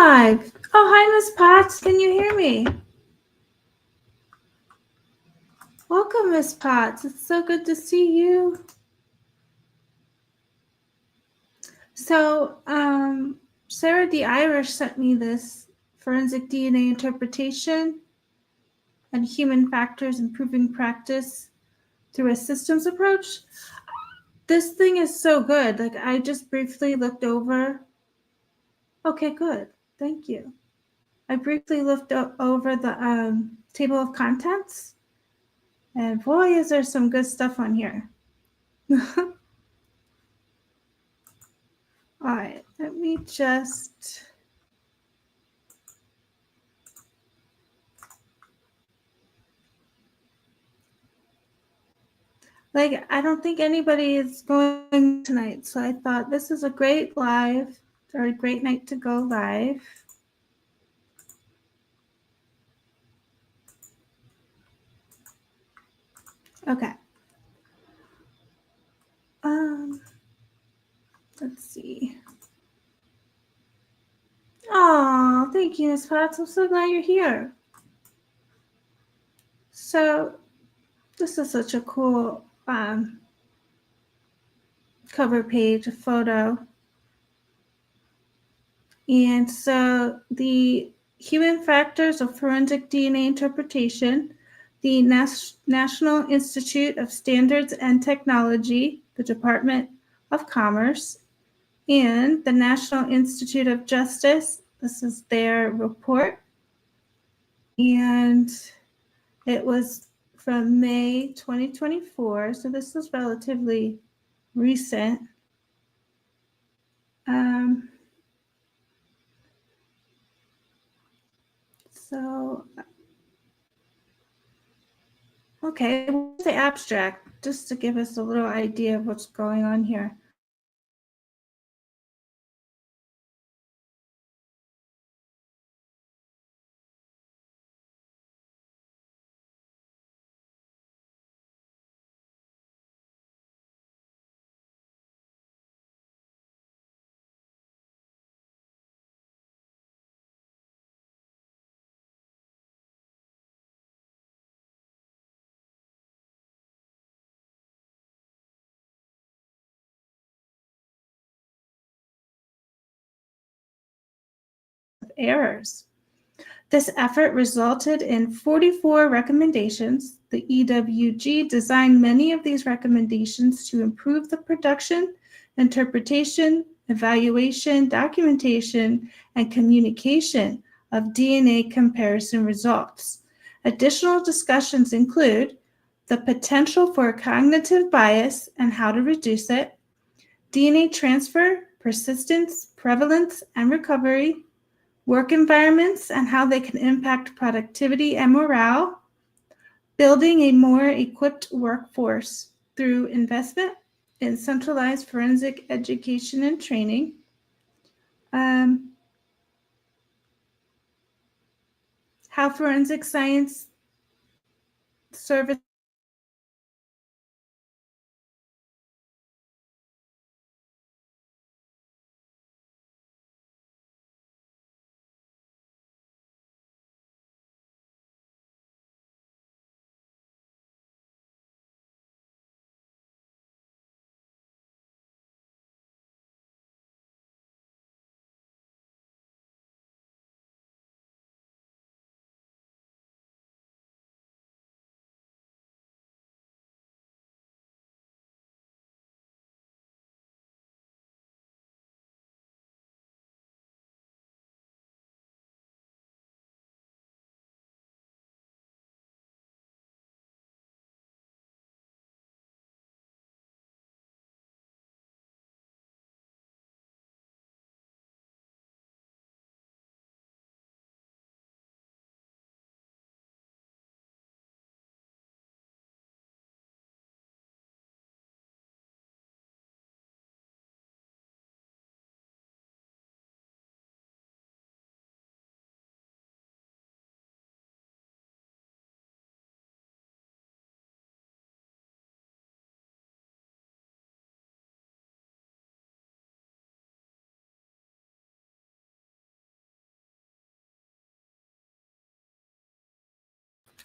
live. Oh, hi, Miss Potts. Can you hear me? Welcome, Miss Potts. It's so good to see you. So, Sarah the Irish sent me this forensic DNA interpretation and human factors improving practice through a systems approach. This thing is so good. Like, I just briefly looked over. Okay, good. Thank you. I briefly looked over the table of contents, and boy, is there some good stuff on here. All right, let me just. Like, I don't think anybody is going tonight, so I thought this is a great live, or a great night to go live. Okay. Let's see. Oh, thank you, Ms. Potts. I'm so glad you're here. So, this is such a cool cover page, a photo. And so the human factors of forensic DNA interpretation, the National Institute of Standards and Technology, the Department of Commerce, and the National Institute of Justice. This is their report. And it was from May 2024, so this is relatively recent. Okay, what's the abstract? Just to give us a little idea of what's going on here. Errors. This effort resulted in 44 recommendations. The EWG designed many of these recommendations to improve the production, interpretation, evaluation, documentation, and communication of DNA comparison results. Additional discussions include the potential for cognitive bias and how to reduce it, DNA transfer, persistence, prevalence, and recovery, work environments and how they can impact productivity and morale, building a more equipped workforce through investment in centralized forensic education and training, how forensic science service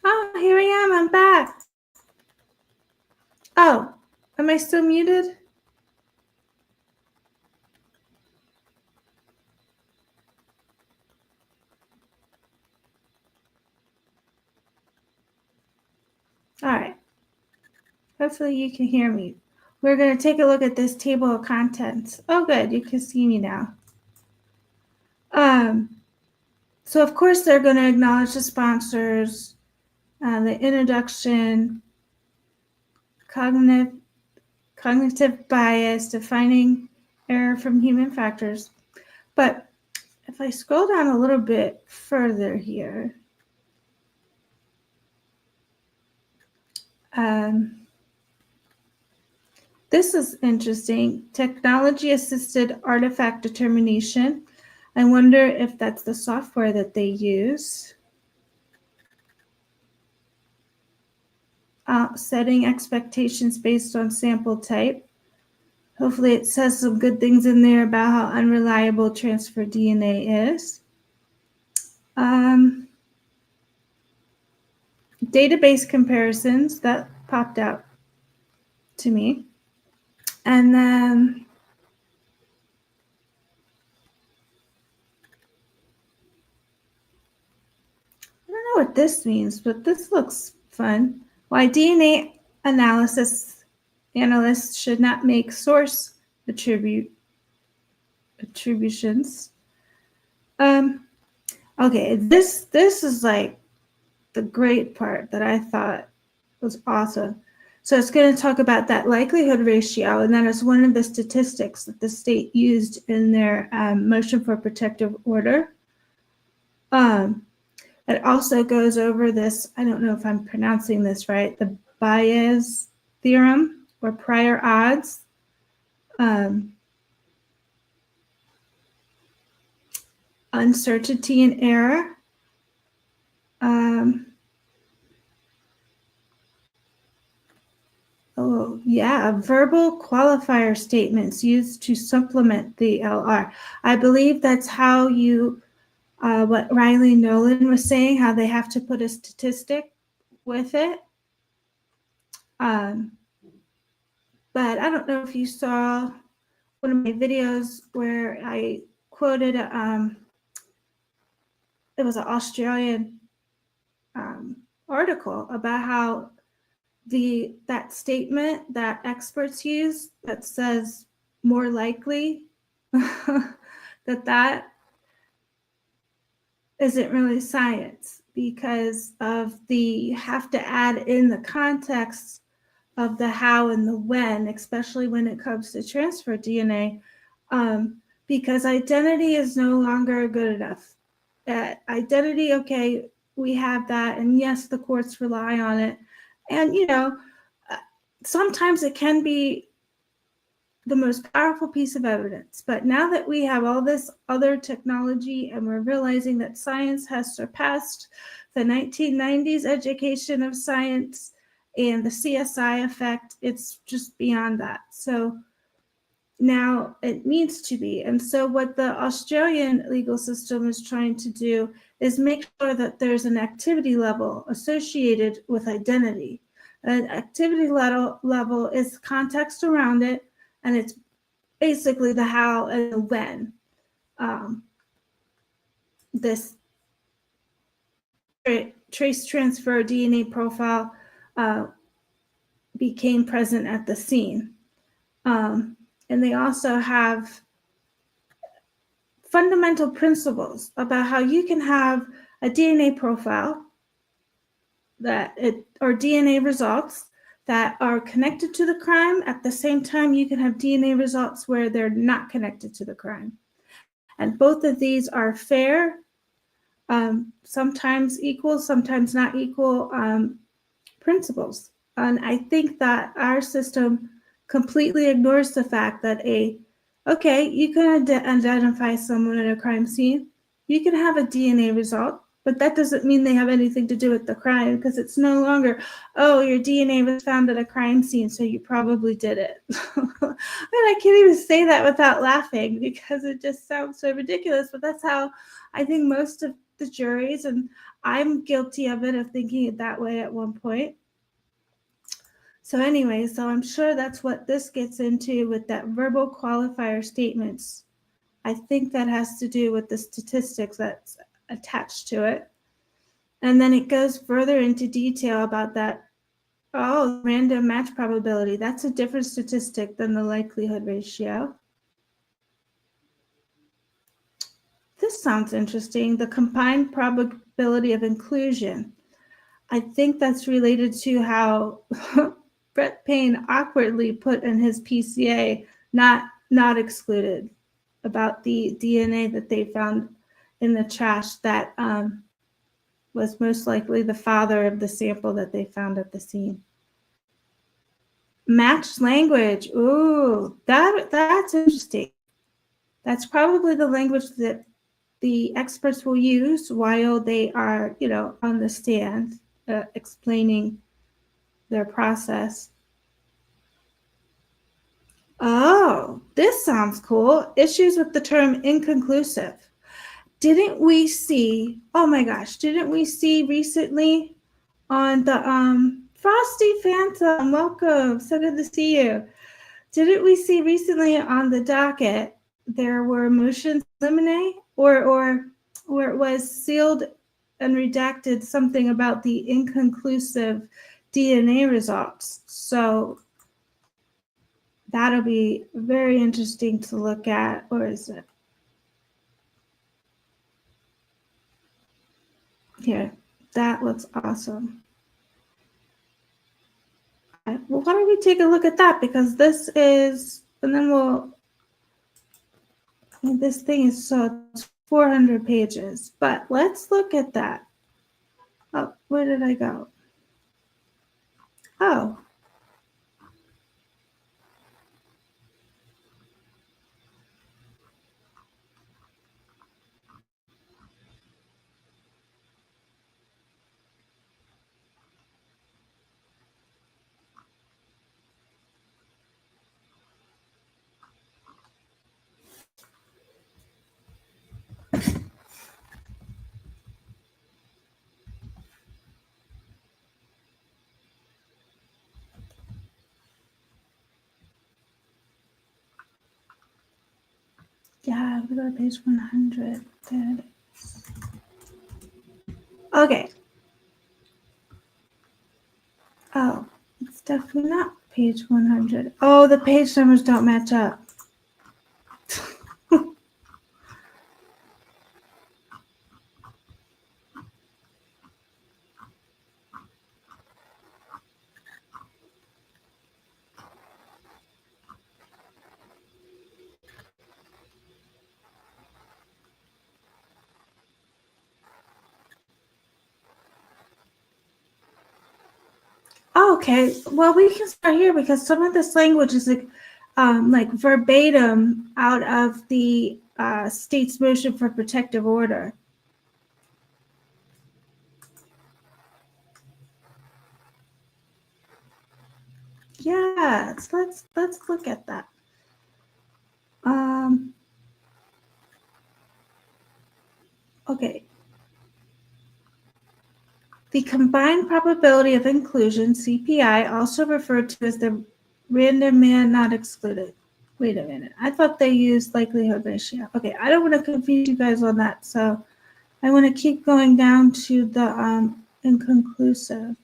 Oh, here I am. I'm back. Oh, am I still muted? All right. Hopefully you can hear me. We're going to take a look at this table of contents. Oh, good. You can see me now. So, of course, they're going to acknowledge the sponsors, the introduction, cognitive bias, defining error from human factors. But if I scroll down a little bit further here, this is interesting. Technology-assisted artifact determination. I wonder if that's the software that they use. Setting expectations based on sample type. Hopefully it says some good things in there about how unreliable transfer DNA is. Database comparisons, that popped out to me. And then I don't know what this means, but this looks fun. Why DNA analysts should not make source attributions. Okay, this is like the great part that I thought was awesome. So it's going to talk about that likelihood ratio, and that is one of the statistics that the state used in their motion for protective order. It also goes over this, I don't know if I'm pronouncing this right, the Bayes theorem or prior odds. Uncertainty and error. Oh, yeah, verbal qualifier statements used to supplement the LR. I believe that's how you, what Riley Nolan was saying, how they have to put a statistic with it. But I don't know if you saw one of my videos where I quoted, it was an Australian article about how that statement that experts use that says more likely that isn't really science, because of you have to add in the context of the how and the when, especially when it comes to transfer DNA, because identity is no longer good enough. Identity, okay, we have that, and yes, the courts rely on it. And, sometimes it can be the most powerful piece of evidence. But now that we have all this other technology and we're realizing that science has surpassed the 1990s education of science and the CSI effect, it's just beyond that. So now it needs to be. And so what the Australian legal system is trying to do is make sure that there's an activity level associated with identity. An activity level is context around it, and it's basically the how and the when this trace transfer DNA profile became present at the scene. And they also have fundamental principles about how you can have a DNA profile or DNA results that are connected to the crime. At the same time, you can have DNA results where they're not connected to the crime. And both of these are fair, sometimes equal, sometimes not equal principles. And I think that our system completely ignores the fact that okay, you can identify someone at a crime scene. You can have a DNA result, but that doesn't mean they have anything to do with the crime, because it's no longer, oh, your DNA was found at a crime scene, so you probably did it. And I can't even say that without laughing, because it just sounds so ridiculous, but that's how I think most of the juries, and I'm guilty of it, of thinking it that way at one point. So anyway, so I'm sure that's what this gets into with that verbal qualifier statements. I think that has to do with the statistics that's attached to it. And then it goes further into detail about that, random match probability. That's a different statistic than the likelihood ratio. This sounds interesting. The combined probability of inclusion. I think that's related to how Brett Payne awkwardly put in his PCA, not excluded, about the DNA that they found in the trash that was most likely the father of the sample that they found at the scene. Matched language. Ooh, that's interesting. That's probably the language that the experts will use while they are, on the stand, explaining their process. Oh, this sounds cool. Issues with the term inconclusive. Didn't we see recently on the Frosty Phantom, welcome, so good to see you. Didn't we see recently on the docket there were motions limine or where it was sealed and redacted something about the inconclusive DNA results? So that'll be very interesting to look at. Or is it? Here, that looks awesome. Well, why don't we take a look at that? Because this is, and then this thing is it's 400 pages, but let's look at that. Oh, where did I go? Oh. Yeah, we go to page 100. There it is. Okay. Oh, it's definitely not page 100. Oh, the page numbers don't match up. Okay, well, we can start here because some of this language is like verbatim out of the state's motion for protective order. Yes, let's look at that. Okay. The combined probability of inclusion, CPI, also referred to as the random man not excluded. Wait a minute. I thought they used likelihood ratio. Okay, I don't want to confuse you guys on that. So I want to keep going down to the inconclusive.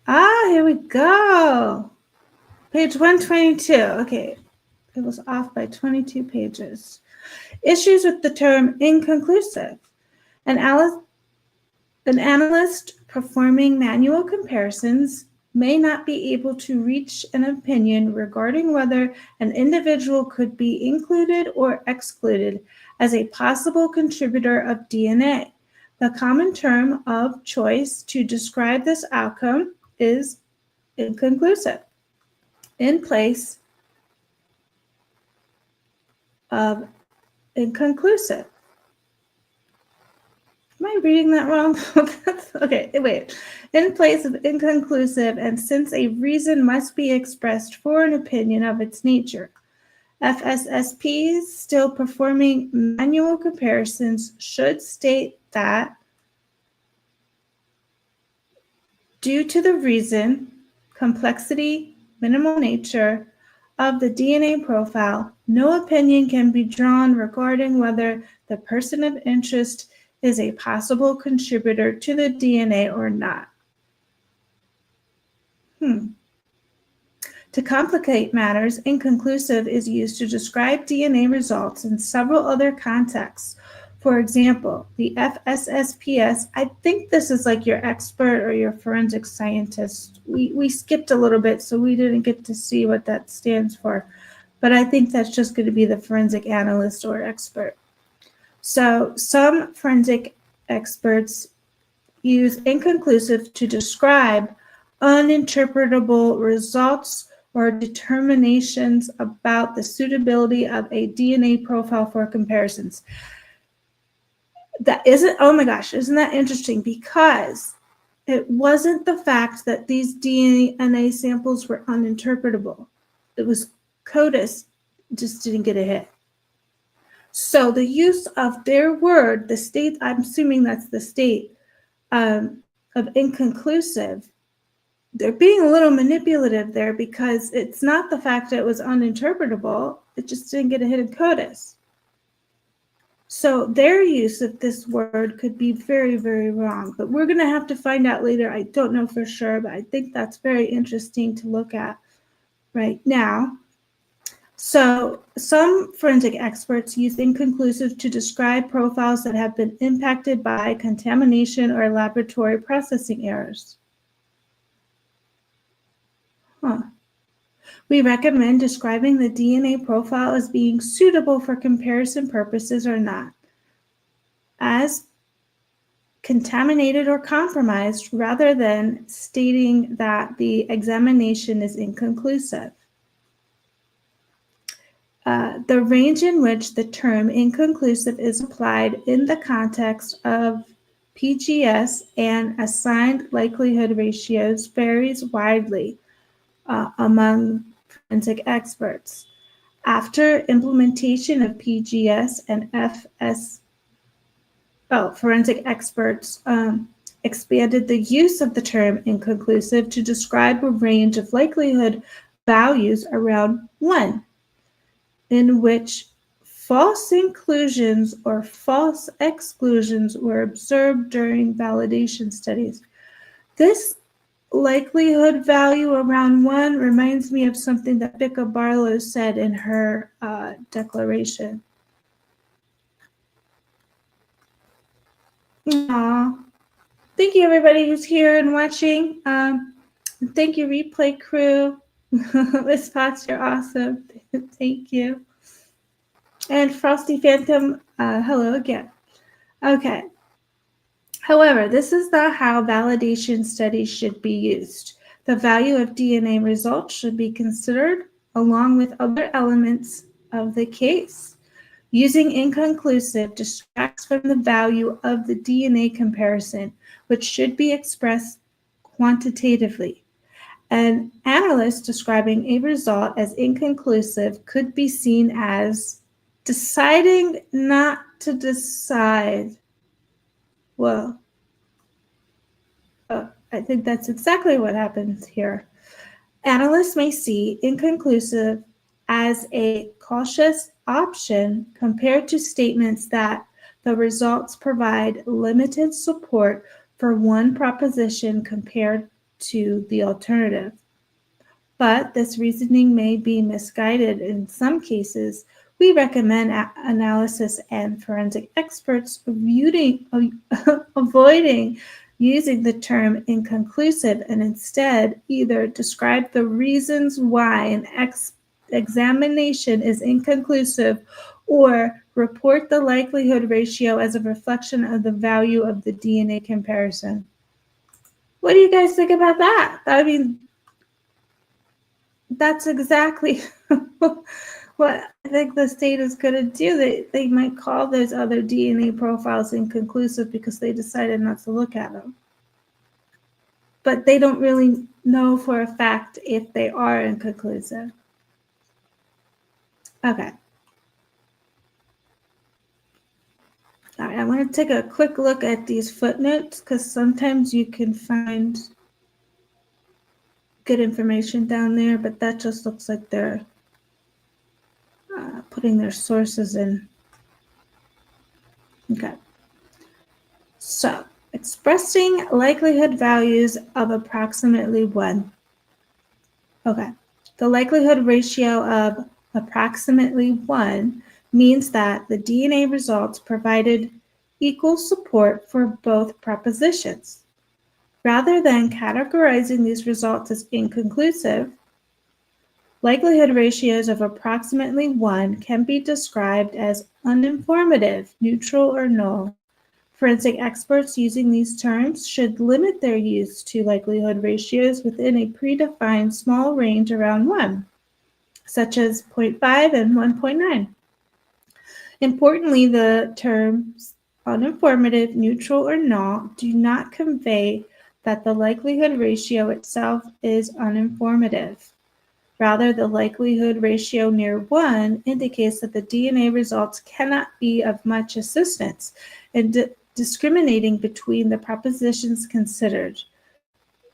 Here we go. Page 122. Okay, it was off by 22 pages. Issues with the term inconclusive. An analyst performing manual comparisons may not be able to reach an opinion regarding whether an individual could be included or excluded as a possible contributor of DNA. The common term of choice to describe this outcome is inconclusive. In place of inconclusive. Am I reading that wrong? Okay, wait. In place of inconclusive, and since a reason must be expressed for an opinion of its nature. FSSPs still performing manual comparisons should state that due to the reason, complexity, minimal nature of the DNA profile, no opinion can be drawn regarding whether the person of interest is a possible contributor to the DNA or not. To complicate matters, inconclusive is used to describe DNA results in several other contexts. For example, the FSSPS, I think this is like your expert or your forensic scientist. We skipped a little bit, so we didn't get to see what that stands for. But I think that's just going to be the forensic analyst or expert. So some forensic experts use inconclusive to describe uninterpretable results or determinations about the suitability of a DNA profile for comparisons. That isn't, oh my gosh, isn't that interesting? Because it wasn't the fact that these DNA samples were uninterpretable. It was CODIS just didn't get a hit. So the use of their word, the state, I'm assuming that's the state of inconclusive, they're being a little manipulative there because it's not the fact that it was uninterpretable, it just didn't get a hit in CODIS. So their use of this word could be very, very wrong, but we're going to have to find out later. I don't know for sure, but I think that's very interesting to look at right now. So some forensic experts use inconclusive to describe profiles that have been impacted by contamination or laboratory processing errors. We recommend describing the DNA profile as being suitable for comparison purposes or not, as contaminated or compromised, rather than stating that the examination is inconclusive. The range in which the term inconclusive is applied in the context of PGS and assigned likelihood ratios varies widely among forensic experts. After implementation of PGS and forensic experts expanded the use of the term inconclusive to describe a range of likelihood values around 1, in which false inclusions or false exclusions were observed during validation studies. This likelihood value around 1 reminds me of something that Becca Barlow said in her declaration. Aww. Thank you, everybody who's here and watching. Thank you, replay crew. Miss Potts, you're awesome. Thank you. And Frosty Phantom, hello again. Okay. However, this is not how validation studies should be used. The value of DNA results should be considered along with other elements of the case. Using inconclusive distracts from the value of the DNA comparison, which should be expressed quantitatively. An analyst describing a result as inconclusive could be seen as deciding not to decide. Well, I think that's exactly what happens here. Analysts may see inconclusive as a cautious option compared to statements that the results provide limited support for one proposition compared to the alternative. But this reasoning may be misguided in some cases. We recommend analysis and forensic experts avoiding using the term inconclusive and instead either describe the reasons why an examination is inconclusive or report the likelihood ratio as a reflection of the value of the DNA comparison. What do you guys think about that? I mean, that's exactly what I think the state is going to do. They might call those other DNA profiles inconclusive because they decided not to look at them. But they don't really know for a fact if they are inconclusive. Okay. All right, I want to take a quick look at these footnotes because sometimes you can find good information down there, but that just looks like they're putting their sources in. Okay. So, expressing likelihood values of approximately 1. Okay. The likelihood ratio of approximately 1 means that the DNA results provided equal support for both propositions. Rather than categorizing these results as inconclusive, likelihood ratios of approximately 1 can be described as uninformative, neutral, or null. Forensic experts using these terms should limit their use to likelihood ratios within a predefined small range around 1, such as 0.5 and 1.9. Importantly, the terms uninformative, neutral, or null do not convey that the likelihood ratio itself is uninformative. Rather, the likelihood ratio near 1 indicates that the DNA results cannot be of much assistance in discriminating between the propositions considered.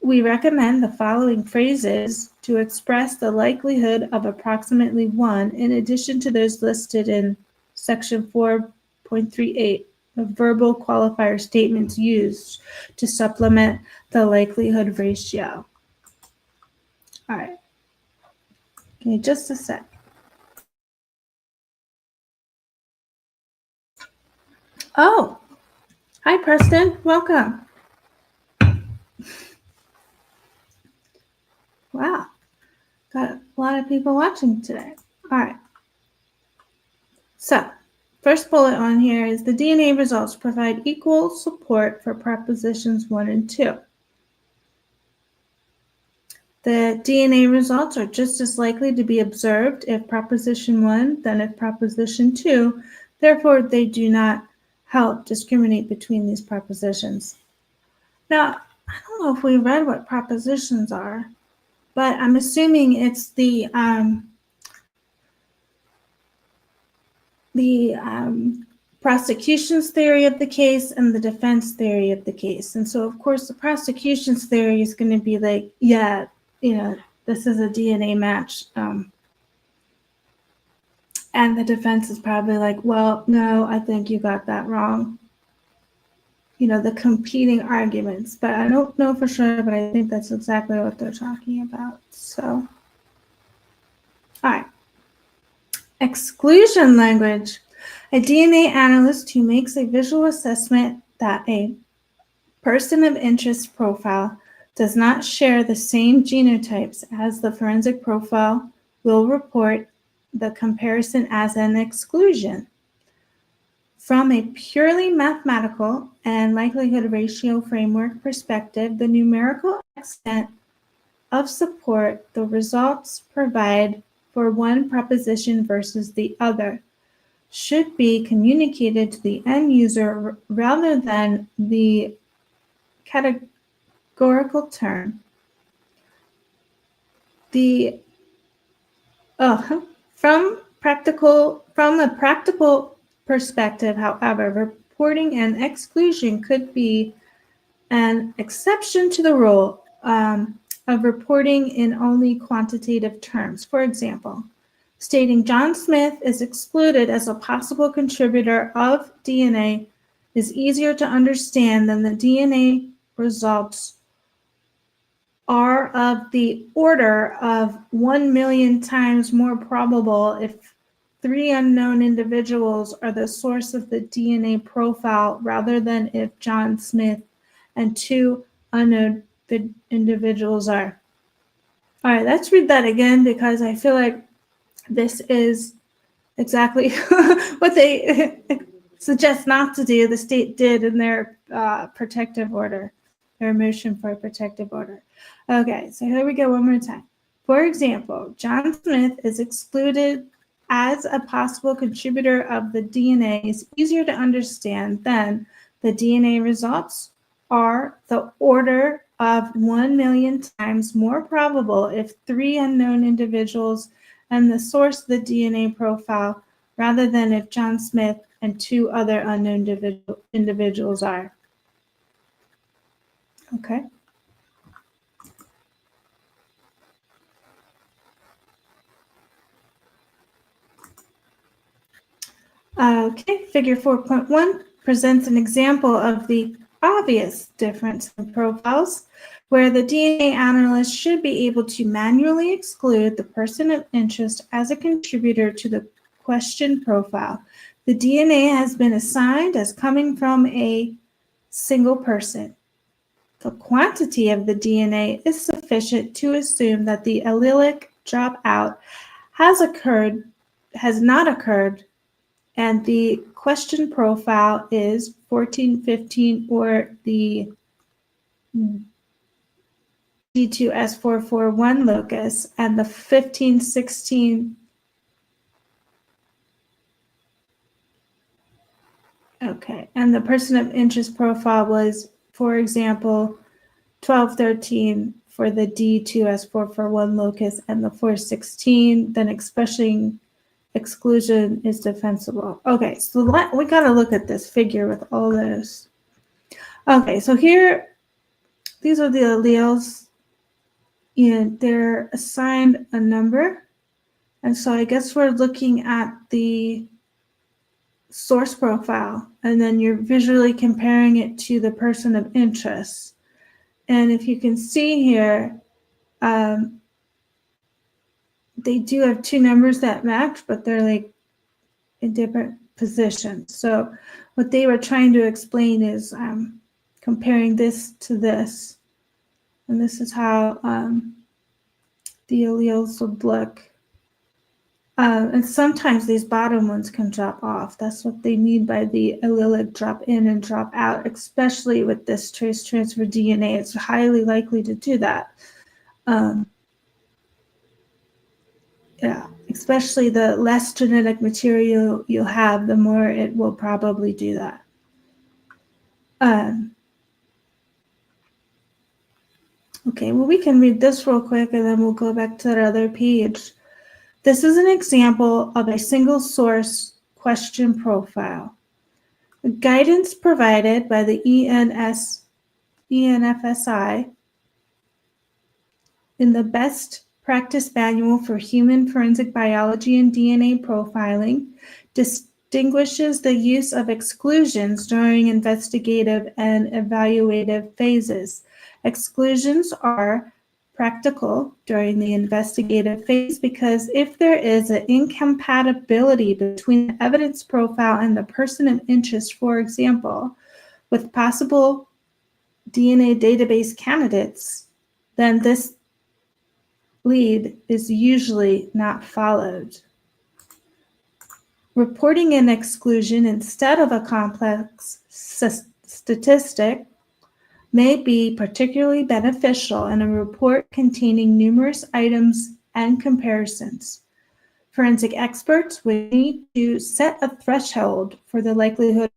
We recommend the following phrases to express the likelihood of approximately 1 in addition to those listed in section 4.38 of verbal qualifier statements used to supplement the likelihood ratio. All right. Give me just a sec. Oh, hi, Preston. Welcome. Wow. Got a lot of people watching today. All right. So, first bullet on here is the DNA results provide equal support for propositions 1 and 2. The DNA results are just as likely to be observed if proposition 1 than if proposition 2. Therefore, they do not help discriminate between these propositions. Now, I don't know if we read what propositions are, but I'm assuming it's the prosecution's theory of the case and the defense theory of the case. And so, of course, the prosecution's theory is going to be like, yeah, this is a DNA match. And the defense is probably like, well, no, I think you got that wrong. The competing arguments. But I don't know for sure, but I think that's exactly what they're talking about. So, all right. Exclusion language. A DNA analyst who makes a visual assessment that a person of interest profile does not share the same genotypes as the forensic profile will report the comparison as an exclusion. From a purely mathematical and likelihood ratio framework perspective, the numerical extent of support the results provide for one proposition versus the other should be communicated to the end user rather than the categorical term. From a practical perspective, however, reporting an exclusion could be an exception to the rule of reporting in only quantitative terms. For example, stating John Smith is excluded as a possible contributor of DNA is easier to understand than the DNA results are of the order of 1 million times more probable if 3 unknown individuals are the source of the DNA profile rather than if John Smith and 2 unknown individuals are. All right, let's read that again because I feel like this is exactly what they suggest not to do. The state did in their protective order, their motion for a protective order. Okay, so here we go one more time. For example, John Smith is excluded as a possible contributor of the DNA is easier to understand than the DNA results are the order of 1 million times more probable if 3 unknown individuals and the source of the DNA profile, rather than if John Smith and 2 other unknown individuals are. Okay. Okay, figure 4.1 presents an example of the obvious difference in profiles, where the DNA analyst should be able to manually exclude the person of interest as a contributor to the question profile. The DNA has been assigned as coming from a single person. The quantity of the DNA is sufficient to assume that the allelic dropout has not occurred, and the question profile is 1415 or the D2S441 locus, and the 1516 and the person of interest profile was, for example, 1213 for the D2S441 locus and the 416, then expressing exclusion is defensible. Okay, so we got to look at this figure with all those. Okay, so here, these are the alleles, and they're assigned a number. And so I guess we're looking at the source profile, and then you're visually comparing it to the person of interest. And if you can see here, they do have 2 numbers that match, but they're like in different positions. So what they were trying to explain is comparing this to this. And this is how the alleles would look. And sometimes these bottom ones can drop off. That's what they mean by the allelic drop in and drop out, especially with this trace transfer DNA. It's highly likely to do that. Yeah, especially the less genetic material you have, the more it will probably do that. Okay, well, we can read this real quick and then we'll go back to that other page. This is an example of a single source question profile. The guidance provided by the ENFSI in the Best Practice Manual for Human Forensic Biology and DNA Profiling distinguishes the use of exclusions during investigative and evaluative phases. Exclusions are practical during the investigative phase because if there is an incompatibility between the evidence profile and the person of interest, for example, with possible DNA database candidates, then this lead is usually not followed. Reporting an exclusion instead of a complex statistic may be particularly beneficial in a report containing numerous items and comparisons. Forensic experts would need to set a threshold for the likelihood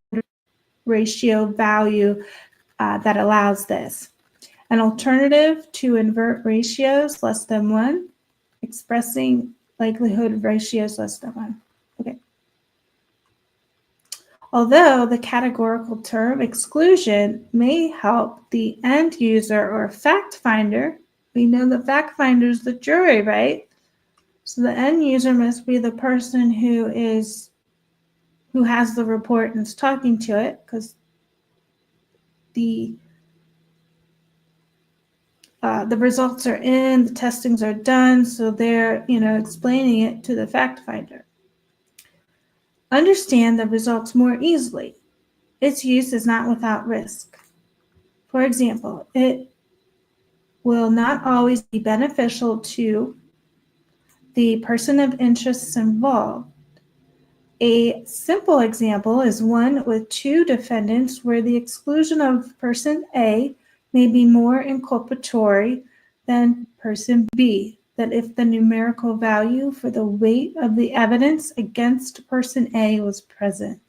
ratio value that allows this. An alternative to invert ratios less than 1, expressing likelihood ratios less than 1. Okay. Although the categorical term exclusion may help the end user or fact finder, we know the fact finder is the jury, right? So the end user must be the person who has the report and is talking to it, because the results are in, the testings are done, so they're explaining it to the fact finder. Understand the results more easily. Its use is not without risk. For example, it will not always be beneficial to the person of interest involved. A simple example is one with 2 defendants where the exclusion of person A may be more inculpatory than person B, that if the numerical value for the weight of the evidence against person A was present.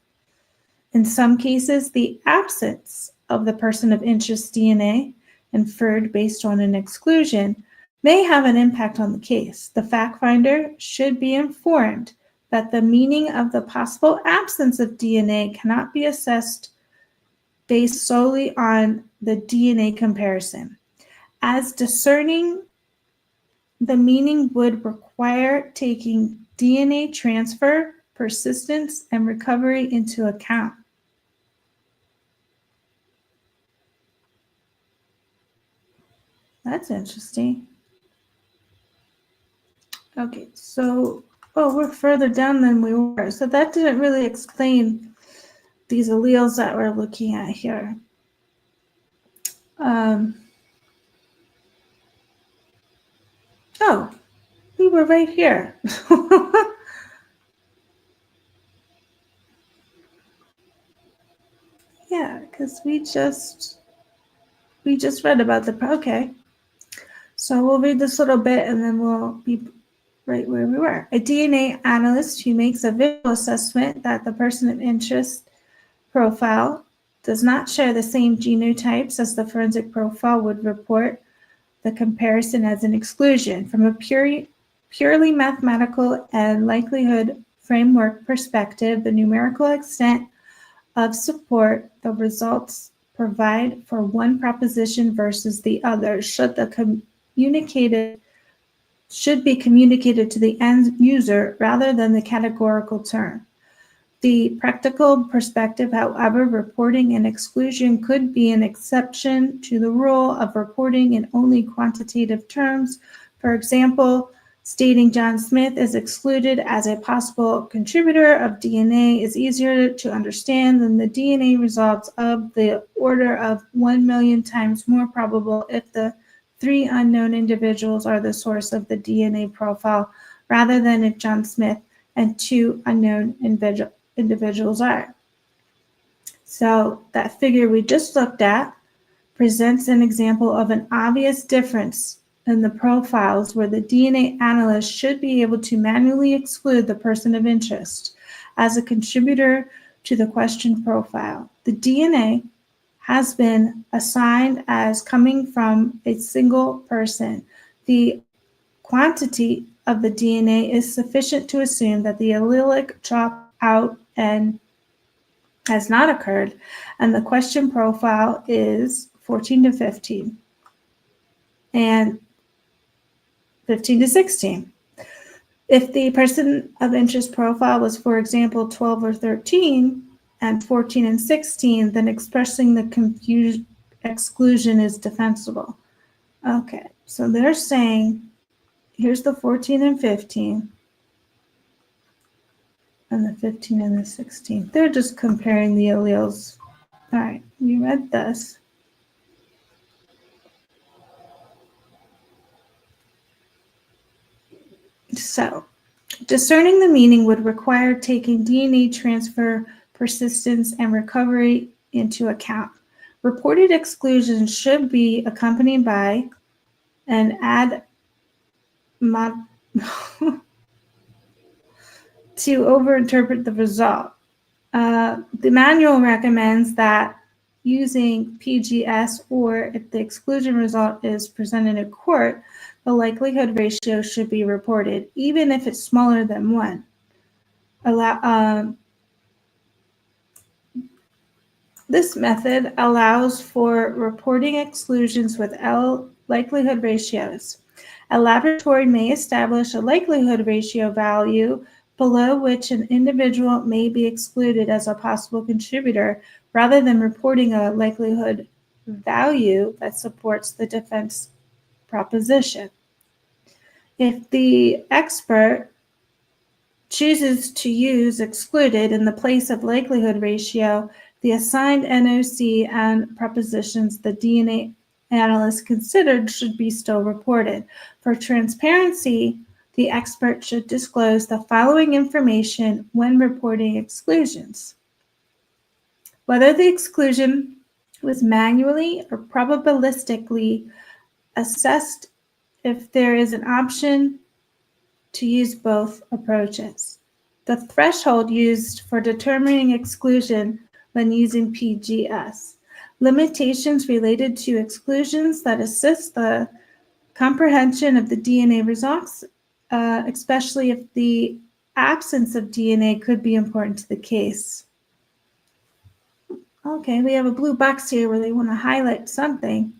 In some cases, the absence of the person of interest DNA inferred based on an exclusion may have an impact on the case. The fact finder should be informed that the meaning of the possible absence of DNA cannot be assessed based solely on the DNA comparison, as discerning the meaning would require taking DNA transfer, persistence, and recovery into account. That's interesting. Okay, so, we're further down than we were. So that didn't really explain these alleles that we're looking at here. Oh, we were right here. Yeah, because we just read about okay. So we'll read this little bit and then we'll be right where we were. A DNA analyst who makes a visual assessment that the person of interest profile does not share the same genotypes as the forensic profile would report the comparison as an exclusion. From a purely mathematical and likelihood framework perspective, the numerical extent of support the results provide for one proposition versus the other should be communicated to the end user rather than the categorical term. The practical perspective, however, reporting an exclusion could be an exception to the rule of reporting in only quantitative terms. For example, stating John Smith is excluded as a possible contributor of DNA is easier to understand than the DNA results of the order of 1 million times more probable if the 3 unknown individuals are the source of the DNA profile, rather than if John Smith and 2 unknown individuals are. So that figure we just looked at presents an example of an obvious difference in the profiles where the DNA analyst should be able to manually exclude the person of interest as a contributor to the question profile. The DNA has been assigned as coming from a single person. The quantity of the DNA is sufficient to assume that the allelic dropout and has not occurred, and the question profile is 14 to 15 and 15 to 16. If the person of interest profile was, for example, 12 or 13 and 14 and 16, then expressing the exclusion is defensible. Okay, so they're saying here's the 14 and 15 and the 15 and the 16. They're just comparing the alleles. All right, you read this. So, discerning the meaning would require taking DNA transfer, persistence, and recovery into account. Reported exclusions should be accompanied by an to overinterpret the result. The manual recommends that using PGS, or if the exclusion result is presented in court, the likelihood ratio should be reported, even if it's smaller than 1. This method allows for reporting exclusions with likelihood ratios. A laboratory may establish a likelihood ratio value below which an individual may be excluded as a possible contributor, rather than reporting a likelihood value that supports the defense proposition. If the expert chooses to use excluded in the place of likelihood ratio, the assigned NOC and propositions the DNA analyst considered should be still reported. For transparency, the expert should disclose the following information when reporting exclusions: whether the exclusion was manually or probabilistically assessed, if there is an option to use both approaches, the threshold used for determining exclusion when using PGS, limitations related to exclusions that assist the Comprehension of the DNA results, especially if the absence of DNA could be important to the case. Okay, we have a blue box here where they want to highlight something.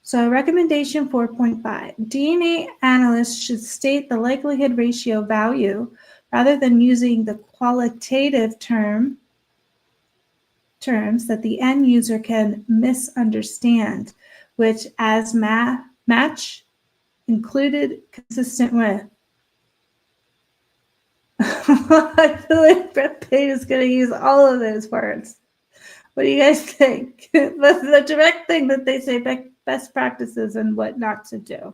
So recommendation 4.5, DNA analysts should state the likelihood ratio value rather than using the qualitative terms that the end user can misunderstand, which as match included consistent with. I feel like Brett Payne is going to use all of those words. What do you guys think? The direct thing that they say, best practices and what not to do.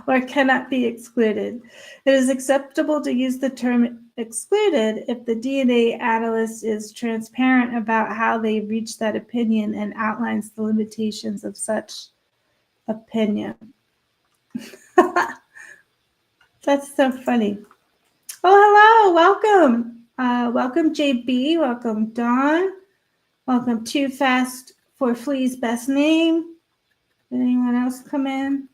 Or cannot be excluded. It is acceptable to use the term excluded if the DNA analyst is transparent about how they reached that opinion and outlines the limitations of such opinion. That's so funny. Oh, hello, welcome. Welcome, JB. Welcome, Dawn. Welcome, Too Fast for Flea's best name. Did anyone else come in?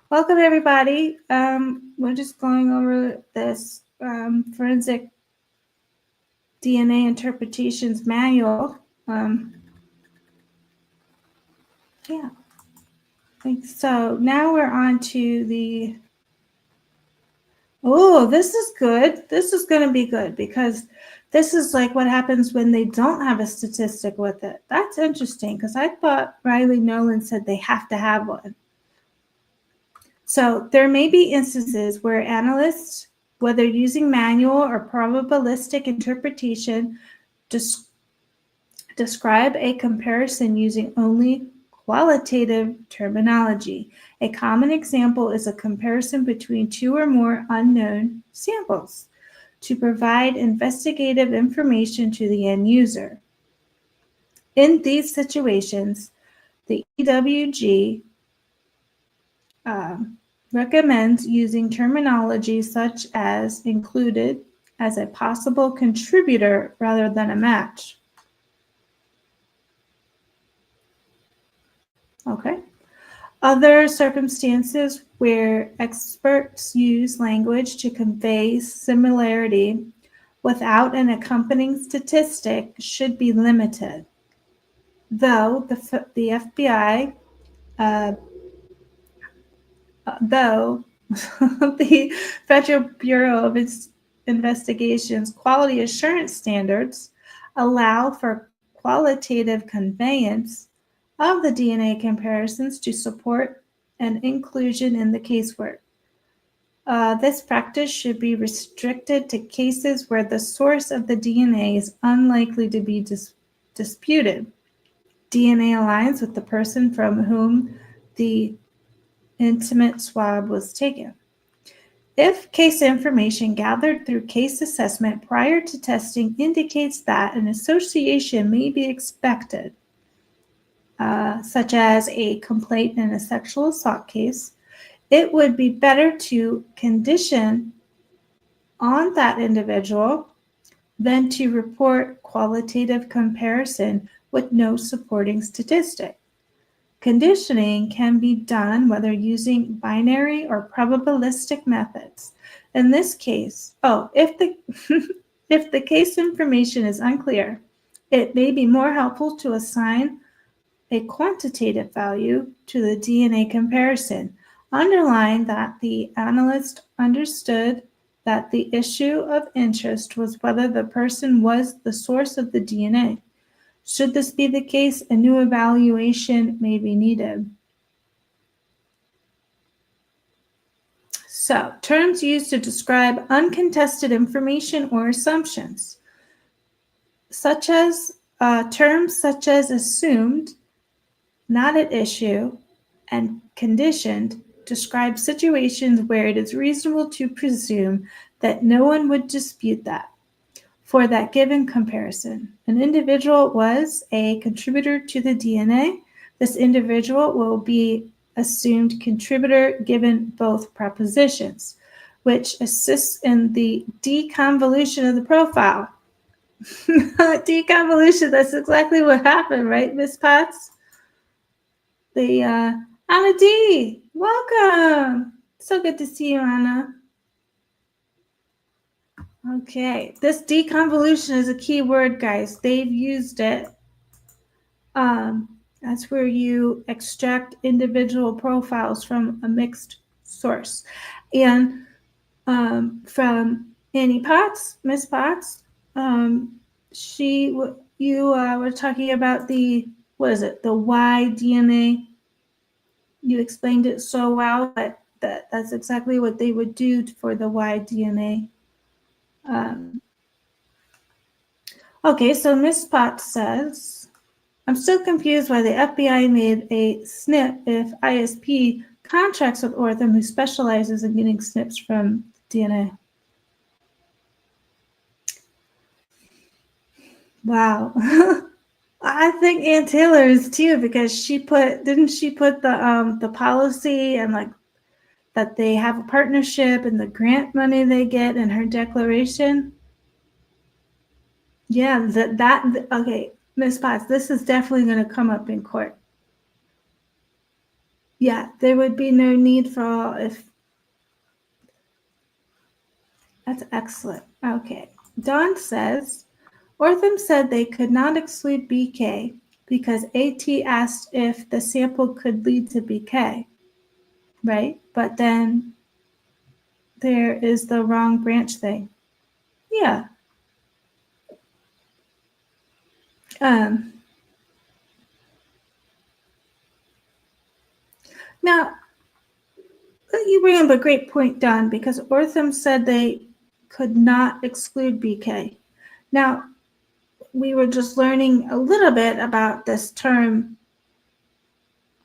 Welcome, everybody. We're just going over this forensic DNA interpretations manual. Yeah. So now we're on to the, oh, this is good. This is going to be good because this is like what happens when they don't have a statistic with it. That's interesting because I thought Riley Nolan said they have to have one. So there may be instances where analysts, whether using manual or probabilistic interpretation, describe a comparison using only qualitative terminology. A common example is a comparison between two or more unknown samples to provide investigative information to the end user. In these situations, the EWG recommends using terminology such as included as a possible contributor rather than a match. Okay. Other circumstances where experts use language to convey similarity without an accompanying statistic should be limited. Though the FBI, though the Federal Bureau of Investigation's quality assurance standards allow for qualitative conveyance of the DNA comparisons to support an inclusion in the casework. This practice should be restricted to cases where the source of the DNA is unlikely to be disputed. DNA aligns with the person from whom the intimate swab was taken. If case information gathered through case assessment prior to testing indicates that an association may be expected, such as a complaint in a sexual assault case, it would be better to condition on that individual than to report qualitative comparison with no supporting statistic. Conditioning can be done whether using binary or probabilistic methods. In this case, if the case information is unclear, it may be more helpful to assign a quantitative value to the DNA comparison, underlying that the analyst understood that the issue of interest was whether the person was the source of the DNA. Should this be the case, a new evaluation may be needed. So, terms used to describe uncontested information or assumptions, such as terms such as assumed, not at issue, and conditioned, describe situations where it is reasonable to presume that no one would dispute that. For that given comparison, an individual was a contributor to the DNA. This individual will be assumed contributor given both propositions, which assists in the deconvolution of the profile. Deconvolution, that's exactly what happened, right, Ms. Potts? Anna D, welcome. So good to see you, Anna. Okay, this deconvolution is a key word, guys. They've used it. That's where you extract individual profiles from a mixed source. And from Annie Potts, Miss Potts, you were talking about the YDNA. You explained it so well, but that's exactly what they would do for the YDNA. Okay, so Miss Potts says, I'm still confused why the FBI made a SNP if ISP contracts with Ortham, who specializes in getting SNPs from DNA. Wow. I think Ann Taylor is too, because didn't she put the policy and like that they have a partnership and the grant money they get in her declaration? Yeah, okay, Ms. Potts, this is definitely going to come up in court. Yeah, there would be no need for all if. That's excellent. Okay. Dawn says, Ortham said they could not exclude BK because AT asked if the sample could lead to BK, right? But then there is the wrong branch thing. Yeah. Now, you bring up a great point, Don, because Ortham said they could not exclude BK. Now, we were just learning a little bit about this term,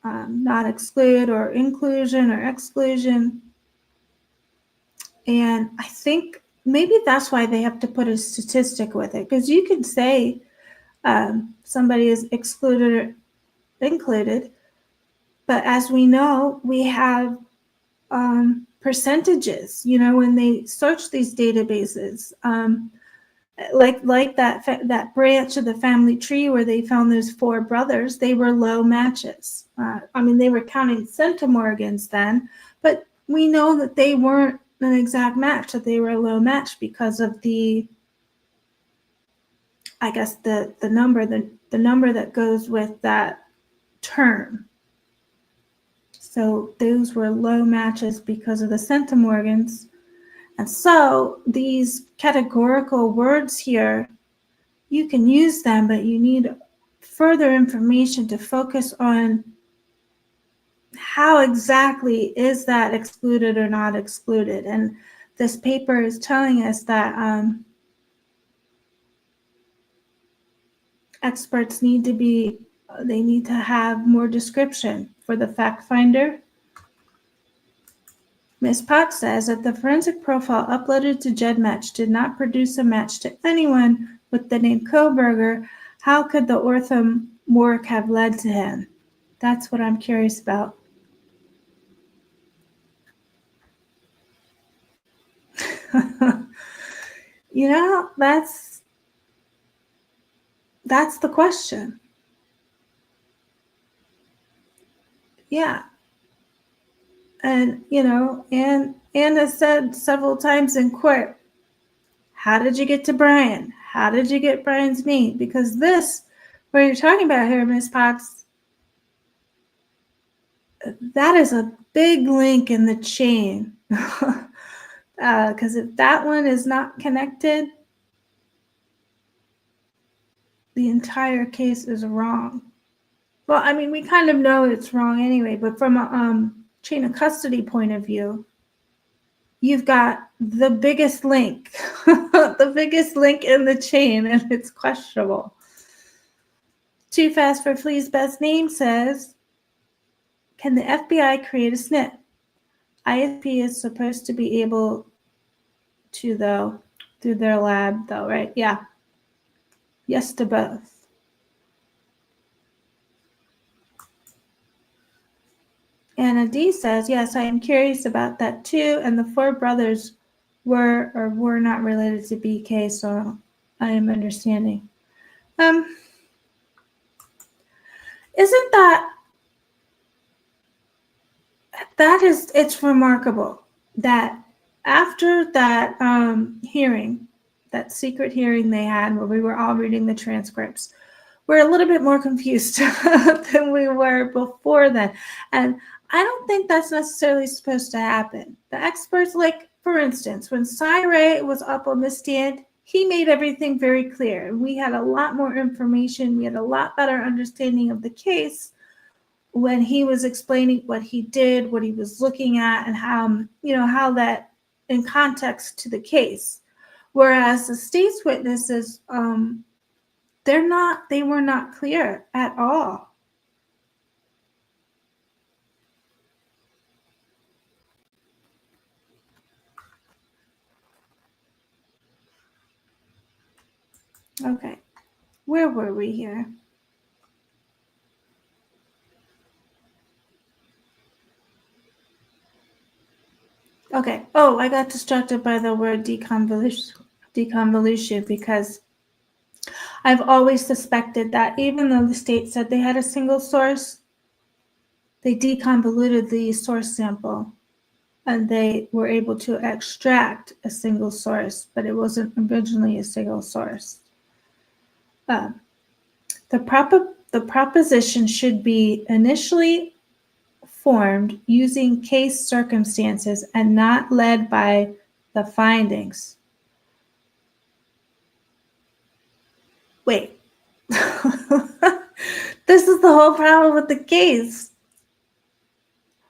not exclude or inclusion or exclusion. And I think maybe that's why they have to put a statistic with it, because you can say somebody is excluded or included, but as we know, we have percentages, when they search these databases, like that branch of the family tree where they found those 4 brothers, they were low matches. They were counting centimorgans then, but we know that they weren't an exact match, that they were a low match because of the number that goes with that term. So those were low matches because of the centimorgans. And so these categorical words here, you can use them, but you need further information to focus on how exactly is that excluded or not excluded. And this paper is telling us that experts need to have more description for the fact finder. Ms. Potts says that the forensic profile uploaded to GEDmatch did not produce a match to anyone with the name Koberger. How could the Ortham work have led to him? That's what I'm curious about. That's the question. Yeah. And, Anna said several times in court, how did you get to Brian? How did you get Brian's name? Because what you're talking about here, Ms. Potts, that is a big link in the chain. Because if that one is not connected, the entire case is wrong. Well, we kind of know it's wrong anyway, but from a chain of custody point of view, you've got the biggest link, the biggest link in the chain, and it's questionable. Too Fast for Flea's best name says, can the FBI create a SNP? ISP is supposed to be able to, though, through their lab, though, right? Yeah. Yes to both. Anna D says, yes, I am curious about that too. And the 4 brothers were or were not related to BK, so I am understanding. Isn't that it's remarkable that after that hearing, that secret hearing they had where we were all reading the transcripts, we're a little bit more confused than we were before then. And I don't think that's necessarily supposed to happen. The experts, like, for instance, when Cy Ray was up on the stand, he made everything very clear. We had a lot more information. We had a lot better understanding of the case when he was explaining what he did, what he was looking at, and how that in context to the case. Whereas the state's witnesses, they were not clear at all. Okay, where were we here? Okay, oh, I got distracted by the word deconvolution because I've always suspected that even though the state said they had a single source, they deconvoluted the source sample and they were able to extract a single source, but it wasn't originally a single source. The proposition should be initially formed using case circumstances and not led by the findings. Wait. This is the whole problem with the case.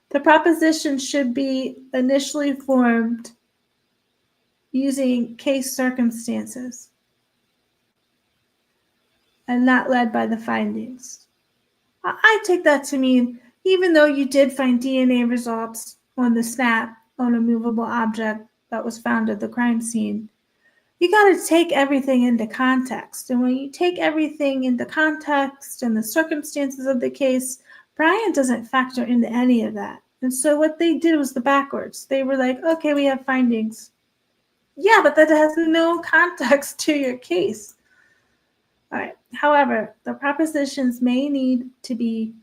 The proposition should be initially formed using case circumstances and not led by the findings. I take that to mean even though you did find DNA results on the snap on a movable object that was found at the crime scene, you got to take everything into context. And when you take everything into context and the circumstances of the case, Brian doesn't factor into any of that. And so what they did was the backwards. They were like, okay, we have findings. Yeah, but that has no context to your case. All right. However, the propositions may need to be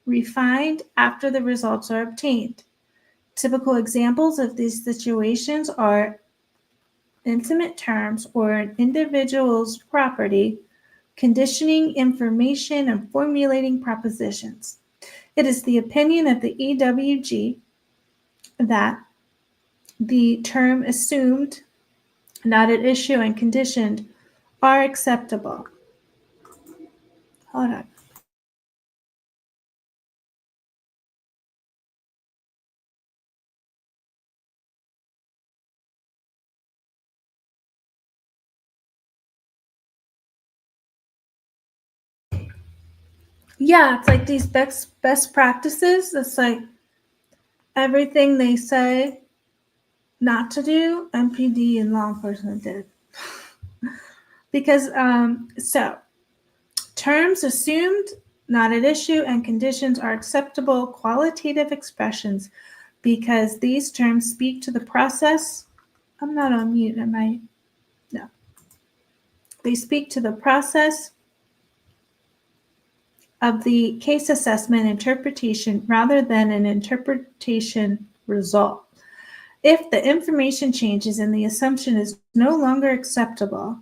refined after the results are obtained. Typical examples of these situations are intimate terms or an individual's property, conditioning information, and formulating propositions. It is the opinion of the EWG that the term assumed, not at issue, and conditioned are acceptable. Hold on. Yeah, it's like these best practices. It's like everything they say not to do, MPD and law enforcement did. Because, terms assumed, not at issue, and conditions are acceptable qualitative expressions because these terms speak to the process. I'm not on mute, am I? No. They speak to the process of the case assessment interpretation rather than an interpretation result. If the information changes and the assumption is no longer acceptable,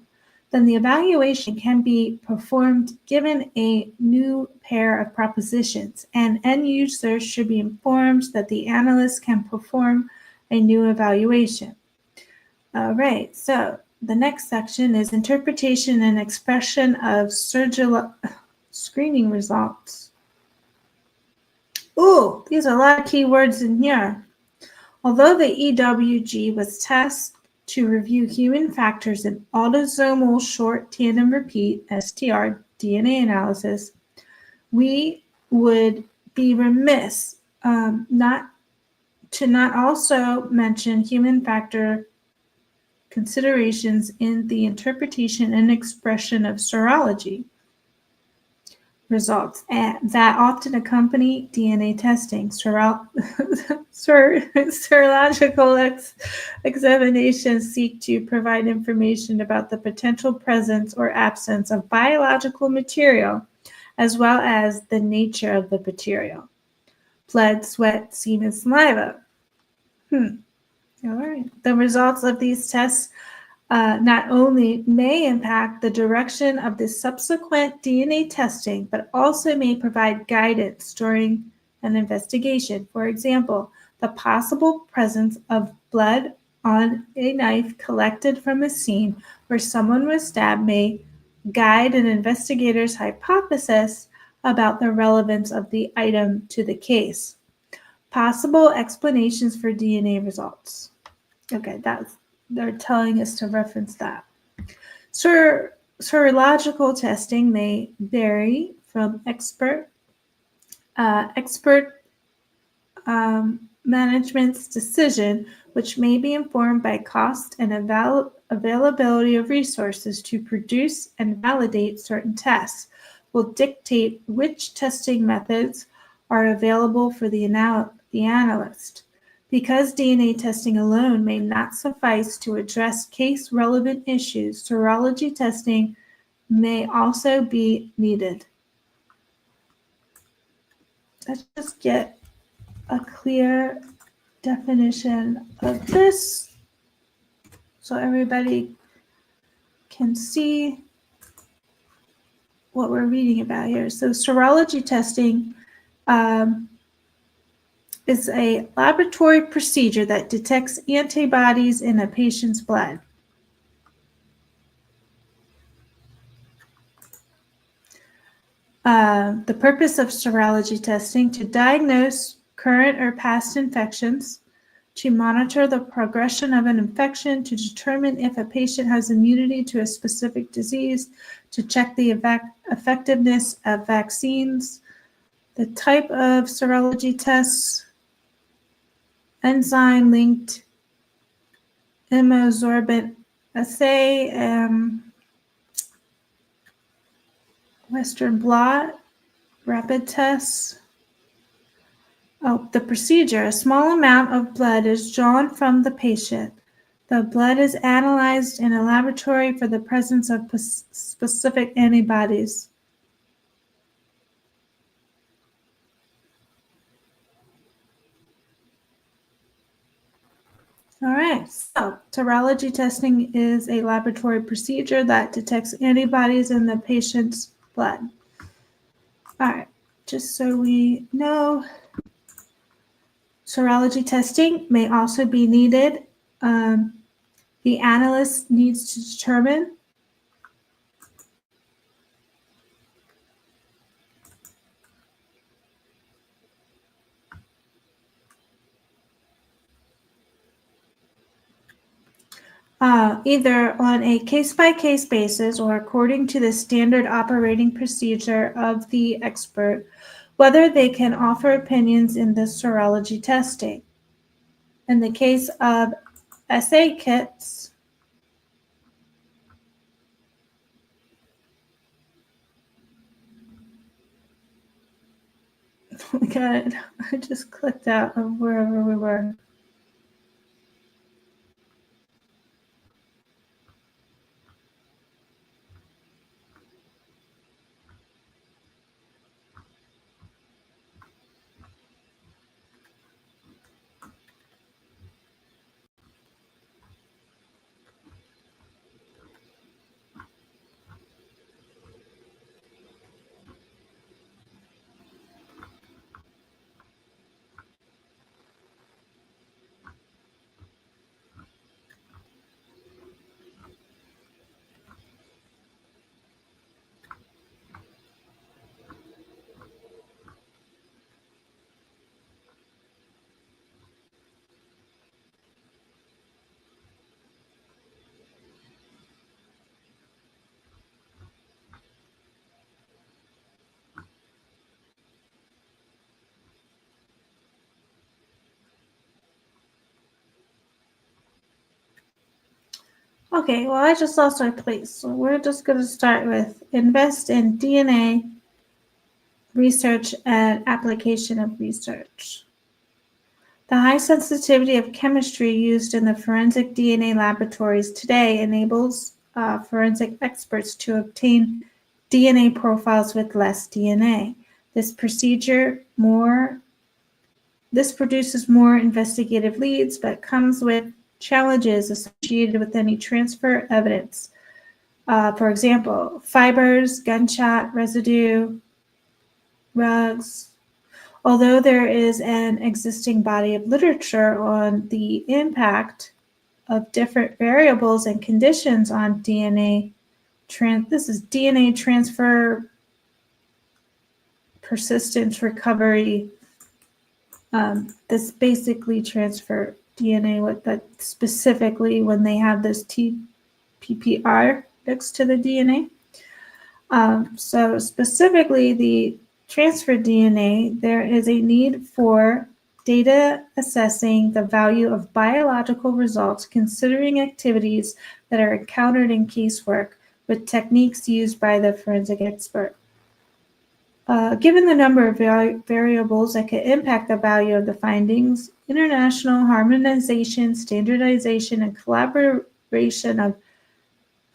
then the evaluation can be performed given a new pair of propositions, and end users should be informed that the analyst can perform a new evaluation. All right, so the next section is interpretation and expression of screening results. Ooh, these are a lot of key words in here. Although the EWG was tasked to review human factors in autosomal short tandem repeat (STR) DNA analysis, we would be remiss not also mention human factor considerations in the interpretation and expression of serology results that often accompany DNA testing. Serological examinations seek to provide information about the potential presence or absence of biological material, as well as the nature of the material. blood, sweat, semen, saliva. All right. The results of these tests not only may impact the direction of the subsequent DNA testing, but also may provide guidance during an investigation. For example, the possible presence of blood on a knife collected from a scene where someone was stabbed may guide an investigator's hypothesis about the relevance of the item to the case. Possible explanations for DNA results. Okay, they're telling us to reference that. Serological testing may vary from expert management's decision, which may be informed by cost and availability of resources to produce and validate certain tests, will dictate which testing methods are available for the analyst. Because DNA testing alone may not suffice to address case-relevant issues, serology testing may also be needed. Let's just get a clear definition of this so everybody can see what we're reading about here. So serology testing is a laboratory procedure that detects antibodies in a patient's blood. The purpose of serology testing: to diagnose current or past infections, to monitor the progression of an infection, to determine if a patient has immunity to a specific disease, to check the effectiveness of vaccines. The type of serology tests: enzyme-linked immunosorbent assay, Western blot, rapid tests. The procedure: a small amount of blood is drawn from the patient. The blood is analyzed in a laboratory for the presence of specific antibodies. All right, so serology testing is a laboratory procedure that detects antibodies in the patient's blood. All right, just so we know, serology testing may also be needed. The analyst needs to determine either on a case-by-case basis or according to the standard operating procedure of the expert, whether they can offer opinions in the serology testing. In the case of assay kits, oh my God, I just clicked out of wherever we were. Okay, well, I just lost my place. So we're just going to start with invest in DNA research and application of research. The high sensitivity of chemistry used in the forensic DNA laboratories today enables forensic experts to obtain DNA profiles with less DNA. This procedure more This produces more investigative leads, but comes with challenges associated with any transfer evidence. For example, fibers, gunshot residue, rugs. Although there is an existing body of literature on the impact of different variables and conditions on DNA, this is DNA transfer, persistence, recovery. This basically transfer DNA, what that specifically when they have this TPPR next to the DNA. So specifically the transfer DNA, there is a need for data assessing the value of biological results, considering activities that are encountered in casework with techniques used by the forensic expert. Given the number of variables that could impact the value of the findings, international harmonization, standardization, and collaboration of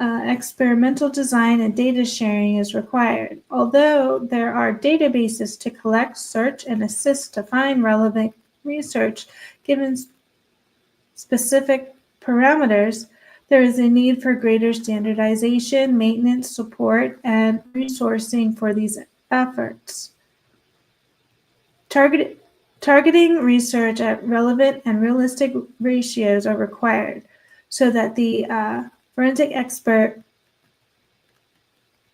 experimental design and data sharing is required. Although there are databases to collect, search, and assist to find relevant research given specific parameters, there is a need for greater standardization, maintenance, support, and resourcing for these efforts. Targeting research at relevant and realistic ratios are required so that the forensic expert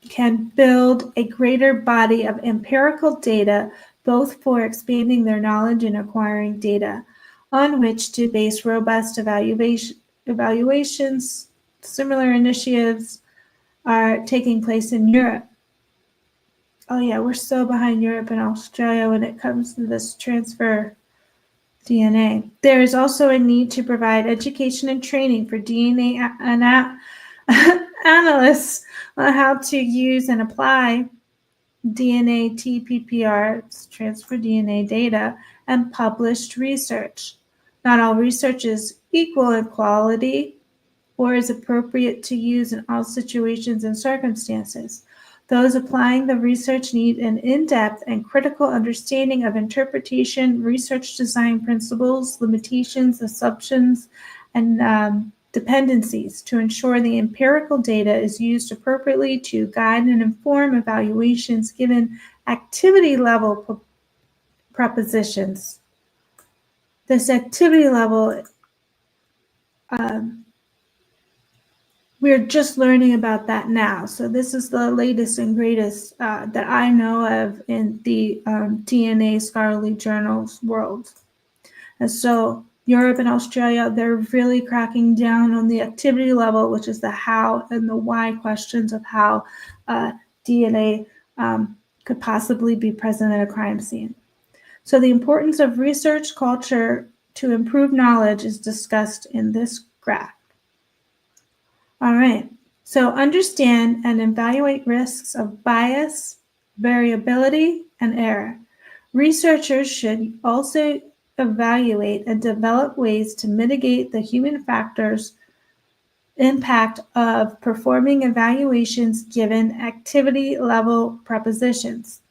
can build a greater body of empirical data, both for expanding their knowledge and acquiring data on which to base robust evaluations. Similar initiatives are taking place in Europe. Oh yeah, we're so behind Europe and Australia when it comes to this transfer DNA. There is also a need to provide education and training for DNA analysts on how to use and apply DNA TPPR, transfer DNA data, and published research. Not all research is equal in quality or is appropriate to use in all situations and circumstances. Those applying the research need an in-depth and critical understanding of interpretation, research design principles, limitations, assumptions, and dependencies to ensure the empirical data is used appropriately to guide and inform evaluations given activity level propositions. This activity level, we're just learning about that now. So this is the latest and greatest that I know of in the DNA scholarly journals world. And so Europe and Australia, they're really cracking down on the activity level, which is the how and the why questions of how DNA could possibly be present at a crime scene. So the importance of research culture to improve knowledge is discussed in this graph. All right, so understand and evaluate risks of bias, variability, and error. Researchers should also evaluate and develop ways to mitigate the human factors impact of performing evaluations given activity level propositions.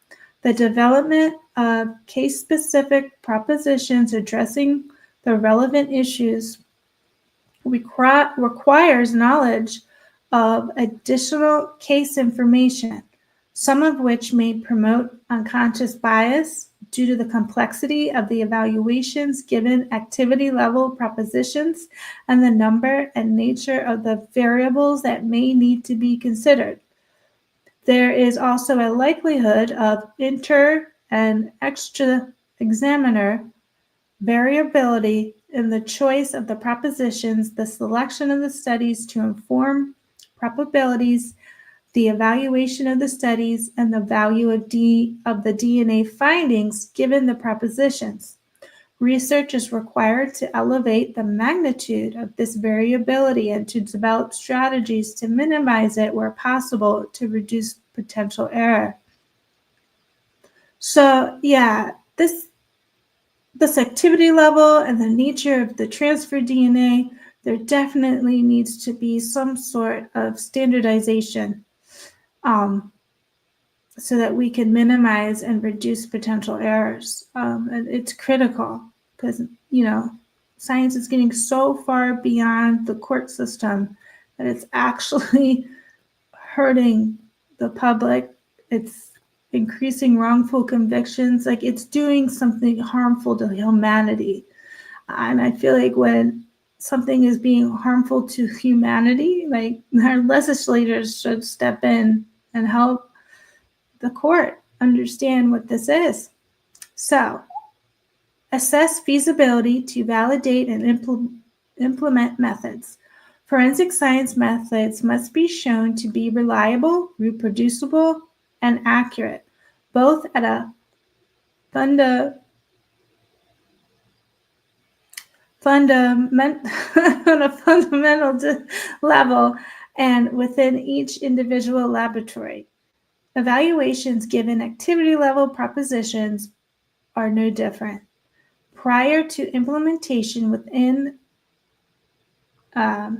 The development of case-specific propositions addressing the relevant issues requires knowledge of additional case information, some of which may promote unconscious bias due to the complexity of the evaluations given activity level propositions and the number and nature of the variables that may need to be considered. There is also a likelihood of inter and extra examiner variability in the choice of the propositions, the selection of the studies to inform probabilities, the evaluation of the studies, and the value of the DNA findings given the propositions. Research is required to elevate the magnitude of this variability and to develop strategies to minimize it where possible to reduce potential error. So yeah, this activity level and the nature of the transfer DNA, there definitely needs to be some sort of standardization so that we can minimize and reduce potential errors. And it's critical because, science is getting so far beyond the court system that it's actually hurting the public. It's increasing wrongful convictions. Like, it's doing something harmful to humanity. And I feel like when something is being harmful to humanity, like, our legislators should step in and help the court understand what this is. So, assess feasibility to validate and implement methods. Forensic science methods must be shown to be reliable, reproducible, and accurate, both at a fundamental level and within each individual laboratory. Evaluations given activity level propositions are no different. Prior to implementation within a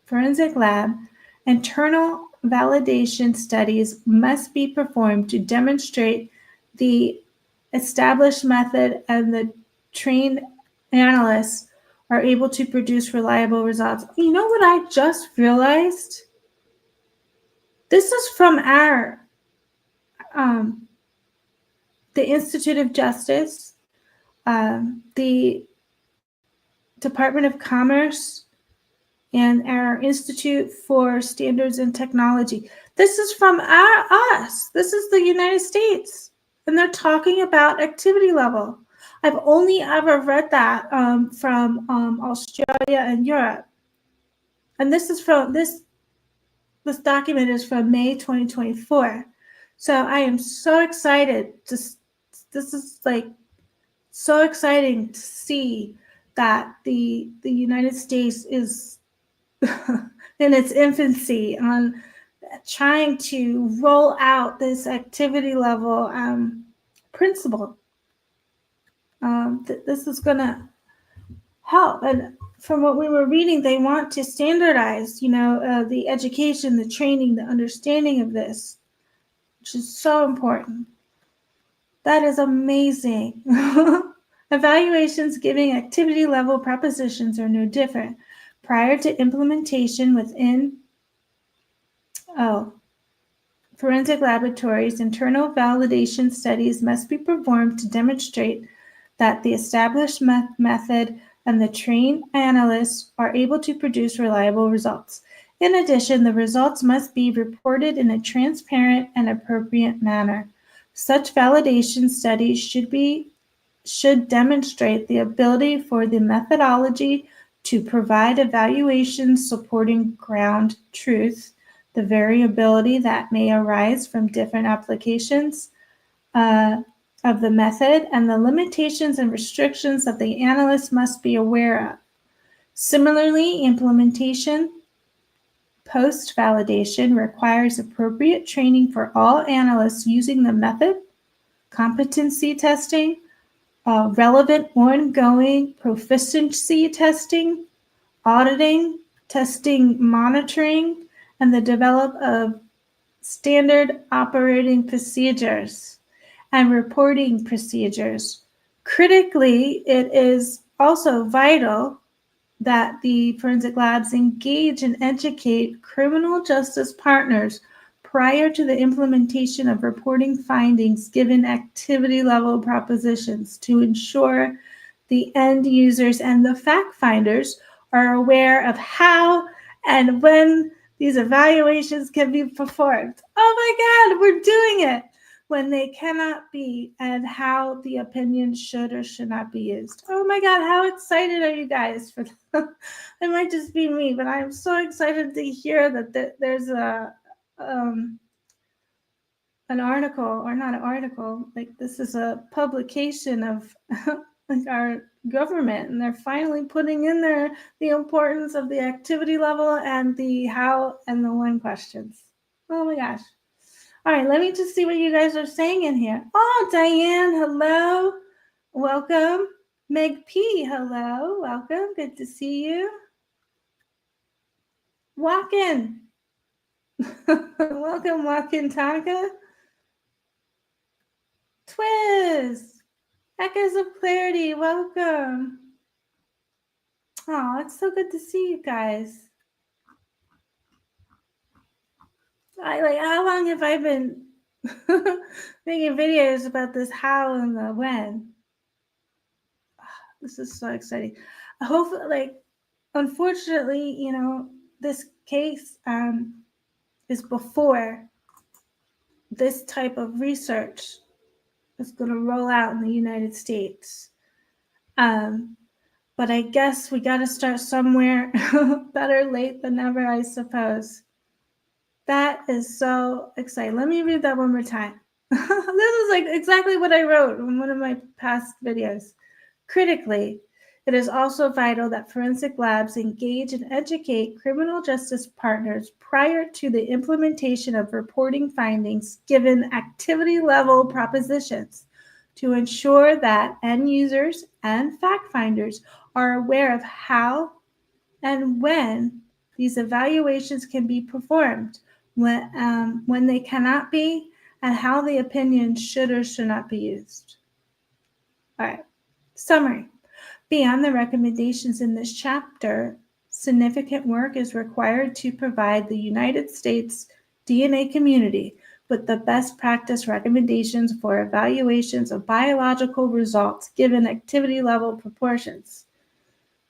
forensic lab, internal validation studies must be performed to demonstrate the established method and the trained analysts are able to produce reliable results. You know what I just realized? This is from the Institute of Justice, the Department of Commerce, and our Institute for Standards and Technology. This is from us. This is the United States. And they're talking about activity level. I've only ever read that from Australia and Europe. And this this document is from May 2024. So I am so excited. This is like so exciting to see that the United States is in its infancy on trying to roll out this activity level principle. This is going to help. And from what we were reading, they want to standardize, the education, the training, the understanding of this, which is so important. That is amazing. Evaluations giving activity level propositions are no different. Prior to implementation within forensic laboratories, internal validation studies must be performed to demonstrate that the established method and the trained analysts are able to produce reliable results. In addition, the results must be reported in a transparent and appropriate manner. Such validation studies should demonstrate the ability for the methodology to provide evaluations supporting ground truth, the variability that may arise from different applications of the method, and the limitations and restrictions that the analyst must be aware of. Similarly, implementation post-validation requires appropriate training for all analysts using the method, competency testing, relevant ongoing proficiency testing, auditing, testing monitoring, and the development of standard operating procedures and reporting procedures. Critically, it is also vital that the forensic labs engage and educate criminal justice partners prior to the implementation of reporting findings given activity level propositions to ensure the end users and the fact finders are aware of how and when these evaluations can be performed. Oh my God, we're doing it! When they cannot be, and how the opinion should or should not be used. Oh my God, how excited are you guys for that? It might just be me, but I'm so excited to hear that there's an article, or not an article, like this is a publication of like our government, and they're finally putting in there the importance of the activity level and the how and the when questions. Oh my gosh. All right, let me just see what you guys are saying in here. Oh, Diane, hello. Welcome. Meg P, hello. Welcome. Good to see you. Walk in. Welcome, Joaquin Tonka. Twiz. Echoes of Clarity, welcome. Oh, it's so good to see you guys. How long have I been making videos about this how and the when? This is so exciting. I hope, unfortunately, this case is before this type of research is going to roll out in the United States. But I guess we got to start somewhere. Better late than never, I suppose. That is so exciting. Let me read that one more time. This is like exactly what I wrote in one of my past videos. Critically, it is also vital that forensic labs engage and educate criminal justice partners prior to the implementation of reporting findings given activity level propositions to ensure that end users and fact finders are aware of how and when these evaluations can be performed, when they cannot be, and how the opinion should or should not be used. All right, summary. Beyond the recommendations in this chapter, significant work is required to provide the United States DNA community with the best practice recommendations for evaluations of biological results given activity level proportions.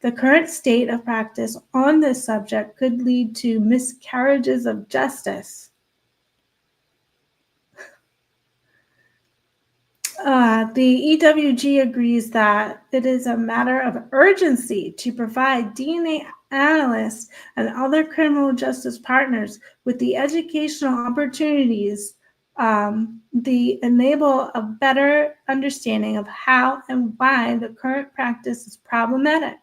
The current state of practice on this subject could lead to miscarriages of justice. The EWG agrees that it is a matter of urgency to provide DNA analysts and other criminal justice partners with the educational opportunities the enable a better understanding of how and why the current practice is problematic.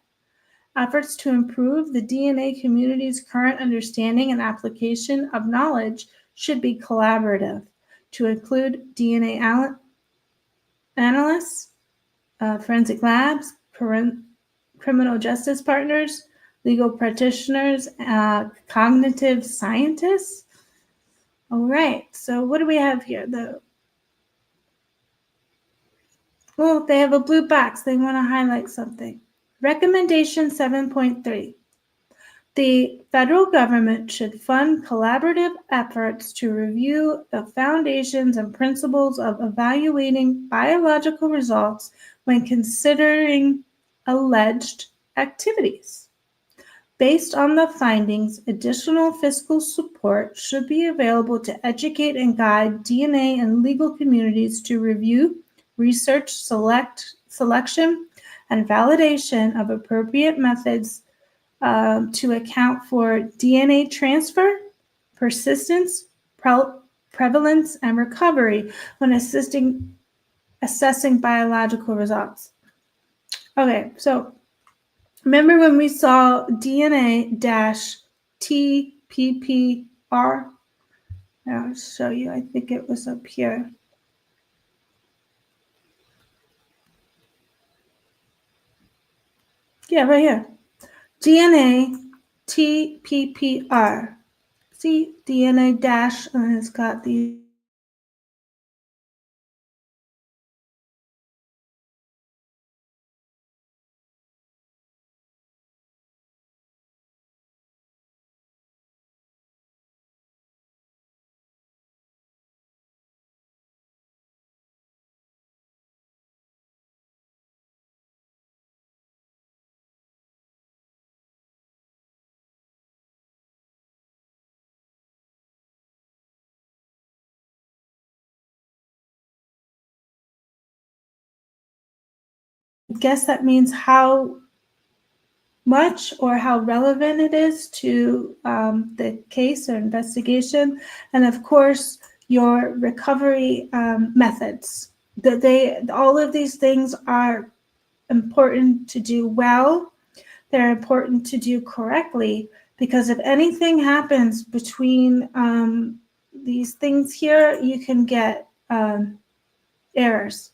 Efforts to improve the DNA community's current understanding and application of knowledge should be collaborative to include DNA analysts, forensic labs, criminal justice partners, legal practitioners, cognitive scientists. All right, so what do we have here? They have a blue box. They want to highlight something. Recommendation 7.3. The federal government should fund collaborative efforts to review the foundations and principles of evaluating biological results when considering alleged activities. Based on the findings, additional fiscal support should be available to educate and guide DNA and legal communities to review, research, selection, and validation of appropriate methods to account for DNA transfer, persistence, prevalence, and recovery when assessing biological results. Okay, so remember when we saw DNA-TPPR? I'll show you. I think it was up here. Yeah, right here. DNA-TPPR. See, DNA dash, and it's got these. I guess that means how much or how relevant it is to the case or investigation, and of course your recovery methods. All of these things are important to do well. They're important to do correctly, because if anything happens between these things here, you can get errors.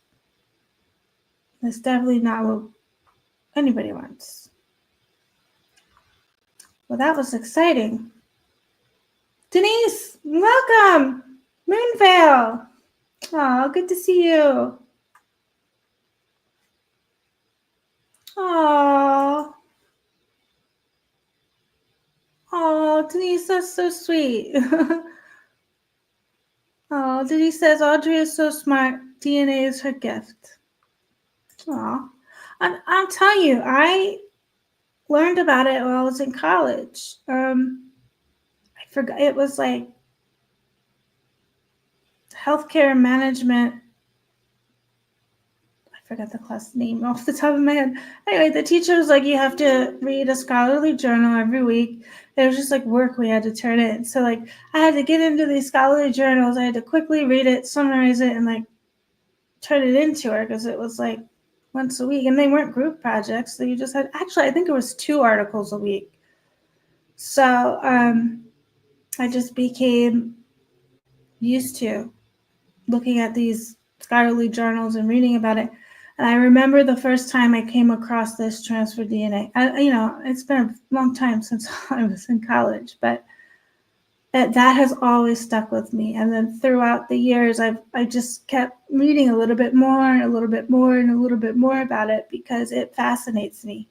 That's definitely not what anybody wants. Well, that was exciting. Denise! Oh, good to see you. Oh, oh, Denise, that's so sweet. Oh, Denise says Audrey is so smart. DNA is her gift. Oh, I'll tell you, I learned about it while I was in college. I forgot, it was like healthcare management. I forgot the class name off the top of my head. Anyway, the teacher was like, you have to read a scholarly journal every week. It was just like work we had to turn in. So like I had to get into these scholarly journals. I had to quickly read it, summarize it, and like turn it into her because it was like once a week. And they weren't group projects. So you just had, actually, I think it was 2 articles a week. So I just became used to looking at these scholarly journals and reading about it. And I remember the first time I came across this transfer DNA. It's been a long time since I was in college, but that has always stuck with me. And then throughout the years, I just kept reading a little bit more and a little bit more and a little bit more about it because it fascinates me.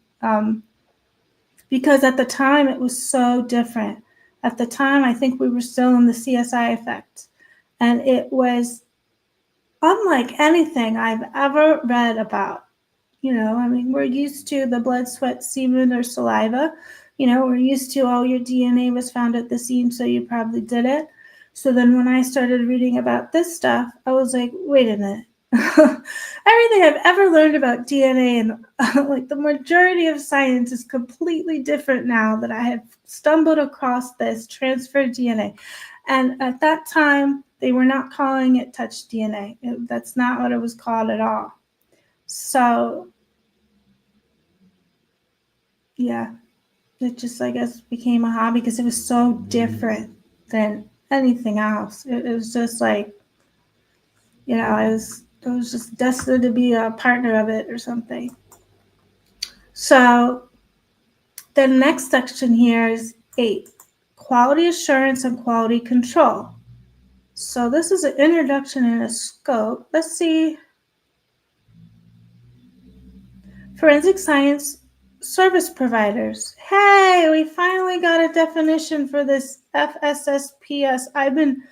Because at the time, it was so different. At the time, I think we were still in the CSI effect. And it was unlike anything I've ever read about. We're used to the blood, sweat, semen, or saliva. We're used to, oh, your DNA was found at the scene, so you probably did it. So then when I started reading about this stuff, I was like, wait a minute. Everything I've ever learned about DNA and like the majority of science is completely different now that I have stumbled across this transferred DNA. And at that time, they were not calling it touch DNA. That's not what it was called at all. So, yeah, it just, I guess, became a hobby because it was so different than anything else. It was just like, I was just destined to be a partner of it or something. So, the next section here is 8, quality assurance and quality control. So this is an introduction and a scope. Let's see. Forensic science service providers. Hey, we finally got a definition for this FSSPS. I've been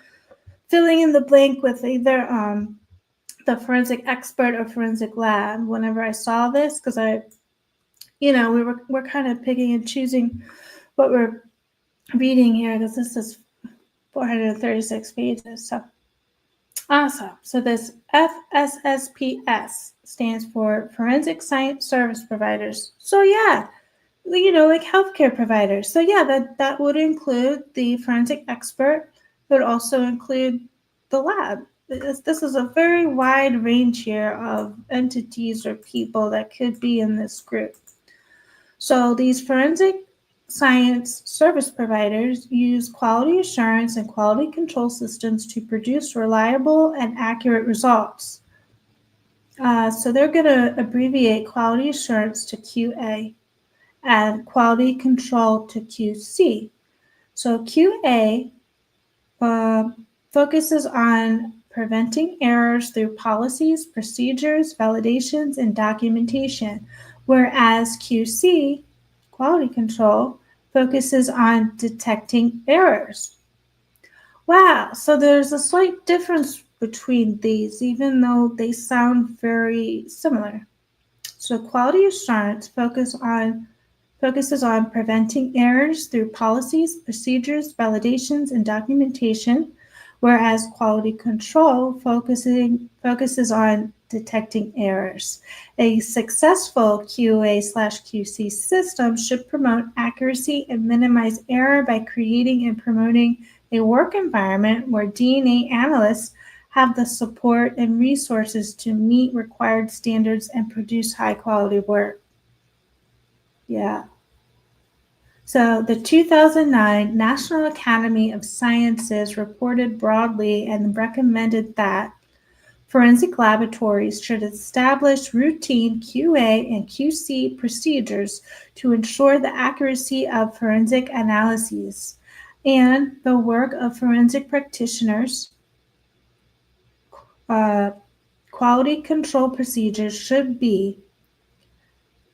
filling in the blank with either the forensic expert or forensic lab whenever I saw this, because we're kind of picking and choosing what we're reading here, because this is 436 pages. So awesome. So this FSSPS stands for Forensic Science Service Providers. So yeah, like healthcare providers. So yeah, that would include the forensic expert. It would also include the lab. This is a very wide range here of entities or people that could be in this group. So these forensic science service providers use quality assurance and quality control systems to produce reliable and accurate results. So they're going to abbreviate quality assurance to QA and quality control to QC. So QA focuses on preventing errors through policies, procedures, validations, and documentation, whereas QC, quality control, focuses on detecting errors. Wow, so there's a slight difference between these, even though they sound very similar. So quality assurance focuses on preventing errors through policies, procedures, validations, and documentation, whereas quality control focuses on detecting errors. A successful QA/QC system should promote accuracy and minimize error by creating and promoting a work environment where DNA analysts have the support and resources to meet required standards and produce high-quality work. Yeah. So the 2009 National Academy of Sciences reported broadly and recommended that forensic laboratories should establish routine QA and QC procedures to ensure the accuracy of forensic analyses and the work of forensic practitioners quality control procedures should be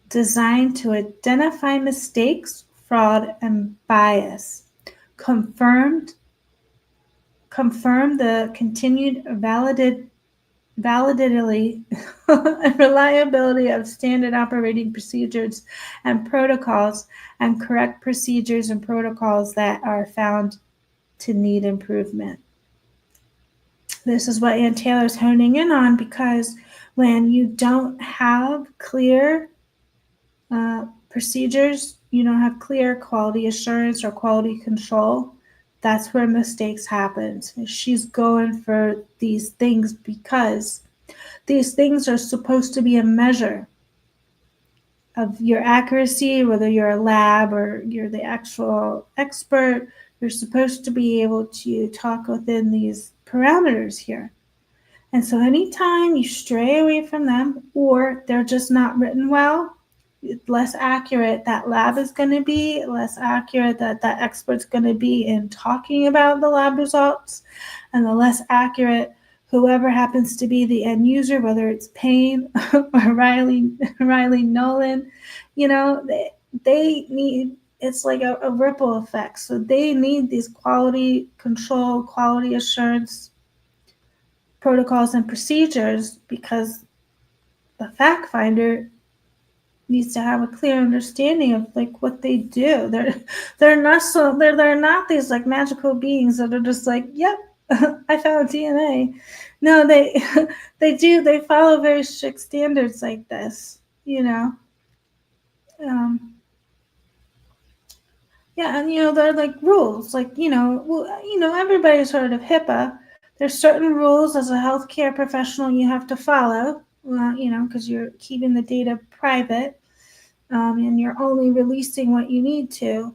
designed to identify mistakes, fraud, and bias, confirm the continued validity and reliability of standard operating procedures and protocols, and correct procedures and protocols that are found to need improvement. This is what Ann Taylor's honing in on, because when you don't have clear procedures, you don't have clear quality assurance or quality control, that's where mistakes happen. She's going for these things because these things are supposed to be a measure of your accuracy, whether you're a lab or you're the actual expert. You're supposed to be able to talk within these parameters here. And so anytime you stray away from them, or they're just not written well, less accurate that lab is going to be, less accurate that expert's going to be in talking about the lab results, and the less accurate whoever happens to be the end user, whether it's Payne or Riley Nolan, they need, it's like a ripple effect. So they need these quality control, quality assurance protocols and procedures, because the fact finder needs to have a clear understanding of like what they do. They're not these like magical beings that are just like, yep, I found DNA. No, they follow very strict standards like this, yeah, and they're like rules, like everybody's heard of HIPAA. There's certain rules as a healthcare professional you have to follow, because you're keeping the data private. And you're only releasing what you need to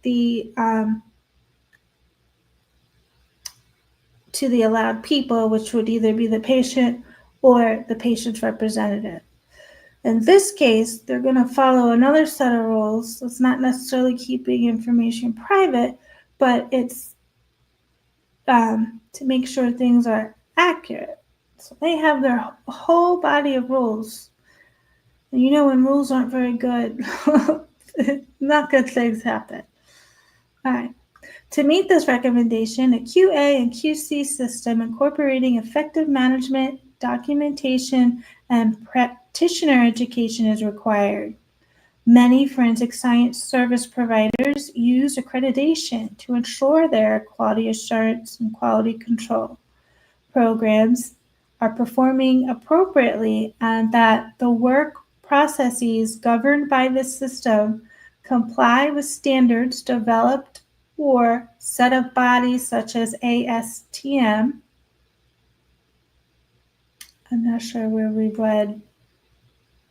the allowed people, which would either be the patient or the patient's representative. In this case, they're going to follow another set of rules. It's not necessarily keeping information private, but it's to make sure things are accurate. So they have their whole body of rules. And when rules aren't very good, not good things happen. All right. To meet this recommendation, a QA and QC system incorporating effective management, documentation, and practitioner education is required. Many forensic science service providers use accreditation to ensure their quality assurance and quality control programs are performing appropriately, and that the work processes governed by this system comply with standards developed or set of bodies such as ASTM. I'm not sure where we read.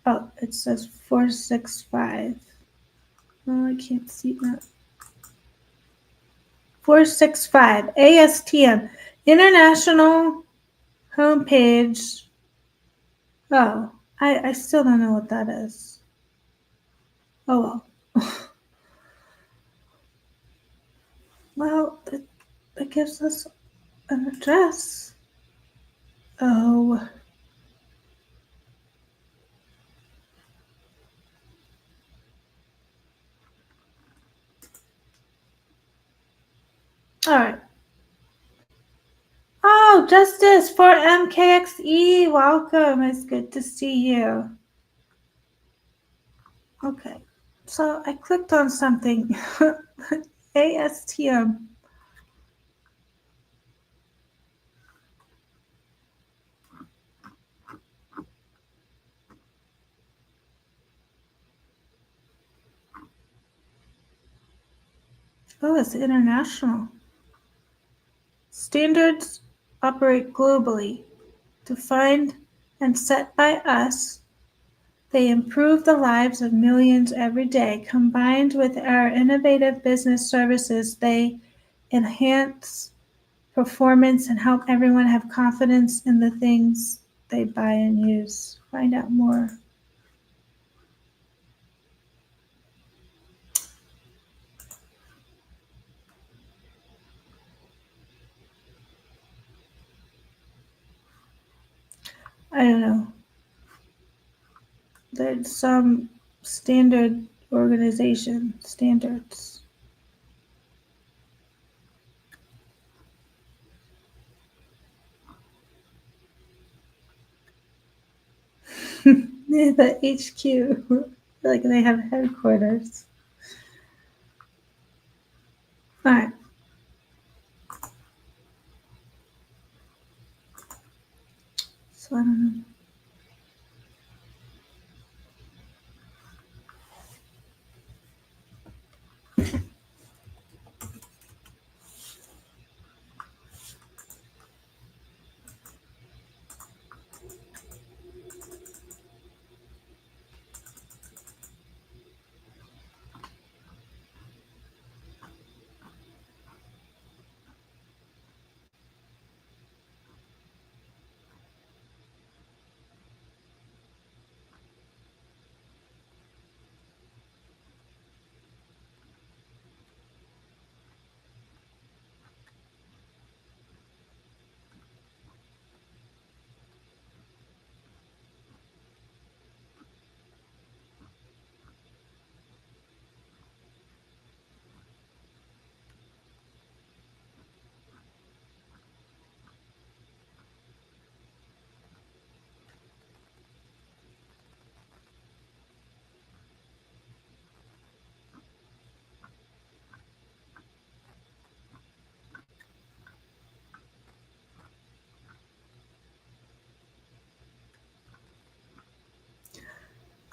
Oh, it says 465. Oh, I can't see that. 465, ASTM, International Homepage. Oh, I still don't know what that is. Oh, well. Well, it gives us an address. Oh. All right. Oh, Justice for MKXE. Welcome. It's good to see you. Okay. So I clicked on something. ASTM. Oh, it's international. Standards operate globally, defined and set by us. They improve the lives of millions every day. Combined with our innovative business services, they enhance performance and help everyone have confidence in the things they buy and use. Find out more. I don't know. There's some standard organization standards. The HQ, like they have headquarters. All right. So I don't know.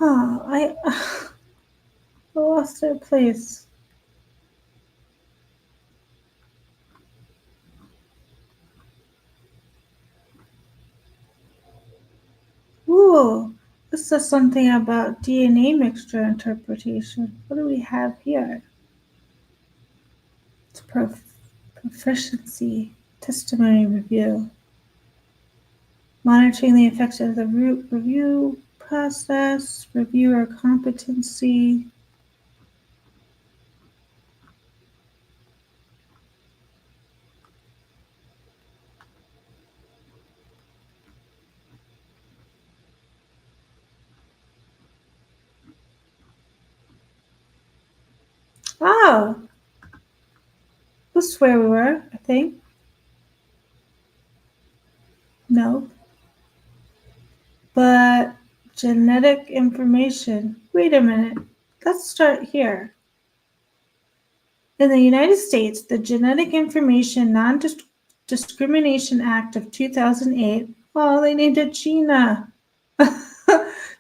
Oh, I lost their place. Ooh, this says something about DNA mixture interpretation. What do we have here? It's proficiency testimony review. Monitoring the effects of the review process, reviewer competency. Oh, this is where we were, I think. No. But genetic information. Wait a minute. Let's start here. In the United States, the Genetic Information Non-Discrimination Act of 2008, well, they named it GINA.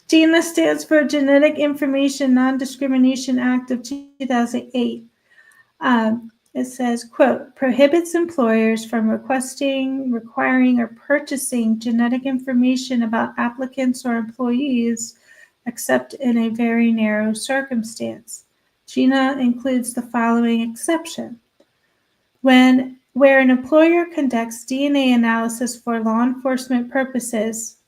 GINA stands for Genetic Information Non-Discrimination Act of 2008. It says, quote, prohibits employers from requesting, requiring, or purchasing genetic information about applicants or employees, except in a very narrow circumstance. GINA includes the following exception. Where an employer conducts DNA analysis for law enforcement purposes,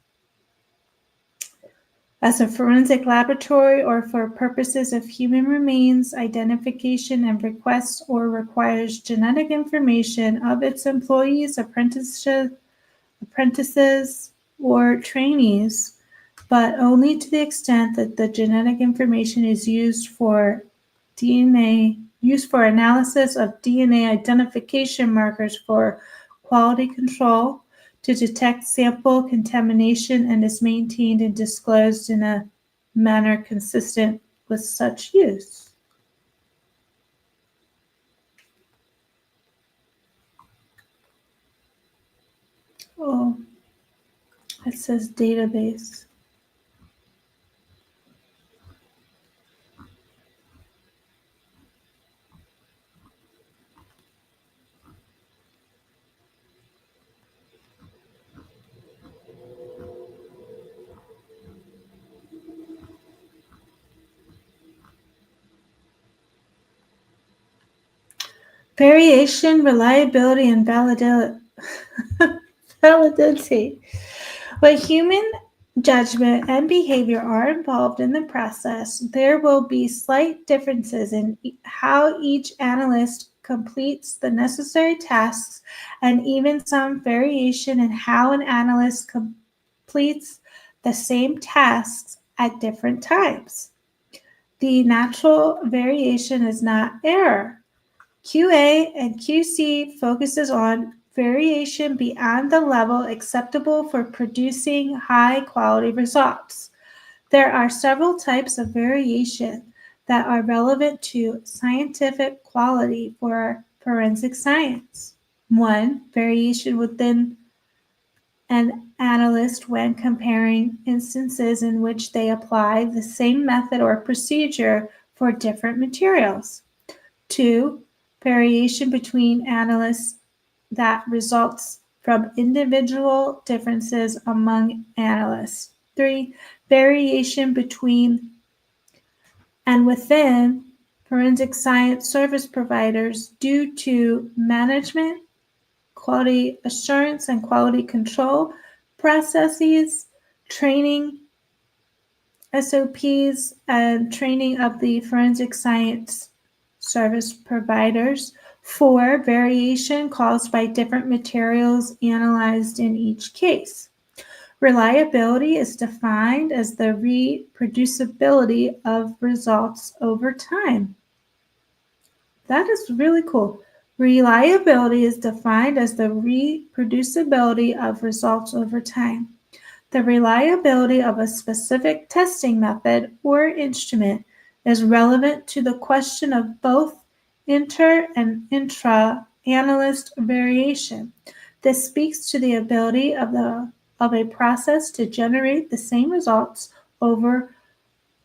as a forensic laboratory or for purposes of human remains identification and requests or requires genetic information of its employees, apprentices, or trainees, but only to the extent that the genetic information is used for analysis of DNA identification markers for quality control, to detect sample contamination, and is maintained and disclosed in a manner consistent with such use. Oh, it says database. Variation, reliability, and validity. When human judgment and behavior are involved in the process, there will be slight differences in how each analyst completes the necessary tasks, and even some variation in how an analyst completes the same tasks at different times. The natural variation is not error. QA and QC focuses on variation beyond the level acceptable for producing high-quality results. There are several types of variation that are relevant to scientific quality for forensic science. 1. Variation within an analyst when comparing instances in which they apply the same method or procedure for different materials. 2. Variation between analysts that results from individual differences among analysts. 3. Variation between and within forensic science service providers due to management, quality assurance, and quality control processes, training, SOPs, and training of the forensic science service providers. 4. Variation caused by different materials analyzed in each case. Reliability is defined as the reproducibility of results over time. That is really cool. Reliability is defined as the reproducibility of results over time. The reliability of a specific testing method or instrument is relevant to the question of both inter and intra-analyst variation. This speaks to the ability of a process to generate the same results over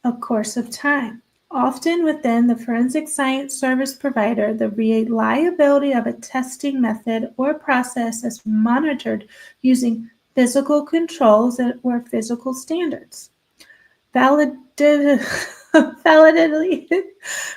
a course of time. Often within the forensic science service provider, the reliability of a testing method or process is monitored using physical controls or physical standards. Validity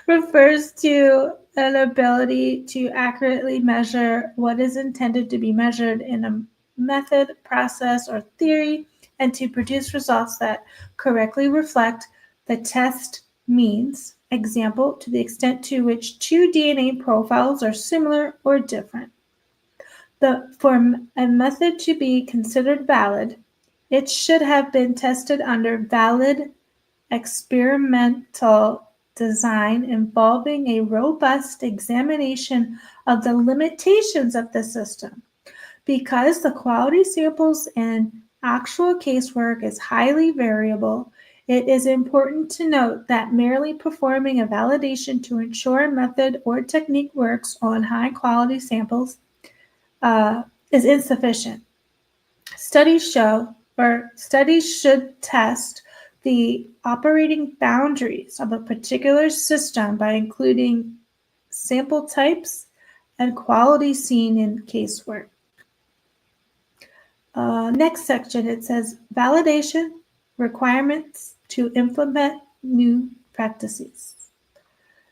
refers to an ability to accurately measure what is intended to be measured in a method, process, or theory, and to produce results that correctly reflect the test means. Example, to the extent to which two DNA profiles are similar or different. For a method to be considered valid, it should have been tested under valid experimental design involving a robust examination of the limitations of the system. Because the quality samples in actual casework is highly variable, it is important to note that merely performing a validation to ensure a method or technique works on high-quality samples is insufficient. Studies should test the operating boundaries of a particular system by including sample types and quality seen in casework. Next section, it says validation requirements to implement new practices.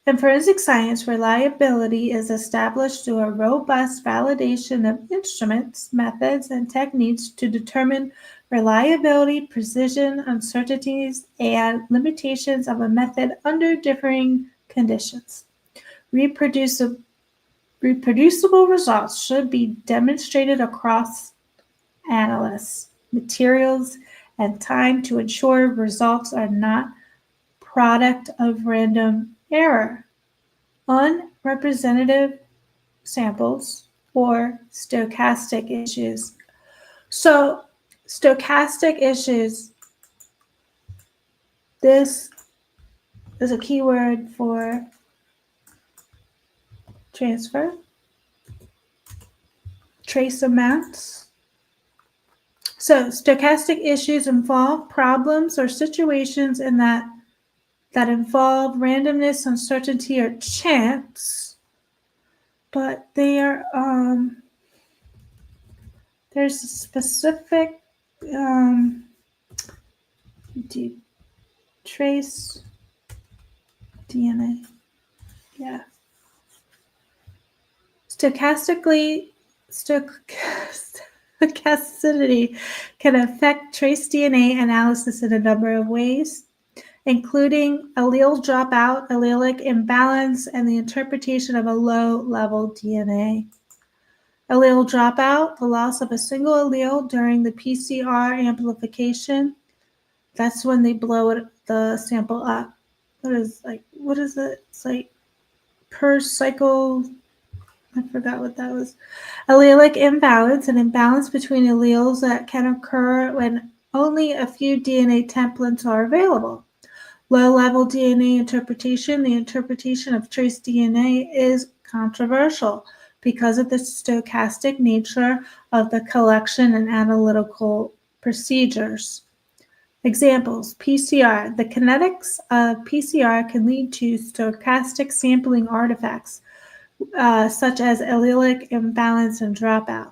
In forensic science, reliability is established through a robust validation of instruments, methods, and techniques to determine reliability, precision, uncertainties, and limitations of a method under differing conditions. Reproducible results should be demonstrated across analysts, materials, and time to ensure results are not product of random error, unrepresentative samples, or stochastic issues. So, stochastic issues, this is a keyword for transfer, trace amounts. So, stochastic issues involve problems or situations that involve randomness, uncertainty, or chance, but they are there's a specific trace DNA. Yeah. Stochasticity can affect trace DNA analysis in a number of ways, including allele dropout, allelic imbalance, and the interpretation of a low-level DNA. Allele dropout, the loss of a single allele during the PCR amplification. That's when they blow the sample up. What is it? It's like per cycle. I forgot what that was. Allelic imbalance, an imbalance between alleles that can occur when only a few DNA templates are available. Low-level DNA interpretation, the interpretation of trace DNA is controversial because of the stochastic nature of the collection and analytical procedures. Examples, PCR. The kinetics of PCR can lead to stochastic sampling artifacts, such as allelic imbalance and dropout.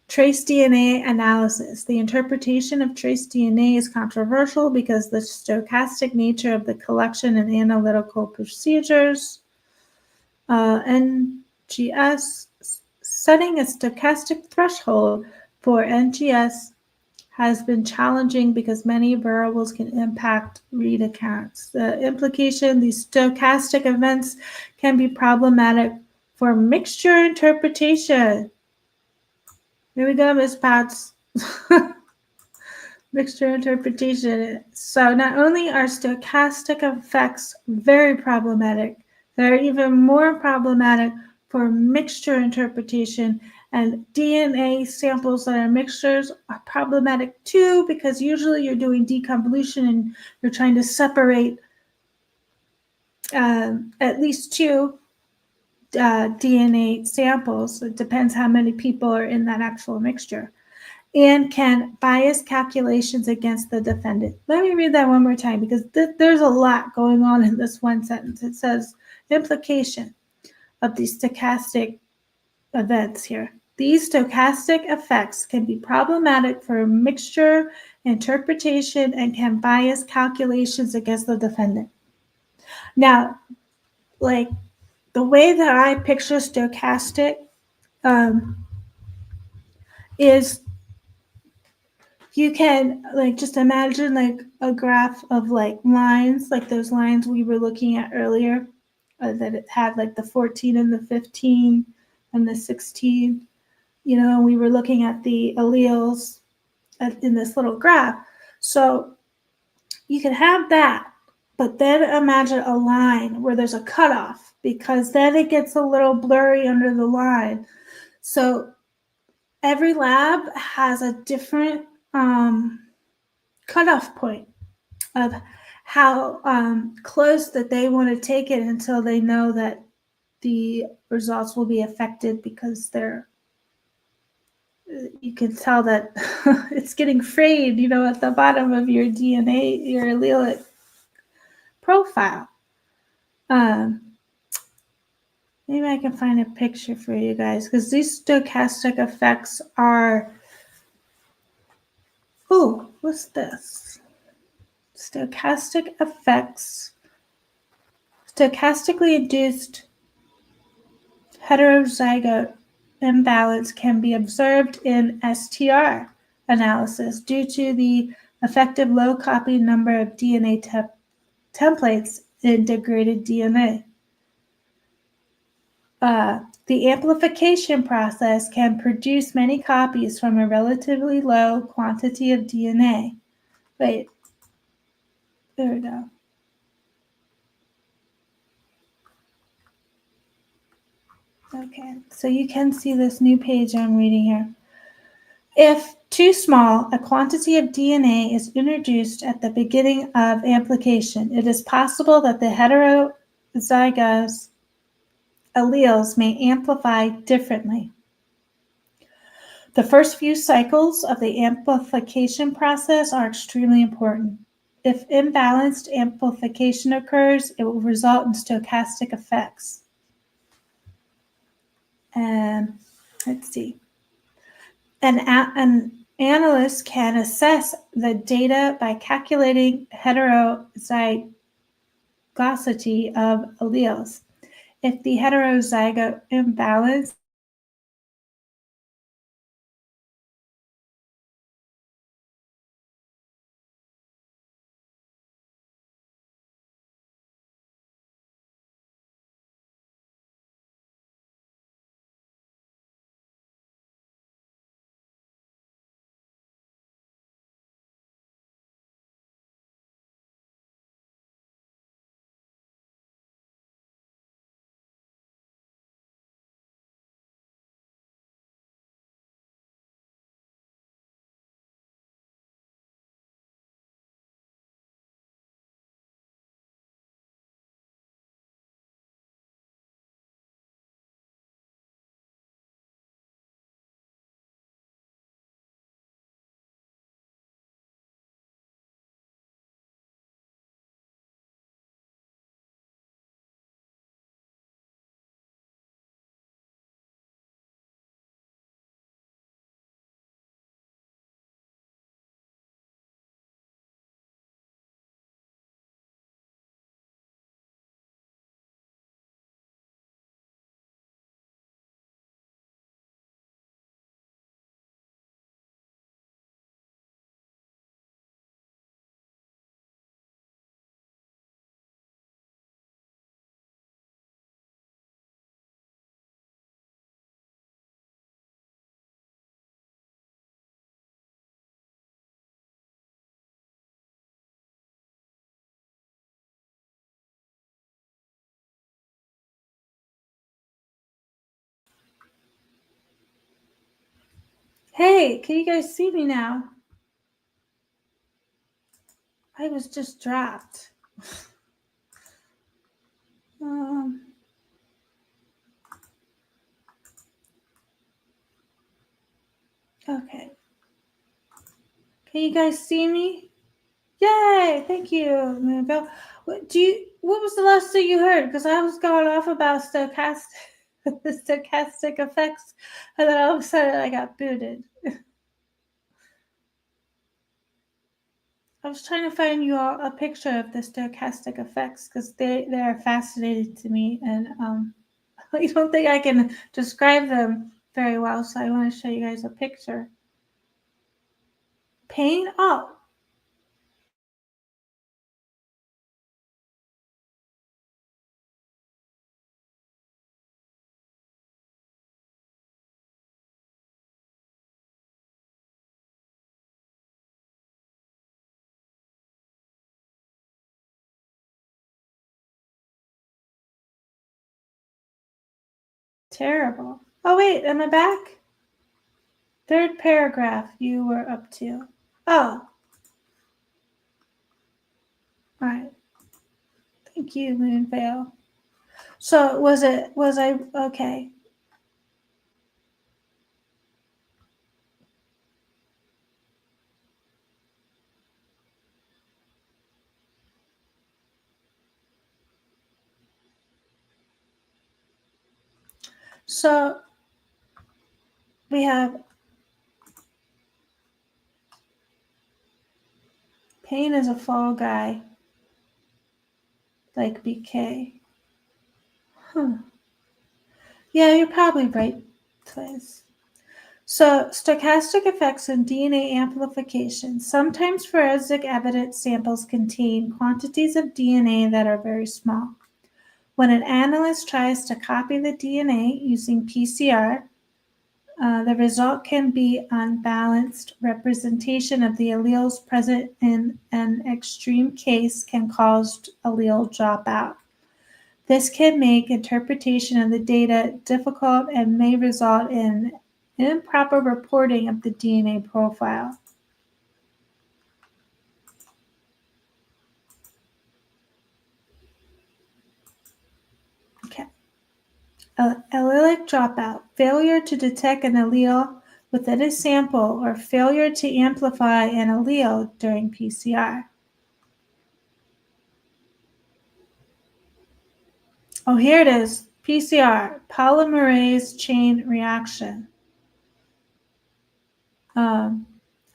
Trace DNA analysis. The interpretation of trace DNA is controversial because the stochastic nature of the collection and analytical procedures. NGS. Setting a stochastic threshold for NGS has been challenging because many variables can impact read accounts. The implication, these stochastic events can be problematic for mixture interpretation. Here we go, Ms. Potts. Mixture interpretation. So not only are stochastic effects very problematic, they're even more problematic for mixture interpretation, and DNA samples that are mixtures are problematic too, because usually you're doing deconvolution and you're trying to separate at least two DNA samples. It depends how many people are in that actual mixture, and can bias calculations against the defendant. Let me read that one more time because there's a lot going on in this one sentence. It says, implication of these stochastic events here. These stochastic effects can be problematic for mixture interpretation and can bias calculations against the defendant. Now, like the way that I picture stochastic is you can like just imagine like a graph of like lines, like those lines we were looking at earlier, that it had like the 14 and the 15 and the 16. You know, we were looking at the alleles in this little graph. So you can have that, but then imagine a line where there's a cutoff, because then it gets a little blurry under the line. So every lab has a different cutoff point of how close that they want to take it until they know that the results will be affected, because you can tell that it's getting frayed, you know, at the bottom of your DNA, your allelic profile. Maybe I can find a picture for you guys, because these stochastic effects are, oh, what's this? Stochastic effects, stochastically induced heterozygote imbalance can be observed in STR analysis due to the effective low copy number of DNA templates in degraded DNA. The amplification process can produce many copies from a relatively low quantity of DNA. Wait, there we go. Okay, so you can see this new page I'm reading here. If too small a quantity of DNA is introduced at the beginning of amplification, it is possible that the heterozygous alleles may amplify differently. The first few cycles of the amplification process are extremely important. If imbalanced amplification occurs, it will result in stochastic effects. And let's see. An analyst can assess the data by calculating heterozygosity of alleles. If the heterozygote imbalance Hey, can you guys see me now? I was just dropped. Okay. Can you guys see me? Yay! Thank you, Moonville. What was the last thing you heard? Because I was going off about stochastic effects, and then all of a sudden I got booted. I was trying to find you all a picture of the stochastic effects because they are fascinating to me, and I don't think I can describe them very well, so I want to show you guys a picture. Pain? Oh. Terrible. Oh, wait, am I back? Third paragraph you were up to. Oh. All right. Thank you, Moonvale. So was I, okay. So we have pain as a fall guy, like BK. Huh. Yeah, you're probably right, Twiz. So, stochastic effects in DNA amplification. Sometimes forensic evidence samples contain quantities of DNA that are very small. When an analyst tries to copy the DNA using PCR, the result can be unbalanced representation of the alleles present in an extreme case can cause allele dropout. This can make interpretation of the data difficult and may result in improper reporting of the DNA profile. Okay. Allelic dropout, failure to detect an allele within a sample or failure to amplify an allele during PCR. Oh, here it is. PCR, polymerase chain reaction. And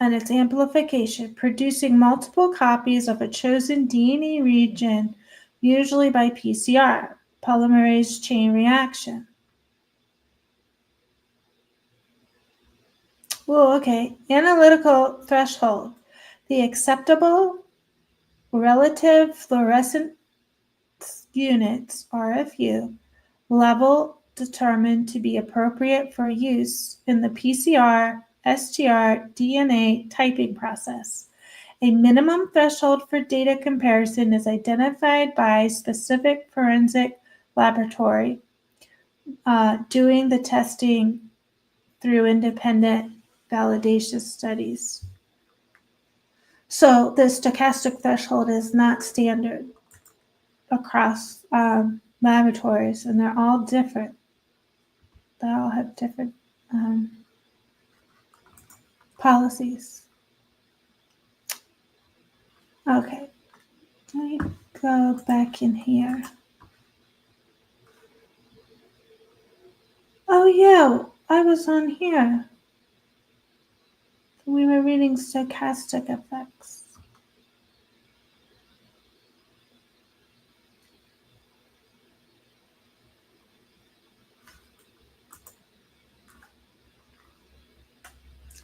its amplification, producing multiple copies of a chosen DNA region, usually by PCR, polymerase chain reaction. Well, okay. Analytical threshold. The acceptable relative fluorescence units, RFU, level determined to be appropriate for use in the PCR, STR, DNA typing process. A minimum threshold for data comparison is identified by specific forensic laboratory doing the testing through independent validation studies. So the stochastic threshold is not standard across laboratories, and they're all different. They all have different policies. Okay, let me go back in here. Oh yeah, I was on here. We were reading stochastic effects.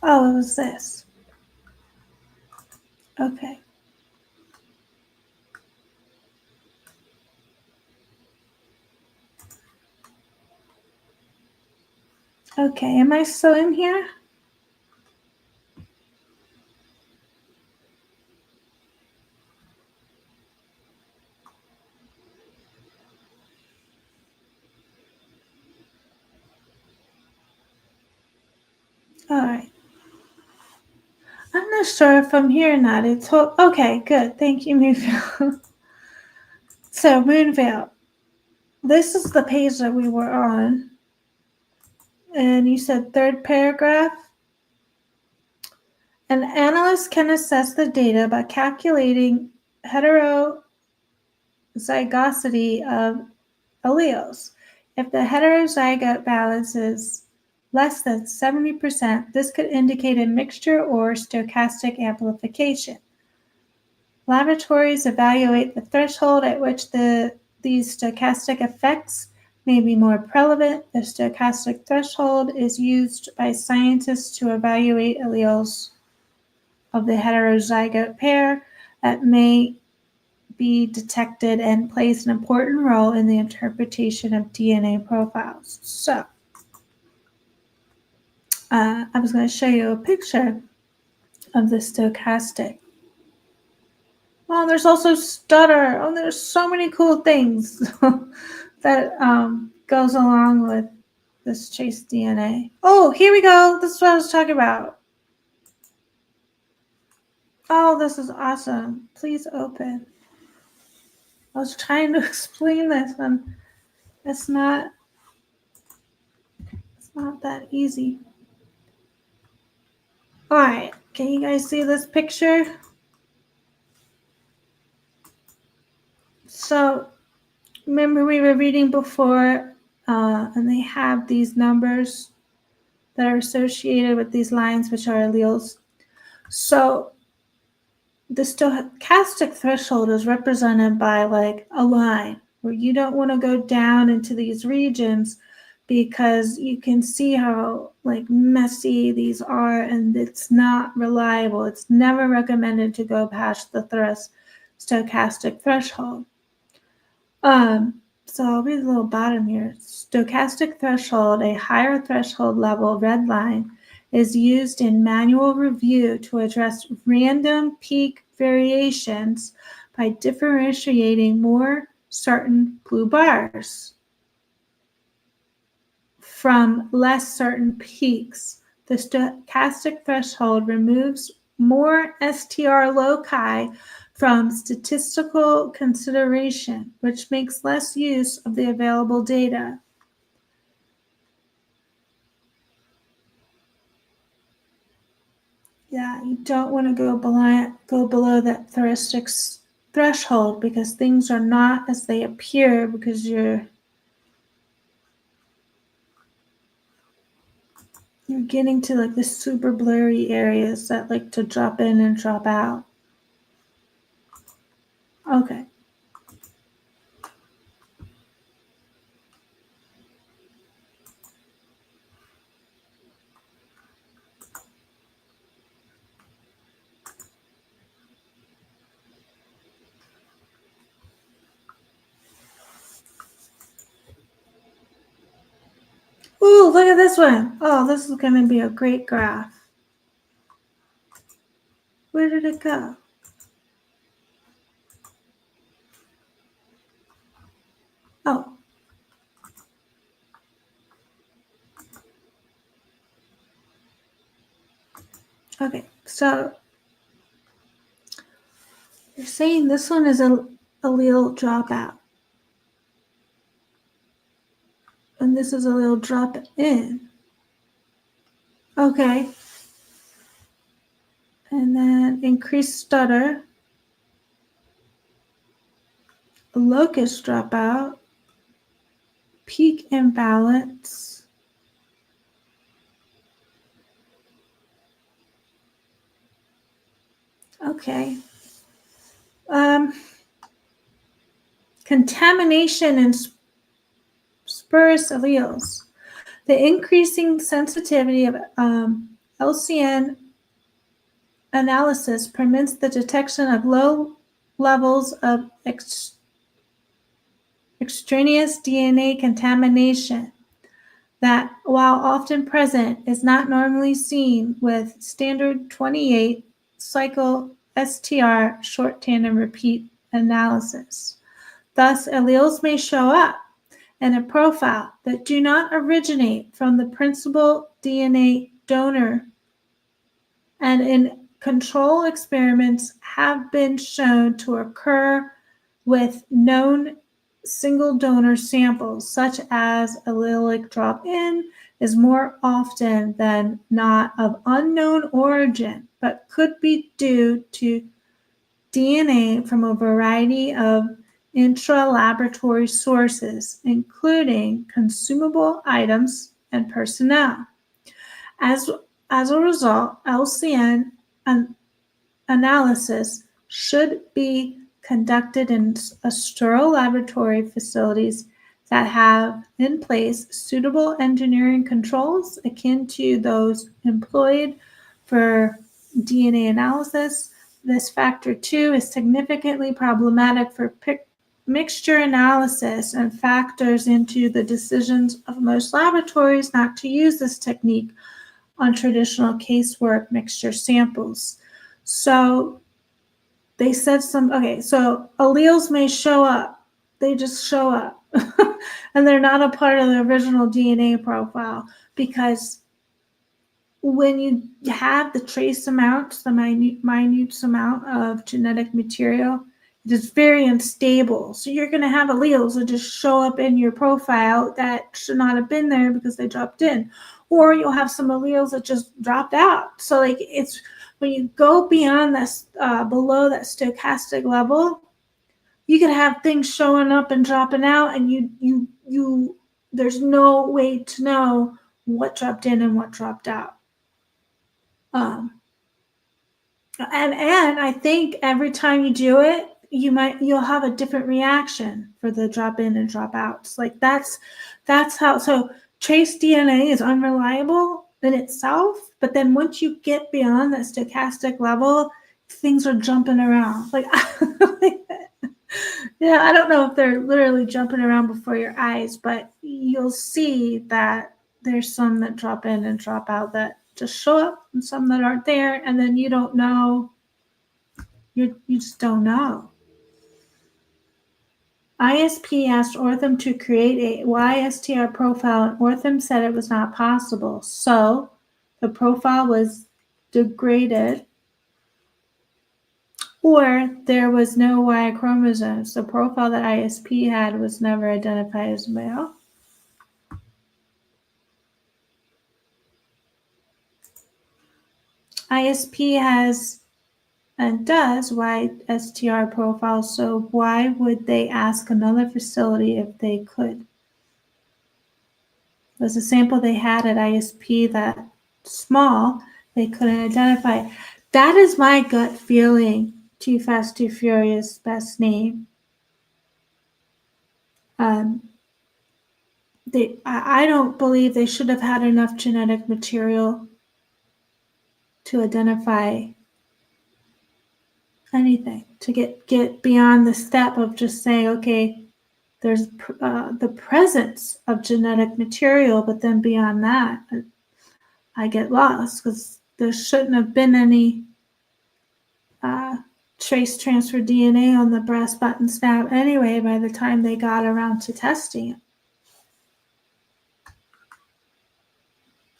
Oh, it was this. Okay. Okay, am I still in here? All right. wasn't sure if I'm hearing that. It's okay, good. Thank you, Moonvale. So, Moonvale, this is the page that we were on. And you said third paragraph. An analyst can assess the data by calculating heterozygosity of alleles. If the heterozygote balance is less than 70%, this could indicate a mixture or stochastic amplification. Laboratories evaluate the threshold at which these stochastic effects may be more prevalent. The stochastic threshold is used by scientists to evaluate alleles of the heterozygote pair that may be detected and plays an important role in the interpretation of DNA profiles. So, I was going to show you a picture of the stochastic. Oh, there's also stutter. Oh, there's so many cool things that goes along with this chase DNA. Oh, here we go. This is what I was talking about. Oh, this is awesome. Please open. I was trying to explain this and it's not that easy. All right, can you guys see this picture? So remember we were reading before and they have these numbers that are associated with these lines, which are alleles. So the stochastic threshold is represented by like a line where you don't want to go down into these regions because you can see how like messy these are and it's not reliable. It's never recommended to go past the stochastic threshold. So I'll read the little bottom here. Stochastic threshold, a higher threshold level red line, is used in manual review to address random peak variations by differentiating more certain blue bars from less certain peaks. The stochastic threshold removes more STR loci from statistical consideration, which makes less use of the available data. Yeah, you don't want to go below that threshold because things are not as they appear because you're getting to like the super blurry areas that like to drop in and drop out. Okay. Ooh, look at this one. Oh, this is going to be a great graph. Where did it go? Oh. Okay, so you're saying this one is a allele dropout. And this is a little drop in. Okay. And then increased stutter. Locus dropout. Peak imbalance. Okay. Contamination and spurious alleles. The increasing sensitivity of LCN analysis permits the detection of low levels of extraneous DNA contamination that, while often present, is not normally seen with standard 28 cycle STR short tandem repeat analysis. Thus, alleles may show up in a profile that do not originate from the principal DNA donor and in control experiments have been shown to occur with known single donor samples, such as allelic drop-in, is more often than not of unknown origin, but could be due to DNA from a variety of intra-laboratory sources, including consumable items and personnel. As a result, LCN analysis should be conducted in sterile laboratory facilities that have in place suitable engineering controls akin to those employed for DNA analysis. This factor, too, is significantly problematic for mixture analysis and factors into the decisions of most laboratories not to use this technique on traditional casework mixture samples. So they said so alleles may show up. They just show up. And they're not a part of the original DNA profile, because when you have the trace amounts, the minute amount of genetic material, it is very unstable. So you're going to have alleles that just show up in your profile that should not have been there because they dropped in. Or you'll have some alleles that just dropped out. So it's when you go beyond this, below that stochastic level, you can have things showing up and dropping out, and you there's no way to know what dropped in and what dropped out. And I think every time you do it, you'll have a different reaction for the drop in and drop outs. Like that's how. So trace DNA is unreliable in itself, but then once you get beyond that stochastic level, things are jumping around. Yeah, I don't know if they're literally jumping around before your eyes, but you'll see that there's some that drop in and drop out that just show up, and some that aren't there, and then you don't know. You just don't know. ISP asked Ortham to create a YSTR profile, and Ortham said it was not possible. So the profile was degraded, or there was no Y chromosomes. The profile that ISP had was never identified as male. ISP has and does YSTR profiles, so why would they ask another facility if they could? Was the sample they had at ISP that small they couldn't identify? That is my gut feeling. Too Fast, Too Furious, best name. I don't believe they should have had enough genetic material to identify anything, to get beyond the step of just saying, okay, there's the presence of genetic material, but then beyond that, I get lost because there shouldn't have been any trace transfer DNA on the breast button stab anyway by the time they got around to testing it.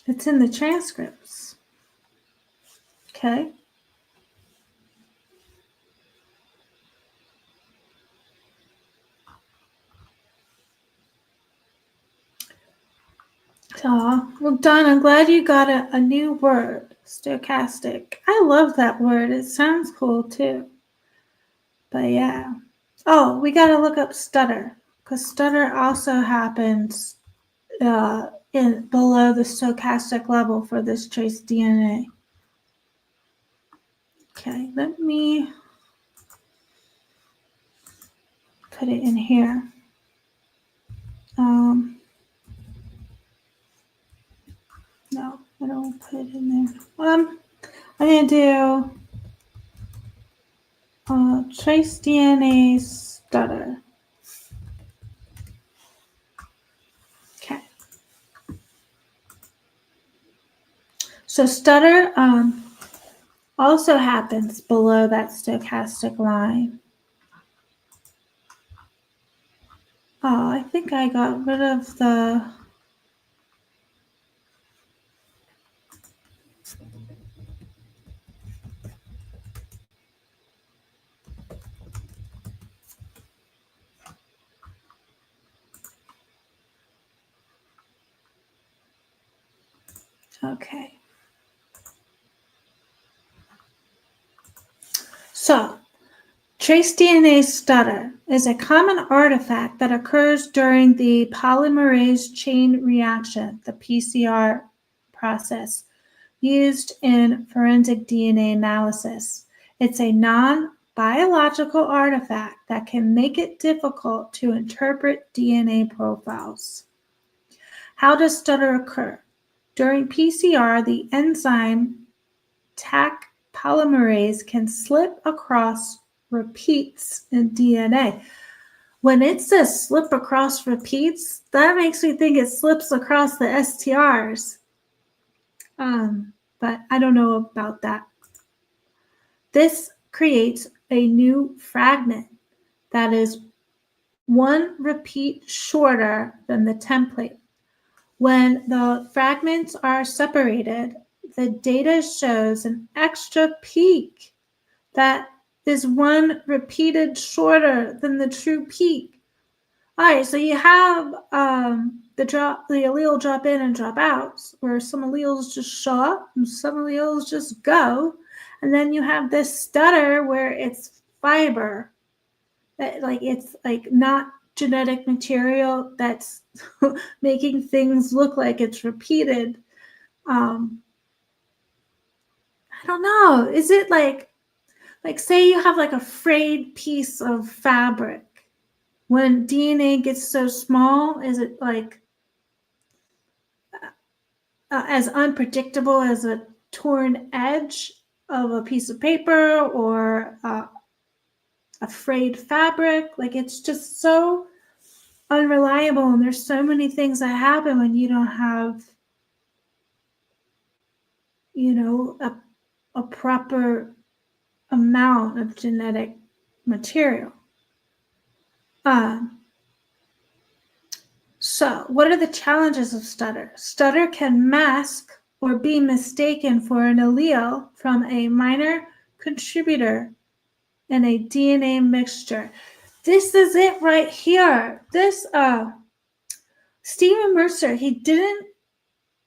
It's in the transcripts. Okay. Oh, well done. I'm glad you got a new word, stochastic. I love that word. It sounds cool too. But yeah. Oh, we got to look up stutter, because stutter also happens in below the stochastic level for this trace DNA. Okay, let me put it in here. No, I don't put it in there. I'm gonna do trace DNA stutter. Okay. So stutter also happens below that stochastic line. Oh, I think I got rid of the... Okay. So, trace DNA stutter is a common artifact that occurs during the polymerase chain reaction, the PCR process, used in forensic DNA analysis. It's a non-biological artifact that can make it difficult to interpret DNA profiles. How does stutter occur? During PCR, the enzyme Taq polymerase can slip across repeats in DNA. When it says slip across repeats, that makes me think it slips across the STRs. But I don't know about that. This creates a new fragment that is one repeat shorter than the template. When the fragments are separated, the data shows an extra peak that is one repeated shorter than the true peak. All right, so you have the allele drop in and drop out, where some alleles just show up and some alleles just go. And then you have this stutter where it's fiber, that it's like not genetic material that's making things look like it's repeated. I don't know. Is it like say you have like a frayed piece of fabric? When DNA gets so small, is it like as unpredictable as a torn edge of a piece of paper or a frayed fabric? Like, it's just so unreliable, and there's so many things that happen when you don't have, a proper amount of genetic material. So what are the challenges of stutter? Stutter can mask or be mistaken for an allele from a minor contributor in a DNA mixture. This is it right here. This Stephen Mercer, he didn't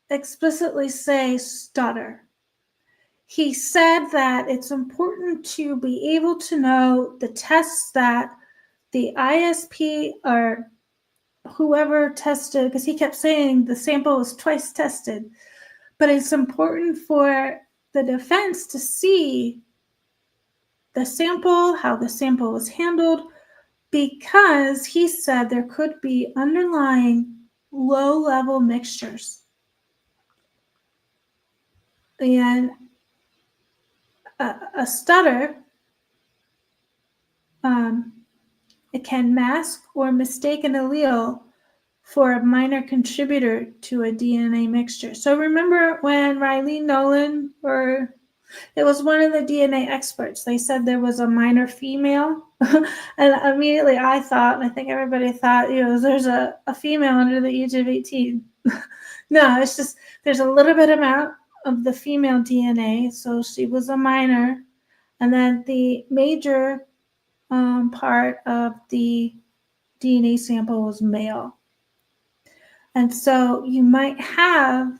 explicitly say stutter. He said that it's important to be able to know the tests that the ISP or whoever tested, because he kept saying the sample was twice tested, but it's important for the defense to see the sample, how the sample was handled, because he said there could be underlying low-level mixtures. And a stutter, it can mask or mistake an allele for a minor contributor to a DNA mixture. So remember when Riley Nolan, or it was one of the DNA experts, they said there was a minor female, and immediately I thought, and I think everybody thought, there's a female under the age of 18. No, it's just there's a little bit amount of the female DNA, so she was a minor, and then the major part of the DNA sample was male. And so you might have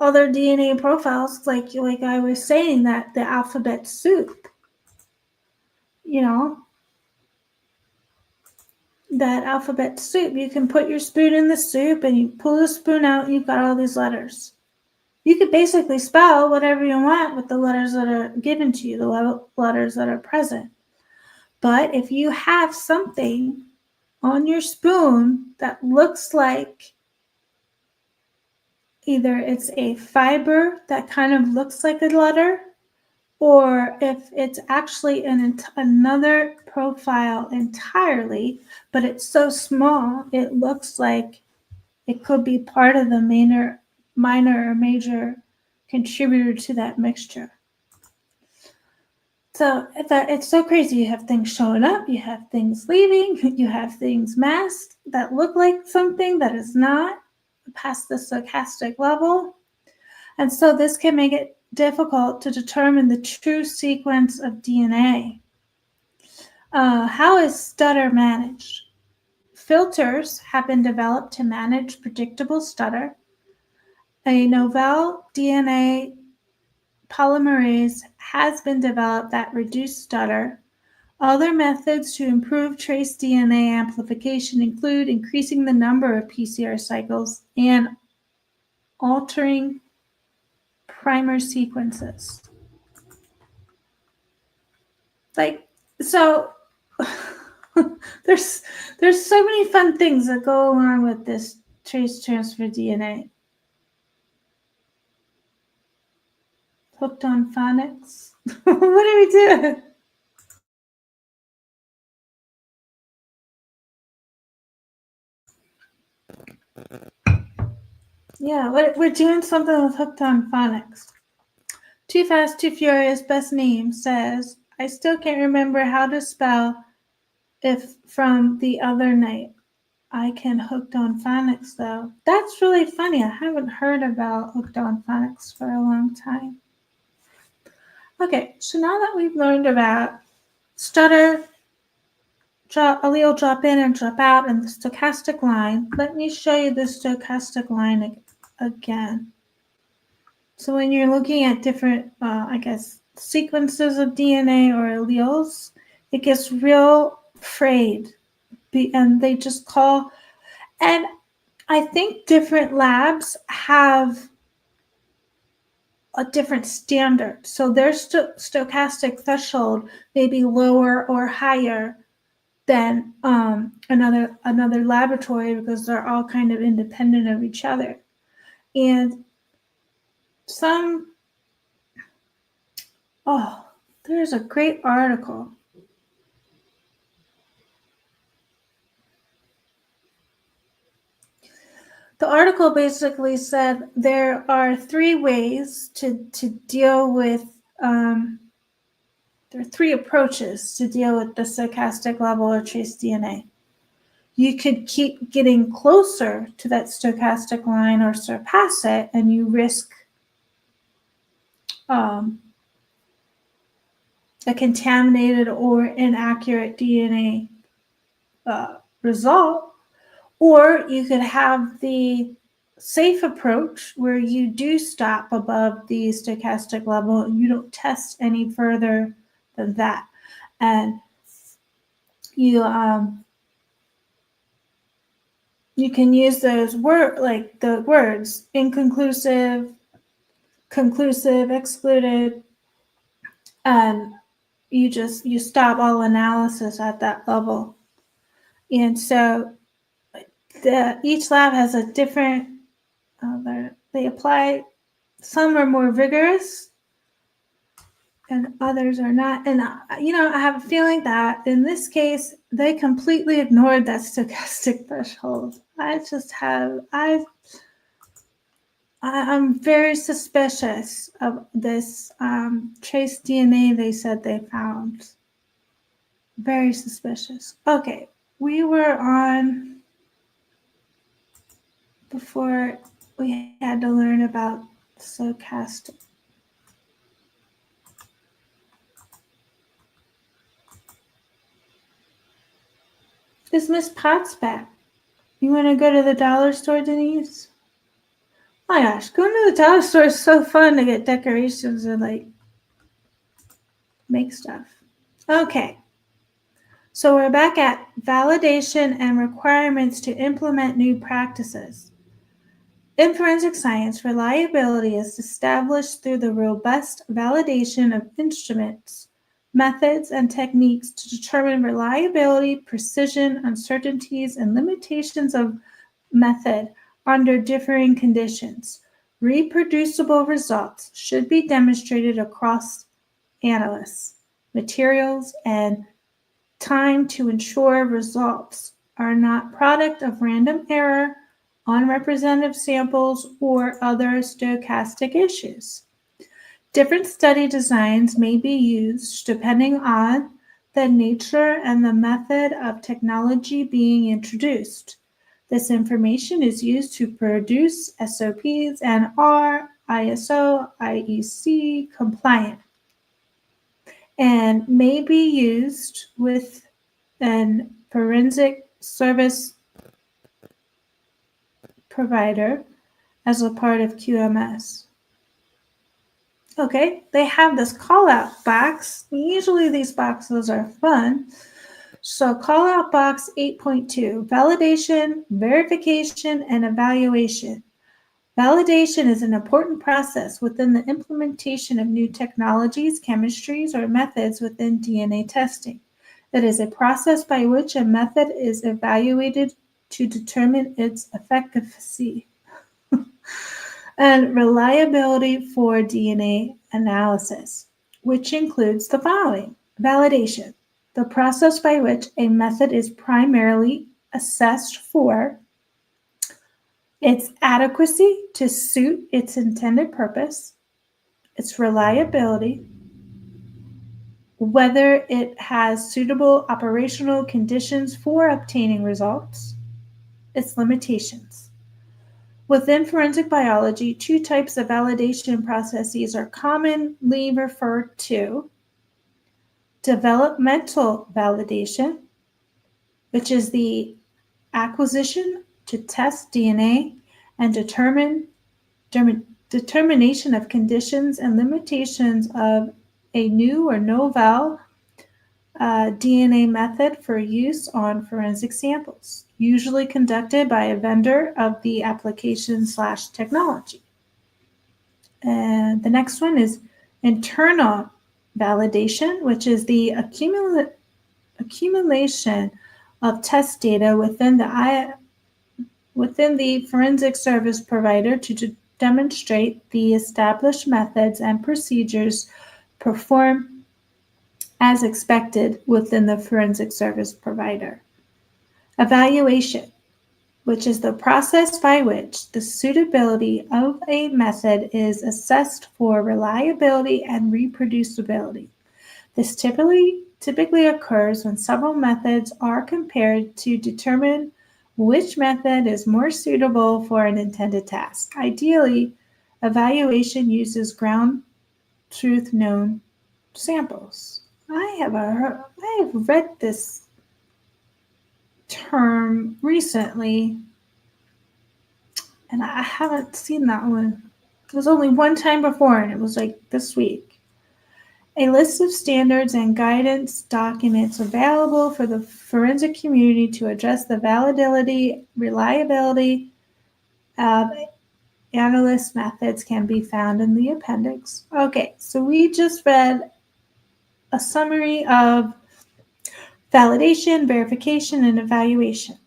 other DNA profiles, like I was saying, that the alphabet soup, that alphabet soup, you can put your spoon in the soup and you pull the spoon out and you've got all these letters. You could basically spell whatever you want with the letters that are given to you, the letters that are present. But if you have something on your spoon that looks like either it's a fiber that kind of looks like a letter, or if it's actually another profile entirely, but it's so small, it looks like it could be part of the minor or major contributor to that mixture. So it's so crazy. You have things showing up, you have things leaving, you have things masked that look like something that is not past the stochastic level. And so this can make it difficult to determine the true sequence of DNA. How is stutter managed? Filters have been developed to manage predictable stutter. A novel DNA polymerase has been developed that reduce stutter. Other methods to improve trace DNA amplification include increasing the number of PCR cycles and altering primer sequences. Like, so there's so many fun things that go along with this trace transfer DNA. Hooked on phonics. What do we do? Yeah, we're doing something with Hooked on Phonics. Too Fast, Too Furious, best name, says, I still can't remember how to spell if from the other night. I can Hooked on Phonics, though. That's really funny. I haven't heard about Hooked on Phonics for a long time. Okay, so now that we've learned about stutter, allele drop in and drop out, and the stochastic line, let me show you the stochastic line again. So when you're looking at different, sequences of DNA or alleles, it gets real frayed. And they just call, and I think different labs have a different standard. So their stochastic threshold may be lower or higher than another laboratory because they're all kind of independent of each other. And there's a great article. The article basically said there are three ways to deal with, there are three approaches to deal with the stochastic level or trace DNA. You could keep getting closer to that stochastic line or surpass it, and you risk a contaminated or inaccurate DNA result. Or you could have the safe approach where you do stop above the stochastic level and you don't test any further than that. And you can use those the words inconclusive, conclusive, excluded, and you stop all analysis at that level. And so each lab has a different, they apply, some are more vigorous and others are not. And, I have a feeling that in this case, they completely ignored that stochastic threshold. I'm very suspicious of this trace DNA they said they found. Very suspicious. Okay, we were on before we had to learn about stochastic. Is Miss Potts back? You want to go to the dollar store, Denise? Oh my gosh, going to the dollar store is so fun to get decorations and make stuff. Okay. So we're back at validation and requirements to implement new practices. In forensic science, reliability is established through the robust validation of instruments, methods, and techniques to determine reliability, precision, uncertainties, and limitations of method under differing conditions. Reproducible results should be demonstrated across analysts, materials, and time to ensure results are not product of random error, unrepresentative samples, or other stochastic issues. Different study designs may be used depending on the nature and the method of technology being introduced. This information is used to produce SOPs and are ISO, IEC compliant, and may be used with an forensic service provider as a part of QMS. Okay, they have this call-out box. Usually these boxes are fun. So call-out box 8.2, validation, verification, and evaluation. Validation is an important process within the implementation of new technologies, chemistries, or methods within DNA testing. It is a process by which a method is evaluated to determine its efficacy and reliability for DNA analysis, which includes the following: validation, the process by which a method is primarily assessed for its adequacy to suit its intended purpose, its reliability, whether it has suitable operational conditions for obtaining results, its limitations. Within forensic biology, two types of validation processes are commonly referred to: developmental validation, which is the acquisition to test DNA and determination of conditions and limitations of a new or novel DNA method for use on forensic samples, usually conducted by a vendor of the application/technology. And the next one is internal validation, which is the accumulation of test data within the forensic service provider to demonstrate the established methods and procedures perform as expected within the forensic service provider. Evaluation, which is the process by which the suitability of a method is assessed for reliability and reproducibility. This typically occurs when several methods are compared to determine which method is more suitable for an intended task. Ideally, evaluation uses ground truth known samples. I have read this term recently, and I haven't seen that one. It was only one time before, and it was like this week. A list of standards and guidance documents available for the forensic community to address the validity, reliability of analyst methods can be found in the appendix. Okay, so we just read a summary of validation, verification, and evaluation.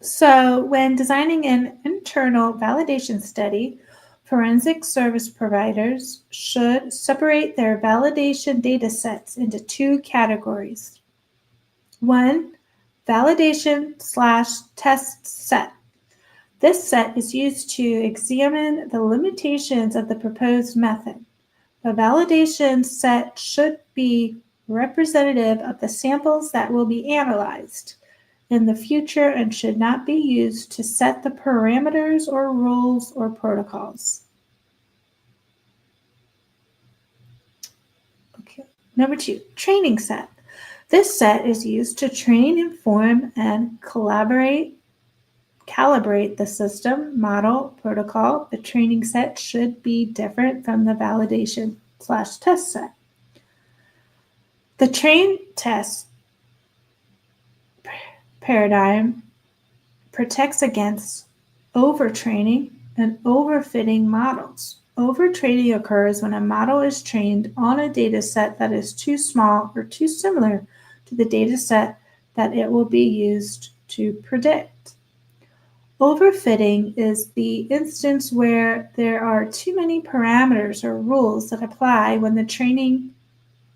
So when designing an internal validation study, forensic service providers should separate their validation data sets into two categories. One, validation/test set. This set is used to examine the limitations of the proposed method. The validation set should be representative of the samples that will be analyzed in the future and should not be used to set the parameters or rules or protocols. Okay. Number 2, training set. This set is used to train, inform, and calibrate the system, model, protocol. The training set should be different from the validation/test set. The train test paradigm protects against overtraining and overfitting models. Overtraining occurs when a model is trained on a data set that is too small or too similar to the data set that it will be used to predict. Overfitting is the instance where there are too many parameters or rules that apply when the training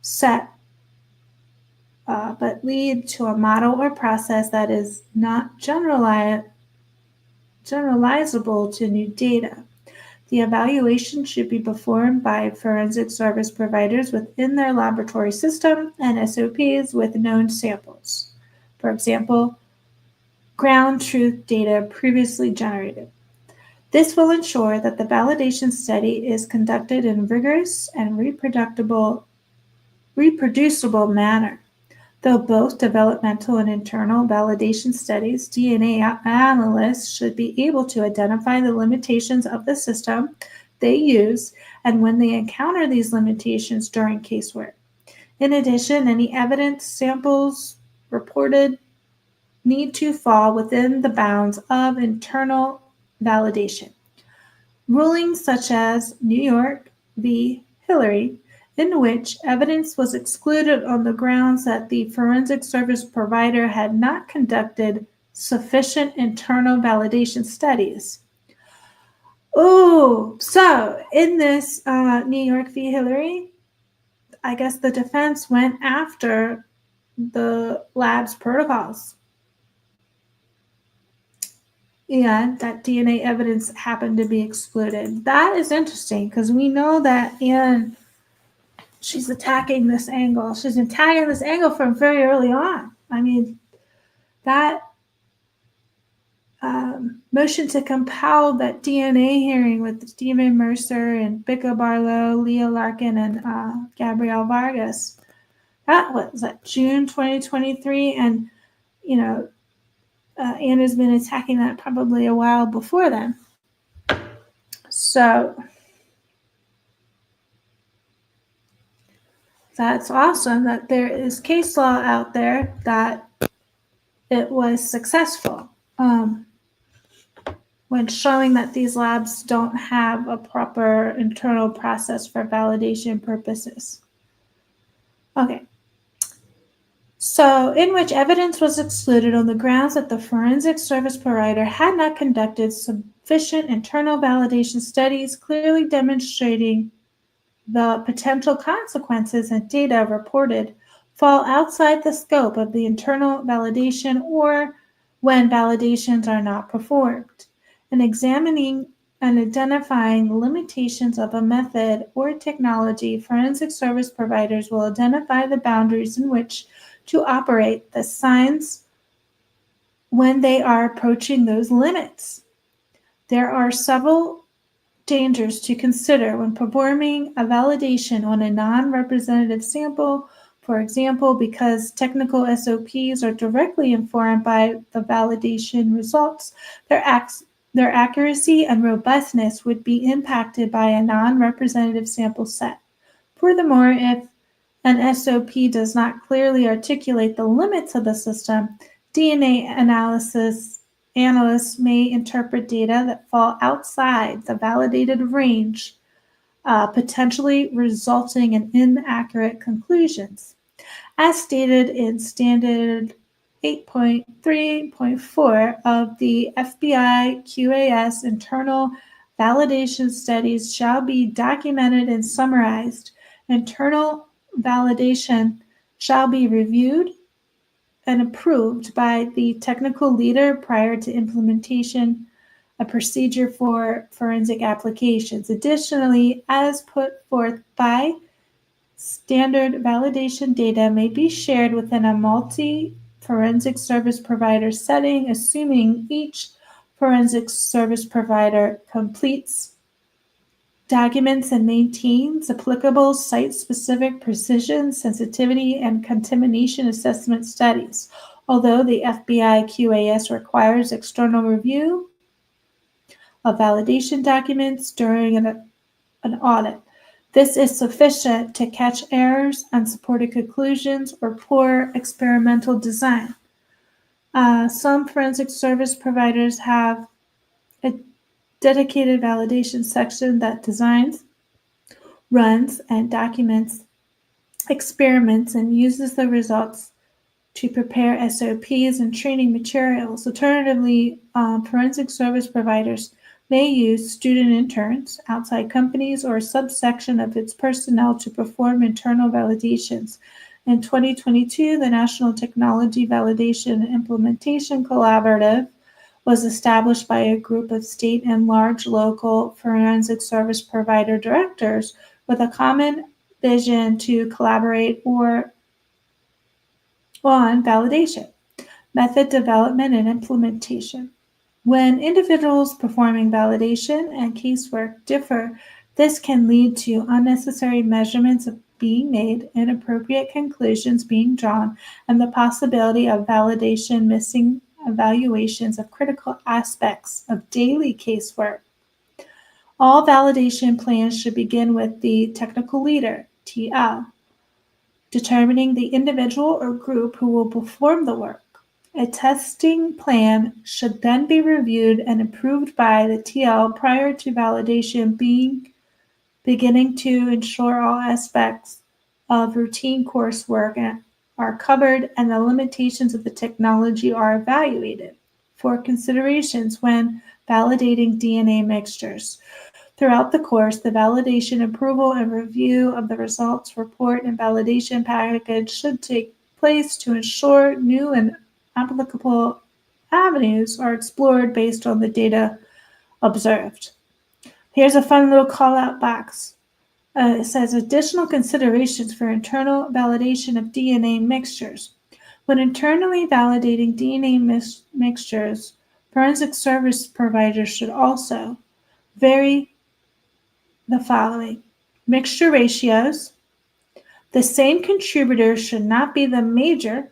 set but lead to a model or process that is not generalizable to new data. The evaluation should be performed by forensic service providers within their laboratory system and SOPs with known samples. For example, ground truth data previously generated. This will ensure that the validation study is conducted in rigorous and reproducible manner. Though both developmental and internal validation studies, DNA analysts should be able to identify the limitations of the system they use and when they encounter these limitations during casework. In addition, any evidence samples reported need to fall within the bounds of internal validation. Rulings such as New York v. Hillary, in which evidence was excluded on the grounds that the forensic service provider had not conducted sufficient internal validation studies. Oh, so in this New York v. Hillary, I guess the defense went after the lab's protocols. And that DNA evidence happened to be excluded. That is interesting because we know that Anne, she's attacking this angle. She's been attacking this angle from very early on. I mean, that motion to compel that DNA hearing with Stephen Mercer and Bicca Barlow, Leah Larkin, and Gabrielle Vargas, that was at June 2023. And, you know, Anne has been attacking that probably a while before then. So that's awesome that there is case law out there that it was successful when showing that these labs don't have a proper internal process for validation purposes. Okay. So, in which evidence was excluded on the grounds that the forensic service provider had not conducted sufficient internal validation studies, clearly demonstrating the potential consequences and data reported fall outside the scope of the internal validation or when validations are not performed. In examining and identifying the limitations of a method or technology, forensic service providers will identify the boundaries in which to operate, the signs when they are approaching those limits. There are several dangers to consider when performing a validation on a non-representative sample. For example, because technical SOPs are directly informed by the validation results, their accuracy and robustness would be impacted by a non-representative sample set. Furthermore, if an SOP does not clearly articulate the limits of the system, DNA analysts may interpret data that fall outside the validated range, potentially resulting in inaccurate conclusions. As stated in Standard 8.3.4 of the FBI QAS, internal validation studies shall be documented and summarized. Internal validation shall be reviewed and approved by the technical leader prior to implementation, a procedure for forensic applications. Additionally, as put forth by standard, validation data may be shared within a multi-forensic service provider setting, assuming each forensic service provider completes, documents, and maintains applicable site-specific precision, sensitivity, and contamination assessment studies. Although the FBI QAS requires external review of validation documents during an audit, this is sufficient to catch errors, unsupported conclusions, or poor experimental design. Some forensic service providers have a dedicated validation section that designs, runs, and documents experiments and uses the results to prepare SOPs and training materials. Alternatively, forensic service providers may use student interns, outside companies, or a subsection of its personnel to perform internal validations. In 2022, the National Technology Validation and Implementation Collaborative was established by a group of state and large local forensic service provider directors with a common vision to collaborate on validation, method development, and implementation. When individuals performing validation and casework differ, this can lead to unnecessary measurements being made, inappropriate conclusions being drawn, and the possibility of validation missing evaluations of critical aspects of daily casework. All validation plans should begin with the technical leader, TL, determining the individual or group who will perform the work. A testing plan should then be reviewed and approved by the TL prior to validation beginning to ensure all aspects of routine coursework are covered and the limitations of the technology are evaluated for considerations when validating DNA mixtures. Throughout the course, the validation, approval, and review of the results report and validation package should take place to ensure new and applicable avenues are explored based on the data observed. Here's a fun little call-out box. It says additional considerations for internal validation of DNA mixtures. When internally validating DNA mixtures, forensic service providers should also vary the following: mixture ratios. The same contributor should not be the major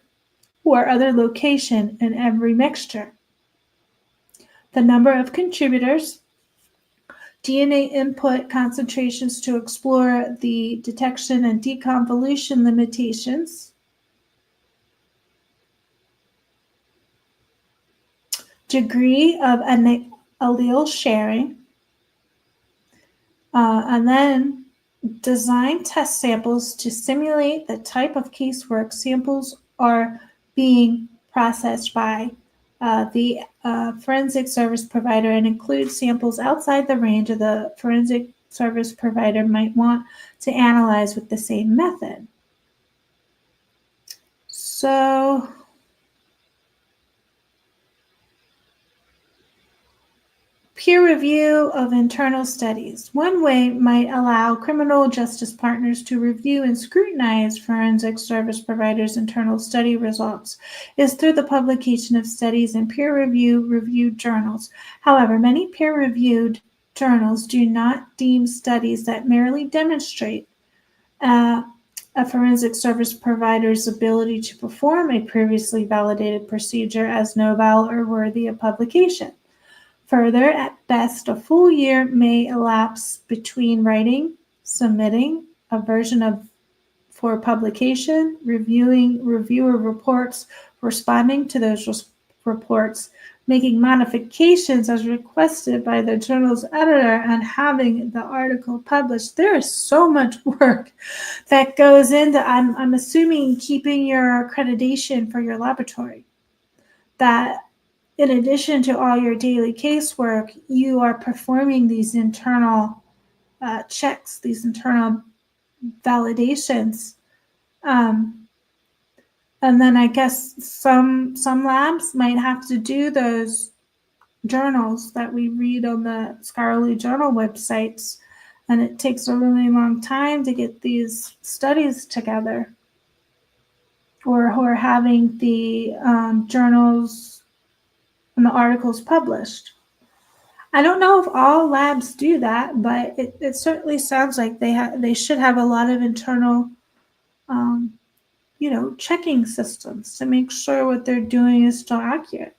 or other location in every mixture. The number of contributors, DNA input concentrations to explore the detection and deconvolution limitations, degree of allele sharing, and then design test samples to simulate the type of casework samples are being processed by the forensic service provider and include samples outside the range of the forensic service provider might want to analyze with the same method. So peer review of internal studies. One way might allow criminal justice partners to review and scrutinize forensic service providers' internal study results is through the publication of studies in peer-reviewed journals. However, many peer-reviewed journals do not deem studies that merely demonstrate a forensic service provider's ability to perform a previously validated procedure as novel or worthy of publication. Further, at best, a full year may elapse between writing, submitting a version for publication, reviewing reviewer reports, responding to those reports, making modifications as requested by the journal's editor, and having the article published. There is so much work that goes into, I'm assuming, keeping your accreditation for your laboratory. That in addition to all your daily casework, you are performing these internal checks, these internal validations. And then I guess some labs might have to do those journals that we read on the scholarly journal websites. And it takes a really long time to get these studies together, or having the journals and the articles published. I don't know if all labs do that, but it certainly sounds like they should have a lot of internal, checking systems to make sure what they're doing is still accurate.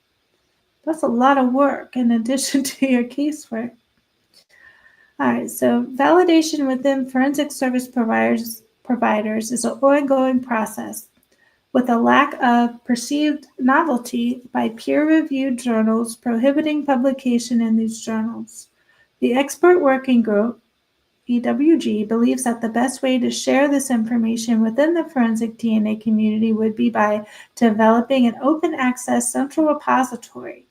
That's a lot of work in addition to your casework. All right, so validation within forensic service providers is an ongoing process with a lack of perceived novelty by peer-reviewed journals prohibiting publication in these journals. The Expert Working Group, EWG, believes that the best way to share this information within the forensic DNA community would be by developing an open access central repository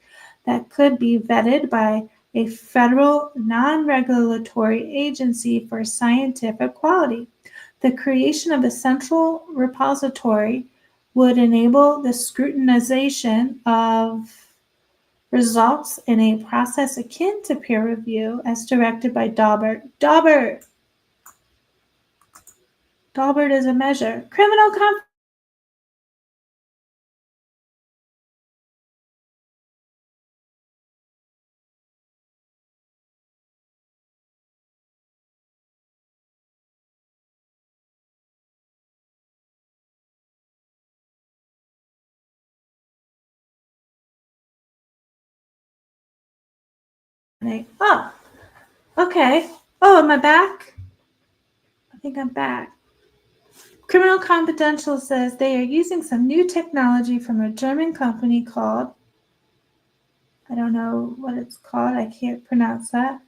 that could be vetted by a federal non-regulatory agency for scientific quality. The creation of a central repository would enable the scrutinization of results in a process akin to peer review as directed by Daubert. Daubert is a measure. Criminal Oh, okay. Oh, am I back? I think I'm back. Criminal Confidential says they are using some new technology from a German company called, I don't know what it's called, I can't pronounce that,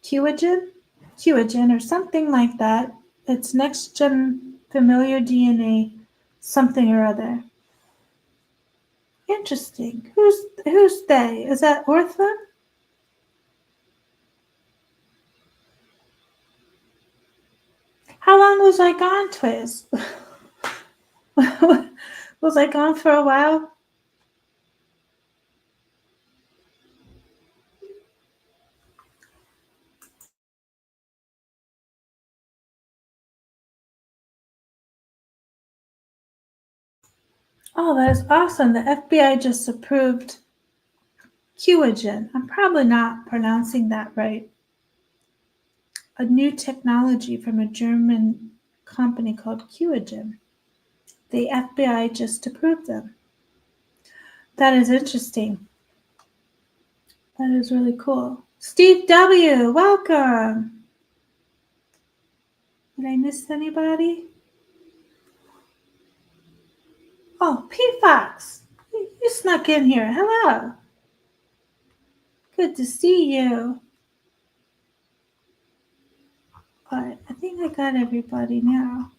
Qiagen or something like that. It's next gen familiar DNA something or other. Interesting. Who's they? Is that Ortha? How long was I gone, Twiz? Was I gone for a while? Oh, that is awesome. The FBI just approved Qiagen. I'm probably not pronouncing that right. A new technology from a German company called Qiagen. The FBI just approved them. That is interesting. That is really cool. Steve W., welcome. Did I miss anybody? Oh, P-Fox, you snuck in here. Hello. Good to see you. All right, I think I got everybody now.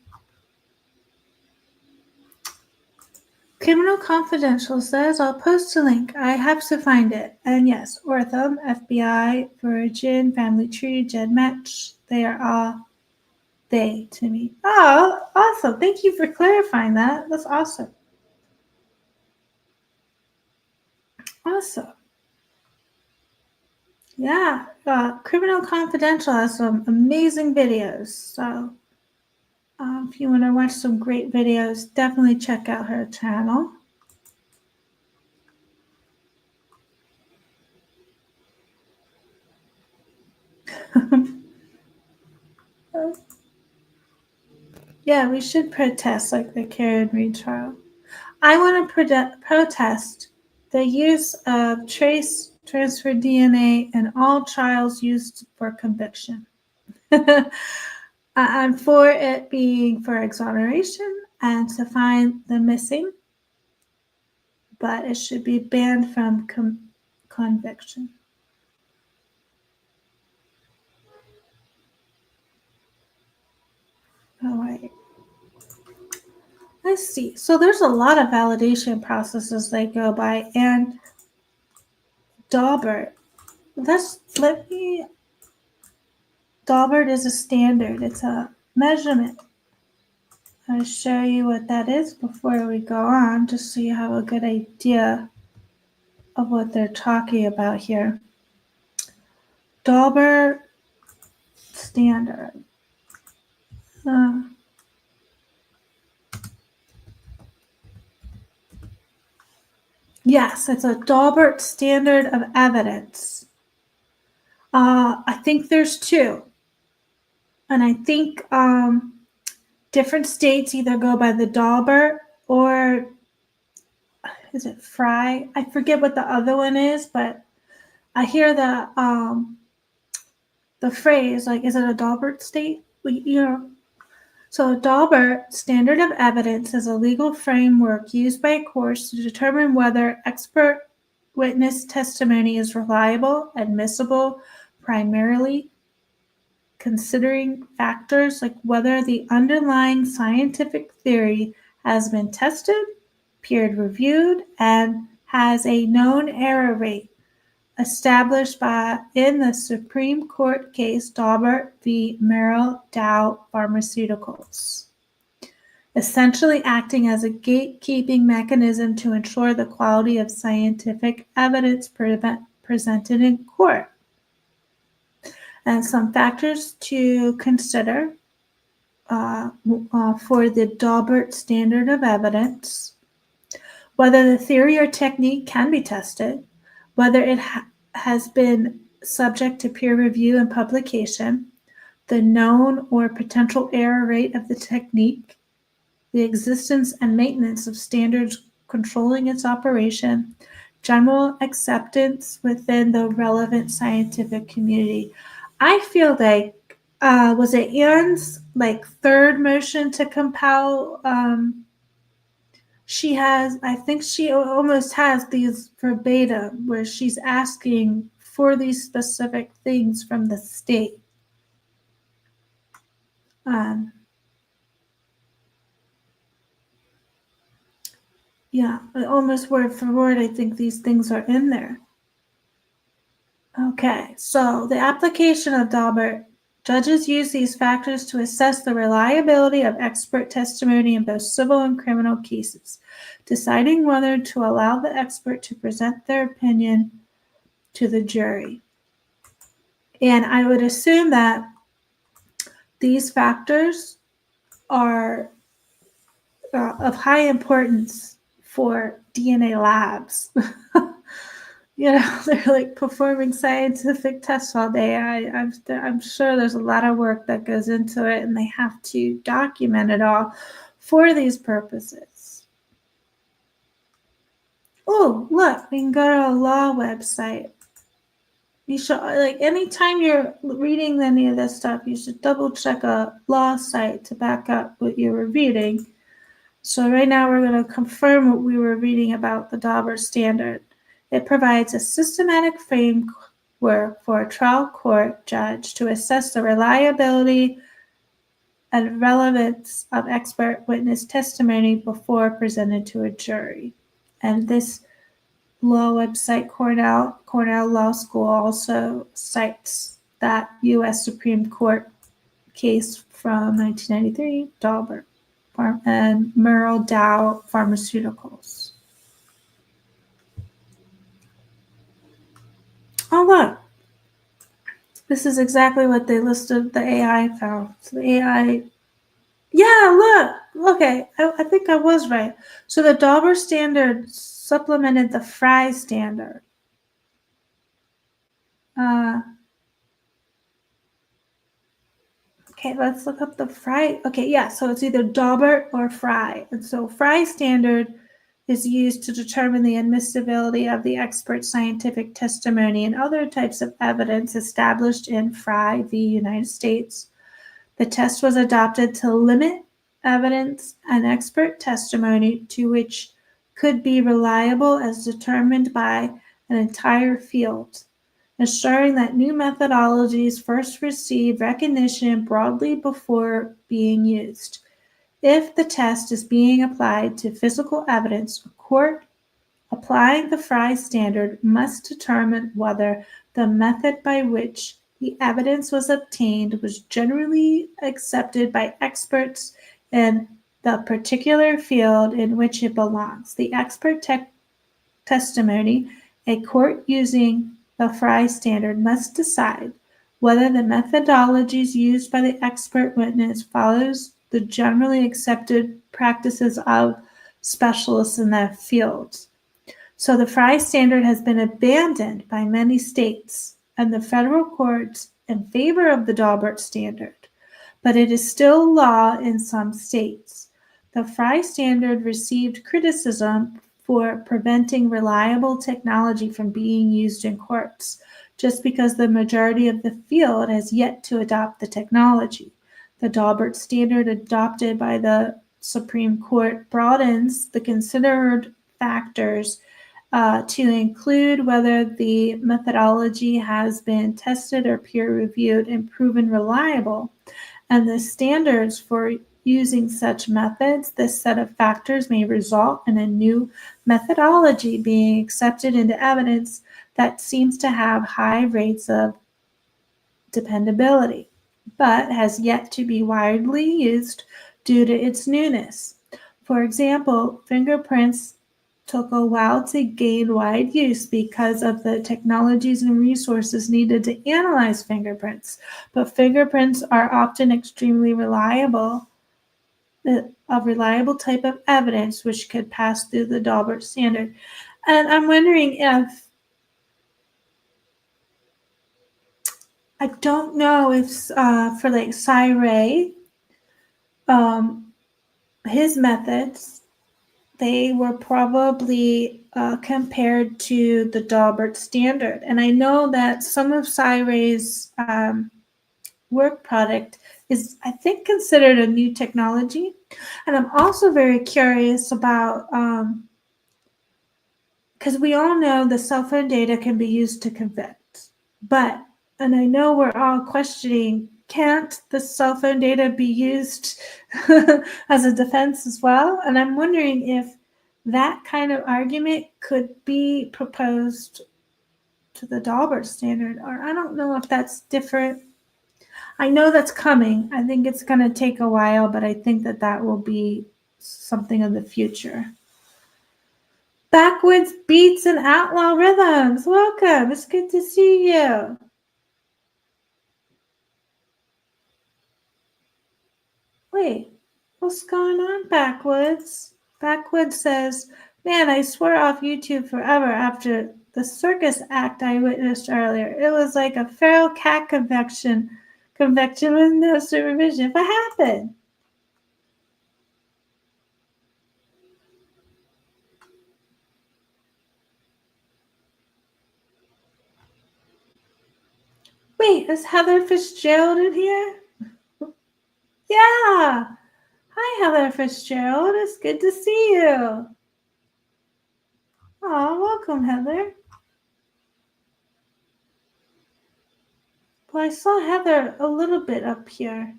Criminal Confidential says, I'll post a link. I have to find it. And yes, Ortham, FBI, Virgin, Family Tree, GenMatch, they are all they to me. Oh, awesome. Thank you for clarifying that. That's awesome. Awesome. Yeah, Criminal Confidential has some amazing videos. So if you want to watch some great videos, definitely check out her channel. Yeah, we should protest like the Karen Reed trial. I want to protest the use of trace transfer DNA in all trials used for conviction. I'm for it being for exoneration and to find the missing, but it should be banned from conviction. All right. Let's see. So there's a lot of validation processes they go by, and Daubert. Daubert is a standard. It's a measurement. I'll show you what that is before we go on, just so you have a good idea of what they're talking about here. Daubert standard. Yes, it's a Daubert standard of evidence. I think there's two. And I think different states either go by the Daubert or is it Fry? I forget what the other one is, but I hear the phrase like, is it a Daubert state? So a Daubert standard of evidence is a legal framework used by courts to determine whether expert witness testimony is reliable, admissible, primarily considering factors like whether the underlying scientific theory has been tested, peer-reviewed, and has a known error rate established in the Supreme Court case Daubert v. Merrill Dow Pharmaceuticals, essentially acting as a gatekeeping mechanism to ensure the quality of scientific evidence presented in court. And some factors to consider for the Daubert standard of evidence: whether the theory or technique can be tested, whether it has been subject to peer review and publication, the known or potential error rate of the technique, the existence and maintenance of standards controlling its operation, general acceptance within the relevant scientific community. I feel like was it Ann's third motion to compel? I think she almost has these verbatim where she's asking for these specific things from the state. Yeah, almost word for word, I think these things are in there. Okay, so the application of Daubert. Judges use these factors to assess the reliability of expert testimony in both civil and criminal cases, deciding whether to allow the expert to present their opinion to the jury. And I would assume that these factors are of high importance for DNA labs. They're like performing scientific tests all day. I'm sure there's a lot of work that goes into it, and they have to document it all for these purposes. Oh, look, we can go to a law website. You should, anytime you're reading any of this stuff, you should double check a law site to back up what you were reading. So right now we're going to confirm what we were reading about the Daubert standard. It provides a systematic framework for a trial court judge to assess the reliability and relevance of expert witness testimony before presented to a jury. And this law website, Cornell Law School, also cites that U.S. Supreme Court case from 1993, Daubert and Merle Dow Pharmaceuticals. Oh, look. This is exactly what they listed the AI found. So the AI, yeah, look. Okay, I think I was right. So the Daubert standard supplemented the Frye standard. Okay, let's look up the Frye. Okay, yeah, so it's either Daubert or Frye. And so Frye standard is used to determine the admissibility of the expert scientific testimony and other types of evidence established in Frye v. United States. The test was adopted to limit evidence and expert testimony to which could be reliable as determined by an entire field, ensuring that new methodologies first receive recognition broadly before being used. If the test is being applied to physical evidence, a court applying the Frye standard must determine whether the method by which the evidence was obtained was generally accepted by experts in the particular field in which it belongs. The expert testimony, a court using the Frye standard must decide whether the methodologies used by the expert witness follows the generally accepted practices of specialists in that field. So the Frye standard has been abandoned by many states and the federal courts in favor of the Daubert standard, but it is still law in some states. The Frye standard received criticism for preventing reliable technology from being used in courts, just because the majority of the field has yet to adopt the technology. The Daubert standard adopted by the Supreme Court broadens the considered factors to include whether the methodology has been tested or peer-reviewed and proven reliable, and the standards for using such methods. This set of factors may result in a new methodology being accepted into evidence that seems to have high rates of dependability, but has yet to be widely used due to its newness. For example, fingerprints took a while to gain wide use because of the technologies and resources needed to analyze fingerprints, but fingerprints are often extremely reliable, a reliable type of evidence which could pass through the Daubert standard. And I'm wondering if, I don't know if for like Cy Ray, his methods they were probably compared to the Daubert standard. And I know that some of Siray's work product is, I think, considered a new technology. And I'm also very curious about, because we all know the cell phone data can be used to convict, but, and I know we're all questioning, can't the cell phone data be used as a defense as well? And I'm wondering if that kind of argument could be proposed to the Daubert standard, or I don't know if that's different. I know that's coming. I think it's going to take a while, but I think that that will be something of the future. Backwoods Beats and Outlaw Rhythms. Welcome. It's good to see you. Wait, what's going on, Backwoods? Backwoods says, man, I swore off YouTube forever after the circus act I witnessed earlier. It was like a feral cat convection with no supervision. What happened? Wait, is Heather Fitzgerald in here? Yeah. Hi, Heather Fitzgerald. It's good to see you. Oh, welcome, Heather. Well, I saw Heather a little bit up here.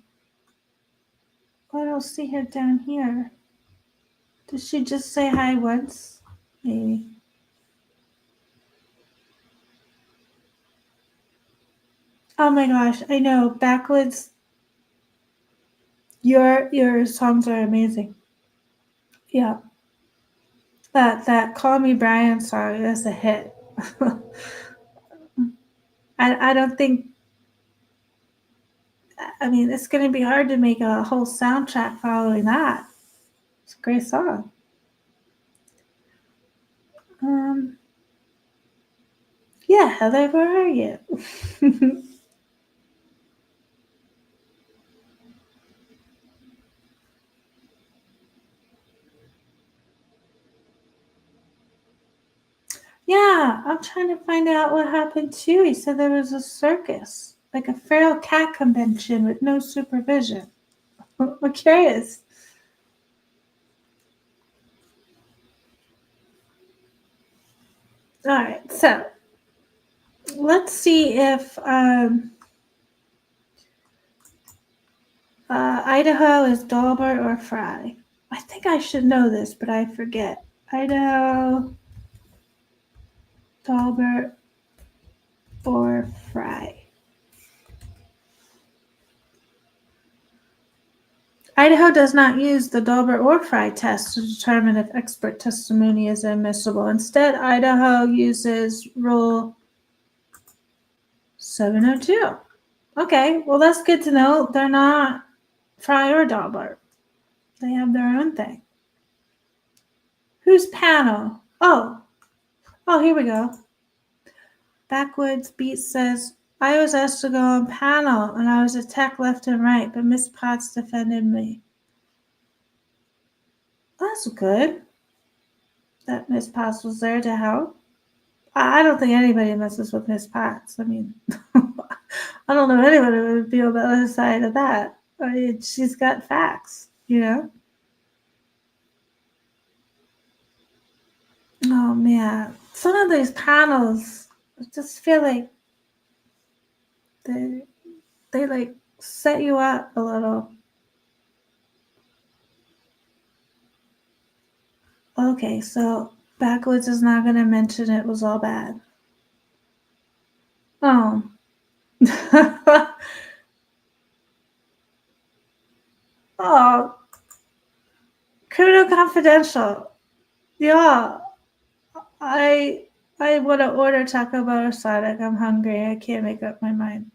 I don't see her down here. Did she just say hi once? Maybe. Oh my gosh, I know. Backwoods. Your songs are amazing. Yeah. That Call Me Brian song is a hit. I don't think, I mean, it's going to be hard to make a whole soundtrack following that. It's a great song. Yeah, Heather, where are you? Yeah, I'm trying to find out what happened too. He said there was a circus, like a feral cat convention with no supervision. I'm curious. All right, so let's see if Idaho is Daubert or Fry. I think I should know this, but I forget. Idaho, Daubert, or Fry. Idaho does not use the Daubert or Fry test to determine if expert testimony is admissible. Instead, Idaho uses Rule 702. Okay, well, that's good to know. They're not Fry or Daubert. They have their own thing. Who's panel? Oh, here we go. Backwoods Beat says, I was asked to go on panel and I was attacked left and right, but Miss Potts defended me. That's good that Miss Potts was there to help. I don't think anybody messes with Miss Potts. I mean, I don't know anybody who would be on the other side of that. I mean, she's got facts, you know? Oh, man. Some of these panels, I just feel like they like set you up a little. Okay, so Backwoods is not going to mention it was all bad. Oh. Oh. Criminal Confidential. Yeah. I want to order Taco Bell or Sonic. I'm hungry. I can't make up my mind.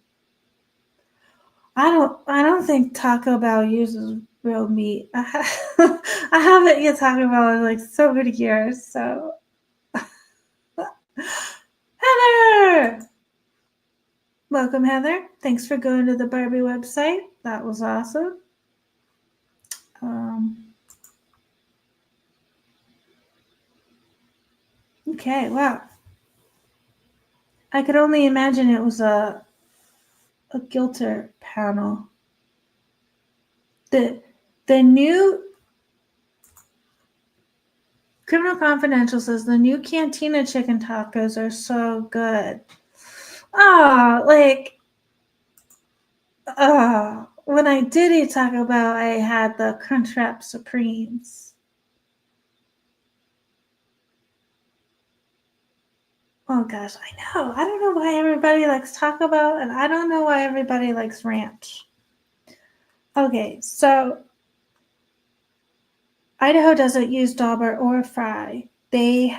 I don't think Taco Bell uses real meat. I haven't eaten Taco Bell in like so many years. So Heather, welcome, Heather. Thanks for going to the Barbie website. That was awesome. Okay, wow. I could only imagine it was a Gilter panel. The new Criminal Confidential says the new Cantina chicken tacos are so good. When I did eat Taco Bell, I had the Crunchwrap Supremes. Oh gosh, I know. I don't know why everybody likes Taco Bell, and I don't know why everybody likes ranch. Okay, so Idaho doesn't use dauber or fry. They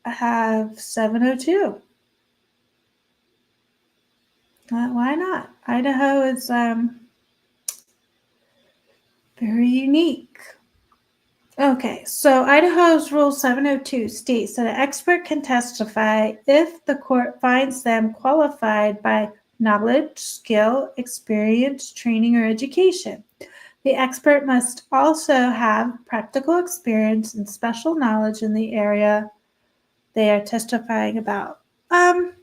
have 702. Why not? Idaho is very unique. Okay, so Idaho's Rule 702 states that an expert can testify if the court finds them qualified by knowledge, skill, experience, training, or education. The expert must also have practical experience and special knowledge in the area they are testifying about. That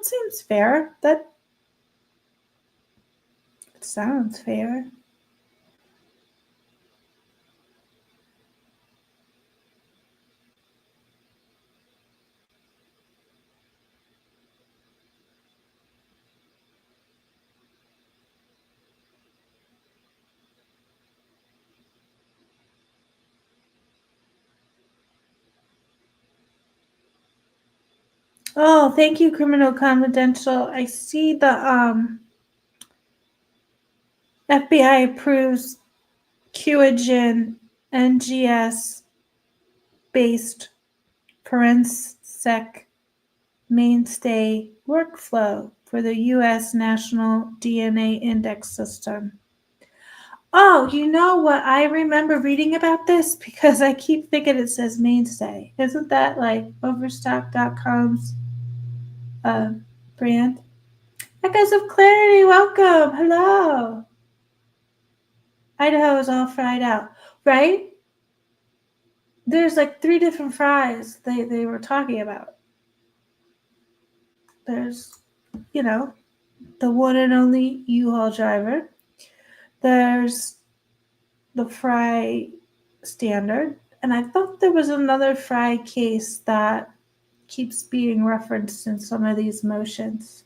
seems fair. That sounds fair. Oh, thank you, Criminal Confidential. I see the FBI approves QAGen NGS-based forensic mainstay workflow for the U.S. National DNA Index System. Oh, you know what? I remember reading about this because I keep thinking it says mainstay. Isn't that like Overstock.com's brand? Echoes of Clarity, welcome. Hello. Idaho is all fried out, right? There's like 3 different fries they were talking about. There's, the one and only U-Haul driver. There's the fry standard. And I thought there was another fry case that keeps being referenced in some of these motions.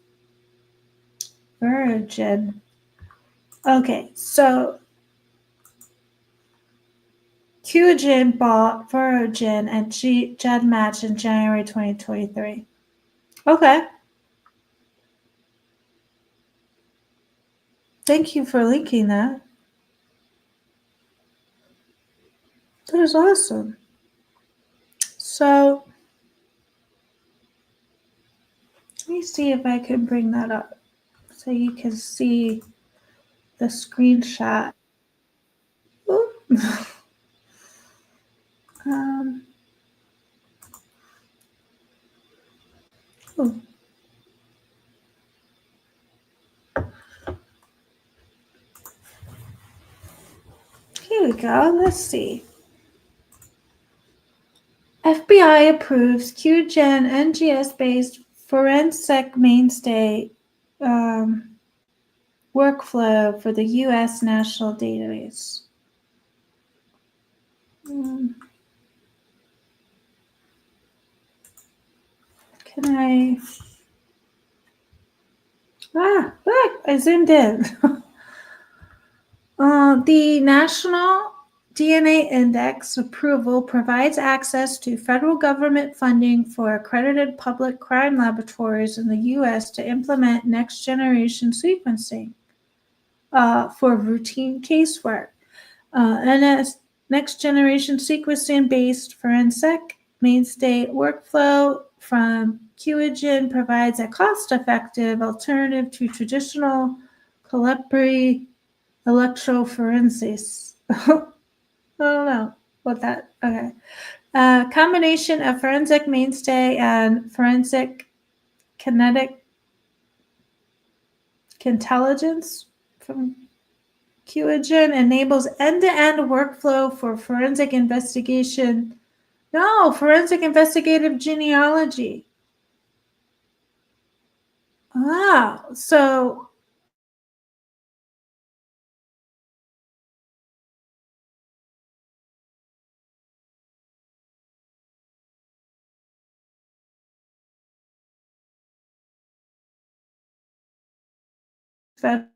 Virgin. Okay, so QAGen bought Virgin and GEDmatch in January 2023. Okay. Thank you for linking that. That is awesome. So, let me see if I can bring that up so you can see the screenshot. Here we go. Let's see. FBI approves QGen NGS-based forensic mainstay workflow for the U.S. National Database. Can I? Look, I zoomed in. The National DNA Index approval provides access to federal government funding for accredited public crime laboratories in the U.S. to implement next-generation sequencing for routine casework. And as next-generation sequencing-based forensic mainstay workflow from QAGen provides a cost-effective alternative to traditional collaborative electrophorensis. I don't know what that, okay. Combination of forensic mainstay and forensic kinetic intelligence from QAGen enables end-to-end workflow for forensic investigation No, forensic investigative genealogy. Oh, so that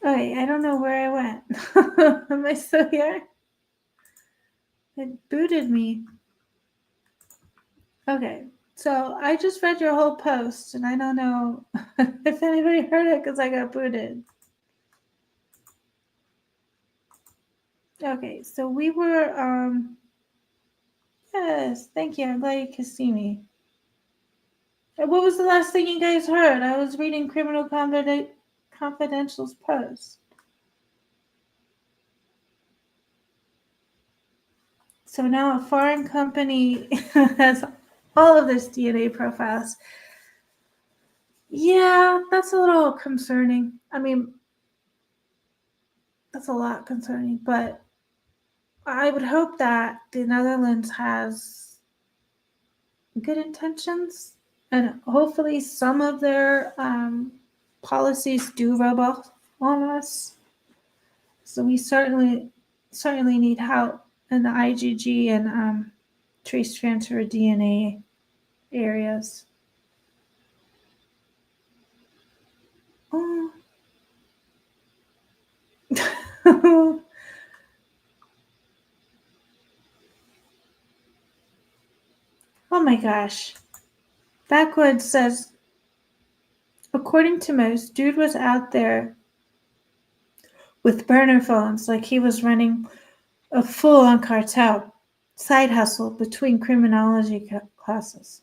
I don't know where I went. Am I still here? It booted me. Okay, so I just read your whole post, and I don't know if anybody heard it because I got booted. Okay, so we were, yes, thank you. I'm glad you could see me. What was the last thing you guys heard? I was reading Criminal Confidential's post. So now a foreign company has all of this DNA profiles. Yeah, that's a little concerning. I mean, that's a lot concerning, but I would hope that the Netherlands has good intentions, and hopefully some of their policies do rub off on us. So we certainly need help in the IgG and trace transfer DNA areas. Oh. Oh my gosh. Backwoods says, according to most, dude was out there with burner phones like he was running a full-on cartel side hustle between criminology classes.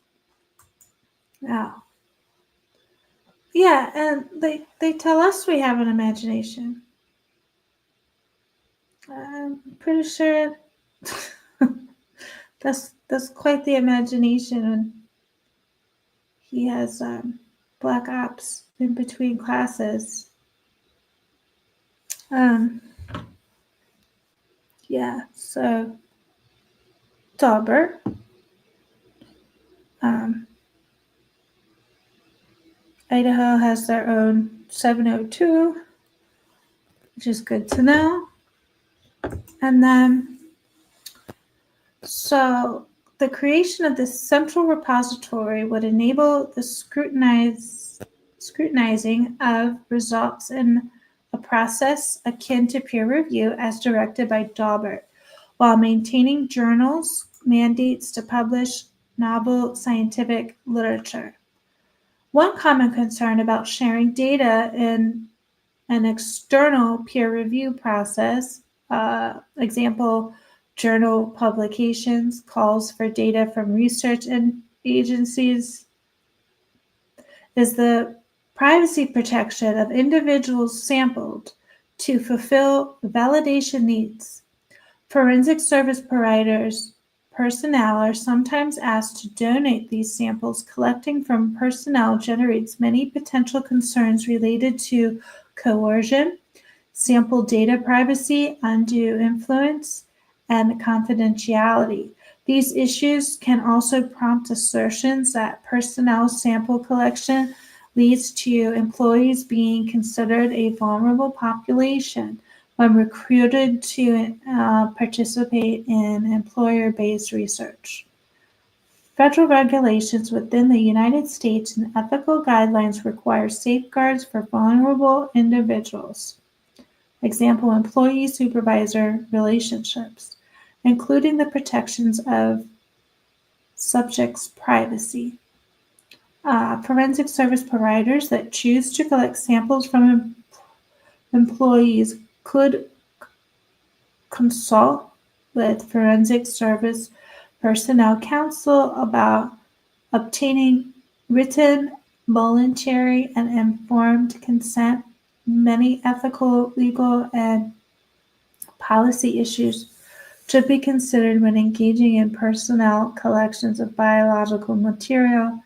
Wow. Yeah, and they tell us we have an imagination. I'm pretty sure that's quite the imagination when he has black ops in between classes. Yeah, so Dauber. Idaho has their own 702 which is good to know. And then, so the creation of this central repository would enable the scrutinizing of results in a process akin to peer review as directed by Daubert, while maintaining journals' mandates to publish novel scientific literature. One common concern about sharing data in an external peer review process, example, journal publications, calls for data from research agencies, is the privacy protection of individuals sampled to fulfill validation needs. Forensic service providers personnel are sometimes asked to donate these samples. Collecting from personnel generates many potential concerns related to coercion, sample data privacy, undue influence, and confidentiality. These issues can also prompt assertions that personnel sample collection leads to employees being considered a vulnerable population when recruited to participate in employer-based research. Federal regulations within the United States and ethical guidelines require safeguards for vulnerable individuals. Example, employee-supervisor relationships, including the protections of subjects' privacy. Forensic service providers that choose to collect samples from employees could consult with forensic service personnel counsel about obtaining written, voluntary, and informed consent. Many ethical, legal, and policy issues should be considered when engaging in personnel collections of biological material,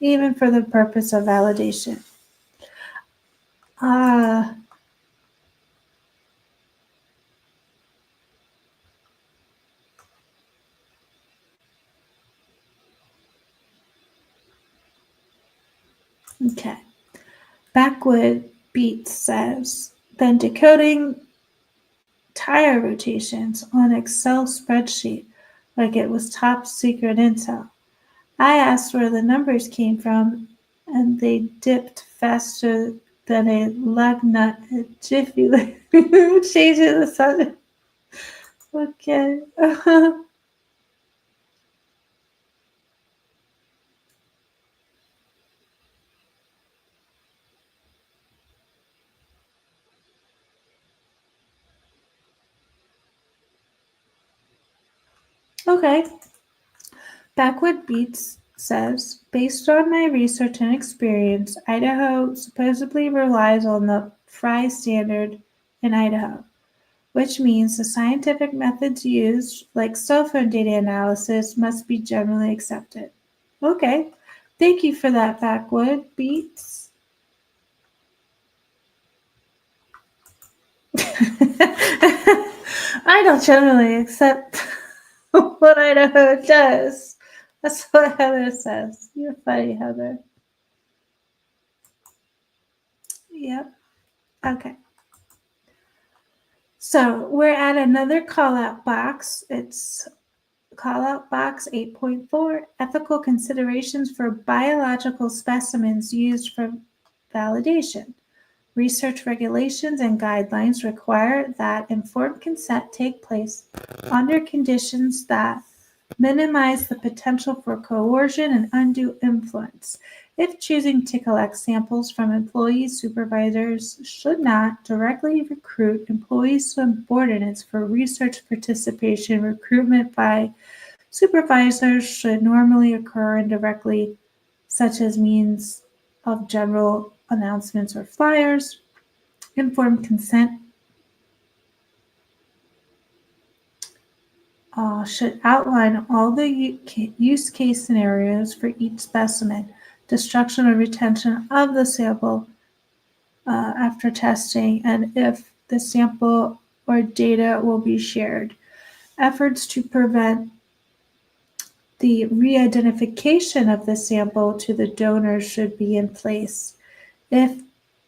even for the purpose of validation. Okay. Backwood Beats says, then decoding tire rotations on Excel spreadsheet like it was top secret intel. I asked where the numbers came from, and they dipped faster than a lug nut at Jiffy Lube. Changing the subject. Okay. Okay. Backwood Beats says, based on my research and experience, Idaho supposedly relies on the Fry standard in Idaho, which means the scientific methods used, like cell phone data analysis, must be generally accepted. Okay. Thank you for that, Backwood Beats. I don't generally accept what Idaho does. That's what Heather says. You're funny, Heather. Yep. Okay. So we're at another call-out box. It's call-out box 8.4, ethical considerations for biological specimens used for validation. Research regulations and guidelines require that informed consent take place under conditions that minimize the potential for coercion and undue influence. If choosing to collect samples from employees, supervisors should not directly recruit employees' subordinates for research participation. Recruitment by supervisors should normally occur indirectly, such as means of general announcements or flyers. Informed consent should outline all the use case scenarios for each specimen, destruction or retention of the sample after testing, and if the sample or data will be shared. Efforts to prevent the re-identification of the sample to the donor should be in place. If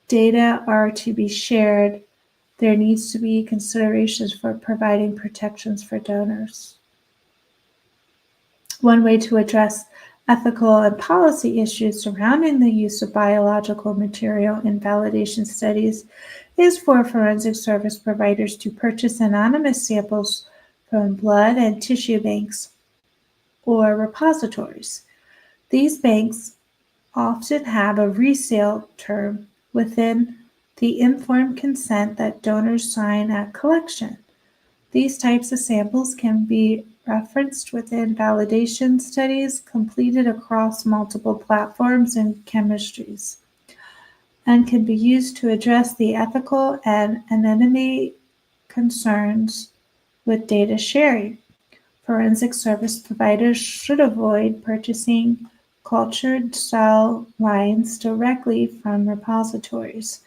data are to be shared, there needs to be considerations for providing protections for donors. One way to address ethical and policy issues surrounding the use of biological material in validation studies is for forensic service providers to purchase anonymous samples from blood and tissue banks or repositories. These banks often have a resale term within the informed consent that donors sign at collection. These types of samples can be referenced within validation studies completed across multiple platforms and chemistries, and can be used to address the ethical and anonymity concerns with data sharing. Forensic service providers should avoid purchasing cultured cell lines directly from repositories,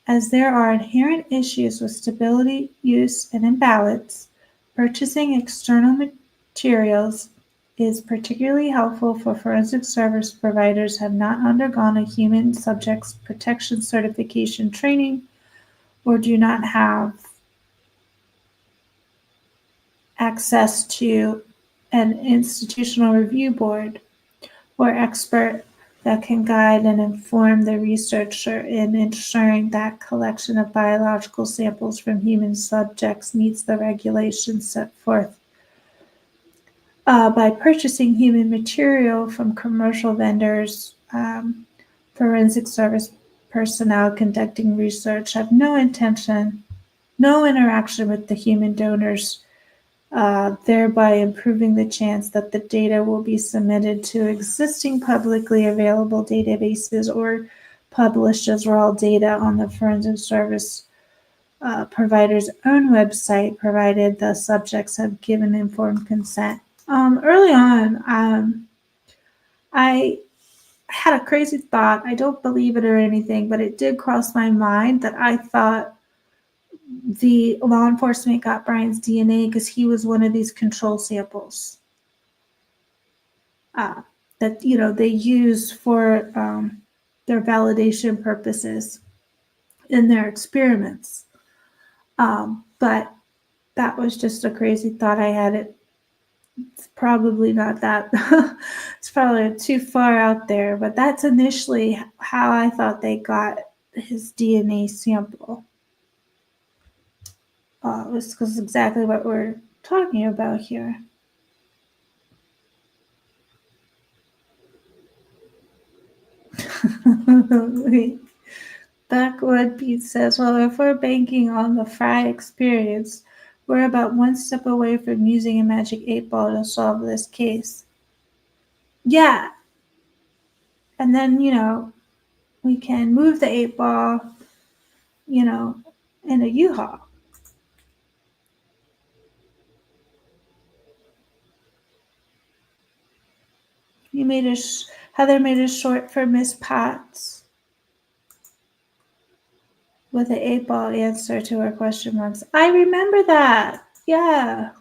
as there are inherent issues with stability, use, and imbalance. Purchasing external materials is particularly helpful for forensic service providers who have not undergone a human subjects protection certification training or do not have access to an institutional review board or expert that can guide and inform the researcher in ensuring that collection of biological samples from human subjects meets the regulations set forth. By purchasing human material from commercial vendors, forensic service personnel conducting research have no interaction with the human donors, thereby improving the chance that the data will be submitted to existing publicly available databases or published as raw data on the forensic service provider's own website, provided the subjects have given informed consent. Early on, I had a crazy thought. I don't believe it or anything, but it did cross my mind that I thought the law enforcement got Brian's DNA because he was one of these control samples that they use for their validation purposes in their experiments. But that was just a crazy thought I had. It's probably not that. It's probably too far out there, but that's initially how I thought they got his DNA sample. This is exactly what we're talking about here. Backwood Pete says, well, if we're banking on the Fry experience, we're about one step away from using a magic 8-ball to solve this case. Yeah. And then, we can move the 8-ball, in a U-Haul. Heather made a short for Miss Potts with an 8-ball answer to her question marks. I remember that. Yeah.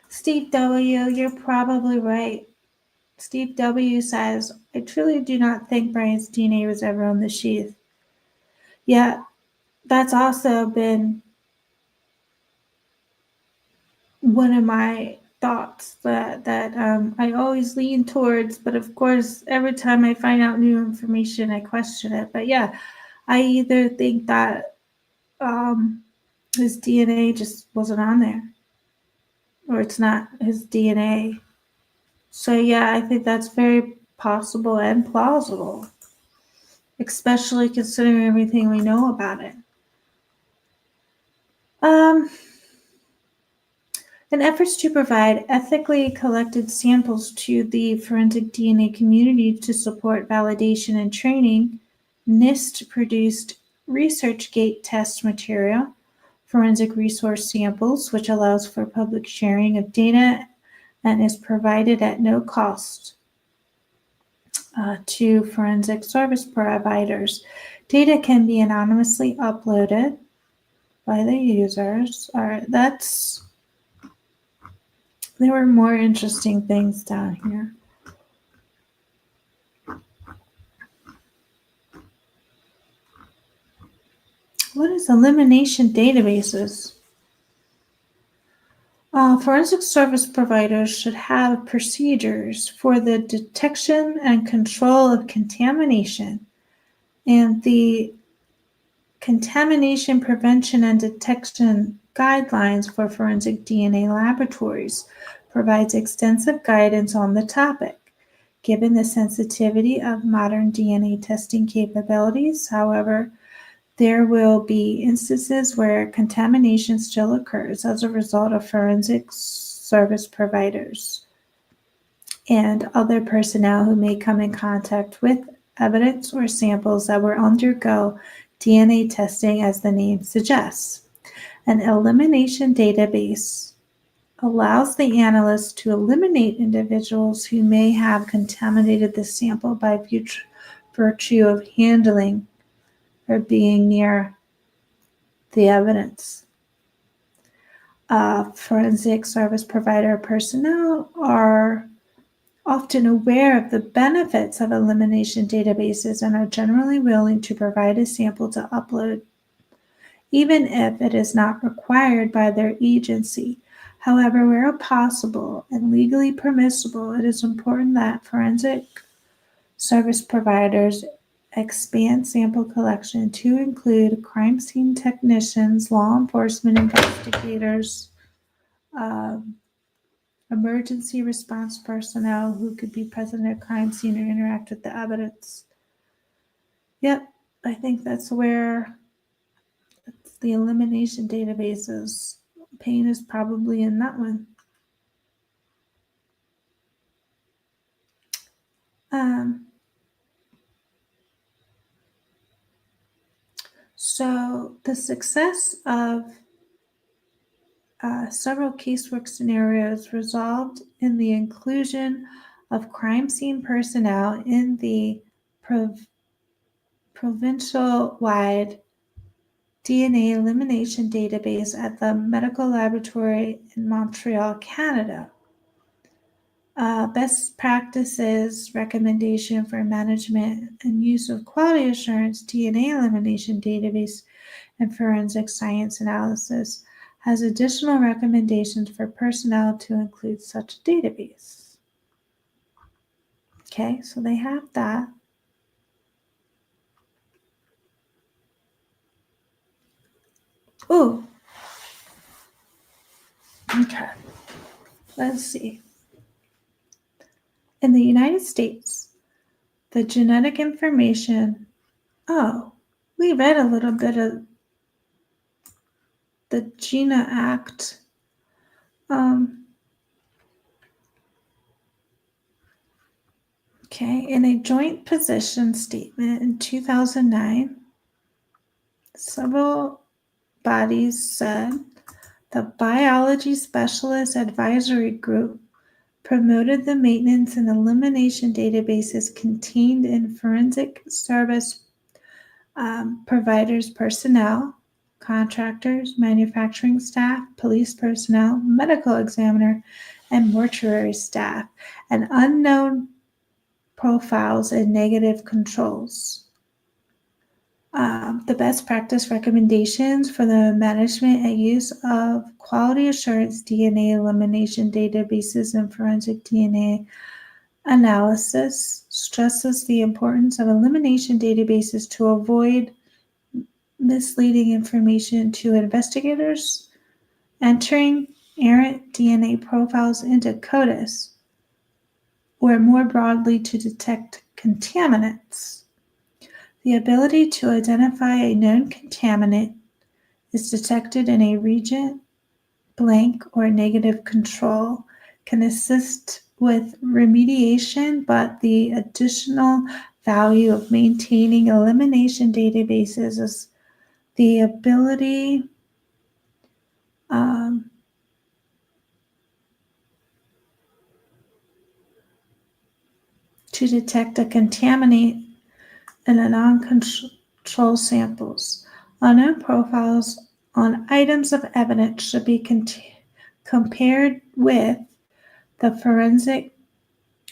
Steve W., you're probably right. Steve W. says, I truly do not think Brian's DNA was ever on the sheath. Yeah, that's also been one of my thoughts that I always lean towards, but of course, every time I find out new information, I question it. But yeah, I either think that his DNA just wasn't on there, or it's not his DNA. So yeah, I think that's very possible and plausible, especially considering everything we know about it. In efforts to provide ethically collected samples to the forensic DNA community to support validation and training, NIST produced ResearchGate test material, forensic resource samples, which allows for public sharing of data and is provided at no cost to forensic service providers. Data can be anonymously uploaded by the users. There were more interesting things down here. So what is elimination databases? Forensic service providers should have procedures for the detection and control of contamination, and the Contamination Prevention and Detection Guidelines for Forensic DNA Laboratories provides extensive guidance on the topic. Given the sensitivity of modern DNA testing capabilities, however, there will be instances where contamination still occurs as a result of forensic service providers and other personnel who may come in contact with evidence or samples that will undergo DNA testing, as the name suggests. An elimination database allows the analyst to eliminate individuals who may have contaminated the sample by virtue of handling or being near the evidence. Forensic service provider personnel are often aware of the benefits of elimination databases and are generally willing to provide a sample to upload, even if it is not required by their agency. However, where possible and legally permissible, it is important that forensic service providers expand sample collection to include crime scene technicians, law enforcement investigators, emergency response personnel who could be present at a crime scene or interact with the evidence. Yep, I think that's where the elimination databases. Pain is probably in that one. So the success of several casework scenarios resolved in the inclusion of crime scene personnel in the provincial-wide DNA elimination database at the medical laboratory in Montreal, Canada. Best practices recommendation for management and use of quality assurance DNA elimination database and forensic science analysis has additional recommendations for personnel to include such a database. Okay, so they have that. Oh, okay. Let's see. In the United States, the genetic information. Oh, we read a little bit of the GINA Act. Okay, in a joint position statement in 2009, several bodies said the Biology Specialist Advisory Group promoted the maintenance and elimination databases contained in forensic service providers' personnel, contractors, manufacturing staff, police personnel, medical examiner, and mortuary staff, and unknown profiles and negative controls. The best practice recommendations for the management and use of quality assurance DNA elimination databases and forensic DNA analysis stresses the importance of elimination databases to avoid misleading information to investigators, entering errant DNA profiles into CODIS, or more broadly to detect contaminants. The ability to identify a known contaminant is detected in a reagent, blank, or negative control can assist with remediation, but the additional value of maintaining elimination databases is the ability to detect a contaminant in a non-control samples. Unknown profiles on items of evidence should be compared with the forensic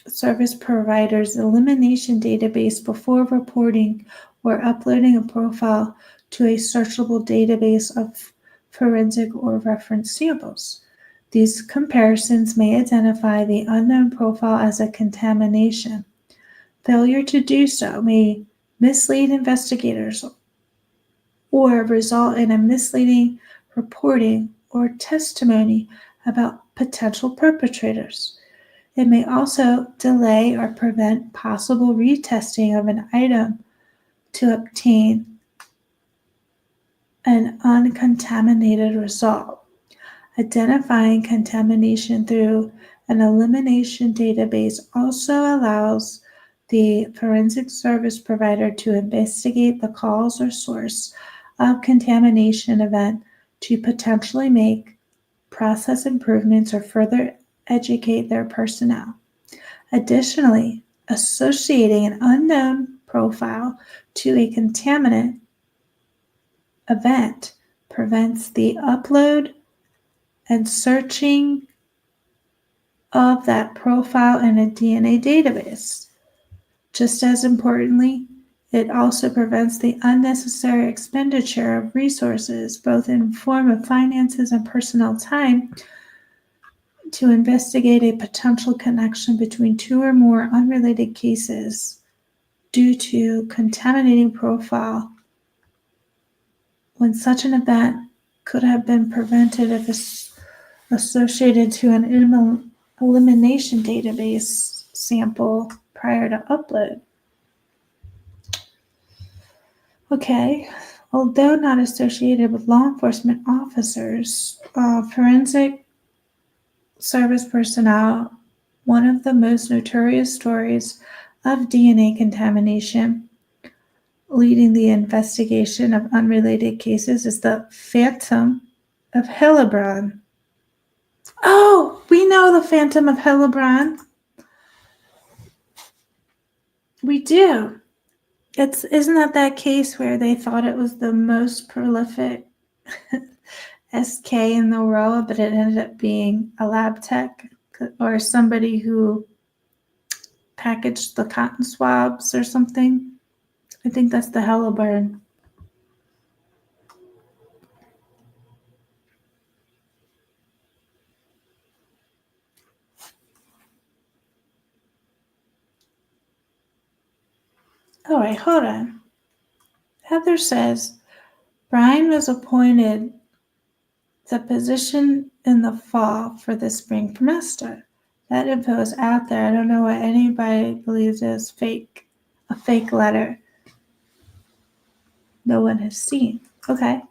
service provider's elimination database before reporting or uploading a profile to a searchable database of forensic or reference samples. These comparisons may identify the unknown profile as a contamination. Failure to do so may mislead investigators or result in a misleading reporting or testimony about potential perpetrators. It may also delay or prevent possible retesting of an item to obtain an uncontaminated result. Identifying contamination through an elimination database also allows the forensic service provider to investigate the cause or source of contamination event to potentially make process improvements or further educate their personnel. Additionally, associating an unknown profile to a contaminant event prevents the upload and searching of that profile in a DNA database. Just as importantly, it also prevents the unnecessary expenditure of resources, both in form of finances and personnel time, to investigate a potential connection between two or more unrelated cases due to contaminating profile, when such an event could have been prevented if it's associated to an elimination database sample prior to upload. Okay, although not associated with law enforcement officers, forensic service personnel, one of the most notorious stories of DNA contamination leading the investigation of unrelated cases is the Phantom of Hillebrand. Oh, we know the Phantom of Hillebrand. We do. Isn't that case where they thought it was the most prolific SK in the world, but it ended up being a lab tech or somebody who packaged the cotton swabs or something? I think that's the Hillebrand. Oh, wait, hold on. Heather says Brian was appointed the position in the fall for the spring semester. That info is out there. I don't know what anybody believes is fake. A fake letter no one has seen. Okay.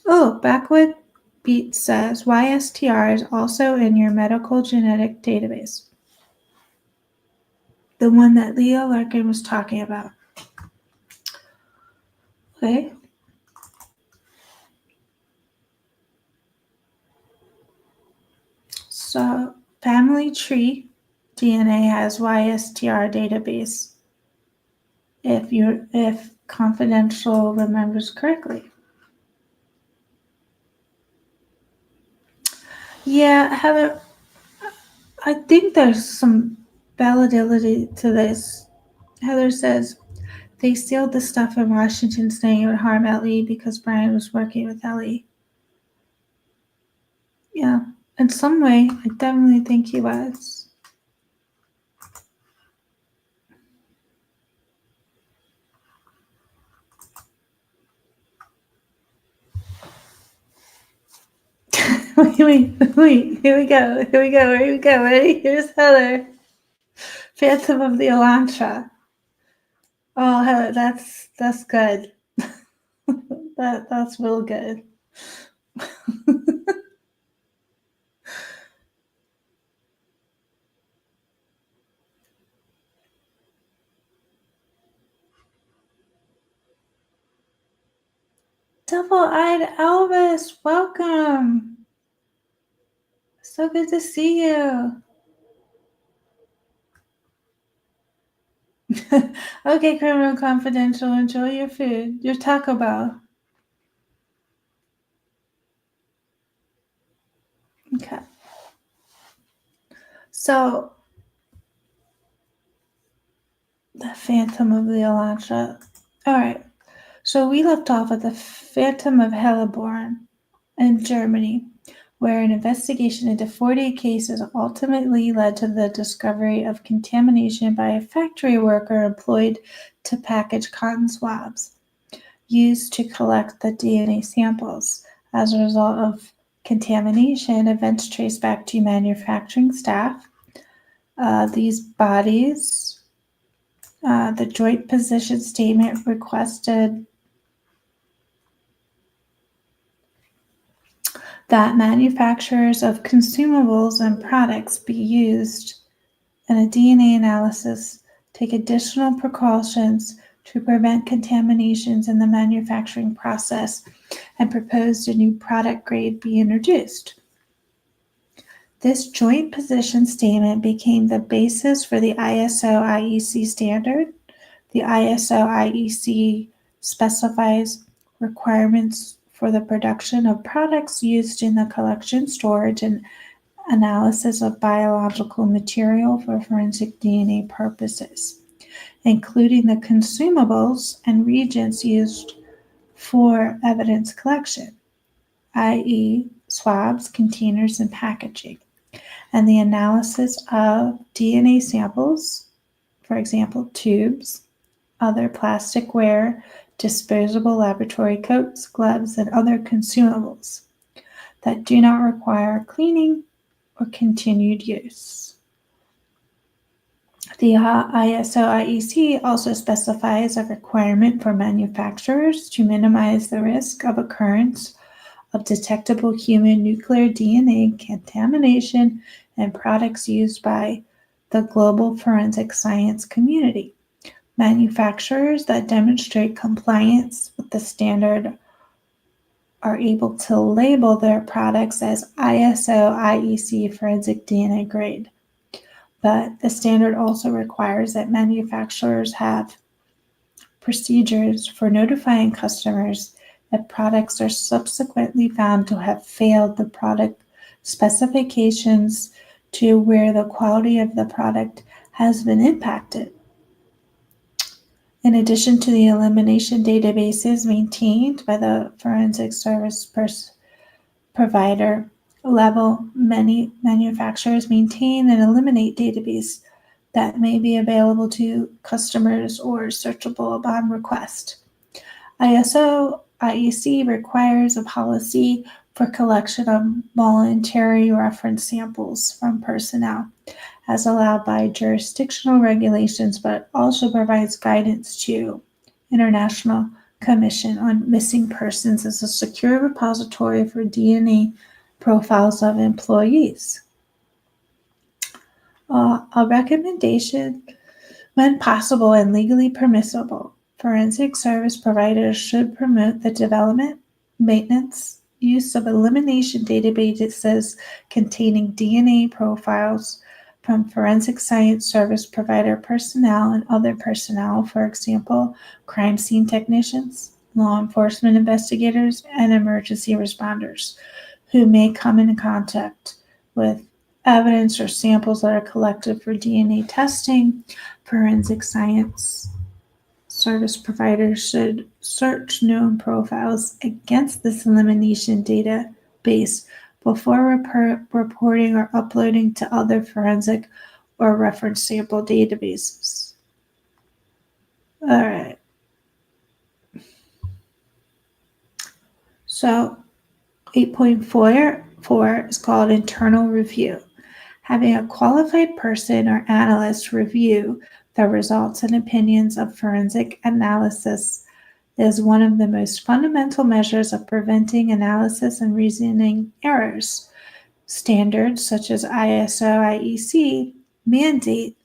Oh, Backwood Beat says YSTR is also in your medical genetic database. The one that Leo Larkin was talking about. Okay. So family tree DNA has YSTR database if confidential remembers correctly. Yeah, Heather, I think there's some validity to this. Heather says they sealed the stuff in Washington saying it would harm Ellie because Brian was working with Ellie. Yeah, in some way, I definitely think he was. wait, here we go. Ready? Here's Heather. Phantom of the Elantra. Oh, Heather, that's good. That's real good. Double-eyed Elvis, welcome. So good to see you. Okay, Criminal Confidential, enjoy your food, your Taco Bell. Okay. So, the Phantom of the Elantra. All right. So we left off at the Phantom of Helleborn in Germany, where an investigation into 40 cases ultimately led to the discovery of contamination by a factory worker employed to package cotton swabs used to collect the DNA samples. As a result of contamination, events traced back to manufacturing staff. These bodies, the joint position statement requested that manufacturers of consumables and products be used in a DNA analysis, take additional precautions to prevent contaminations in the manufacturing process, and proposed a new product grade be introduced. This joint position statement became the basis for the ISO-IEC standard. The ISO-IEC specifies requirements for the production of products used in the collection, storage, and analysis of biological material for forensic DNA purposes, including the consumables and reagents used for evidence collection, i.e., swabs, containers, and packaging, and the analysis of DNA samples, for example, tubes, other plasticware, disposable laboratory coats, gloves, and other consumables that do not require cleaning or continued use. The ISO-IEC also specifies a requirement for manufacturers to minimize the risk of occurrence of detectable human nuclear DNA contamination in products used by the global forensic science community. Manufacturers that demonstrate compliance with the standard are able to label their products as ISO-IEC forensic DNA grade. But the standard also requires that manufacturers have procedures for notifying customers if products are subsequently found to have failed the product specifications to where the quality of the product has been impacted. In addition to the elimination databases maintained by the forensic service provider level, many manufacturers maintain and eliminate database that may be available to customers or searchable upon request. ISO-IEC requires a policy for collection of voluntary reference samples from personnel, as allowed by jurisdictional regulations, but also provides guidance to International Commission on Missing Persons as a secure repository for DNA profiles of employees. A recommendation: when possible and legally permissible, forensic service providers should promote the development, maintenance, use of elimination databases containing DNA profiles from forensic science service provider personnel and other personnel, for example, crime scene technicians, law enforcement investigators, and emergency responders, who may come in contact with evidence or samples that are collected for DNA testing. Forensic science service providers should search known profiles against this elimination database before reporting or uploading to other forensic or reference sample databases. All right. So 8.4 is called internal review. Having a qualified person or analyst review the results and opinions of forensic analysis is one of the most fundamental measures of preventing analysis and reasoning errors. Standards such as ISO-IEC mandate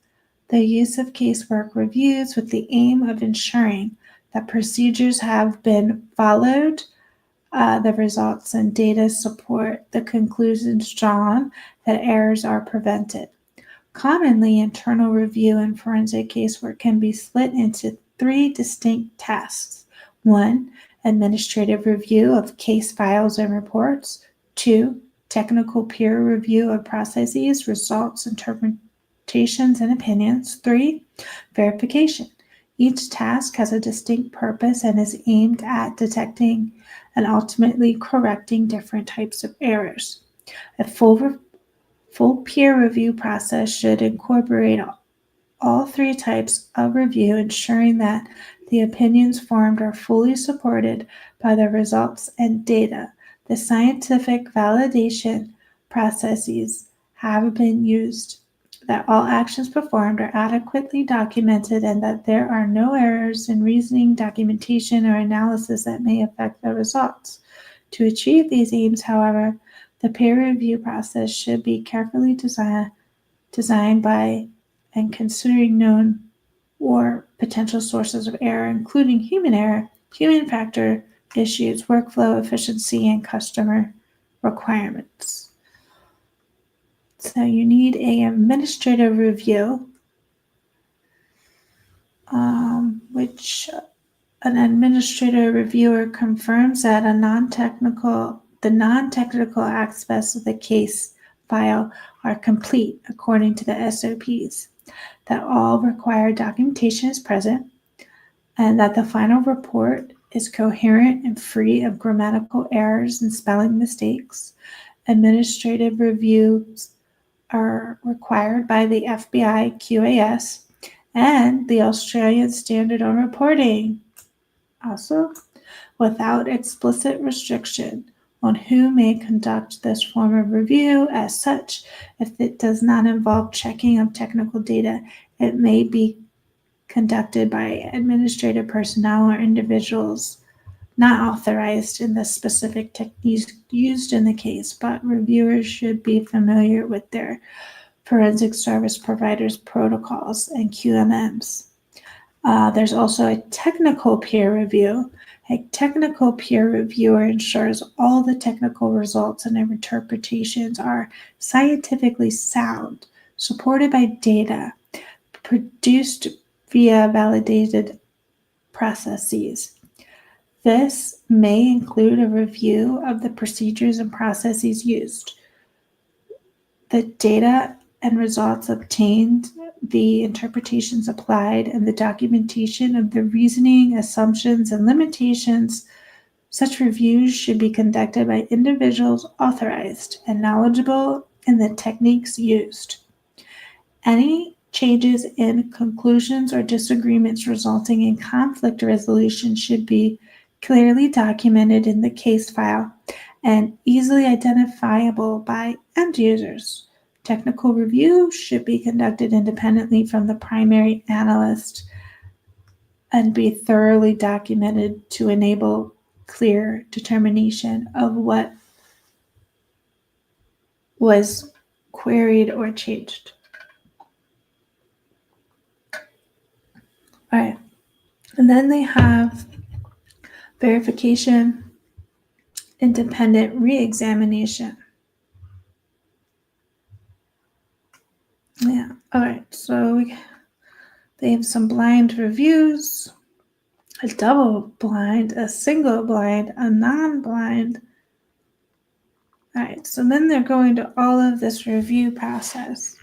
the use of casework reviews with the aim of ensuring that procedures have been followed, the results and data support the conclusions drawn, that errors are prevented. Commonly, internal review in forensic casework can be split into three distinct tasks. 1. Administrative review of case files and reports. 2. Technical peer review of processes, results, interpretations, and opinions. 3. Verification, Each task has a distinct purpose and is aimed at detecting and ultimately correcting different types of errors. A full peer review process should incorporate all three types of review, ensuring that the opinions formed are fully supported by the results and data. The scientific validation processes have been used, that all actions performed are adequately documented, and that there are no errors in reasoning, documentation, or analysis that may affect the results. To achieve these aims, however, the peer review process should be carefully designed by and considering known or potential sources of error, including human error, human factor issues, workflow efficiency, and customer requirements. So you need an administrative review, which an administrative reviewer confirms that the non-technical aspects of the case file are complete according to the SOPs, that all required documentation is present, and that the final report is coherent and free of grammatical errors and spelling mistakes. Administrative reviews are required by the FBI QAS and the Australian Standard on Reporting. Also, without explicit restriction on who may conduct this form of review. As such, if it does not involve checking of technical data, it may be conducted by administrative personnel or individuals not authorized in the specific techniques used in the case, but reviewers should be familiar with their forensic service providers' protocols and QMMs. There's also a technical peer review. A technical peer reviewer ensures all the technical results and interpretations are scientifically sound, supported by data, produced via validated processes. This may include a review of the procedures and processes used, the data and results obtained, the interpretations applied, and the documentation of the reasoning, assumptions, and limitations. Such reviews should be conducted by individuals authorized and knowledgeable in the techniques used. Any changes in conclusions or disagreements resulting in conflict resolution should be clearly documented in the case file and easily identifiable by end users. Technical review should be conducted independently from the primary analyst and be thoroughly documented to enable clear determination of what was queried or changed. All right. And then they have verification, independent re-examination. Yeah. All right. So they have some blind reviews, a double blind, a single blind, a non-blind. All right. So then they're going to all of this review process.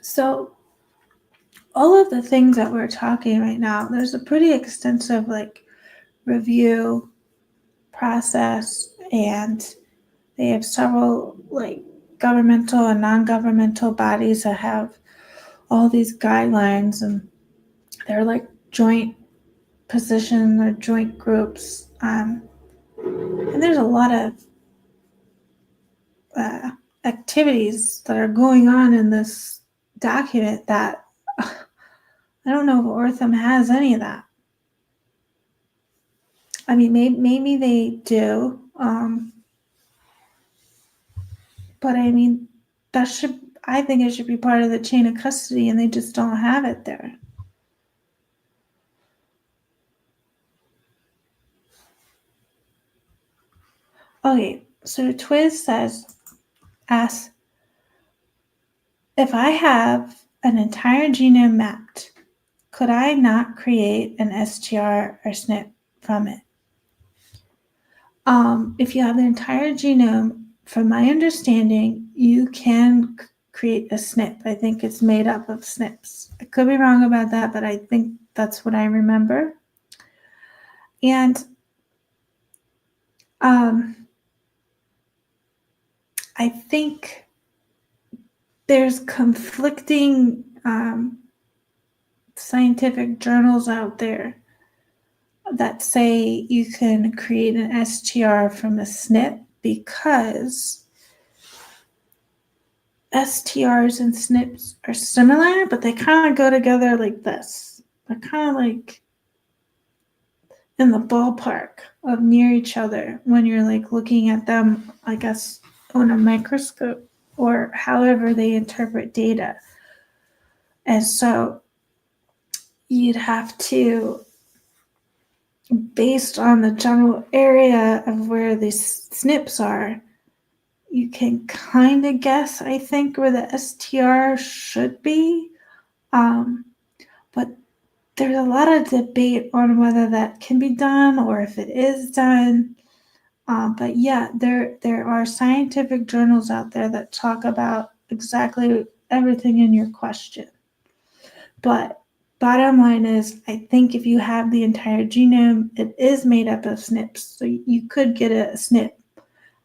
So all of the things that we're talking right now, there's a pretty extensive review process, and they have several governmental and non-governmental bodies that have all these guidelines, and they're like joint position or joint groups. And there's a lot of activities that are going on in this document that I don't know if Ortham has any of that. I mean, maybe they do, but I mean, I think it should be part of the chain of custody, and they just don't have it there. Okay, so Twiz asks, if I have an entire genome mapped, could I not create an STR or SNP from it? If you have the entire genome, from my understanding, you can create a SNP. I think it's made up of SNPs. I could be wrong about that, but I think that's what I remember. And I think there's conflicting scientific journals out there that say you can create an STR from a SNP because STRs and SNPs are similar, but they kind of go together like this. They're kind of like in the ballpark of near each other when you're like looking at them, I guess, on a microscope or however they interpret data. And so you'd have to, based on the general area of where these SNPs are, you can kind of guess, I think, where the STR should be. But there's a lot of debate on whether that can be done or if it is done. But yeah, there are scientific journals out there that talk about exactly everything in your question. But bottom line is, I think if you have the entire genome, it is made up of SNPs. So you could get a SNP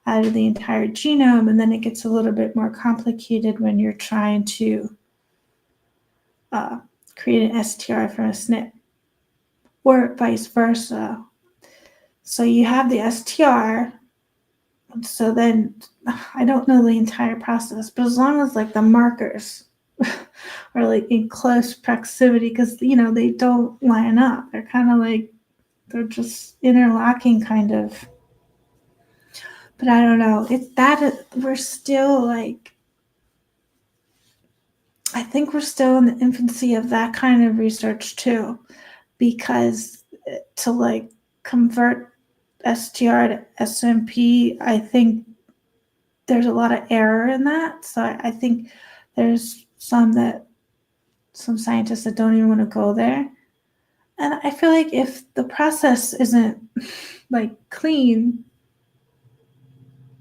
out of the entire genome, and then it gets a little bit more complicated when you're trying to create an STR from a SNP, or vice versa. So you have the STR, so then I don't know the entire process, but as long as like the markers are like in close proximity, because they don't line up, they're kind of like they're just interlocking kind of. But I don't know. We're still like, I think we're still in the infancy of that kind of research too, because to like convert STR to SNP, I think there's a lot of error in that. So I think there's some scientists that don't even want to go there. And I feel like if the process isn't like clean,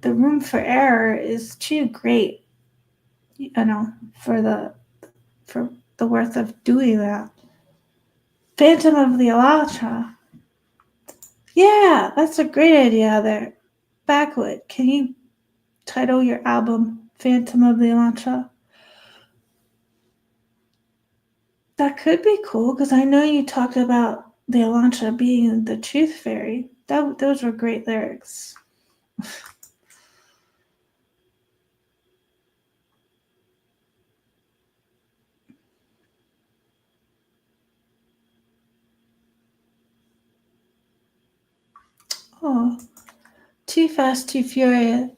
the room for error is too great, for the worth of doing that. Phantom of the Elantra. Yeah, that's a great idea there. Backwood, can you title your album Phantom of the Elantra? That could be cool, because I know you talked about the Elantra being the truth fairy. Those were great lyrics. Oh, Too Fast, Too Furious.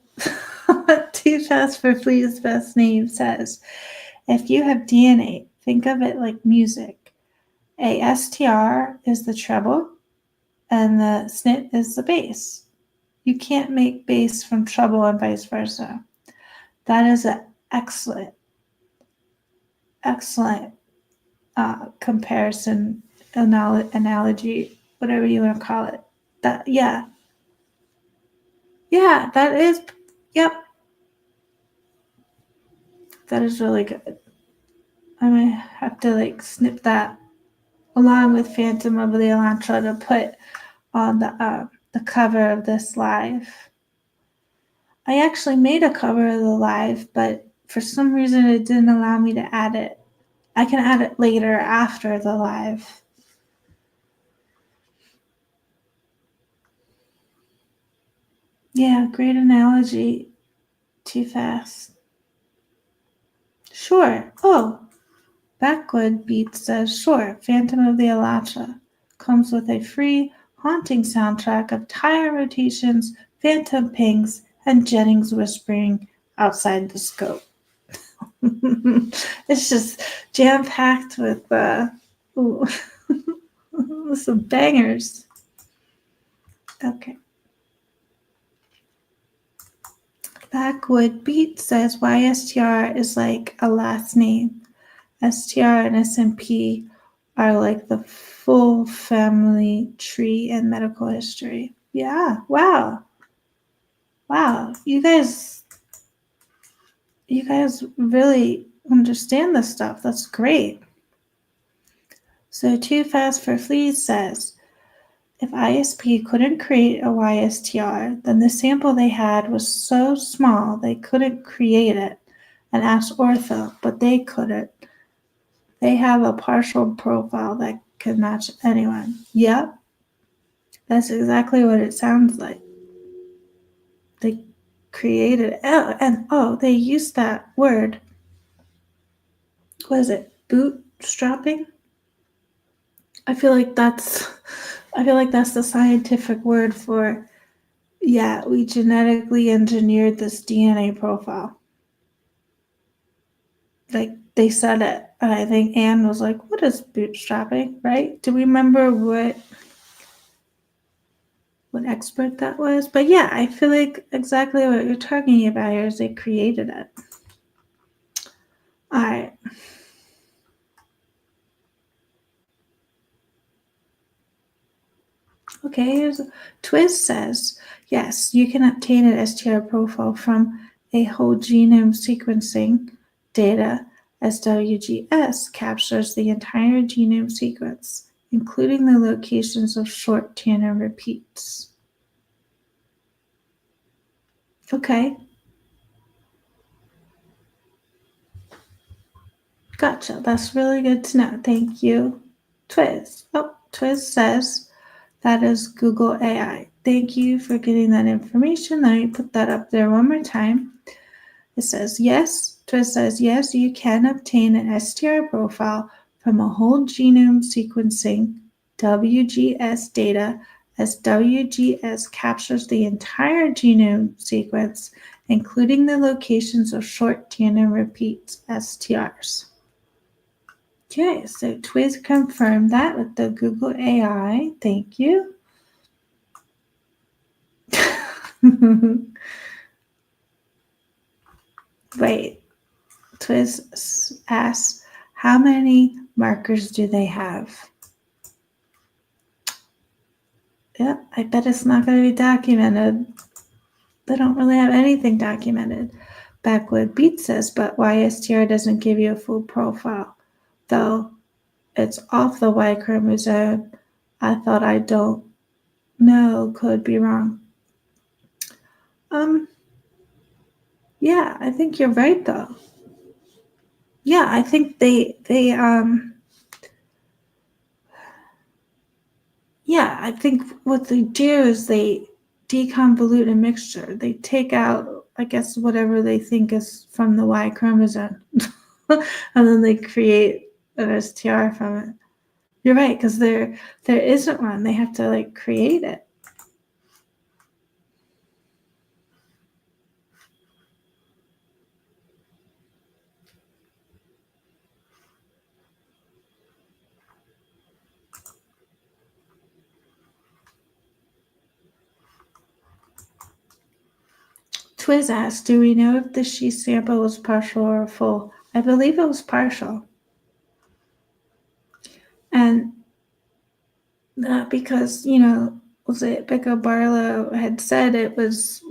Too Fast for Flea's best name says, if you have DNA, think of it like music. A STR is the treble, and the SNP is the bass. You can't make bass from treble and vice versa. That is an excellent comparison, analogy, whatever you want to call it. Yeah, that is, yep. That is really good. I might have to like snip that along with Phantom of the Elantra to put on the cover of this live. I actually made a cover of the live, but for some reason it didn't allow me to add it. I can add it later after the live. Yeah, great analogy. Too fast. Sure. Oh, Backwood Beat says, sure, Phantom of the Elantra comes with a free, haunting soundtrack of tire rotations, phantom pings, and Jennings whispering outside the scope. It's just jam-packed with some bangers. Okay. Backwood Beat says YSTR is like a last name. STR and SMP are like the full family tree in medical history. Yeah, wow. Wow, you guys really understand this stuff. That's great. So Too Fast for Fleas says, if ISP couldn't create a YSTR, then the sample they had was so small they couldn't create it and asked Ortho, but they couldn't. They have a partial profile that could match anyone. Yep, that's exactly what it sounds like. They created, they used that word. What is it? Bootstrapping? I feel like that's the scientific word for, yeah, we genetically engineered this DNA profile. Like, they said it, and I think Anne was like, what is bootstrapping, right? Do we remember what expert that was? But yeah, I feel like exactly what you're talking about here is they created it. All right. Okay, here's Twiz says, yes, you can obtain an STR profile from a whole genome sequencing data. SWGS captures the entire genome sequence, including the locations of short tandem repeats. Okay. Gotcha. That's really good to know. Thank you, Twiz. Oh, Twiz says that is Google AI. Thank you for getting that information. Let me put that up there one more time. It says, yes, Twiz says, yes, you can obtain an STR profile from a whole genome sequencing WGS data, as WGS captures the entire genome sequence, including the locations of short tandem repeats, STRs. Okay, so Twiz confirmed that with the Google AI. Thank you. Wait, Twiz asks, how many markers do they have? Yeah, I bet it's not going to be documented. They don't really have anything documented. Backwood Beat says, but YSTR doesn't give you a full profile, though it's off the Y chromosome. I thought I don't know, could be wrong. Yeah, I think you're right, though. Yeah, I think yeah, I think what they do is they deconvolute a mixture. They take out, I guess, whatever they think is from the Y chromosome, and then they create an STR from it. You're right, because there isn't one. They have to create it. Twiz asked, do we know if the she sample was partial or full? I believe it was partial. And because, was it Becca Barlow had said it was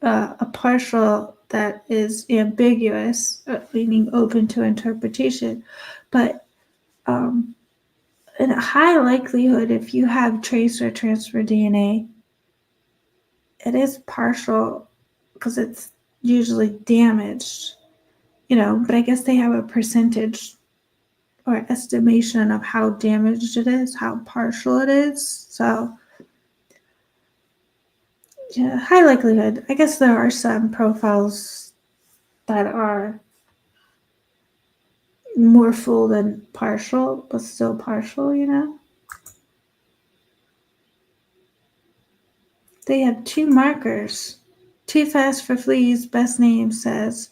a partial that is ambiguous, meaning open to interpretation. But in a high likelihood, if you have trace or transfer DNA, it is partial because it's usually damaged, but I guess they have a percentage or estimation of how damaged it is, how partial it is. So, yeah, high likelihood. I guess there are some profiles that are more full than partial, but still partial, They have 2 markers. Too Fast for Fleas, best name says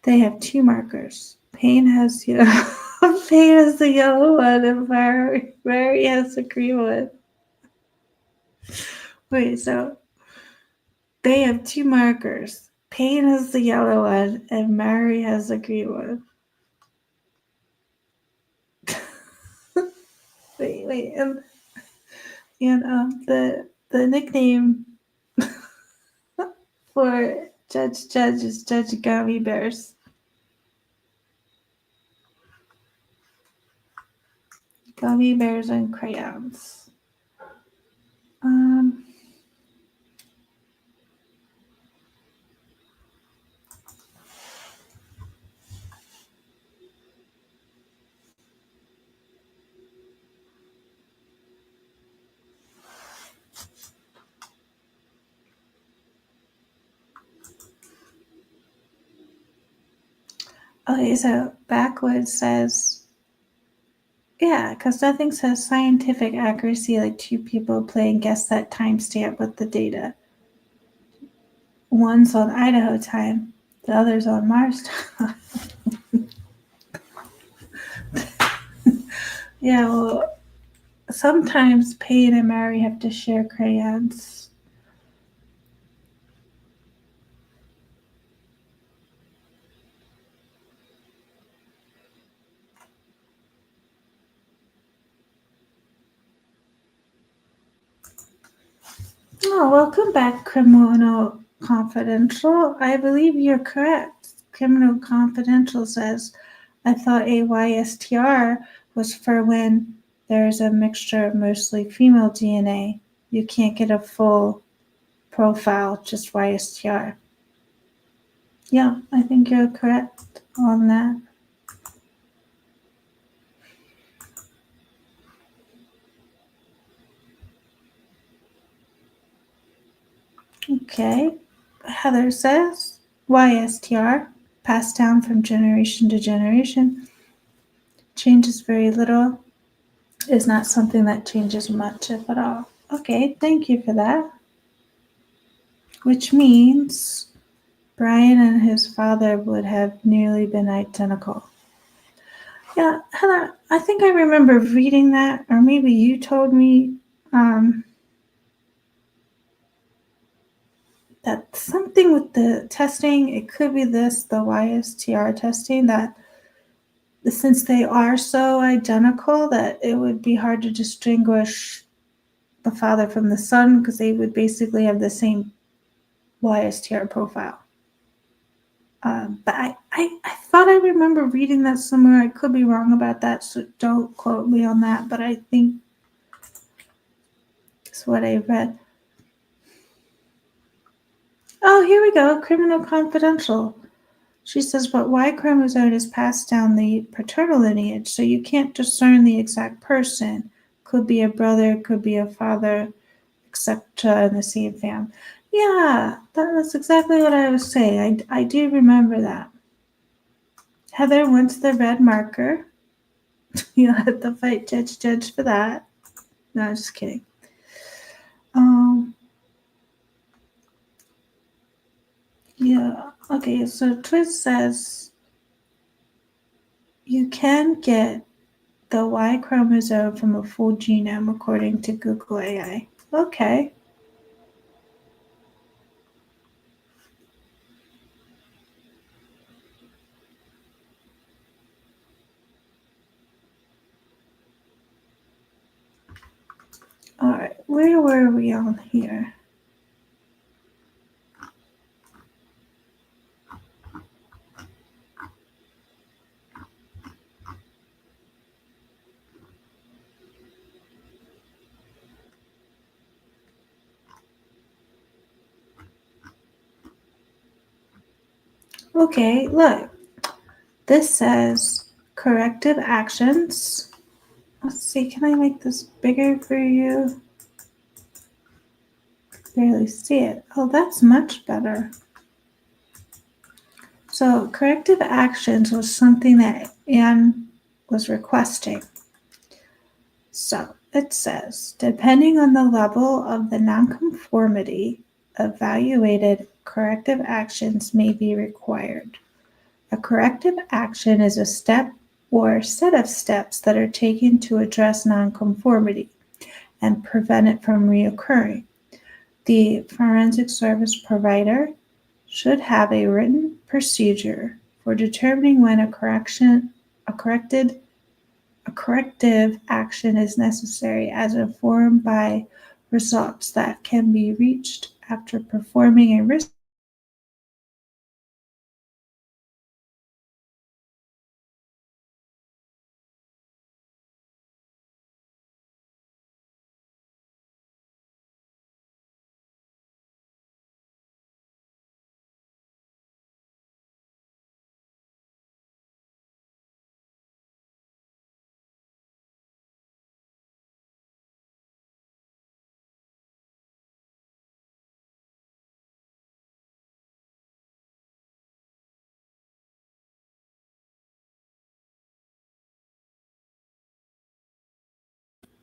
they have 2 markers. Payne has Payne has the yellow one and Mary has the green one. Wait, so They have two markers. Payne has the yellow one, and Mary has the green one. wait, and the nickname for Judge is Judge Gummy Bears. Gummy bears and crayons. Okay, so backwards says, yeah, because nothing says scientific accuracy like two people playing guess that timestamp with the data. One's on Idaho time, the other's on Mars time. Yeah, well, sometimes Payne and Mary have to share crayons. Oh, welcome back, Criminal Confidential. I believe you're correct. Criminal Confidential says, I thought AYSTR was for when there's a mixture of mostly female DNA. You can't get a full profile, just YSTR. Yeah, I think you're correct on that. Okay. Heather says, YSTR, passed down from generation to generation, changes very little, is not something that changes much, if at all. Okay, thank you for that. Which means Brian and his father would have nearly been identical. Yeah, Heather, I think I remember reading that, or maybe you told me that something with the testing, it could be this, the YSTR testing, that since they are so identical that it would be hard to distinguish the father from the son because they would basically have the same YSTR profile. But I thought I remember reading that somewhere. I could be wrong about that, so don't quote me on that, but I think it's what I read. Oh, here we go. Criminal Confidential. She says, but Y chromosome is passed down the paternal lineage, so you can't discern the exact person. Could be a brother, could be a father, etc. in the same family. Yeah, that's exactly what I was saying. I do remember that. Heather wants the red marker. You'll have to fight Judge for that. No, I'm just kidding. Yeah, okay, so Twist says you can get the Y chromosome from a full genome according to Google AI. Okay. All right, where were we on here? Okay, look. This says corrective actions. Let's see, can I make this bigger for you? Barely see it. Oh, that's much better. So corrective actions was something that Anne was requesting. So it says, depending on the level of the nonconformity, evaluated corrective actions may be required. A corrective action is a step or set of steps that are taken to address nonconformity and prevent it from reoccurring. The forensic service provider should have a written procedure for determining when a corrective action is necessary, as informed by results that can be reached after performing a risk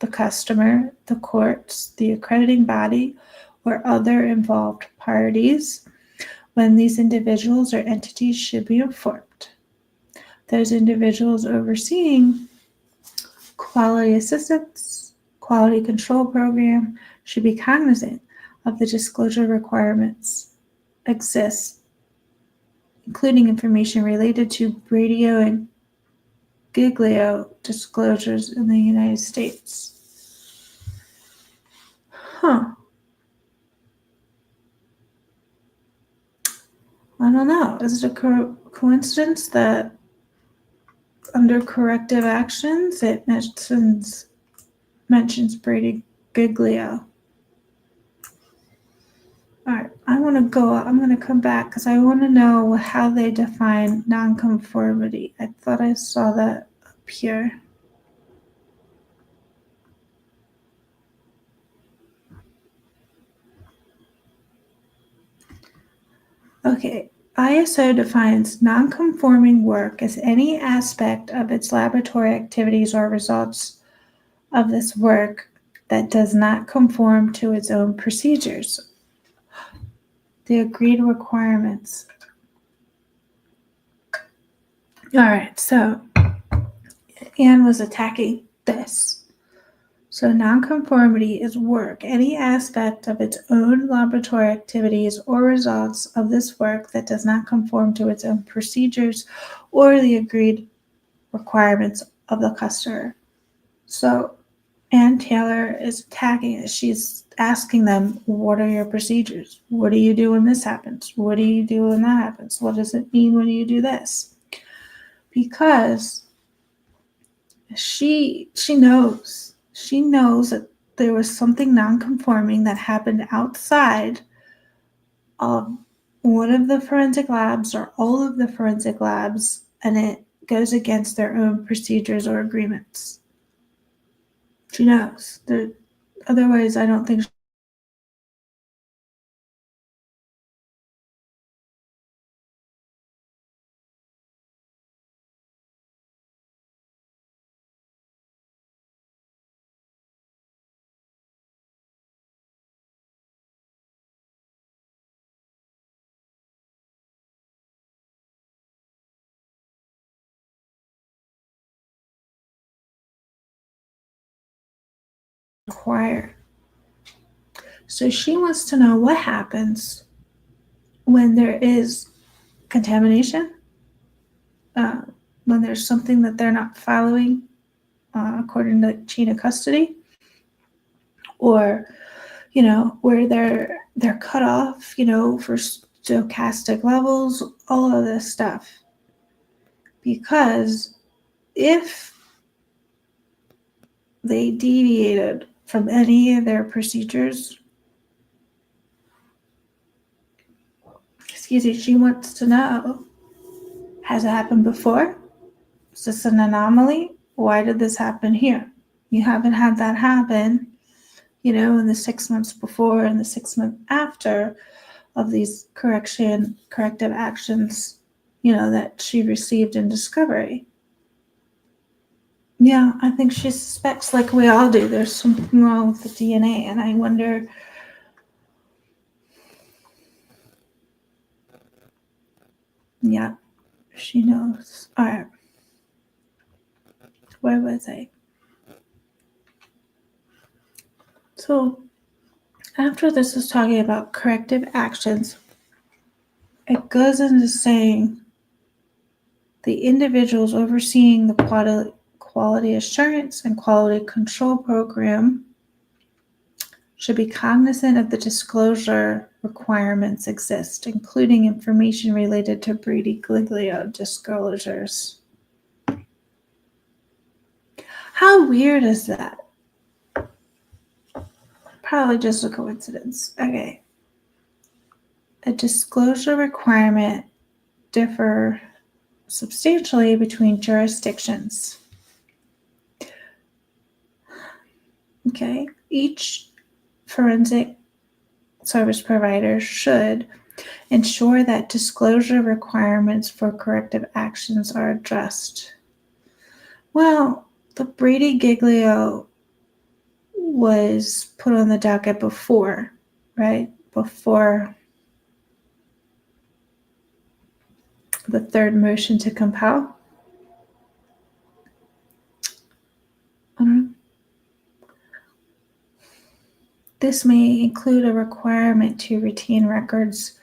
the customer, the courts, the accrediting body, or other involved parties when these individuals or entities should be informed. Those individuals overseeing quality assistance, quality control program should be cognizant of the disclosure requirements exist, including information related to Bradio and Giglio disclosures in the United States. I don't know. Is it a coincidence that under corrective actions it mentions Brady Giglio? All right, I'm going to come back because I want to know how they define nonconformity. I thought I saw that up here. Okay, ISO defines nonconforming work as any aspect of its laboratory activities or results of this work that does not conform to its own procedures. The agreed requirements. All right, so Anne was attacking this. So nonconformity is work, any aspect of its own laboratory activities or results of this work that does not conform to its own procedures or the agreed requirements of the customer. So Ann Taylor is attacking it. She's asking them, what are your procedures? What do you do when this happens? What do you do when that happens? What does it mean when you do this? Because she knows that there was something non-conforming that happened outside of one of the forensic labs or all of the forensic labs, and it goes against their own procedures or agreements. She knows. Otherwise, I don't think require. So she wants to know what happens when there is contamination, when there's something that they're not following according to chain of custody, or where they're cut off, for stochastic levels, all of this stuff. Because if they deviated from any of their procedures, she wants to know, has it happened before? Is this an anomaly? Why did this happen here? You haven't had that happen, in the 6 months before and the 6 months after of these corrective actions, that she received in discovery. Yeah, I think she suspects, like we all do, there's something wrong with the DNA, and I wonder. Yeah, she knows. All right. Where was I? So After this is talking about corrective actions, it goes into saying the individuals overseeing the quality assurance and quality control program should be cognizant of the disclosure requirements exist, including information related to Brady-Giglio disclosures. How weird is that? Probably just a coincidence. Okay. A disclosure requirement differ substantially between jurisdictions. Okay. Each forensic service provider should ensure that disclosure requirements for corrective actions are addressed. Well, the Brady-Giglio was put on the docket before, right? Before the third motion to compel. This may include a requirement to retain records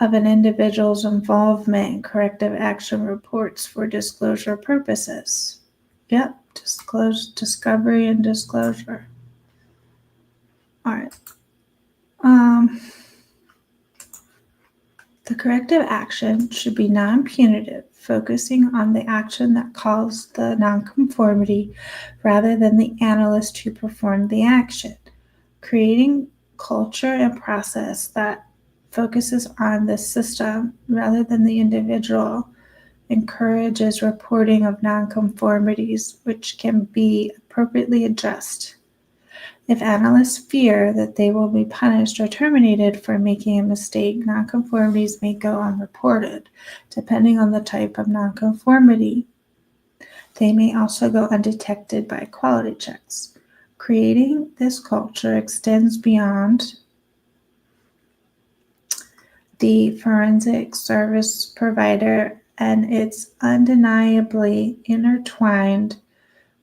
of an individual's involvement in corrective action reports for disclosure purposes. Yep, discovery and disclosure. All right. The corrective action should be non-punitive, focusing on the action that caused the nonconformity rather than the analyst who performed the action. Creating culture and process that focuses on the system rather than the individual encourages reporting of nonconformities, which can be appropriately addressed. If analysts fear that they will be punished or terminated for making a mistake, nonconformities may go unreported, depending on the type of nonconformity. They may also go undetected by quality checks. Creating this culture extends beyond the forensic service provider, and it's undeniably intertwined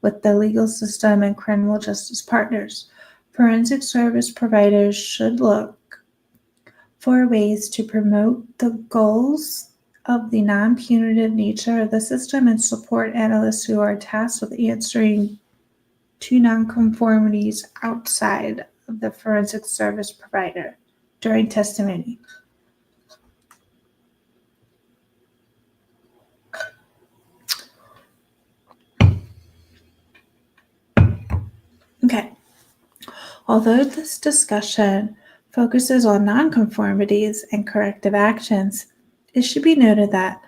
with the legal system and criminal justice partners. Forensic service providers should look for ways to promote the goals of the non-punitive nature of the system and support analysts who are tasked with answering to nonconformities outside of the forensic service provider during testimony. Okay. Although this discussion focuses on nonconformities and corrective actions, it should be noted that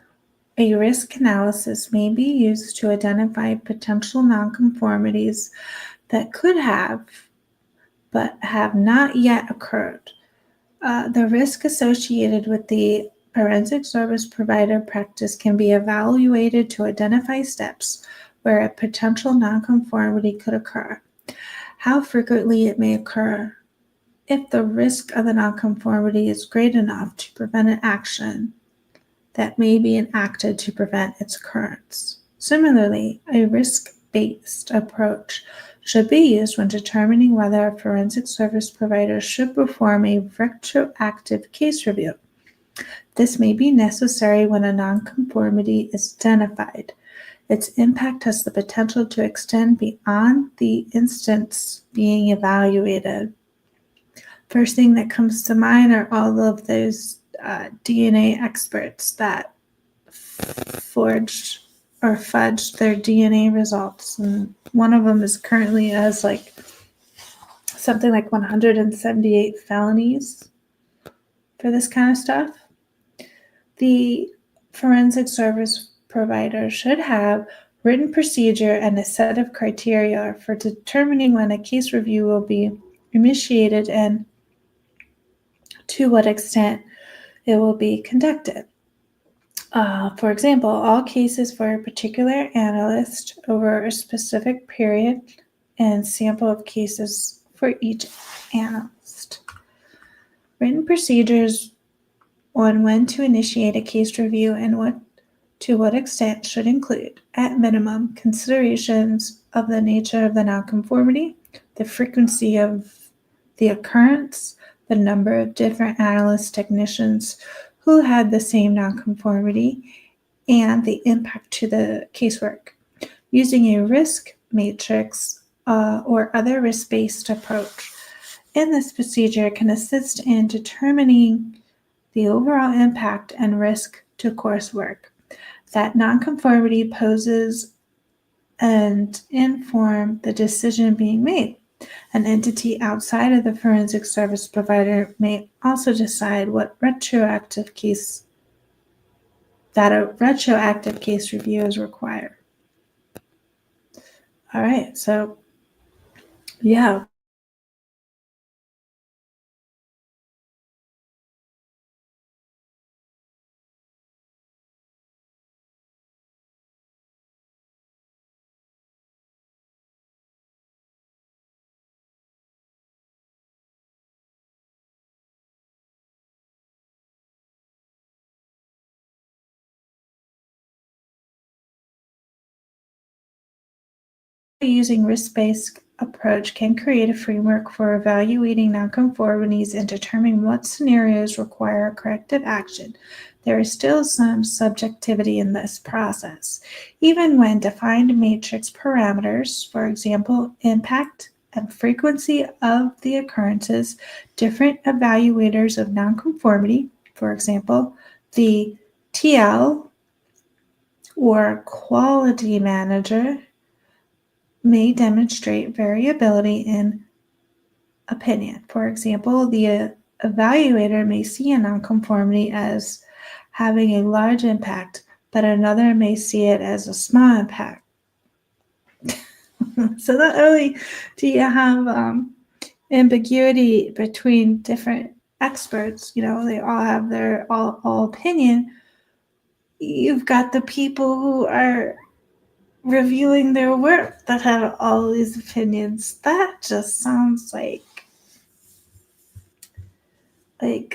a risk analysis may be used to identify potential nonconformities that could have but have not yet occurred. The risk associated with the forensic service provider practice can be evaluated to identify steps where a potential nonconformity could occur, how frequently it may occur, if the risk of the nonconformity is great enough to prevent an action that may be enacted to prevent its occurrence. Similarly, a risk-based approach should be used when determining whether a forensic service provider should perform a retroactive case review. This may be necessary when a nonconformity is identified. Its impact has the potential to extend beyond the instance being evaluated. First thing that comes to mind are all of those DNA experts that forged or fudged their DNA results. And one of them is currently has something like 178 felonies for this kind of stuff. The forensic service provider should have written procedure and a set of criteria for determining when a case review will be initiated and to what extent it will be conducted. For example, all cases for a particular analyst over a specific period and sample of cases for each analyst. Written procedures on when to initiate a case review and to what extent should include, at minimum, considerations of the nature of the nonconformity, the frequency of the occurrence, the number of different analyst technicians who had the same nonconformity, and the impact to the casework. Using a risk matrix or other risk-based approach in this procedure can assist in determining the overall impact and risk to coursework that nonconformity poses and inform the decision being made. An entity outside of the forensic service provider may also decide what a retroactive case review is required. All right, so yeah. Using risk-based approach can create a framework for evaluating nonconformities and determining what scenarios require corrective action. There is still some subjectivity in this process. Even when defined matrix parameters, for example, impact and frequency of the occurrences, different evaluators of nonconformity, for example, the TL or quality manager, may demonstrate variability in opinion. For example, the evaluator may see a nonconformity as having a large impact, but another may see it as a small impact. So not only do you have ambiguity between different experts, they all have their all opinion, you've got the people who are reviewing their work that have all these opinions. That just sounds like a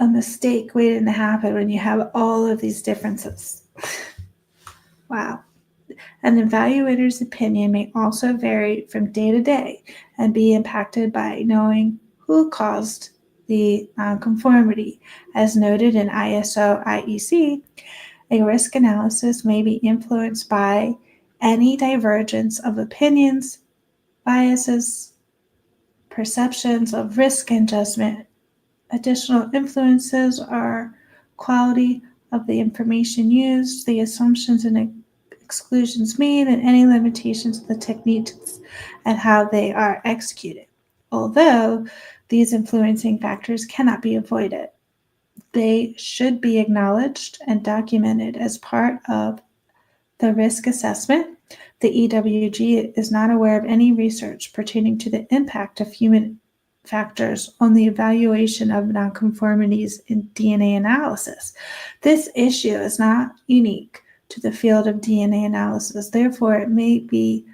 mistake waiting to happen when you have all of these differences. Wow. An evaluator's opinion may also vary from day to day and be impacted by knowing who caused the nonconformity. As noted in ISO IEC, a risk analysis may be influenced by any divergence of opinions, biases, perceptions of risk and judgment. Additional influences are quality of the information used, the assumptions and exclusions made, and any limitations of the techniques and how they are executed. Although these influencing factors cannot be avoided, they should be acknowledged and documented as part of the risk assessment. The EWG is not aware of any research pertaining to the impact of human factors on the evaluation of nonconformities in DNA analysis. This issue is not unique to the field of DNA analysis. Therefore, it may be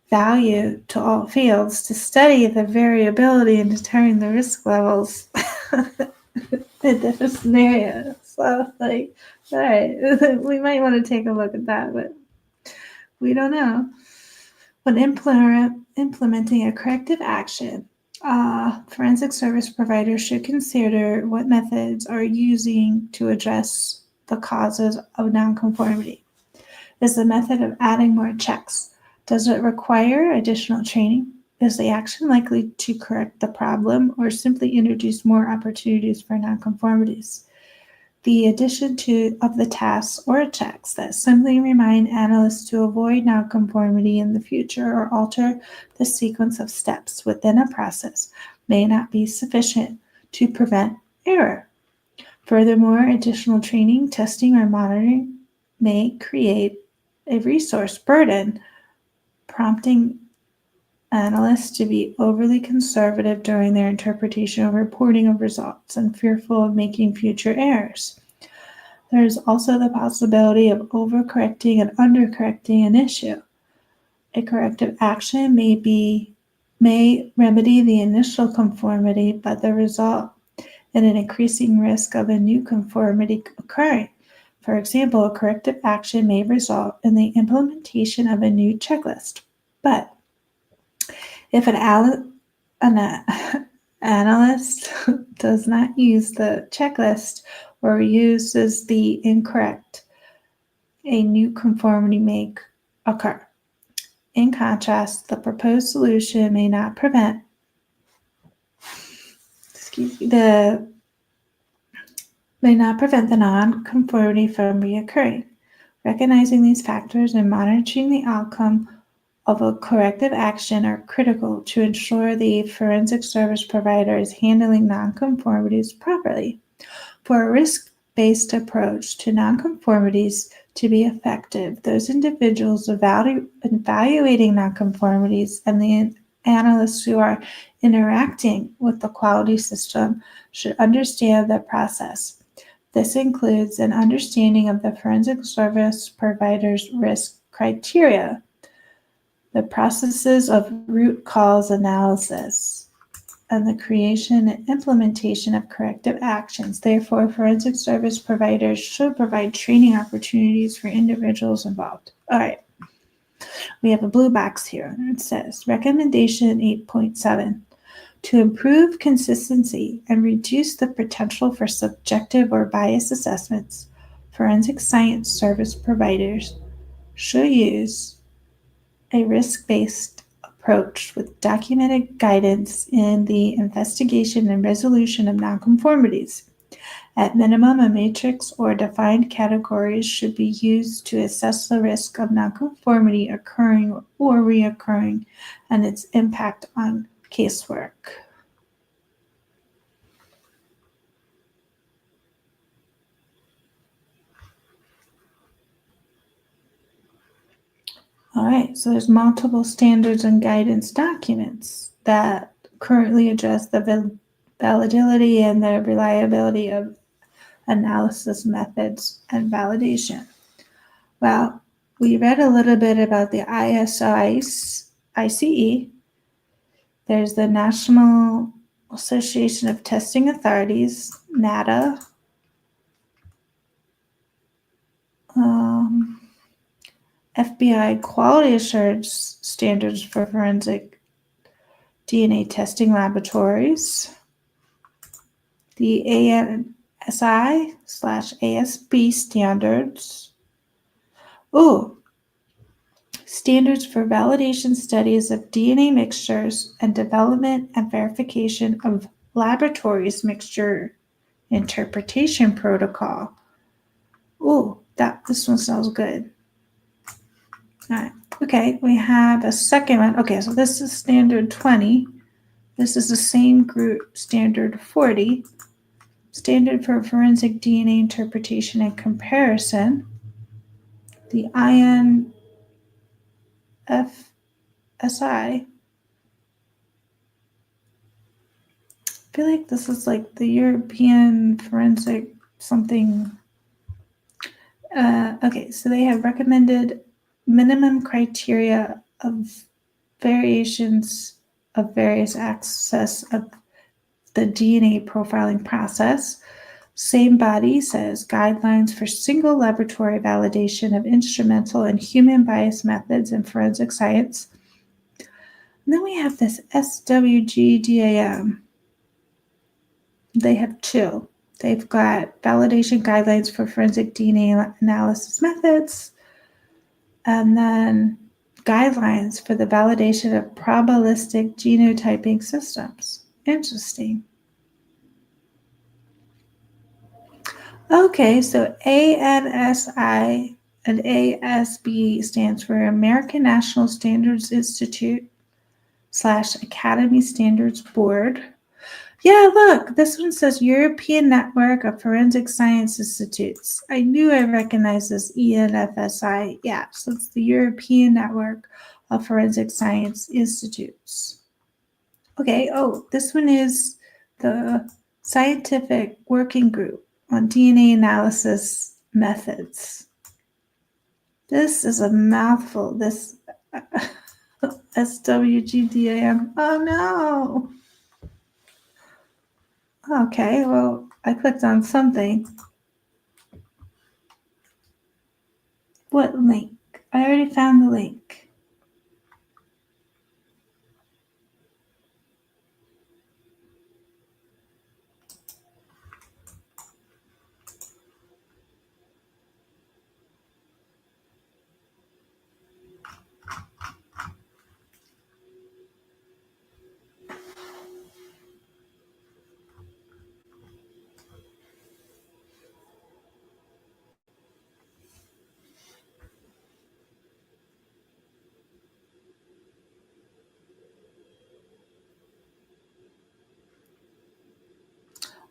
value to all fields to study the variability and determine the risk levels in different scenarios. So, all right, we might want to take a look at that, but we don't know. When implementing a corrective action, forensic service providers should consider what methods are using to address the causes of nonconformity. Is the method of adding more checks? Does it require additional training? Is the action likely to correct the problem or simply introduce more opportunities for nonconformities? The addition of the tasks or checks that simply remind analysts to avoid nonconformity in the future or alter the sequence of steps within a process may not be sufficient to prevent error. Furthermore, additional training, testing, or monitoring may create a resource burden, prompting analysts to be overly conservative during their interpretation or reporting of results and fearful of making future errors. There is also the possibility of overcorrecting and undercorrecting an issue. A corrective action may remedy the initial conformity, but the result in an increasing risk of a new conformity occurring. For example, a corrective action may result in the implementation of a new checklist, but if an analyst does not use the checklist or uses the incorrect, a new conformity may occur. In contrast, the proposed solution may not prevent the non-conformity from reoccurring. Recognizing these factors and monitoring the outcome of a corrective action are critical to ensure the forensic service provider is handling nonconformities properly. For a risk-based approach to nonconformities to be effective, those individuals evaluating nonconformities and the analysts who are interacting with the quality system should understand the process. This includes an understanding of the forensic service provider's risk criteria, the processes of root cause analysis, and the creation and implementation of corrective actions. Therefore, forensic service providers should provide training opportunities for individuals involved. All right. We have a blue box here. It says, Recommendation 8.7. To improve consistency and reduce the potential for subjective or biased assessments, forensic science service providers should use a risk-based approach with documented guidance in the investigation and resolution of nonconformities. At minimum, a matrix or defined categories should be used to assess the risk of nonconformity occurring or reoccurring and its impact on casework. All right, so there's multiple standards and guidance documents that currently address the validity and the reliability of analysis methods and validation. Well, we read a little bit about the ICE. There's the National Association of Testing Authorities, NATA. FBI Quality Assurance Standards for Forensic DNA Testing Laboratories. The ANSI/ASP standards. Standards for validation studies of DNA mixtures and development and verification of laboratories mixture interpretation protocol. This one sounds good. All right. Okay, we have a second one. Okay, so this is standard 20. This is the same group, standard 40. Standard for forensic DNA interpretation and comparison. The INFSI. I feel like this is like the European forensic something. Okay, so they have recommended minimum criteria of variations of various aspects of the DNA profiling process. Same body says guidelines for single laboratory validation of instrumental and human bias methods in forensic science. And then we have this SWGDAM. They have two. They've got validation guidelines for forensic DNA analysis methods, and then guidelines for the validation of probabilistic genotyping systems. Interesting. Okay, so ANSI and ASB stands for American National Standards Institute / Academy Standards Board. Yeah, look, this one says European Network of Forensic Science Institutes. I knew I recognized this ENFSI. Yeah, so it's the European Network of Forensic Science Institutes. Okay, this one is the Scientific Working Group on DNA Analysis Methods. This is a mouthful, this SWGDAM. Oh, no. Okay, well, I clicked on something. What link? I already found the link.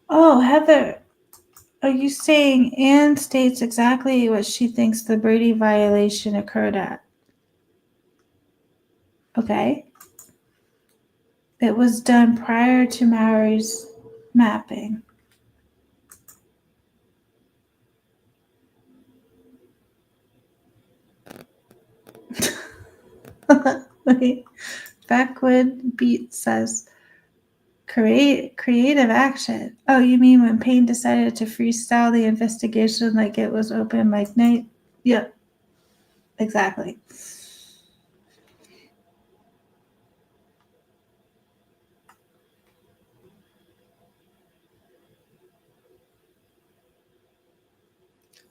Oh, Heather, are you saying Anne states exactly what she thinks the Brady violation occurred at? Okay. It was done prior to Maori's mapping. Wait. Backwood Beat says, creative action. Oh, you mean when Payne decided to freestyle the investigation like it was open mic night? Yep, exactly.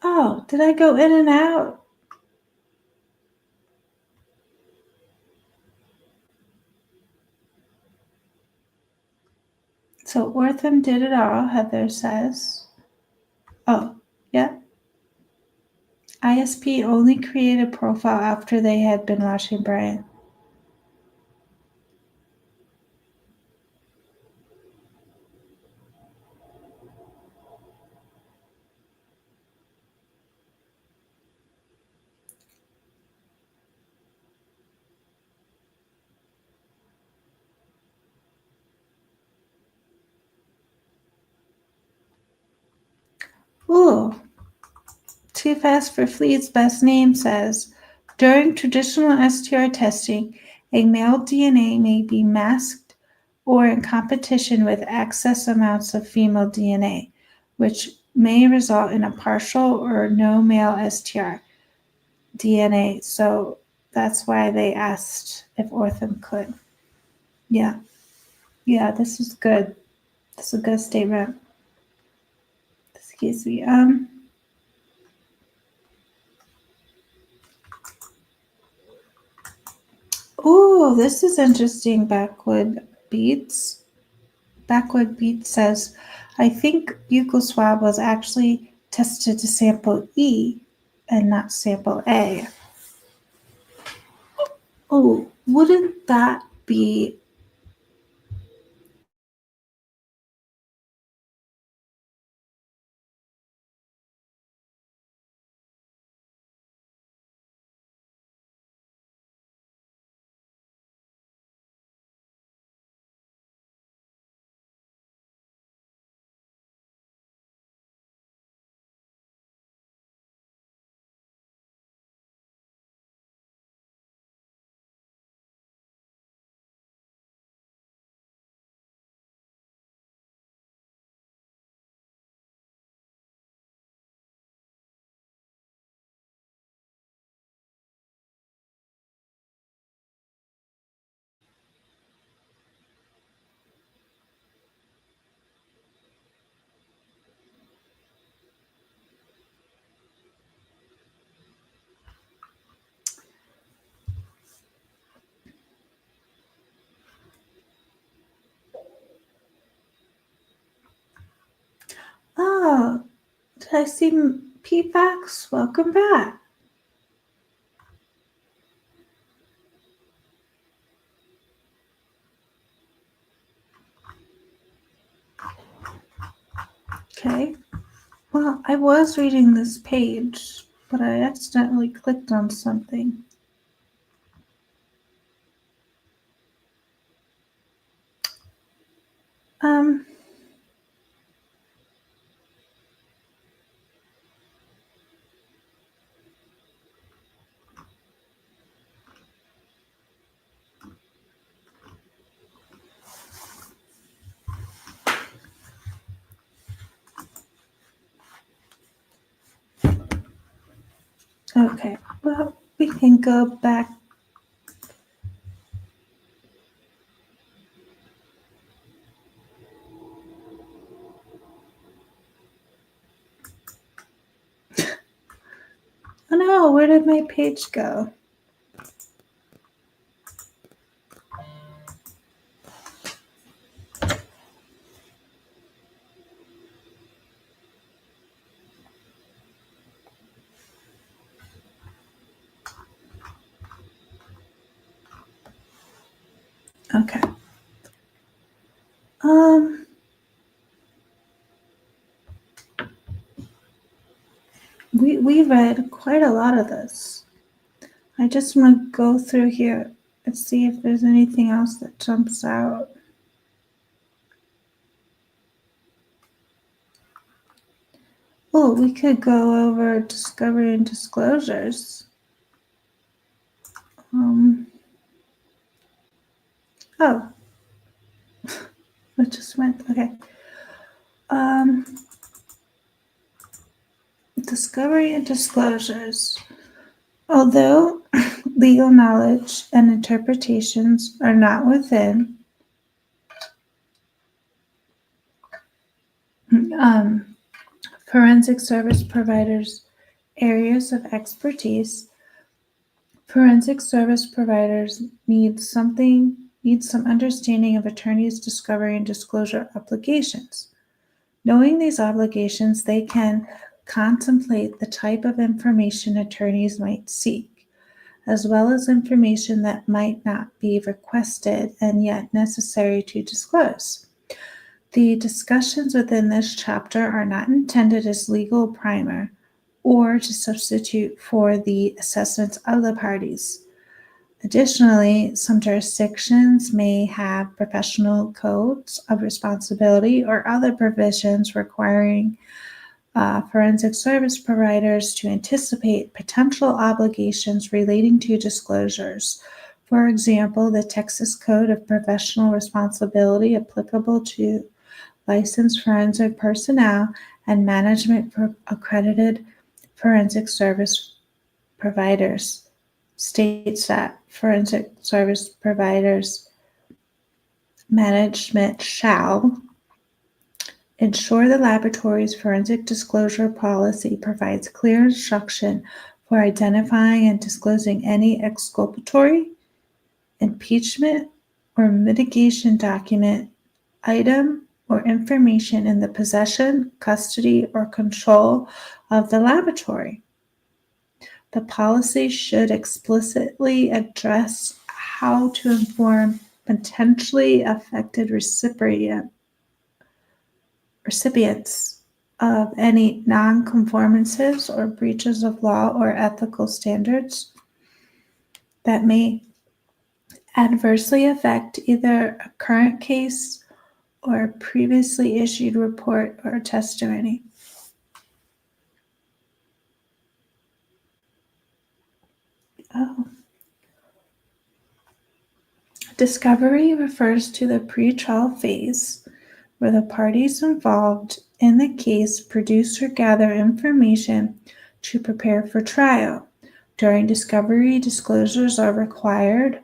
Oh, did I go in and out? So Wortham did it all, Heather says. Oh, yeah. ISP only created a profile after they had been watching Brian. Ooh, Too Fast for Fleet's best name says, during traditional STR testing, a male DNA may be masked or in competition with excess amounts of female DNA, which may result in a partial or no male STR DNA. So that's why they asked if Ortham could. Yeah, yeah, this is good. This is a good statement. Excuse me. Oh, this is interesting. Backwood Beats says, I think buccal swab was actually tested to sample E and not sample A. Oh, wouldn't that be oh, did I see PFAX? Welcome back. Okay. Well, I was reading this page, but I accidentally clicked on something. Um, okay. Well, we can go back. Oh no, where did my page go? Okay. Um, read quite a lot of this. I just want to go through here and see if there's anything else that jumps out. Oh, we could go over discovery and disclosures. Oh, it just went, okay. Discovery and disclosures. Although legal knowledge and interpretations are not within forensic service providers' areas of expertise, forensic service providers need some understanding of attorneys' discovery and disclosure obligations. Knowing these obligations, they can contemplate the type of information attorneys might seek, as well as information that might not be requested and yet necessary to disclose. The discussions within this chapter are not intended as legal primer or to substitute for the assessments of the parties. Additionally, some jurisdictions may have professional codes of responsibility or other provisions requiring forensic service providers to anticipate potential obligations relating to disclosures. For example, the Texas Code of Professional Responsibility applicable to licensed forensic personnel and management for accredited forensic service providers states that forensic service providers management shall ensure the laboratory's forensic disclosure policy provides clear instruction for identifying and disclosing any exculpatory, impeachment, or mitigation document, item, or information in the possession, custody, or control of the laboratory. The policy should explicitly address how to inform potentially affected recipients of any non-conformances or breaches of law or ethical standards that may adversely affect either a current case or a previously issued report or testimony. Discovery refers to the pretrial phase where the parties involved in the case produce or gather information to prepare for trial. During discovery, disclosures are required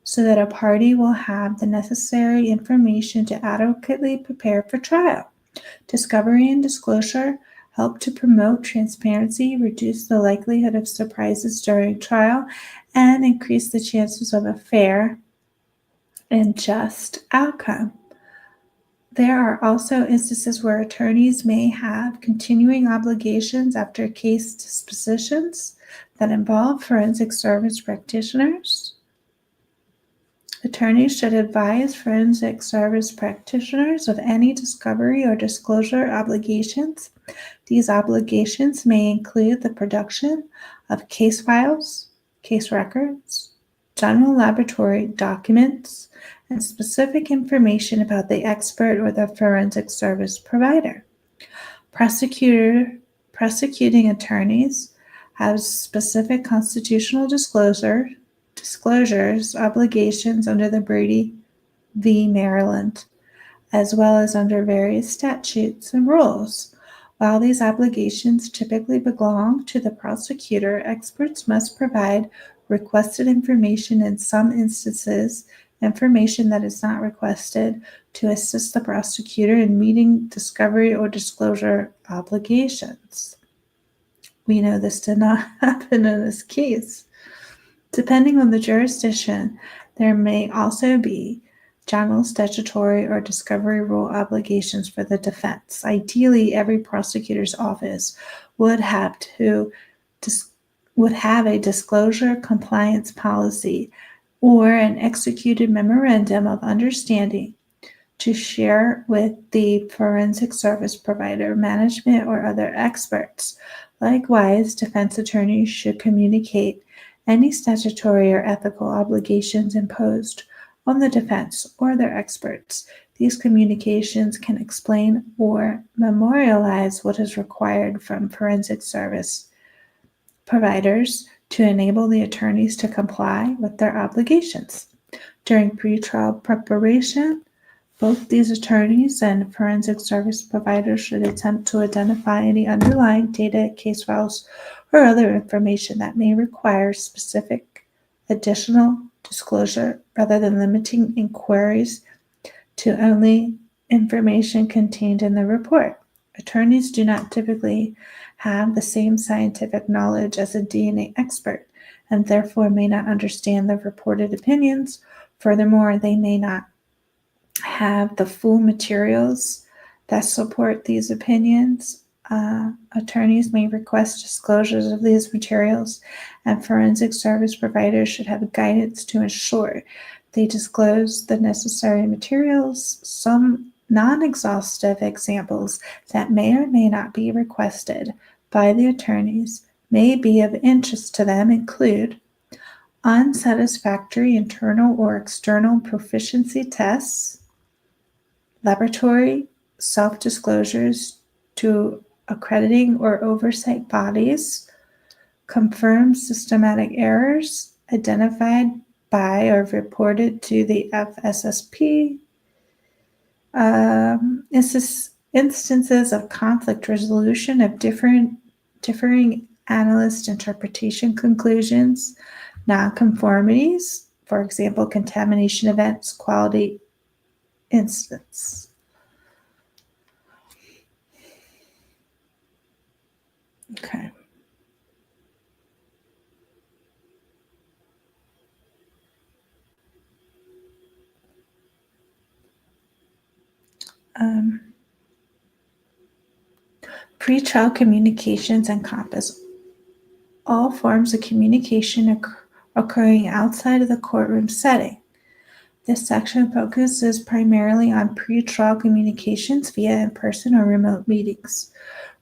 so that a party will have the necessary information to adequately prepare for trial. Discovery and disclosure help to promote transparency, reduce the likelihood of surprises during trial, and increase the chances of a fair and just outcome. There are also instances where attorneys may have continuing obligations after case dispositions that involve forensic service practitioners. Attorneys should advise forensic service practitioners of any discovery or disclosure obligations. These obligations may include the production of case files, case records, general laboratory documents, and specific information about the expert or the forensic service provider. Prosecuting attorneys have specific constitutional disclosures obligations under the Brady v. Maryland, as well as under various statutes and rules. While these obligations typically belong to the prosecutor, experts must provide requested information in some instances, information that is not requested, to assist the prosecutor in meeting discovery or disclosure obligations. We know this did not happen in this case. Depending on the jurisdiction, there may also be general statutory or discovery rule obligations for the defense. Ideally, every prosecutor's office would have a disclosure compliance policy or an executed memorandum of understanding to share with the forensic service provider, management, or other experts. Likewise, defense attorneys should communicate any statutory or ethical obligations imposed on the defense or their experts. These communications can explain or memorialize what is required from forensic service providers to enable the attorneys to comply with their obligations. During pretrial preparation, both these attorneys and forensic service providers should attempt to identify any underlying data, case files, or other information that may require specific additional disclosure rather than limiting inquiries to only information contained in the report. Attorneys do not typically have the same scientific knowledge as a DNA expert and therefore may not understand the reported opinions. Furthermore, they may not have the full materials that support these opinions. Attorneys may request disclosures of these materials, and forensic service providers should have guidance to ensure they disclose the necessary materials. Some non-exhaustive examples that may or may not be requested by the attorneys may be of interest to them include unsatisfactory internal or external proficiency tests, laboratory self-disclosures to accrediting or oversight bodies, confirmed systematic errors identified by or reported to the FSSP, instances of conflict resolution of differing analyst interpretation conclusions, nonconformities, for example, contamination events, quality instance. Okay. Pretrial communications encompass all forms of communication occurring outside of the courtroom setting. This section focuses primarily on pretrial communications via in-person or remote meetings.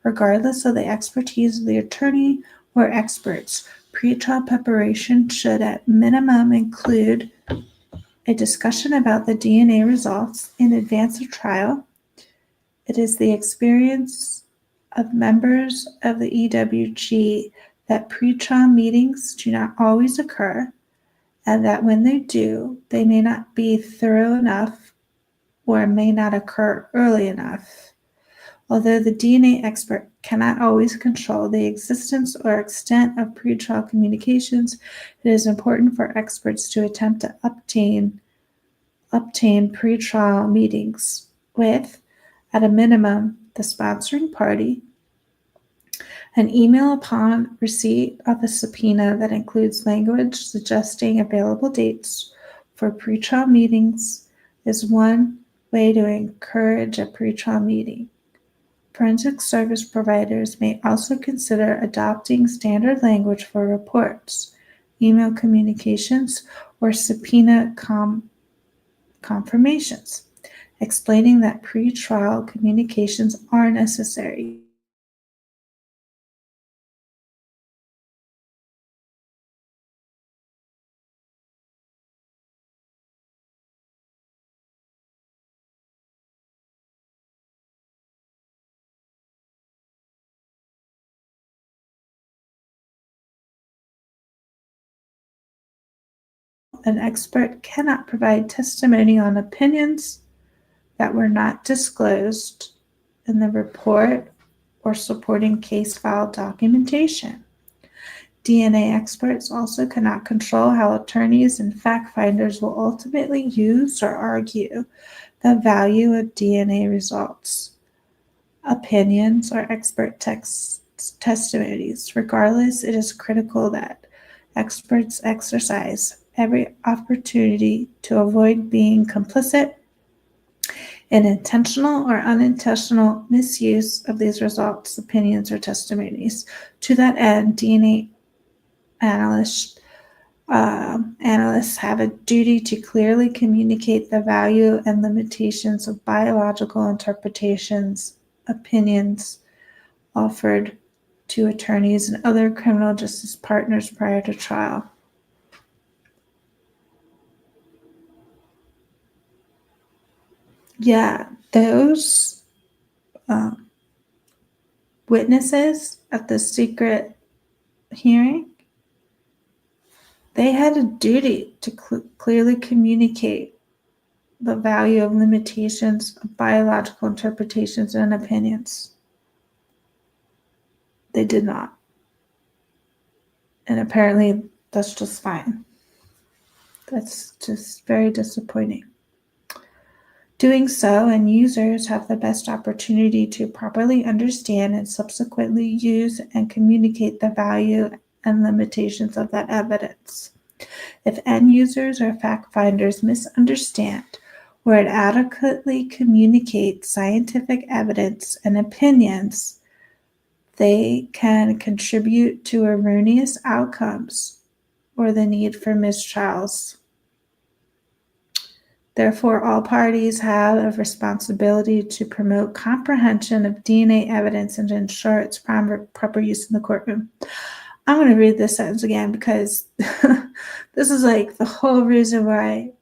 Regardless of the expertise of the attorney or experts, pretrial preparation should at minimum include a discussion about the DNA results in advance of trial. It is the experience of members of the EWG that pretrial meetings do not always occur, and that when they do, they may not be thorough enough or may not occur early enough. Although the DNA expert cannot always control the existence or extent of pretrial communications, it is important for experts to attempt to obtain pretrial meetings with, at a minimum, the sponsoring party, an email upon receipt of a subpoena that includes language suggesting available dates for pretrial meetings is one way to encourage a pretrial meeting. Forensic service providers may also consider adopting standard language for reports, email communications, or subpoena confirmations, explaining that pretrial communications are necessary. An expert cannot provide testimony on opinions that were not disclosed in the report or supporting case file documentation. DNA experts also cannot control how attorneys and fact finders will ultimately use or argue the value of DNA results, opinions, or expert testimonies. Regardless, it is critical that experts exercise every opportunity to avoid being complicit in intentional or unintentional misuse of these results, opinions, or testimonies. To that end, DNA analysts Analysts have a duty to clearly communicate the value and limitations of biological interpretations, opinions offered to attorneys and other criminal justice partners prior to trial. Yeah, those witnesses at the secret hearing, they had a duty to clearly communicate the value of limitations of biological interpretations and opinions. They did not. And apparently that's just fine. That's just very disappointing. Doing so, and users have the best opportunity to properly understand and subsequently use and communicate the value and limitations of that evidence. If end users or fact finders misunderstand or inadequately communicate scientific evidence and opinions, they can contribute to erroneous outcomes or the need for mistrials. Therefore, all parties have a responsibility to promote comprehension of DNA evidence and to ensure its proper use in the courtroom. I'm going to read this sentence again because this is like the whole reason why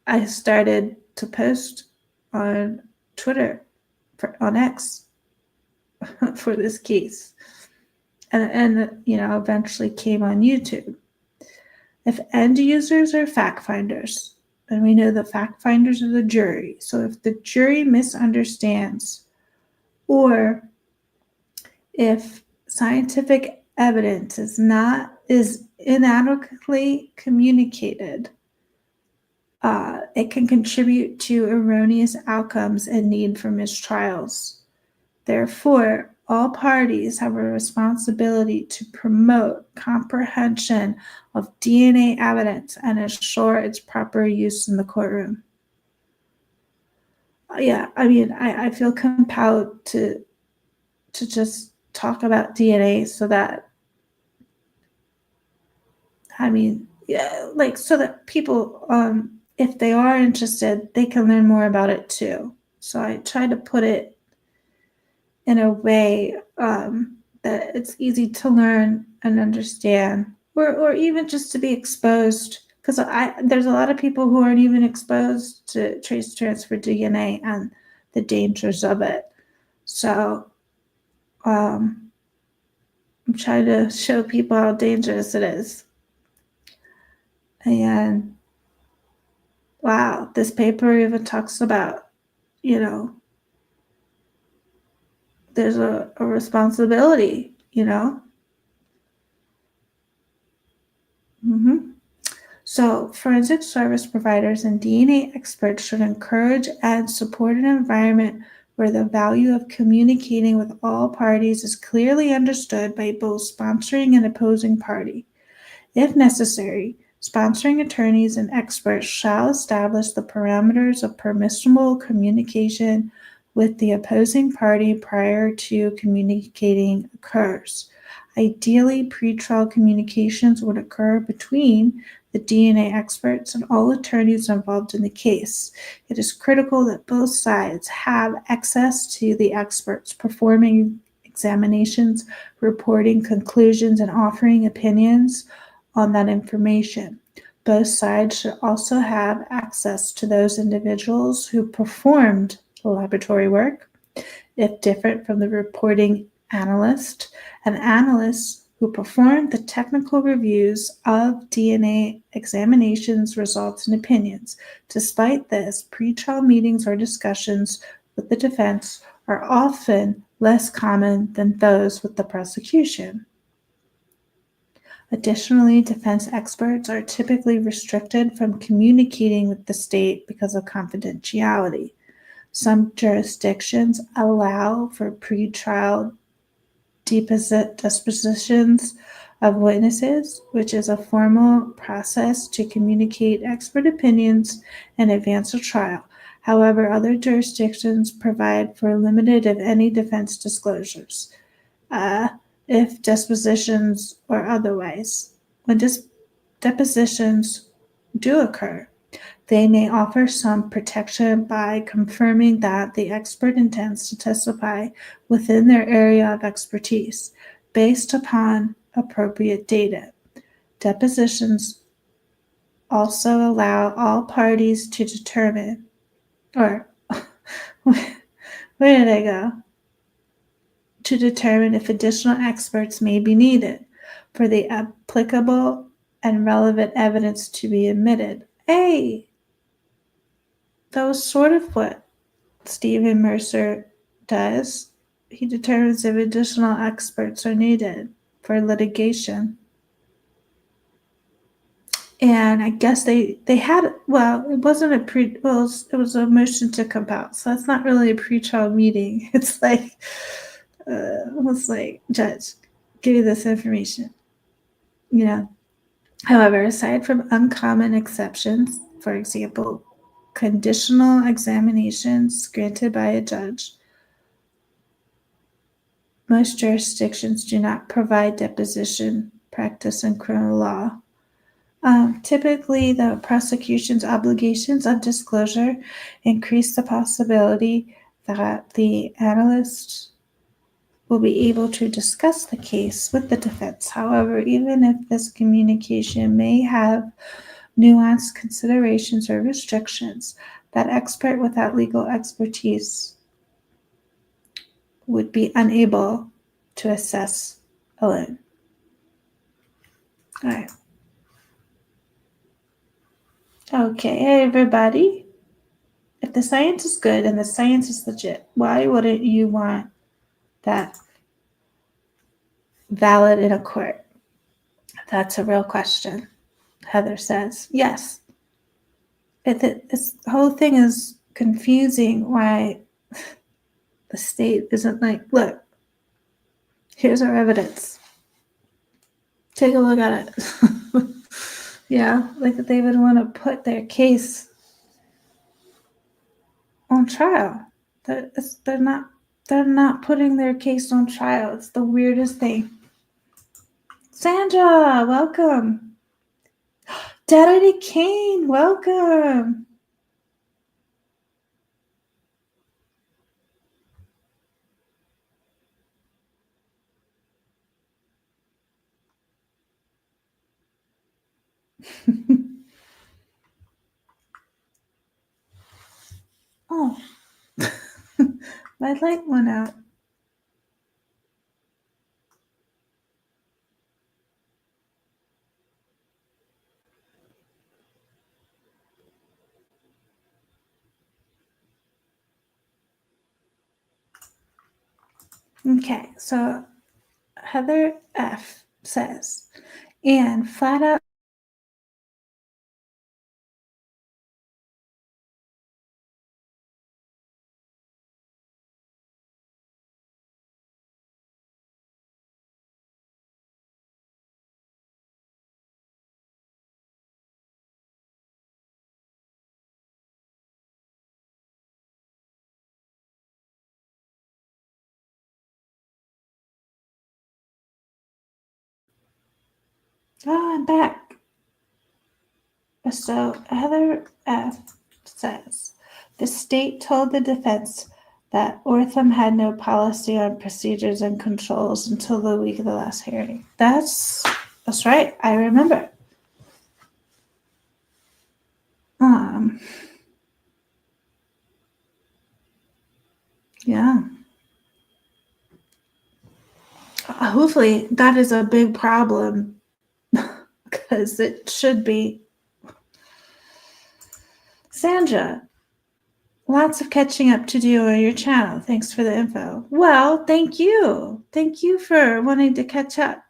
I started to post on Twitter, on X, for this case. And eventually came on YouTube. If end users are fact finders, and we know the fact finders are the jury, so if the jury misunderstands or if scientific evidence is inadequately communicated, it can contribute to erroneous outcomes and need for mistrials. Therefore, all parties have a responsibility to promote comprehension of DNA evidence and ensure its proper use in the courtroom. I feel compelled to just talk about DNA so that, so that people, if they are interested, they can learn more about it too. So I try to put it in a way that it's easy to learn and understand, or even just to be exposed, because there's a lot of people who aren't even exposed to trace transfer DNA and the dangers of it. So I'm trying to show people how dangerous it is. And wow, this paper even talks about, there's a responsibility, So forensic service providers and DNA experts should encourage and support an environment where the value of communicating with all parties is clearly understood by both sponsoring and opposing party. If necessary, sponsoring attorneys and experts shall establish the parameters of permissible communication with the opposing party prior to communicating occurs. Ideally, pretrial communications would occur between the DNA experts and all attorneys involved in the case. It is critical that both sides have access to the experts performing examinations, reporting conclusions, and offering opinions on that information. Both sides should also have access to those individuals who performed laboratory work, if different from the reporting analyst, and analysts who performed the technical reviews of DNA examinations, results, and opinions. Despite this, pretrial meetings or discussions with the defense are often less common than those with the prosecution. Additionally, defense experts are typically restricted from communicating with the state because of confidentiality. Some jurisdictions allow for pretrial depositions of witnesses, which is a formal process to communicate expert opinions in advance of trial. However, other jurisdictions provide for limited, if any, defense disclosures, if dispositions or otherwise. when depositions do occur, they may offer some protection by confirming that the expert intends to testify within their area of expertise based upon appropriate data. Depositions also allow all parties to determine, or where did I go? To determine if additional experts may be needed for the applicable and relevant evidence to be admitted. Hey, that was sort of what Stephen Mercer does. He determines if additional experts are needed for litigation. And I guess they had, well, it wasn't it was a motion to compel. So that's not really a pretrial meeting. It's like, almost like, judge, give you this information. However, aside from uncommon exceptions, for example, conditional examinations granted by a judge, most jurisdictions do not provide deposition practice in criminal law. Typically, the prosecution's obligations of disclosure increase the possibility that the analyst will be able to discuss the case with the defense. However, even if this communication may have nuanced considerations or restrictions, that expert without legal expertise would be unable to assess alone. All right. Okay, hey everybody. If the science is good and the science is legit, why wouldn't you want that valid in a court? That's a real question. Heather says, yes. This whole thing is confusing why the state isn't like, look, here's our evidence. Take a look at it. Yeah, like they would want to put their case on trial. They're not putting their case on trial. It's the weirdest thing. Sandra, welcome. Daddy Kane, welcome. Oh, my light went out. Okay, so Heather F says, and flat out oh, I'm back. So Heather F says, the state told the defense that Ortham had no policy on procedures and controls until the week of the last hearing. That's right. I remember. Yeah. Hopefully that is a big problem because it should be. Sandra, lots of catching up to do on your channel. Thanks for the info. Well, thank you. Thank you for wanting to catch up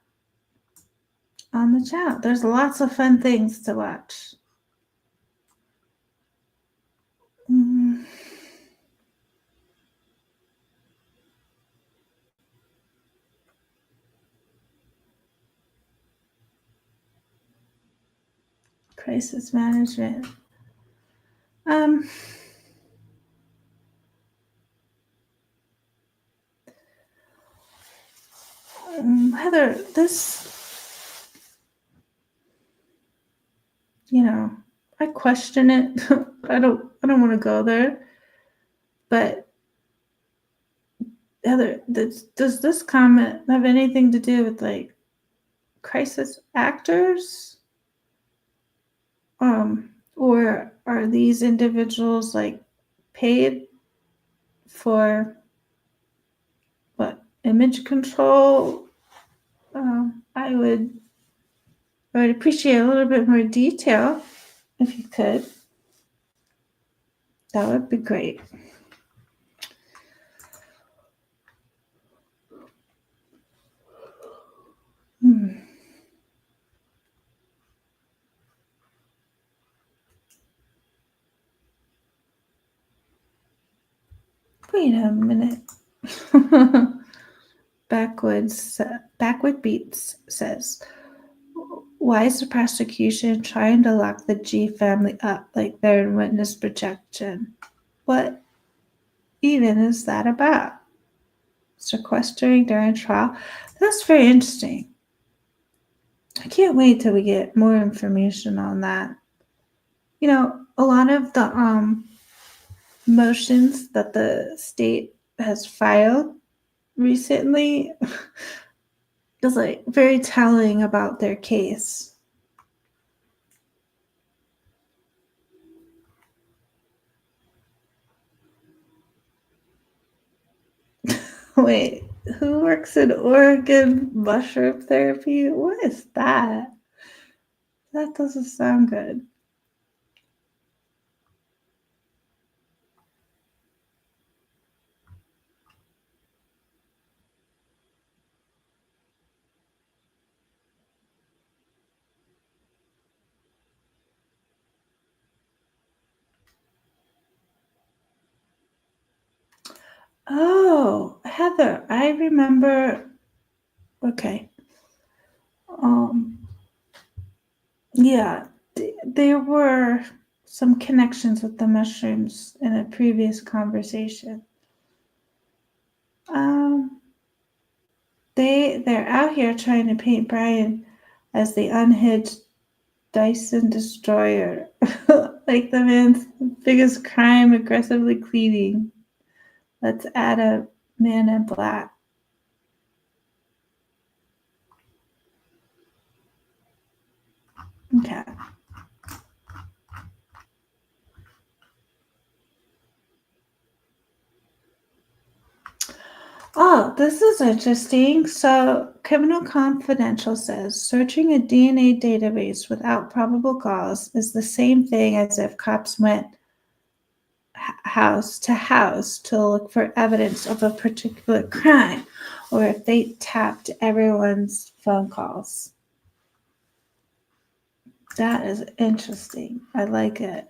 on the channel. There's lots of fun things to watch. Crisis management. Heather, this I question it. I don't want to go there. But Heather, does this comment have anything to do with like crisis actors? Or are these individuals like paid for what, image control? I would appreciate a little bit more detail if you could. That would be great. Wait a minute. Backward Beats says, why is the prosecution trying to lock the G family up like they're in witness protection? What even is that about? Sequestering during trial? That's very interesting. I can't wait till we get more information on that. A lot of the motions that the state has filed recently is like very telling about their case. Wait, who works in Oregon mushroom therapy? What is that? That doesn't sound good. Oh, Heather, I remember. Okay. Yeah, there were some connections with the mushrooms in a previous conversation. They're out here trying to paint Brian as the unhinged Dyson destroyer, like the man's biggest crime, aggressively cleaning. Let's add a man in black. Okay. Oh, this is interesting. So, Criminal Confidential says searching a DNA database without probable cause is the same thing as if cops went house to look for evidence of a particular crime, or if they tapped everyone's phone calls. That is interesting. I like it.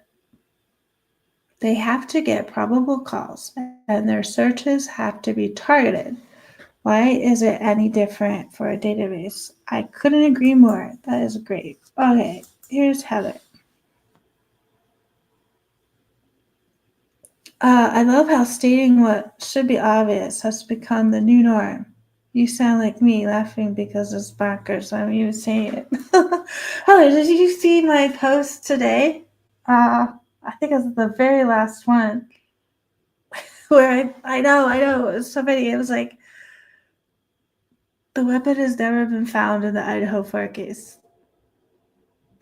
They have to get probable cause, and their searches have to be targeted. Why is it any different for a database? I couldn't agree more. That is great. Okay, here's Heather. I love how stating what should be obvious has become the new norm. You sound like me laughing because it's bonkers. I'm even saying it. Oh, did you see my post today? I think it was the very last one where I know, it was so funny. It was like, the weapon has never been found in the IDAHO4 case.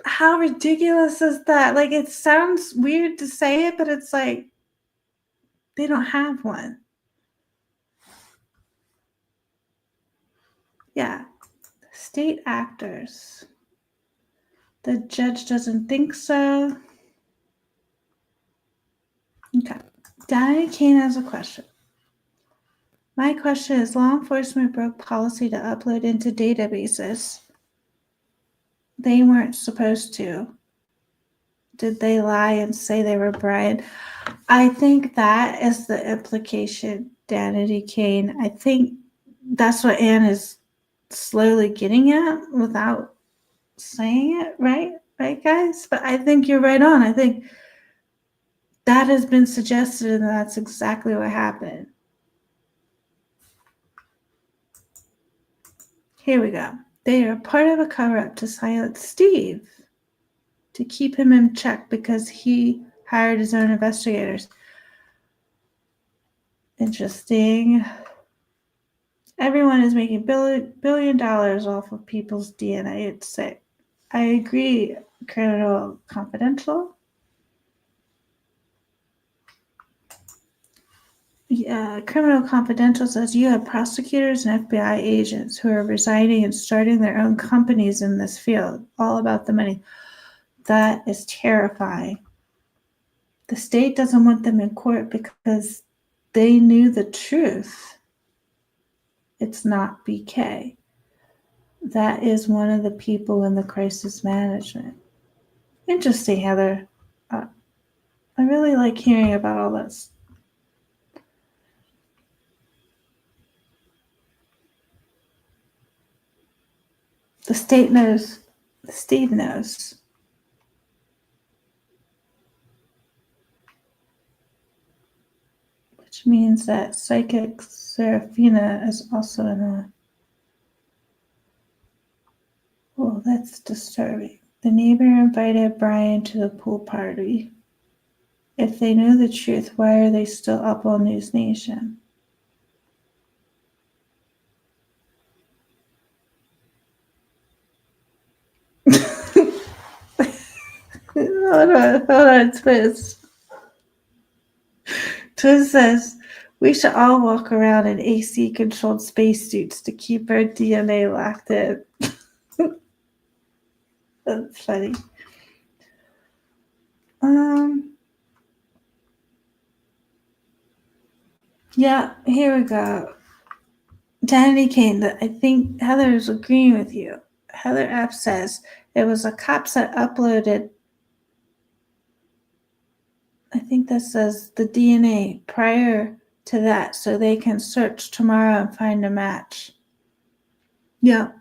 How ridiculous is that? Like, it sounds weird to say it, but it's like, they don't have one. Yeah. State actors. The judge doesn't think so. Okay. Danny Kane has a question. My question is, law enforcement broke policy to upload into databases. They weren't supposed to. Did they lie and say they were Brian? I think that is the implication, Danny Kane. I think that's what Anne is slowly getting at without saying it, right? Right, guys? But I think you're right on. I think that has been suggested, and that's exactly what happened. Here we go. They are part of a cover-up to silence Steve. to keep him in check because he hired his own investigators. Interesting. Everyone is making billion dollars off of people's DNA. It's sick. I agree. Criminal Confidential. Yeah, Criminal Confidential says you have prosecutors and FBI agents who are resigning and starting their own companies in this field, all about the money. That is terrifying. The state doesn't want them in court because they knew the truth. It's not BK. That is one of the people in the crisis management. Interesting, Heather. I really like hearing about all this. The state knows. Steve knows. Which means that Psychic Serafina is also in a... Oh, that's disturbing. The neighbor invited Brian to the pool party. If they know the truth, why are they still up on News Nation? Hold on, Twist. Twist says, we should all walk around in AC-controlled spacesuits to keep our DNA locked in. That's funny. Yeah, here we go. Danny Kane, I think Heather is agreeing with you. Heather F says it was the cops that uploaded, I think that says the DNA prior to that, so they can search tomorrow and find a match. Yeah,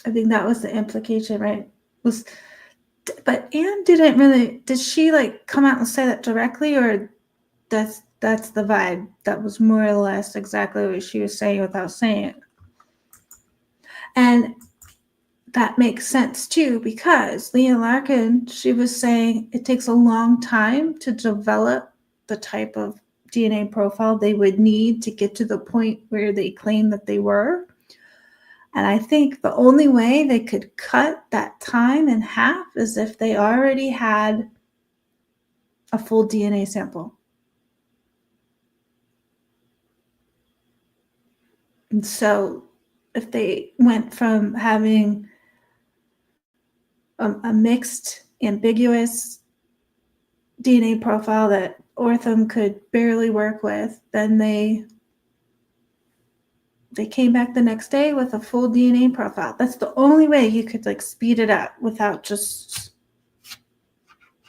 I think that was the implication, right? But Anne didn't really, did she like come out and say that directly, or that's the vibe? That was more or less exactly what she was saying without saying it. And that makes sense too, because Leah Larkin, she was saying it takes a long time to develop the type of DNA profile they would need to get to the point where they claim that they were. And I think the only way they could cut that time in half is if they already had a full DNA sample. And so if they went from having a mixed, ambiguous DNA profile that Ortham could barely work with, then they came back the next day with a full DNA profile. That's the only way you could like speed it up without just,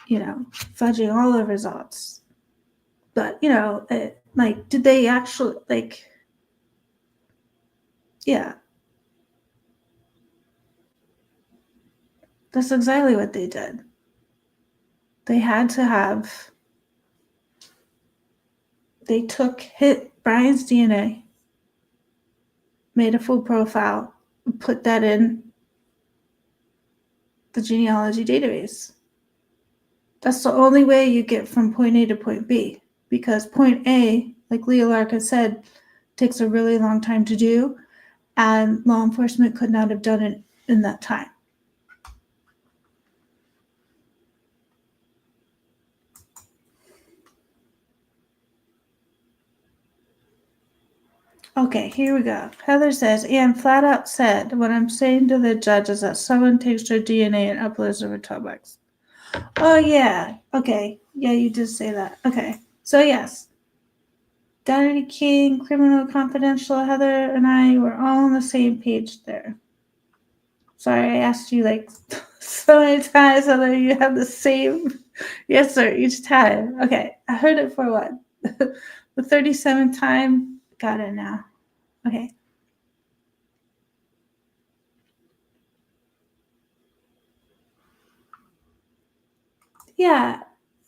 fudging all the results. But, like, did they actually, like, yeah. That's exactly what they did. They had to have, they took Brian's DNA, made a full profile, put that in the genealogy database. That's the only way you get from point A to point B, because point A, like Leah Larkin said, takes a really long time to do, and law enforcement could not have done it in that time. Okay, here we go. Heather says, Anne flat out said, what I'm saying to the judge is that someone takes their DNA and uploads it to Tobex. Oh, yeah. Okay. Yeah, you did say that. Okay. So, yes. Danny King, Criminal Confidential, Heather and I were all on the same page there. Sorry, I asked you like so many times whether you have the same answer each time. Okay, I heard it for what? The 37th time? Got it now. Okay. Yeah,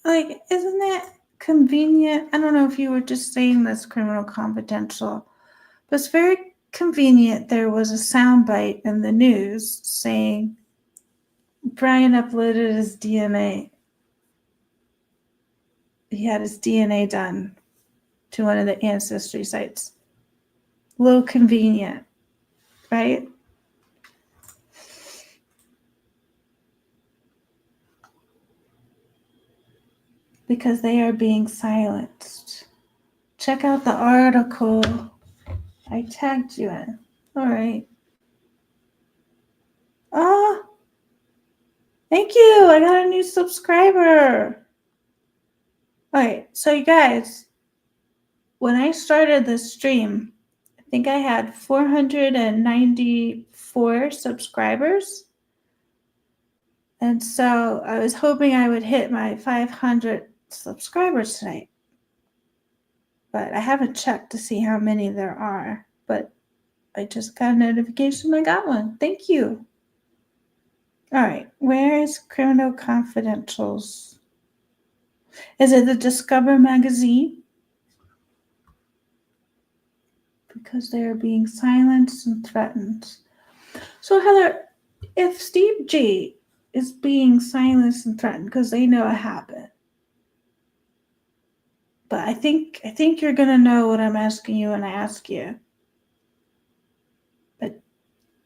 like, isn't it convenient? I don't know if you were just saying this, Criminal Confidential, but it's very convenient. There was a soundbite in the news saying Brian uploaded his DNA. He had his DNA done to one of the ancestry sites. A little convenient, right? Because they are being silenced. Check out the article I tagged you in. All right. Oh, thank you. I got a new subscriber. All right. So, you guys, when I started this stream, I think I had 494 subscribers. And so I was hoping I would hit my 500 subscribers tonight. But I haven't checked to see how many there are. But I just got a notification I got one. Thank you. All right. Where is Criminal Confidentials? Is it the Discover magazine? Because they are being silenced and threatened. So, Heather, if Steve G is being silenced and threatened because they know it happened, but I think you're gonna know what I'm asking you when I ask you. But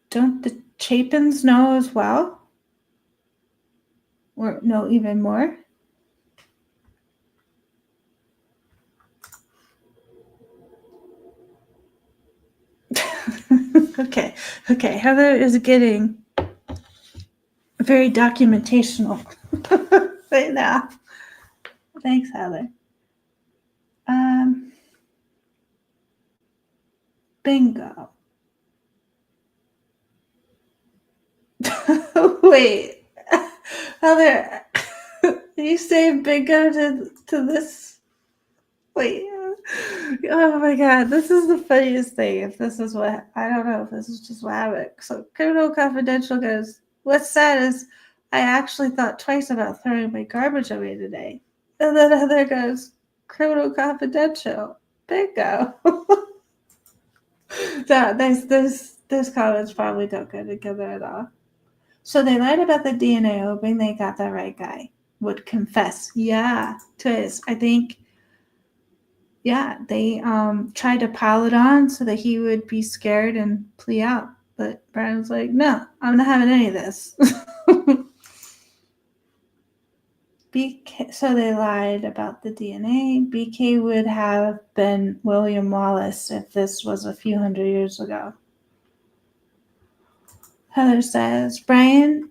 don't the Chapins know as well? Or know even more? Okay. Heather is getting very documentational right now. Thanks, Heather. Bingo. Wait, Heather, you say bingo to this? Wait. Oh my God, this is the funniest thing. If this is what, I don't know if this is just what happened. So Criminal Confidential goes, what's sad is I actually thought twice about throwing my garbage away today. And then Heather goes, Criminal Confidential, bingo. So those comments probably don't go together at all. So they lied about the DNA, hoping they got the right guy. Would confess. Yeah, twist. I think, yeah, they tried to pile it on so that he would be scared and plea out. But Brian was like, no, I'm not having any of this. So they lied about the DNA. BK would have been William Wallace if this was a few hundred years ago. Heather says, Brian's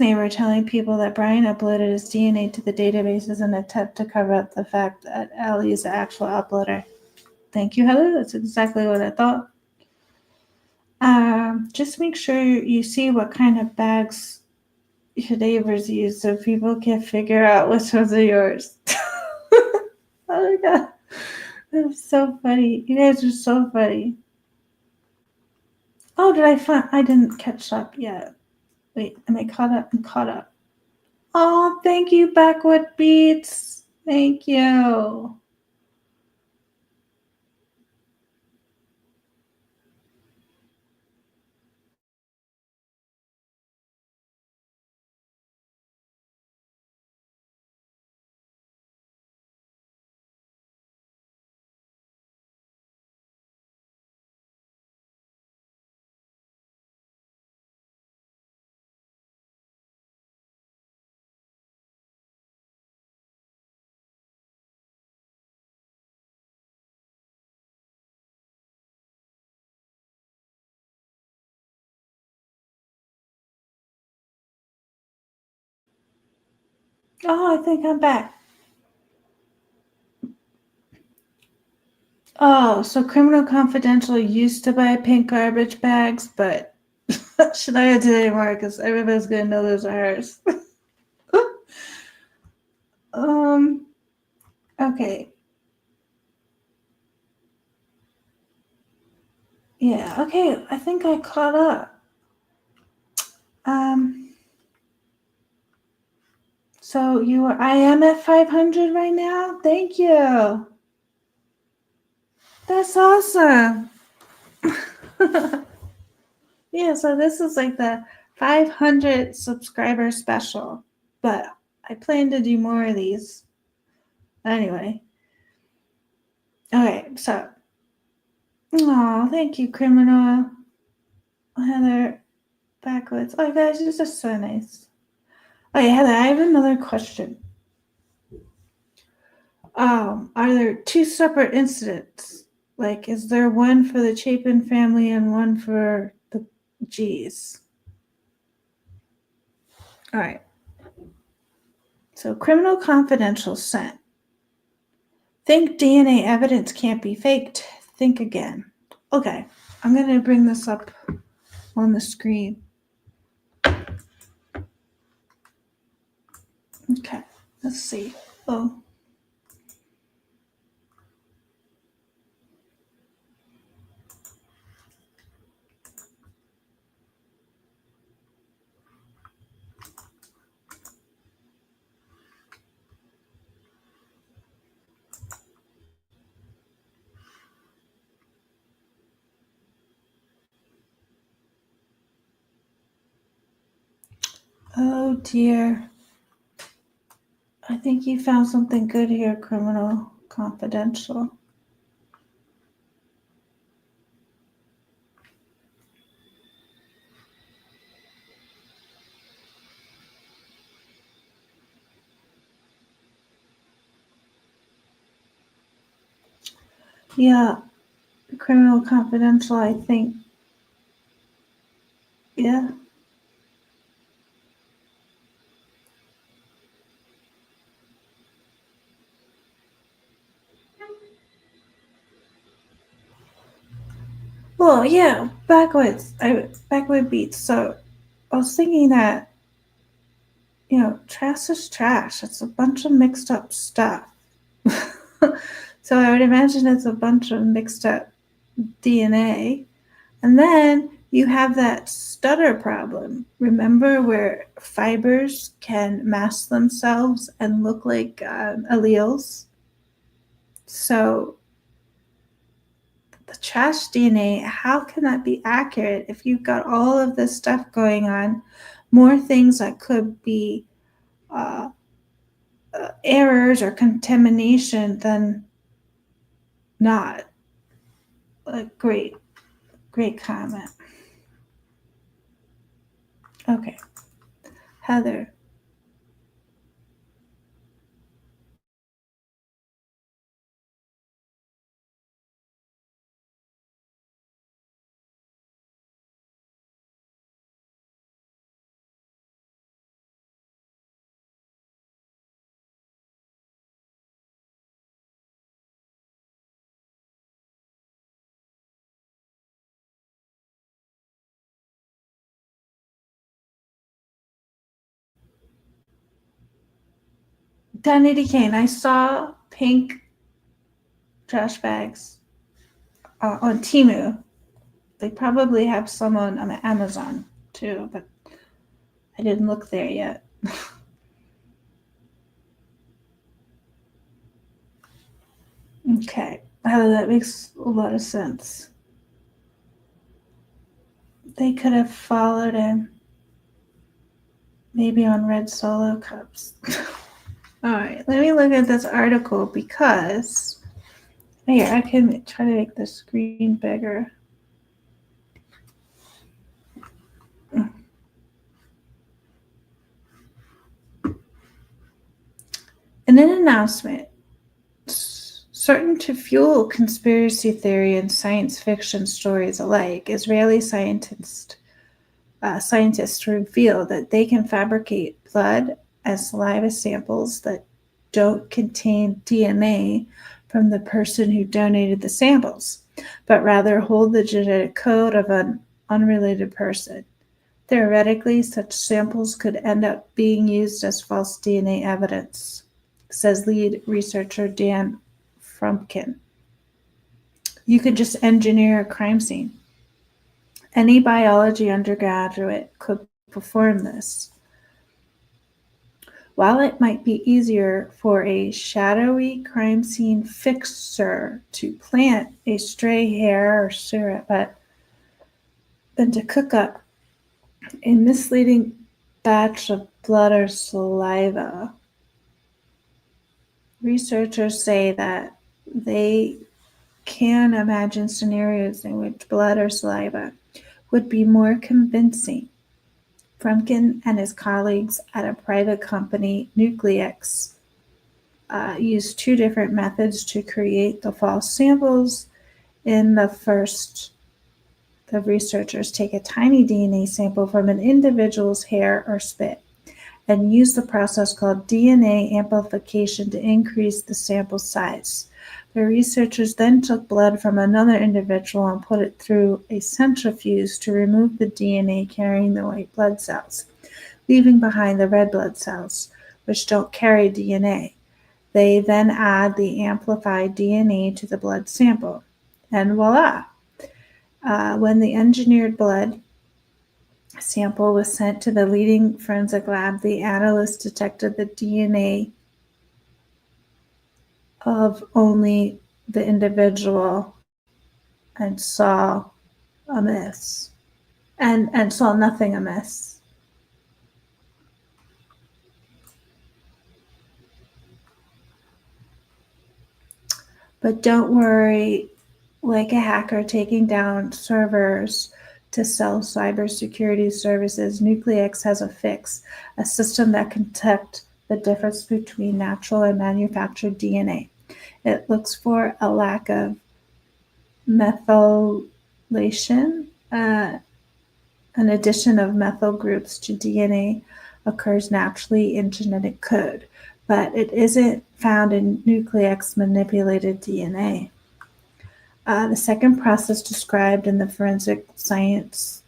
neighbor telling people that Brian uploaded his DNA to the database as an attempt to cover up the fact that Ellie is the actual uploader. Thank you, Heather. That's exactly what I thought. Just make sure you see what kind of bags your neighbors use so people can figure out which ones are yours. Oh my God. That's so funny. You guys are so funny. Oh, I didn't catch up yet. Wait, am I caught up? I'm caught up. Oh, thank you, Backwood Beats. Thank you. Oh, I think I'm back. Oh, so Criminal Confidential used to buy pink garbage bags, but should I do it anymore? Because everybody's gonna know those are hers. Okay. Yeah, okay, I think I caught up. So I am at 500 right now? Thank you. That's awesome. Yeah, so this is like the 500 subscriber special, but I plan to do more of these. Anyway. Okay, so. Oh, thank you, Criminal. Heather Backwoods. Oh, guys, this is so nice. Okay, Heather, I have another question. Are there two separate incidents? Like, is there one for the Chapin family and one for the G's? All right. So, Criminal Confidential sent. Think DNA evidence can't be faked. Think again. Okay, I'm going to bring this up on the screen. Okay, let's see. Oh dear. I think you found something good here, Criminal Confidential. Yeah, Criminal Confidential, I think. Yeah. Well, yeah, backward beats. So I was thinking that, trash is trash. It's a bunch of mixed up stuff. So I would imagine it's a bunch of mixed up DNA. And then you have that stutter problem. Remember where fibers can mask themselves and look like alleles? So the trash DNA, how can that be accurate if you've got all of this stuff going on, more things that could be errors or contamination than not? Great comment. Okay, Heather. Danny Kane, I saw pink trash bags on Temu. They probably have some on Amazon too, but I didn't look there yet. Okay, that makes a lot of sense. They could have followed him. Maybe on red Solo cups. All right, let me look at this article because here I can try to make the screen bigger. In an announcement, certain to fuel conspiracy theory and science fiction stories alike, Israeli scientists reveal that they can fabricate blood and saliva samples that don't contain DNA from the person who donated the samples, but rather hold the genetic code of an unrelated person. Theoretically, such samples could end up being used as false DNA evidence, says lead researcher Dan Frumpkin. You could just engineer a crime scene. Any biology undergraduate could perform this. While it might be easier for a shadowy crime scene fixer to plant a stray hair or syrup than to cook up a misleading batch of blood or saliva. Researchers say that they can imagine scenarios in which blood or saliva would be more convincing. Frumkin and his colleagues at a private company, Nuclex, used two different methods to create the false samples. In the first, the researchers take a tiny DNA sample from an individual's hair or spit and use the process called DNA amplification to increase the sample size. The researchers then took blood from another individual and put it through a centrifuge to remove the DNA carrying the white blood cells, leaving behind the red blood cells, which don't carry DNA. They then add the amplified DNA to the blood sample, and voila! When the engineered blood sample was sent to the leading forensic lab, the analysts detected the DNA of only the individual and saw amiss, and saw nothing amiss. But don't worry, like a hacker taking down servers to sell cybersecurity services, Nuclex has a fix, a system that can detect the difference between natural and manufactured DNA. It looks for a lack of methylation. An addition of methyl groups to DNA occurs naturally in genetic code, but it isn't found in Nuclex manipulated DNA. The second process described in the Forensic Science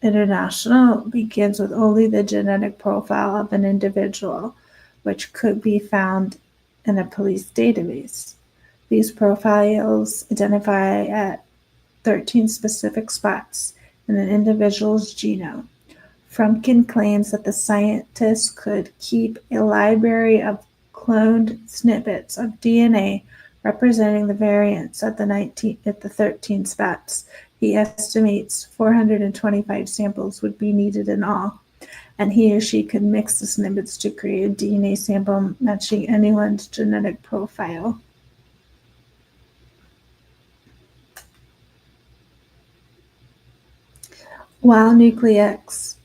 International begins with only the genetic profile of an individual, which could be found in a police database. These profiles identify at 13 specific spots in an individual's genome. Frumkin claims that the scientists could keep a library of cloned snippets of DNA representing the variants at the 13 spots. He estimates 425 samples would be needed in all, and he or she could mix the snippets to create a DNA sample matching anyone's genetic profile. While Nuclex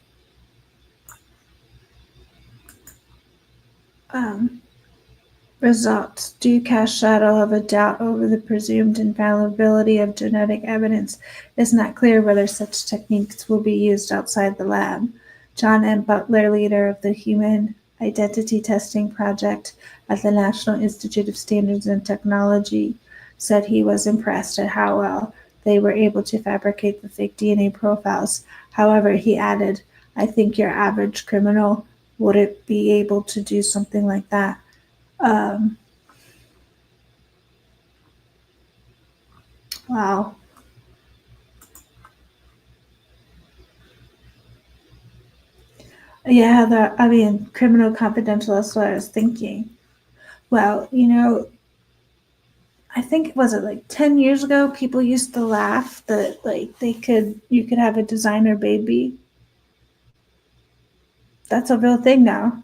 results do cast shadow of a doubt over the presumed infallibility of genetic evidence, it is not clear whether such techniques will be used outside the lab. John M. Butler, leader of the Human Identity Testing Project at the National Institute of Standards and Technology, said he was impressed at how well they were able to fabricate the fake DNA profiles. However, he added, "I think your average criminal wouldn't be able to do something like that." Wow. Yeah, Criminal Confidential, that's what I was thinking. Well, I think, was it like 10 years ago, people used to laugh that like you could have a designer baby. That's a real thing now.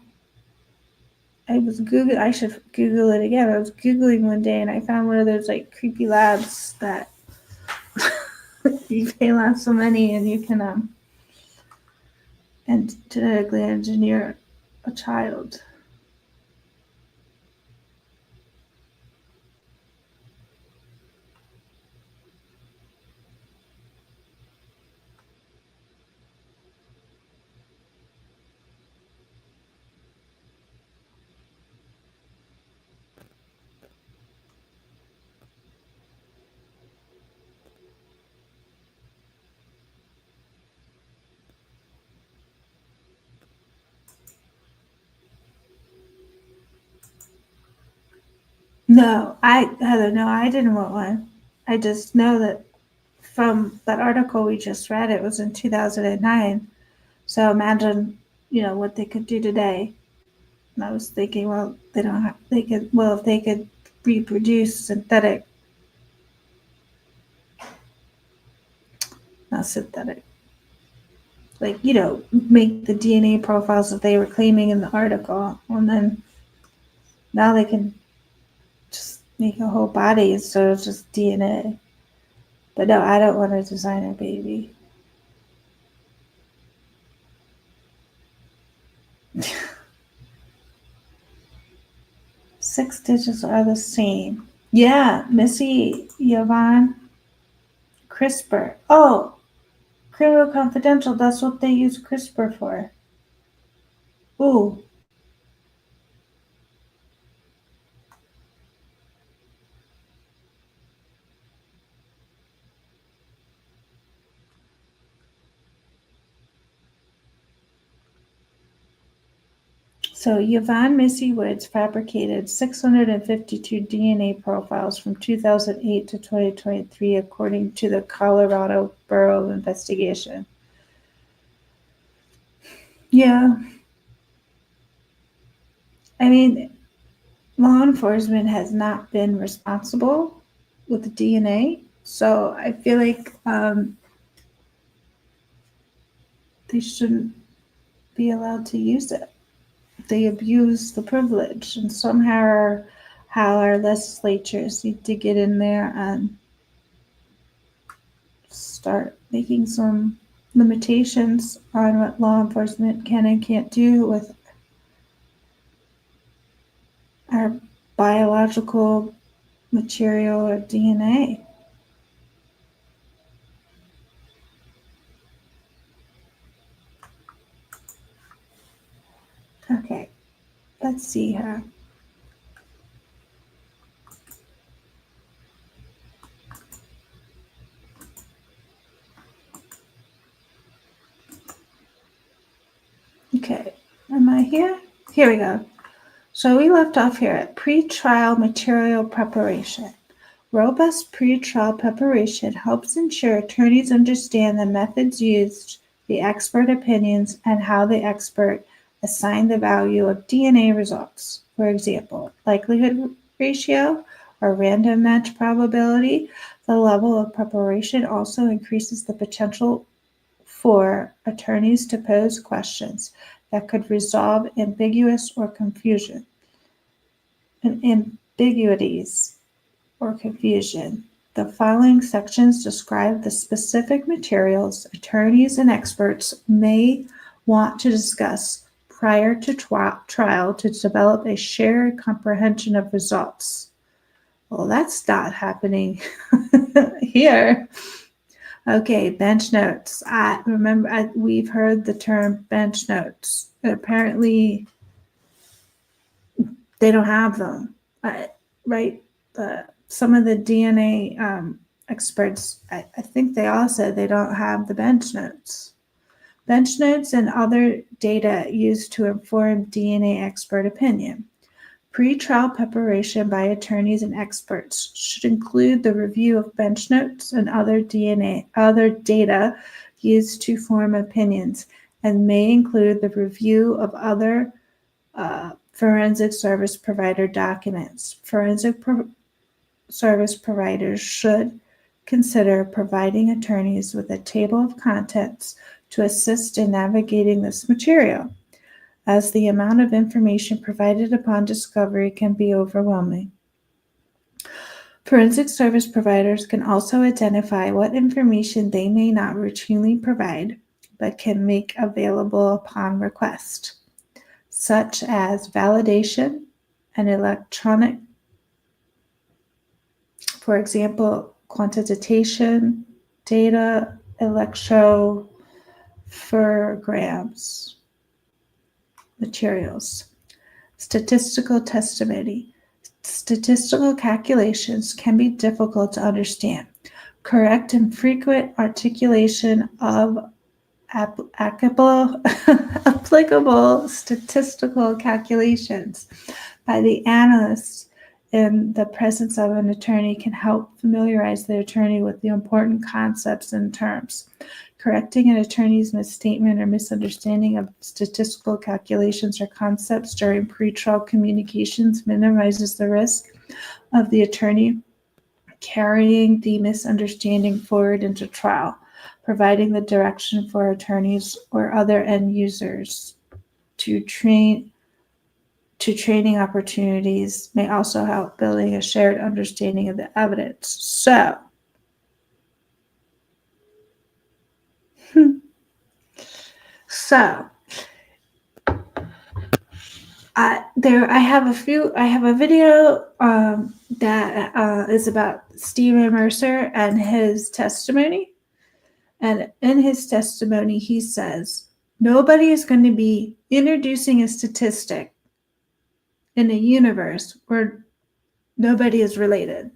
I should Google it again. I was Googling one day and I found one of those like creepy labs that you pay lots of money and you can and genetically engineer a child. No, Heather, no, I didn't want one. I just know that from that article we just read, it was in 2009. So imagine, what they could do today. And I was thinking, well, if they could reproduce synthetic, not synthetic, like, make the DNA profiles that they were claiming in the article. And then now they can just make a whole body instead of just DNA. But no, I don't want to design a baby. Six digits are the same. Yeah, Missy, Yvonne, CRISPR. Oh, Criminal Confidential, that's what they use CRISPR for. Ooh. So Yvonne Missy Woods fabricated 652 DNA profiles from 2008 to 2023, according to the Colorado Bureau of Investigation. Yeah. I mean, law enforcement has not been responsible with the DNA, so I feel like they shouldn't be allowed to use it. They abuse the privilege, and somehow how our legislatures need to get in there and start making some limitations on what law enforcement can and can't do with our biological material or DNA. Okay, let's see here. Okay, am I here? Here we go. So we left off here at pre-trial material preparation. Robust pre-trial preparation helps ensure attorneys understand the methods used, the expert opinions, and how the expert assigned the value of DNA results. For example, likelihood ratio or random match probability. The level of preparation also increases the potential for attorneys to pose questions that could resolve ambiguous or confusion. Ambiguities or confusion. The following sections describe the specific materials attorneys and experts may want to discuss prior to trial to develop a shared comprehension of results. Well, that's not happening here. Okay, bench notes. We've heard the term bench notes. Apparently, they don't have them, right? Some of the DNA experts, I think they all said they don't have the bench notes. Bench notes and other data used to inform DNA expert opinion. Pre-trial preparation by attorneys and experts should include the review of bench notes and other data used to form opinions, and may include the review of other forensic service provider documents. Forensic service providers should consider providing attorneys with a table of contents to assist in navigating this material, as the amount of information provided upon discovery can be overwhelming. Forensic service providers can also identify what information they may not routinely provide, but can make available upon request, such as validation and electronic, for example, quantitation, data, electrophorograms, materials. Statistical testimony. Statistical calculations can be difficult to understand. Correct and frequent articulation of applicable statistical calculations by the analyst in the presence of an attorney can help familiarize the attorney with the important concepts and terms. Correcting an attorney's misstatement or misunderstanding of statistical calculations or concepts during pretrial communications minimizes the risk of the attorney carrying the misunderstanding forward into trial. providing the direction for attorneys or other end users to training opportunities may also help building a shared understanding of the evidence. So, I have a video that is about Stephen Mercer and his testimony. And in his testimony, he says, nobody is going to be introducing a statistic in a universe where nobody is related.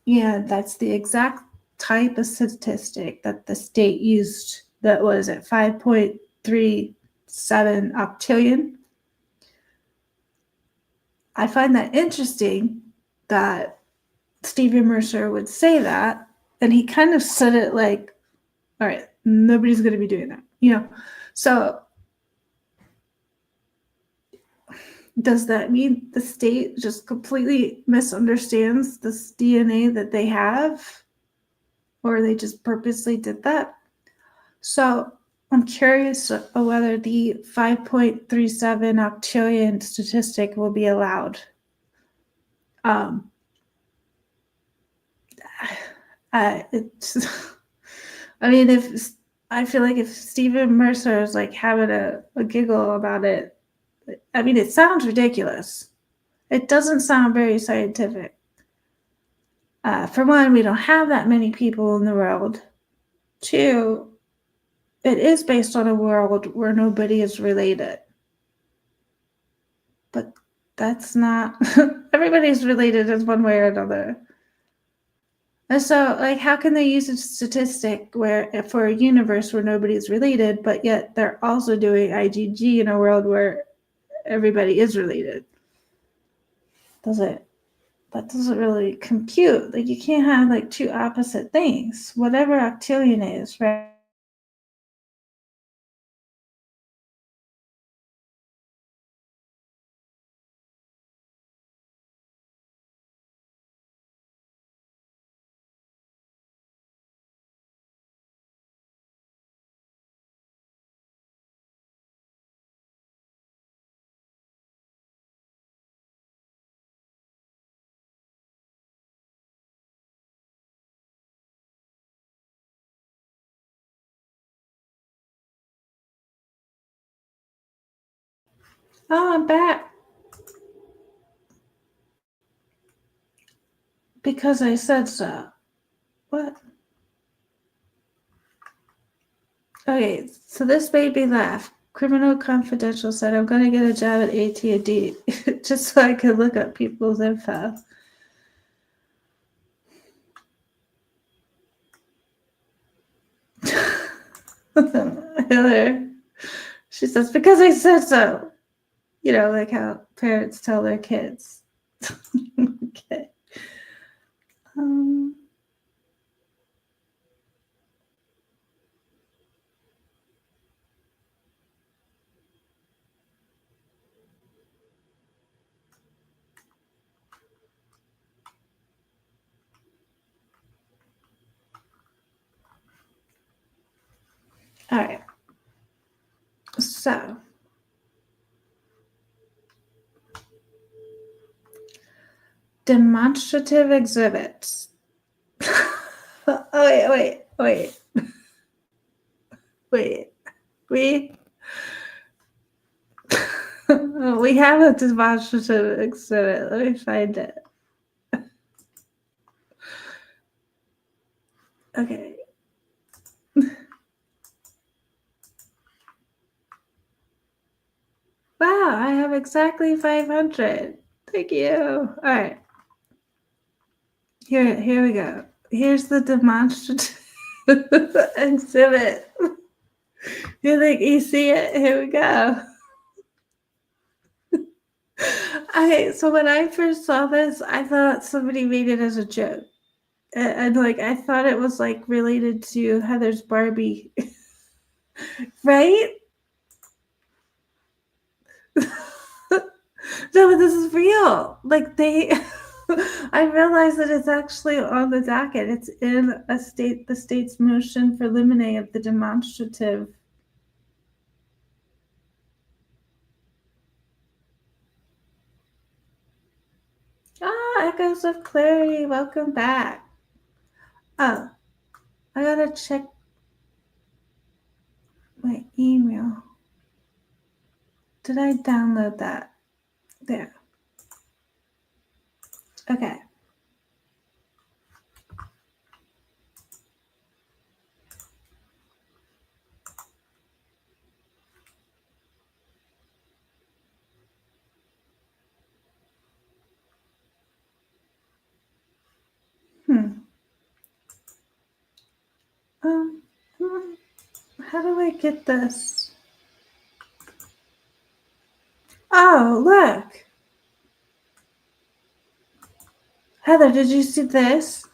And that's the exact type of statistic that the state used. That was at 5.37 octillion. I find that interesting that Stephen Mercer would say that, and he kind of said it like, all right, nobody's going to be doing that, So does that mean the state just completely misunderstands this DNA that they have? Or they just purposely did that? So I'm curious whether the 5.37 octillion statistic will be allowed. I feel like if Stephen Mercer is like having a giggle about it, it sounds ridiculous. It doesn't sound very scientific. For one, we don't have that many people in the world. Two, it is based on a world where nobody is related. But that's not, everybody's related in one way or another. And so, how can they use a statistic for a universe where nobody's related, but yet they're also doing IgG in a world where everybody is related? That doesn't really compute. You can't have two opposite things. Whatever octillion is, right? Oh, I'm back. Because I said so. What? Okay, so this made me laugh. Criminal Confidential said, I'm going to get a job at AT&T just so I can look up people's info. Hiller. She says, because I said so. Like how parents tell their kids. Okay. All right. So, demonstrative exhibits. Oh, wait. We have a demonstrative exhibit. Let me find it. Okay. Wow, I have exactly 500. Thank you. All right. Here we go. Here's the demonstrative exhibit. You see it? Here we go. Okay, so when I first saw this, I thought somebody made it as a joke. And I thought it was related to Heather's Barbie. Right? No, but this is real. I realize that it's actually on the docket. It's in the state's motion for limine of the demonstrative. Echoes of Clarity, welcome back. Oh, I gotta check my email. Did I download that? There. Okay. How do I get this? Oh, look. Heather, did you see this?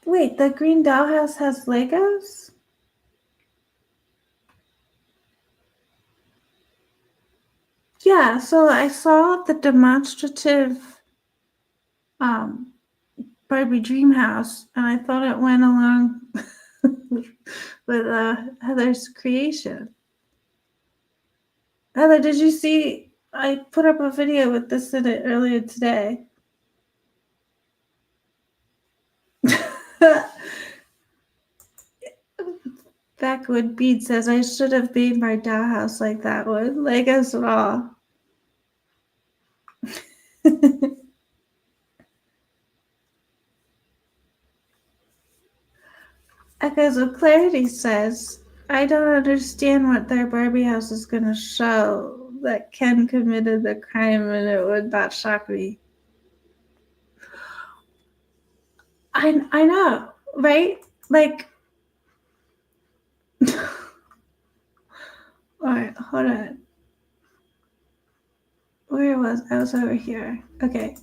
Wait, the green dollhouse has Legos? Yeah, so I saw the demonstrative Barbie dream house, and I thought it went along with Heather's creation. Heather, did you see? I put up a video with this in it earlier today. Backwood Beat says, I should have made my dollhouse like that one. Legos and all. Echoes of Clarity says, I don't understand what their Barbie house is going to show that Ken committed the crime, and it would not shock me. I know, right? Like, all right, hold on. Where was I? Was over here. Okay.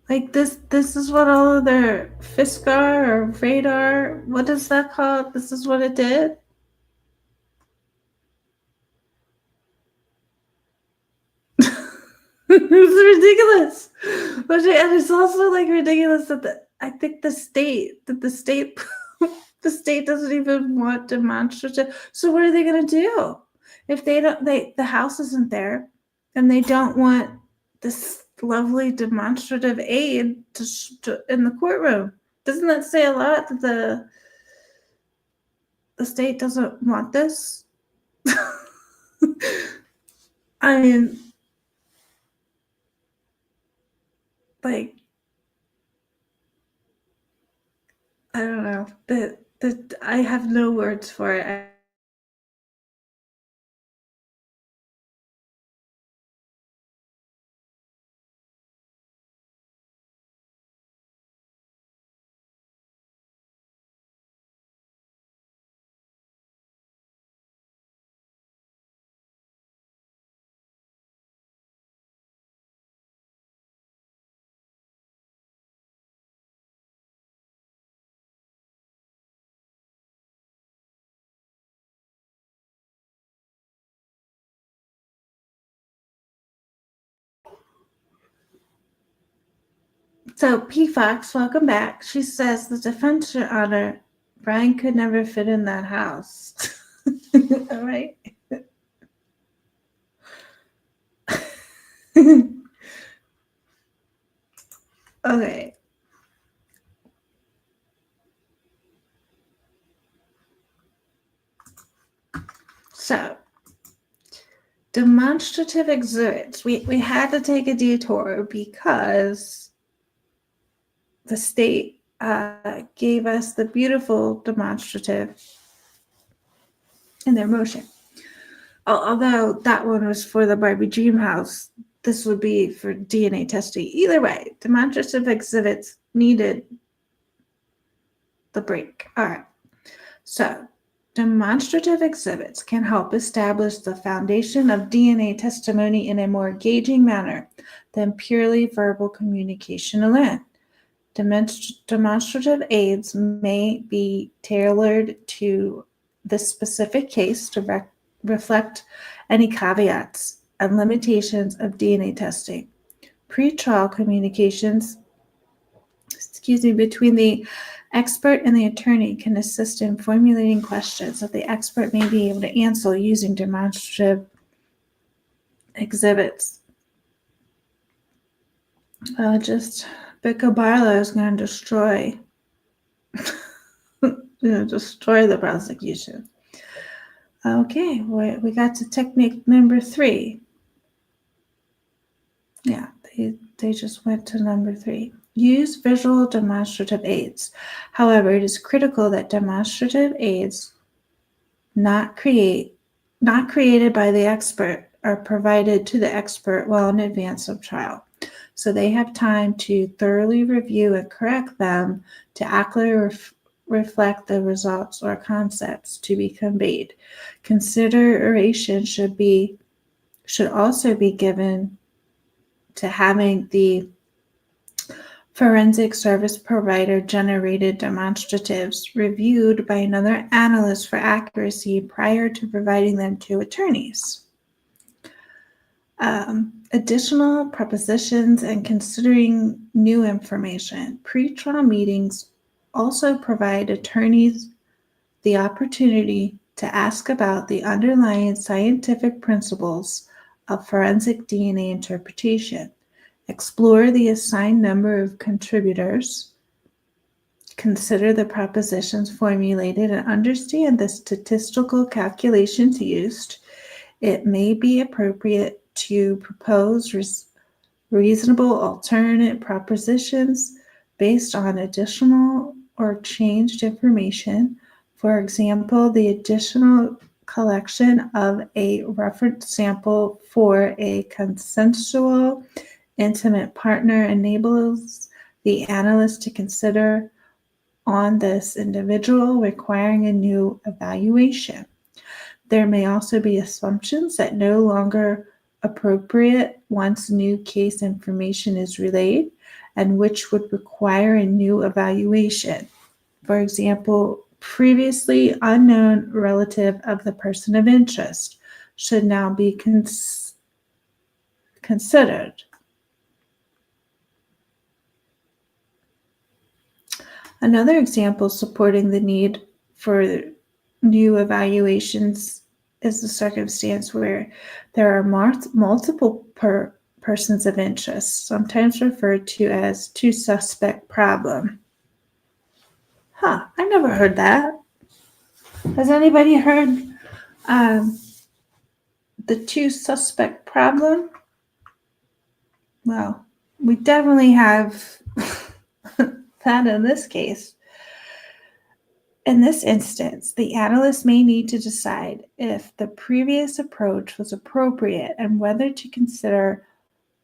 Like this is what all of their FISCAR or radar, what is that called? This is what it did? It's ridiculous. But and it's also like ridiculous that I think the state the state doesn't even want demonstrative. So what are they gonna do? If they don't the house isn't there and they don't want this lovely demonstrative aid to in the courtroom. Doesn't that say a lot that the state doesn't want this? I mean, like, I don't know. I have no words for it. So P Fox, welcome back. She says the defense, Your Honor, Brian could never fit in that house. All right. Okay. So demonstrative exhibits. We had to take a detour because the state gave us the beautiful demonstrative in their motion. Although that one was for the Barbie dream house, this would be for DNA testing. Either way, demonstrative exhibits needed the break. All right. So Demonstrative exhibits can help establish the foundation of DNA testimony in a more engaging manner than purely verbal communication alone. Demonstrative aids may be tailored to the specific case to reflect any caveats and limitations of DNA testing. Pre-trial communications, between the expert and the attorney can assist in formulating questions that the expert may be able to answer using demonstrative exhibits. Becca Barlow is going to destroy the prosecution. Okay, we got to technique number 3. Yeah, they just went to number 3. Use visual demonstrative aids. However, it is critical that demonstrative aids not created by the expert are provided to the expert well in advance of trial, so they have time to thoroughly review and correct them to accurately reflect the results or concepts to be conveyed. Consideration should also be given to having the forensic service provider generated demonstratives reviewed by another analyst for accuracy prior to providing them to attorneys. Additional propositions and considering new information. Pre-trial meetings also provide attorneys the opportunity to ask about the underlying scientific principles of forensic DNA interpretation. Explore the assigned number of contributors, consider the propositions formulated, and understand the statistical calculations used. It may be appropriate to propose reasonable alternate propositions based on additional or changed information. For example, the additional collection of a reference sample for a consensual intimate partner enables the analyst to consider on this individual requiring a new evaluation. There may also be assumptions that no longer appropriate once new case information is relayed and which would require a new evaluation. For example, previously unknown relative of the person of interest should now be considered. Another example supporting the need for new evaluations is the circumstance where there are multiple persons of interest, sometimes referred to as two-suspect problem. I never heard that. Has anybody heard the two-suspect problem? Well, we definitely have that in this case. In this instance, the analyst may need to decide if the previous approach was appropriate and whether to consider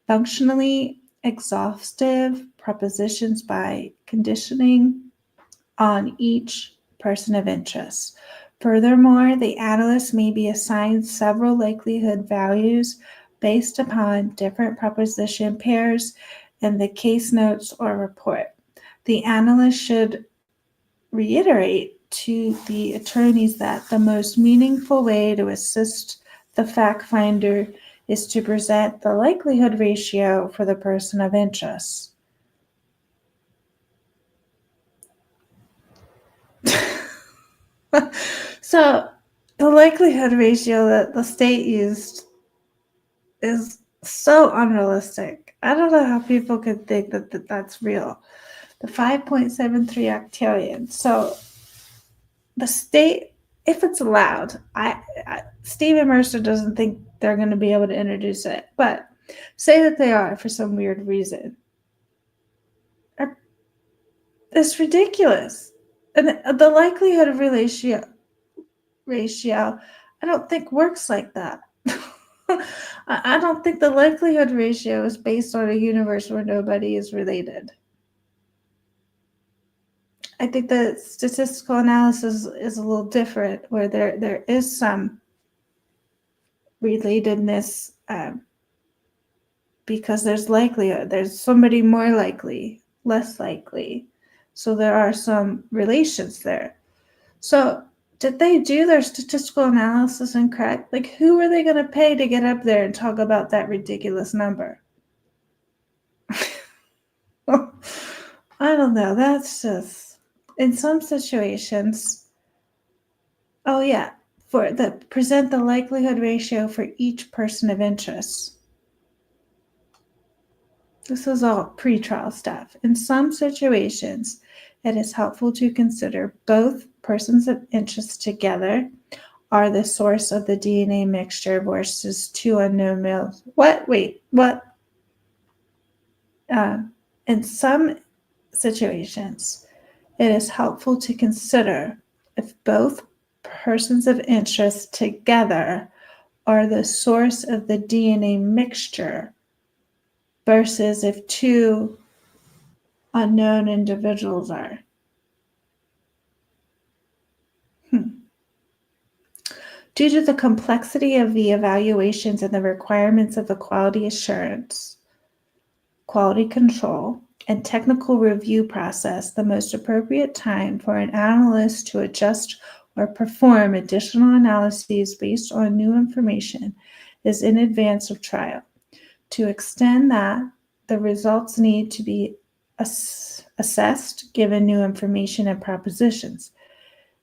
functionally exhaustive propositions by conditioning on each person of interest. Furthermore, the analyst may be assigned several likelihood values based upon different proposition pairs in the case notes or report. The analyst should reiterate to the attorneys that the most meaningful way to assist the fact finder is to present the likelihood ratio for the person of interest. So the likelihood ratio that the state used is so unrealistic. I don't know how people could think that that's real. The 5.73 octillion. So the state, if it's allowed, Stephen Mercer doesn't think they're going to be able to introduce it, but say that they are for some weird reason. It's ridiculous. And the likelihood of ratio, I don't think works like that. I don't think the likelihood ratio is based on a universe where nobody is related. I think the statistical analysis is a little different, where there is some relatedness because there's likelihood. There's somebody more likely, less likely. So there are some relations there. So did they do their statistical analysis incorrect? Like, who are they going to pay to get up there and talk about that ridiculous number? I don't know. That's just, in some situations, oh yeah, present the likelihood ratio for each person of interest. This is all pre-trial stuff. In some situations, it is helpful to consider both persons of interest together are the source of the DNA mixture versus two unknown males. What? Wait, what? In some situations, it is helpful to consider if both persons of interest together are the source of the DNA mixture versus if two unknown individuals are. Due to the complexity of the evaluations and the requirements of the quality assurance, quality control, and technical review process, the most appropriate time for an analyst to adjust or perform additional analyses based on new information is in advance of trial. To extend that, the results need to be assessed given new information and propositions.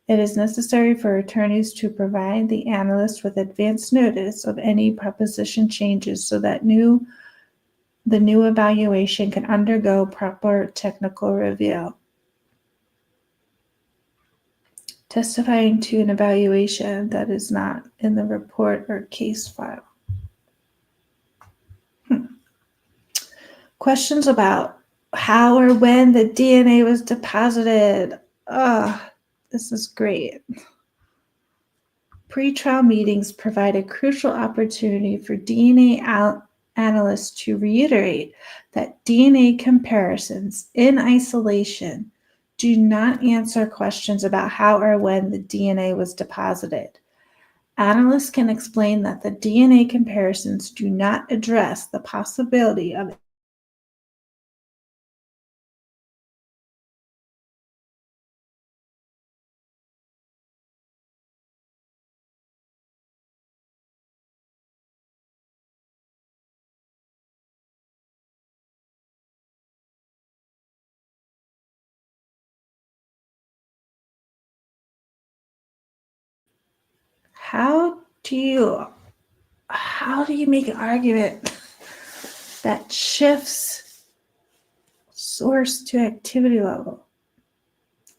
It is necessary for attorneys to provide the analyst with advance notice of any proposition changes so that the new evaluation can undergo proper technical review. Testifying to an evaluation that is not in the report or case file. Questions about how or when the DNA was deposited. This is great. Pre-trial meetings provide a crucial opportunity for DNA analysts to reiterate that DNA comparisons in isolation do not answer questions about how or when the DNA was deposited. Analysts can explain that the DNA comparisons do not address the possibility of how do you make an argument that shifts source to activity level?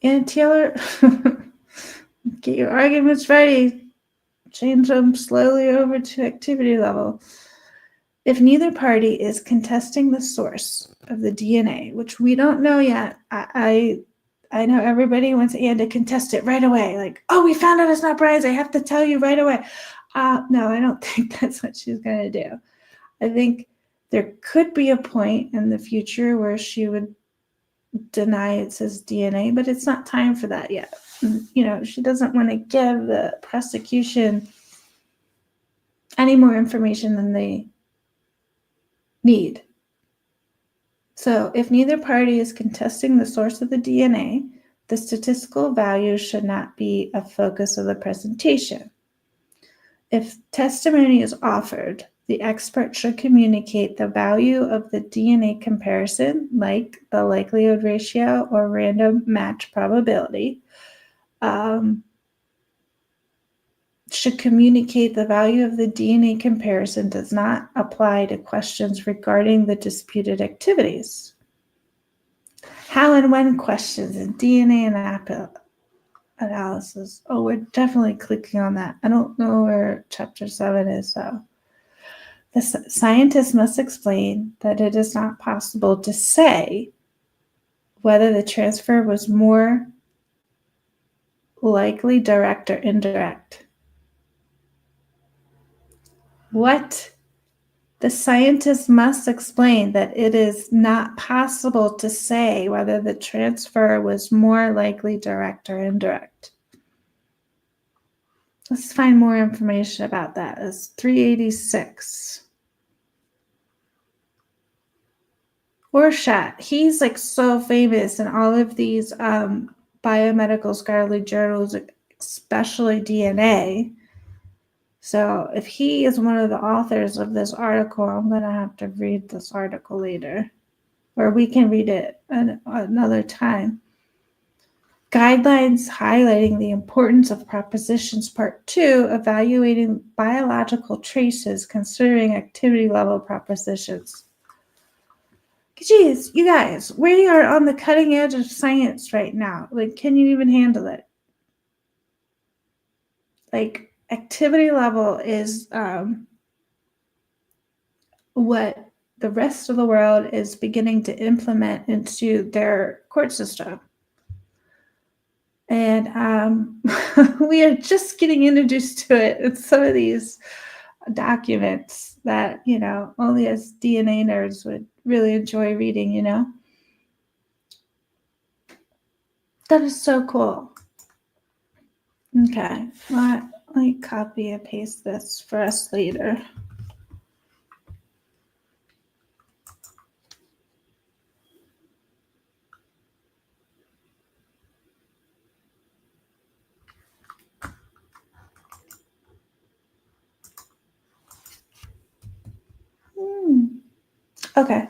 And Taylor, get your arguments ready. Change them slowly over to activity level. If neither party is contesting the source of the DNA, which we don't know yet, I know everybody wants Anne to contest it right away. Like, oh, we found out it's not Brian's. I have to tell you right away. No, I don't think that's what she's going to do. I think there could be a point in the future where she would deny it says DNA, but it's not time for that yet. She doesn't want to give the prosecution any more information than they need. So if neither party is contesting the source of the DNA, the statistical values should not be a focus of the presentation. If testimony is offered, the expert should communicate the value of the DNA comparison, like the likelihood ratio or random match probability, should communicate the value of the DNA comparison does not apply to questions regarding the disputed activities. How and when questions in DNA and analysis. Oh, we're definitely clicking on that. I don't know where chapter 7 is, though. The scientist must explain that it is not possible to say whether the transfer was more likely direct or indirect. What? The scientist must explain that it is not possible to say whether the transfer was more likely direct or indirect. Let's find more information about that. It's 386. Orshat, he's like so famous in all of these biomedical scholarly journals, especially DNA. So if he is one of the authors of this article, I'm going to have to read this article later, or we can read it another time. Guidelines highlighting the importance of Propositions Part 2, evaluating biological traces, considering activity level propositions. Geez, you guys, we are on the cutting edge of science right now. Like, can you even handle it? Like, activity level is what the rest of the world is beginning to implement into their court system. And we are just getting introduced to it in some of these documents that, you know, only as DNA nerds would really enjoy reading, you know? That is so cool. Okay, let me copy and paste this for us later. Okay.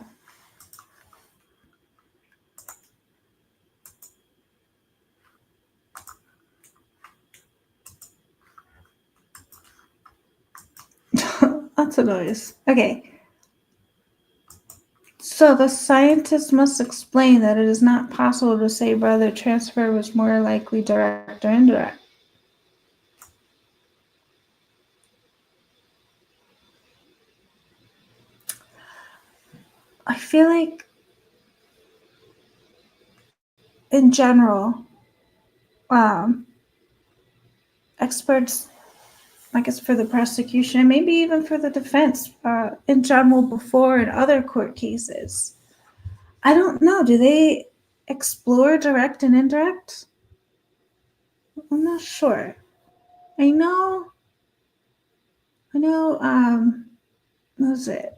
Lots of noise. Okay. So the scientist must explain that it is not possible to say whether transfer was more likely direct or indirect. I feel like in general, experts, I guess for the prosecution and maybe even for the defense in general before in other court cases, I don't know, do they explore direct and indirect? I'm not sure. I know, what was it?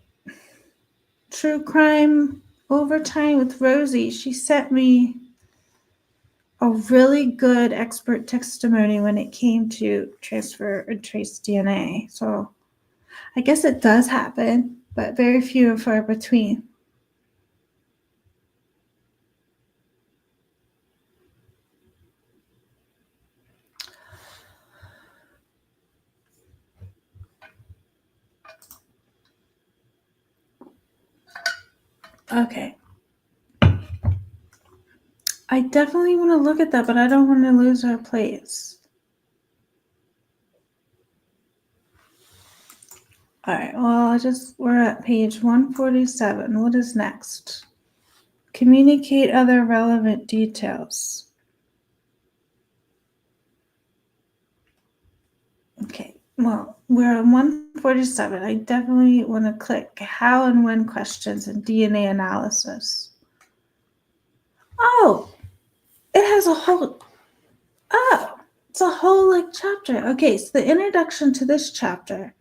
True Crime Overtime with Rosie. She sent me a really good expert testimony when it came to transfer and trace DNA. So I guess it does happen, but very few and far between. Okay. I definitely want to look at that, but I don't want to lose our place. All right, well, we're at page 147. What is next? Communicate other relevant details. Okay, well, we're on 147. I definitely want to click how and when questions and DNA analysis. Oh, it's a whole like chapter. Okay, so the introduction to this chapter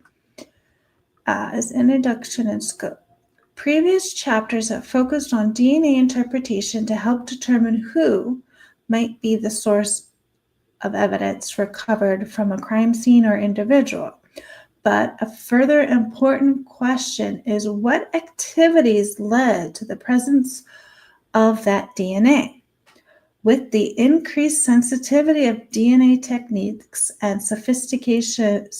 is introduction and scope. Previous chapters have focused on DNA interpretation to help determine who might be the source of evidence recovered from a crime scene or individual. But a further important question is what activities led to the presence of that DNA? With the increased sensitivity of DNA techniques and sophisticated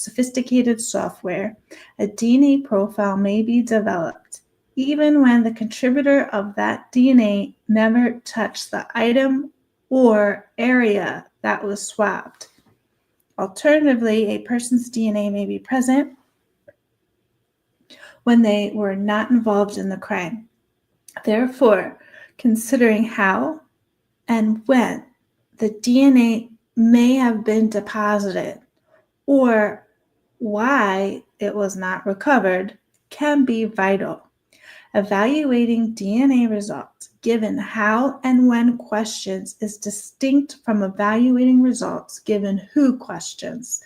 software, a DNA profile may be developed, even when the contributor of that DNA never touched the item or area that was swabbed. Alternatively, a person's DNA may be present when they were not involved in the crime. Therefore, considering how and when the DNA may have been deposited or why it was not recovered can be vital. Evaluating DNA results given how and when questions is distinct from evaluating results given who questions.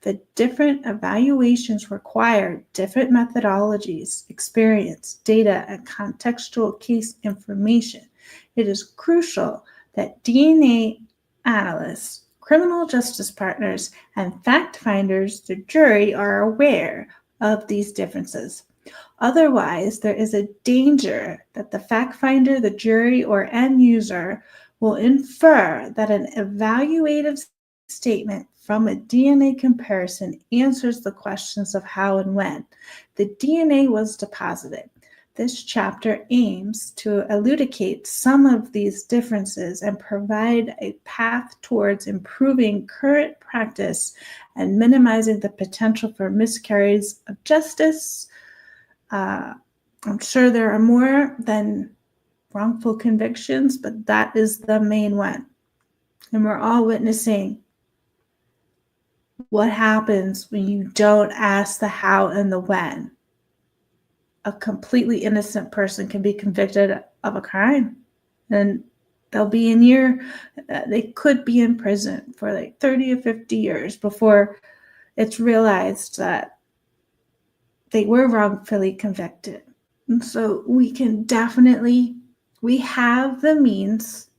The different evaluations require different methodologies, experience, data, and contextual case information. It is crucial that DNA analysts, criminal justice partners, and fact finders, the jury, are aware of these differences. Otherwise, there is a danger that the fact finder, the jury, or end user will infer that an evaluative statement from a DNA comparison answers the questions of how and when the DNA was deposited. This chapter aims to elucidate some of these differences and provide a path towards improving current practice and minimizing the potential for miscarriages of justice. I'm sure there are more than wrongful convictions, but that is the main one. And we're all witnessing what happens when you don't ask the how and the when. A completely innocent person can be convicted of a crime, and they could be in prison for like 30 or 50 years before it's realized that they were wrongfully convicted. And so we have the means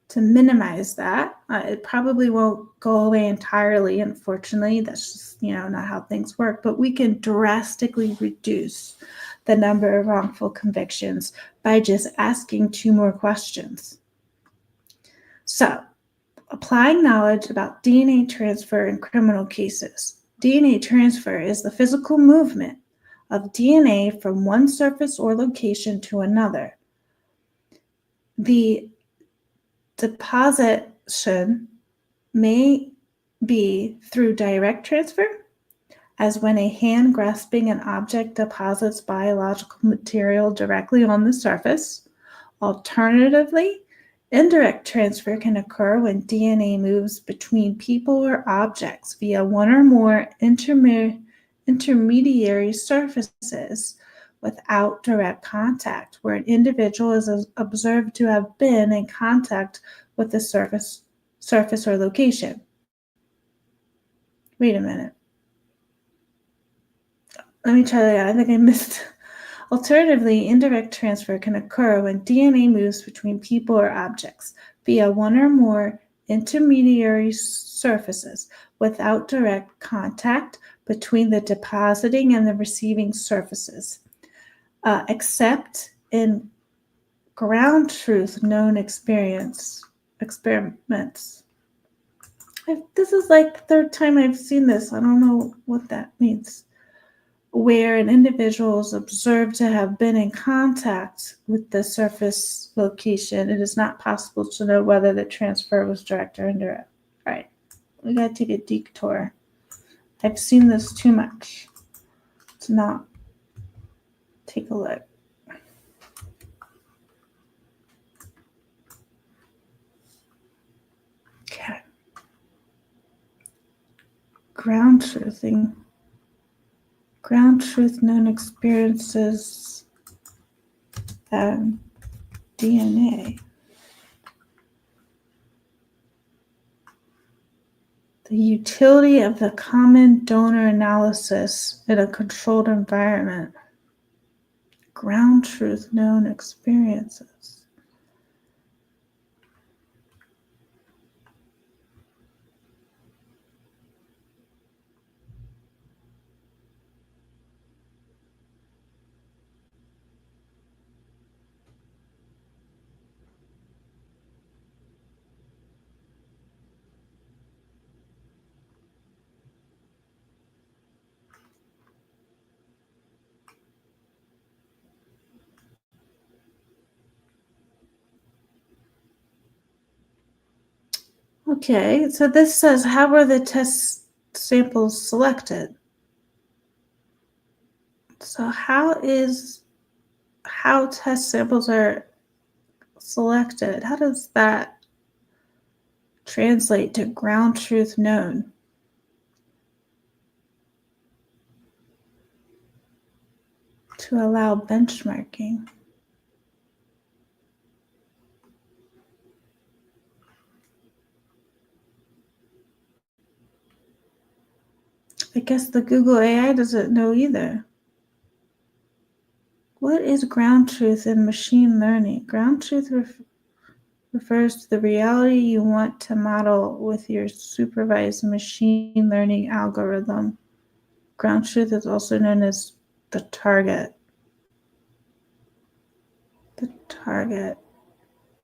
to minimize that. It probably won't go away entirely, unfortunately. That's just, not how things work. But we can drastically reduce the number of wrongful convictions by just asking 2 more questions. So, applying knowledge about DNA transfer in criminal cases. DNA transfer is the physical movement of DNA from one surface or location to another. The deposition may be through direct transfer, as when a hand grasping an object deposits biological material directly on the surface. Alternatively, indirect transfer can occur when DNA moves between people or objects via one or more intermediary surfaces without direct contact, where an individual is observed to have been in contact with the surface or location. Wait a minute. Let me try that again. I think I missed. Alternatively, indirect transfer can occur when DNA moves between people or objects via one or more intermediary surfaces without direct contact between the depositing and the receiving surfaces, except in ground truth known experiments. This is like the 3rd time I've seen this. I don't know what that means. Where an individual is observed to have been in contact with the surface location, it is not possible to know whether the transfer was direct or indirect. All right, we gotta take a detour. I've seen this too much to not take a look. Okay. Ground truthing. Ground truth known experiences, DNA. The utility of the common donor analysis in a controlled environment. Ground truth known experiences. Okay, so this says, how were the test samples selected? So how test samples are selected? How does that translate to ground truth known? to allow benchmarking. I guess the Google AI doesn't know either. What is ground truth in machine learning? Ground truth refers to the reality you want to model with your supervised machine learning algorithm. Ground truth is also known as the target.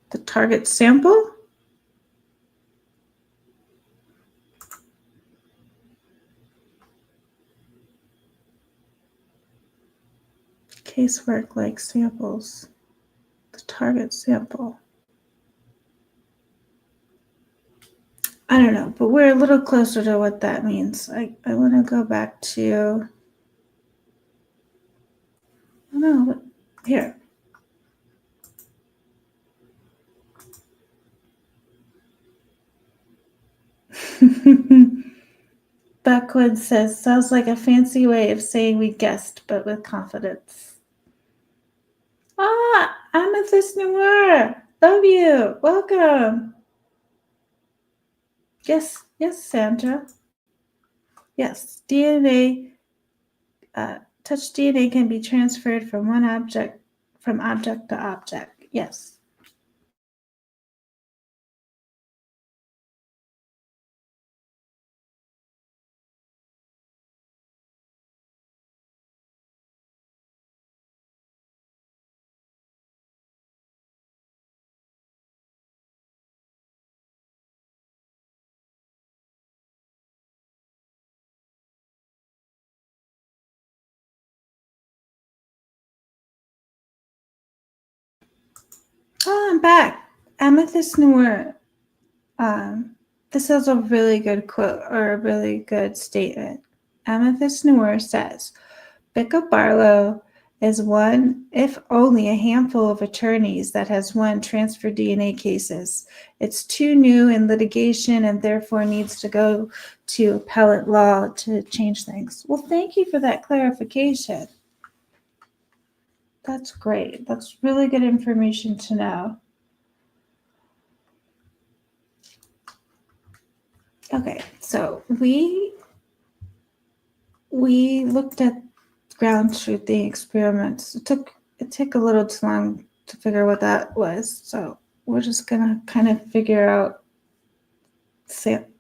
The target sample? Casework like samples. The target sample. I don't know, but we're a little closer to what that means. I want to go back to, here. Buckwood says, sounds like a fancy way of saying we guessed, but with confidence. Ah, Amethyst Noir. Love you. Welcome. Yes, Sandra. Yes, DNA, touch DNA can be transferred from object to object. Yes. Oh, I'm back. Amethyst Noir. This is a really good quote or a really good statement. Amethyst Noir says, Bickup Barlow is one, if only a handful of attorneys that has won transfer DNA cases. It's too new in litigation and therefore needs to go to appellate law to change things. Well, thank you for that clarification. That's great. That's really good information to know. Okay, so we looked at ground truthing experiments. It took a little too long to figure what that was, so we're just gonna kind of figure out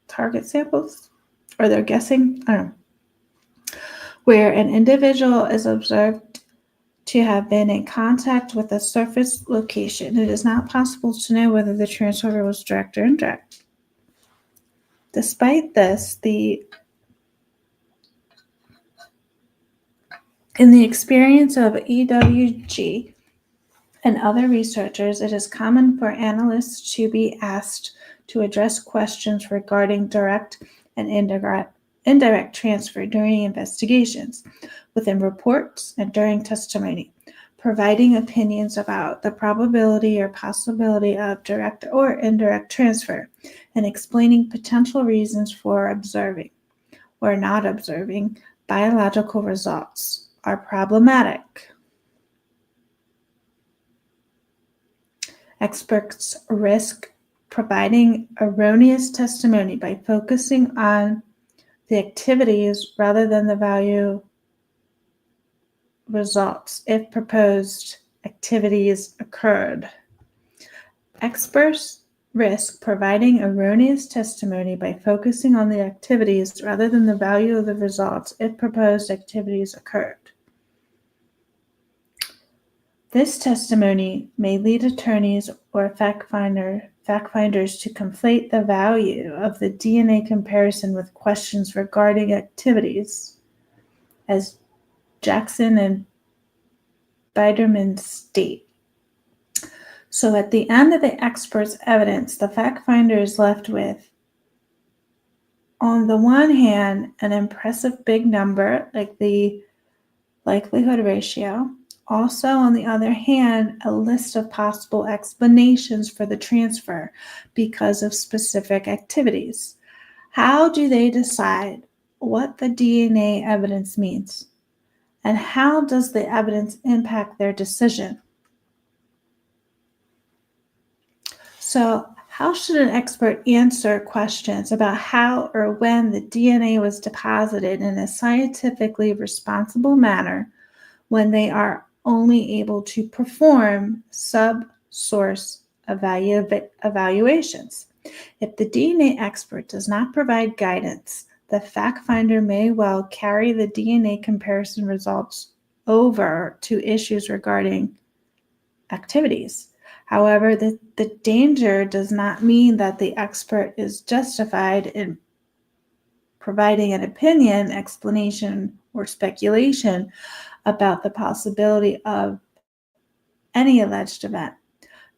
target samples, or they're guessing, I don't know, where an individual is observed to have been in contact with a surface location. It is not possible to know whether the transfer was direct or indirect. Despite this, in the experience of EWG and other researchers, it is common for analysts to be asked to address questions regarding direct and indirect transfer during investigations, within reports, and during testimony, providing opinions about the probability or possibility of direct or indirect transfer, and explaining potential reasons for observing or not observing biological results are problematic. Experts risk providing erroneous testimony by focusing on the activities rather than the value results if proposed activities occurred. Experts risk providing erroneous testimony by focusing on the activities rather than the value of the results if proposed activities occurred. This testimony may lead attorneys or fact-finders to conflate the value of the DNA comparison with questions regarding activities, as Jackson and Biderman state. So at the end of the expert's evidence, the fact-finder is left with, on the one hand, an impressive big number, like the likelihood ratio. Also, on the other hand, a list of possible explanations for the transfer because of specific activities. How do they decide what the DNA evidence means? And how does the evidence impact their decision? So, how should an expert answer questions about how or when the DNA was deposited in a scientifically responsible manner when they are only able to perform sub-source evaluations? If the DNA expert does not provide guidance, the fact finder may well carry the DNA comparison results over to issues regarding activities. However, the danger does not mean that the expert is justified in providing an opinion, explanation, or speculation about the possibility of any alleged event.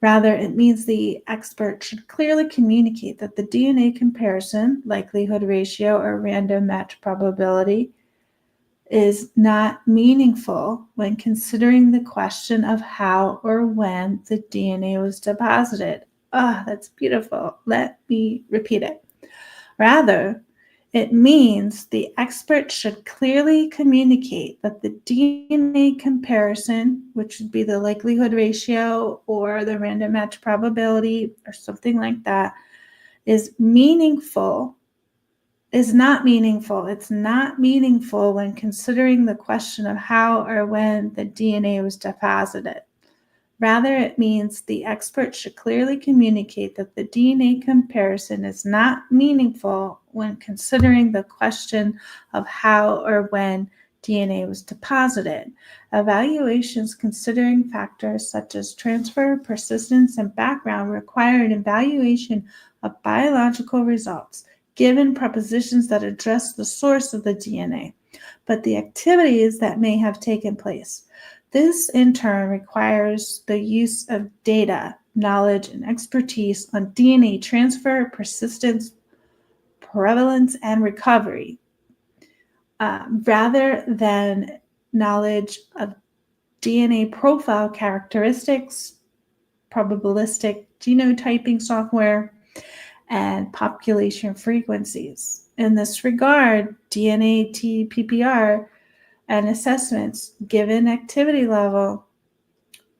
Rather, it means the expert should clearly communicate that the DNA comparison, likelihood ratio, or random match probability is not meaningful when considering the question of how or when the DNA was deposited. Ah, that's beautiful. Let me repeat it. Rather, it means the expert should clearly communicate that the DNA comparison, which would be the likelihood ratio or the random match probability or something like that, is not meaningful. It's not meaningful when considering the question of how or when the DNA was deposited. Rather, it means the expert should clearly communicate that the DNA comparison is not meaningful when considering the question of how or when DNA was deposited. Evaluations considering factors such as transfer, persistence, and background require an evaluation of biological results, given propositions that address the source of the DNA, but the activities that may have taken place. This, in turn, requires the use of data, knowledge, and expertise on DNA transfer, persistence, prevalence, and recovery, rather than knowledge of DNA profile characteristics, probabilistic genotyping software, and population frequencies. In this regard, DNA TPPR and assessments given activity level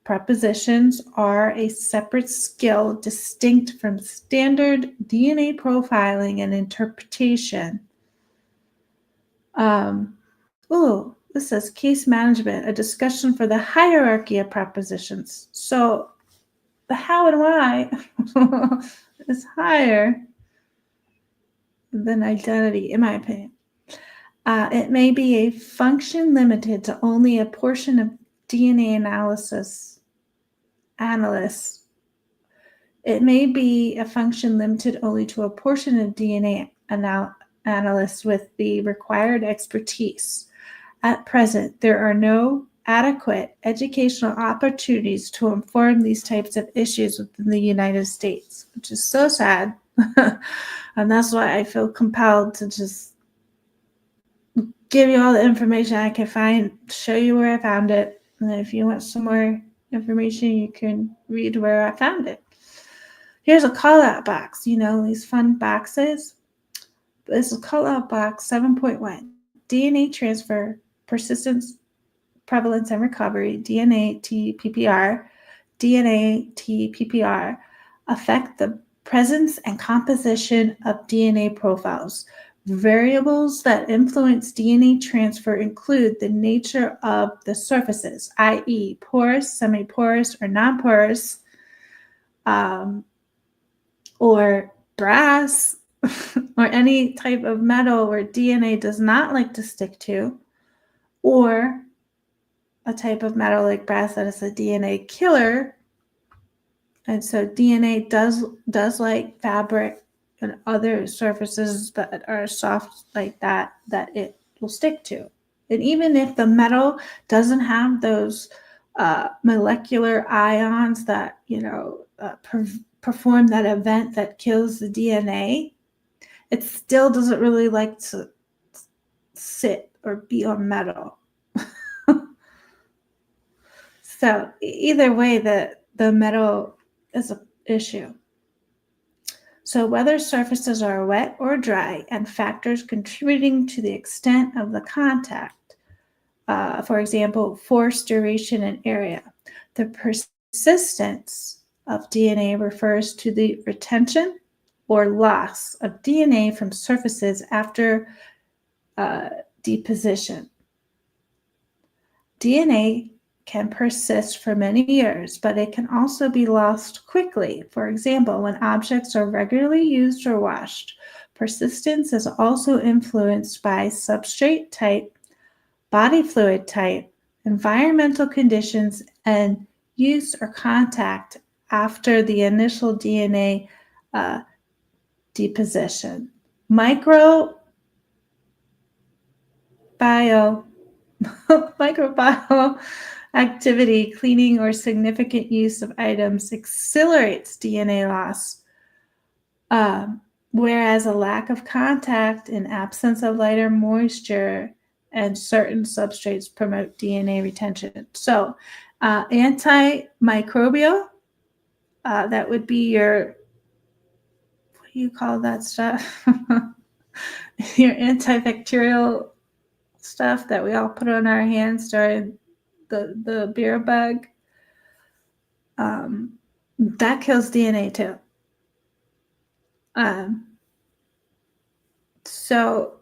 propositions are a separate skill distinct from standard DNA profiling and interpretation. This says case management, a discussion for the hierarchy of propositions. So the how and why is higher than identity, in my opinion. It may be a function limited to only a portion of DNA analysts. It may be a function limited only to a portion of DNA analysts with the required expertise. At present, there are no adequate educational opportunities to inform these types of issues within the United States, which is so sad. And that's why I feel compelled to just give you all the information I can find, show you where I found it. And if you want some more information, you can read where I found it. Here's a call-out box, these fun boxes. This is call-out box 7.1. DNA transfer, persistence, prevalence, and recovery, DNA TPPR. DNA TPPR affect the presence and composition of DNA profiles. Variables that influence DNA transfer include the nature of the surfaces, i.e., porous, semi-porous, or non-porous, or brass, or any type of metal where DNA does not like to stick to, or a type of metal like brass that is a DNA killer. And so DNA does like fabric and other surfaces that are soft like that it will stick to. And even if the metal doesn't have those molecular ions that, perform that event that kills the DNA, it still doesn't really like to sit or be on metal. So either way, the metal is an issue. So whether surfaces are wet or dry and factors contributing to the extent of the contact for example, force, duration, and area. The persistence of DNA refers to the retention or loss of DNA from surfaces after deposition. DNA can persist for many years, but it can also be lost quickly. For example, when objects are regularly used or washed. Persistence is also influenced by substrate type, body fluid type, environmental conditions, and use or contact after the initial DNA deposition. Microbial activity, cleaning, or significant use of items accelerates DNA loss, whereas a lack of contact and absence of light or moisture and certain substrates promote DNA retention. So antimicrobial, that would be your, what do you call that stuff? Your antibacterial stuff that we all put on our hands during the beer bug. That kills DNA too. So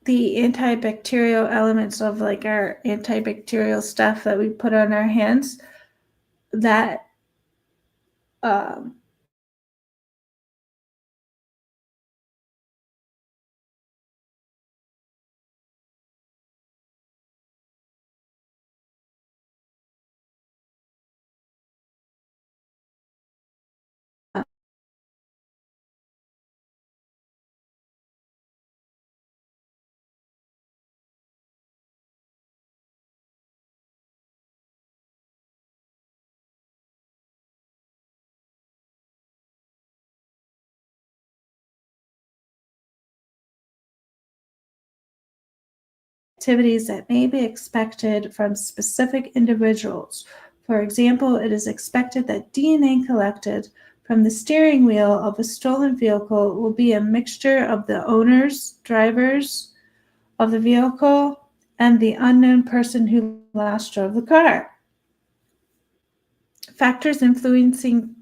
the antibacterial elements of like our antibacterial stuff that we put on our hands, that activities that may be expected from specific individuals. For example, it is expected that DNA collected from the steering wheel of a stolen vehicle will be a mixture of the owners, drivers of the vehicle, and the unknown person who last drove the car. Factors influencing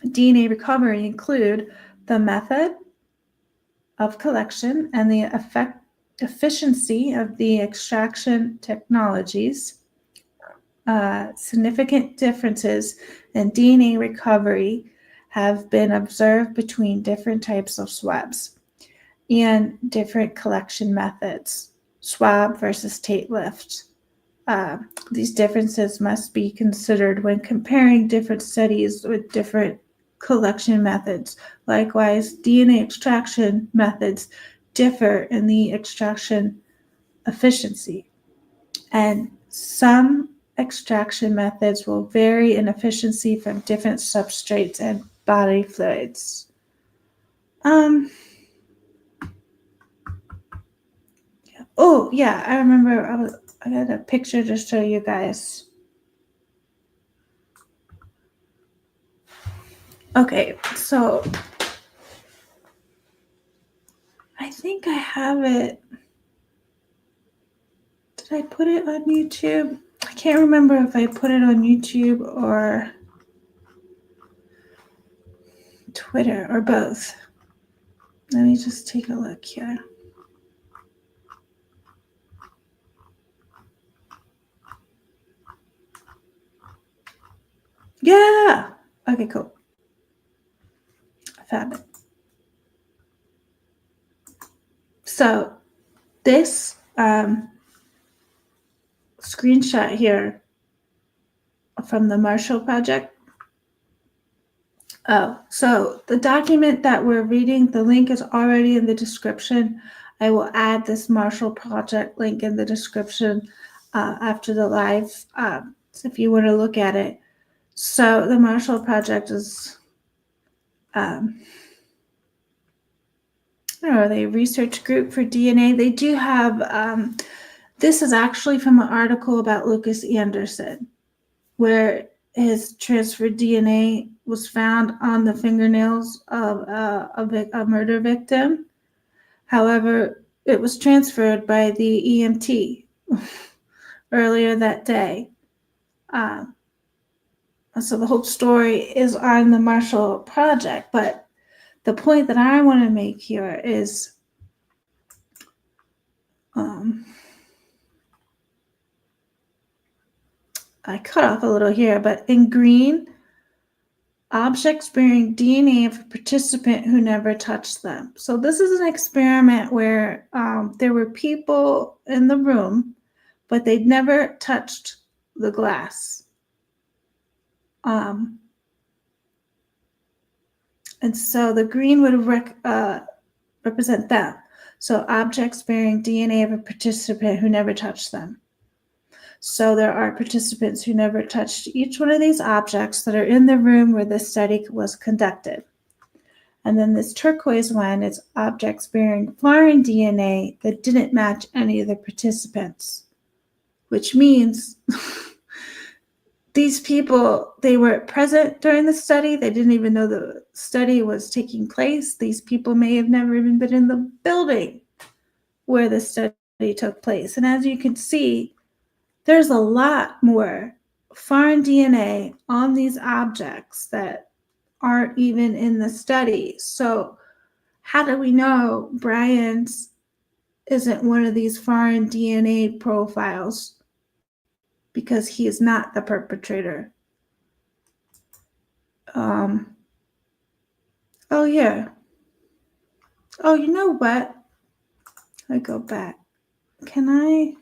DNA recovery include the method of collection and the efficiency of the extraction technologies. Significant differences in DNA recovery have been observed between different types of swabs and different collection methods, swab versus tape lift. These differences must be considered when comparing different studies with different collection methods. Likewise, DNA extraction methods differ in the extraction efficiency, and some extraction methods will vary in efficiency from different substrates and body fluids. Oh yeah, I remember I got a picture to show you guys. Okay, so I think I have it. Did I put it on YouTube? I can't remember if I put it on YouTube or Twitter or both. Let me just take a look here. Yeah. Okay, cool. I found it. So this screenshot here from the Marshall Project. Oh, so the document that we're reading, the link is already in the description. I will add this Marshall Project link in the description after the live, so if you want to look at it. So the Marshall Project is, I don't know, the research group for DNA. They do have, this is actually from an article about Lucas Anderson, where his transferred DNA was found on the fingernails of a murder victim. However, it was transferred by the EMT, earlier that day. So the whole story is on the Marshall Project, but the point that I want to make here is I cut off a little here, but in green, objects bearing DNA of a participant who never touched them. So this is an experiment where there were people in the room, but they'd never touched the glass. And so the green would represent them. So objects bearing DNA of a participant who never touched them. So there are participants who never touched each one of these objects that are in the room where the study was conducted. And then this turquoise one is objects bearing foreign DNA that didn't match any of the participants, which means these people, they were present during the study. They didn't even know the study was taking place. These people may have never even been in the building where the study took place. And as you can see, there's a lot more foreign DNA on these objects that aren't even in the study. So how do we know Brian's isn't one of these foreign DNA profiles? Because he is not the perpetrator. Oh yeah. Oh, you know what? I go back. Can I?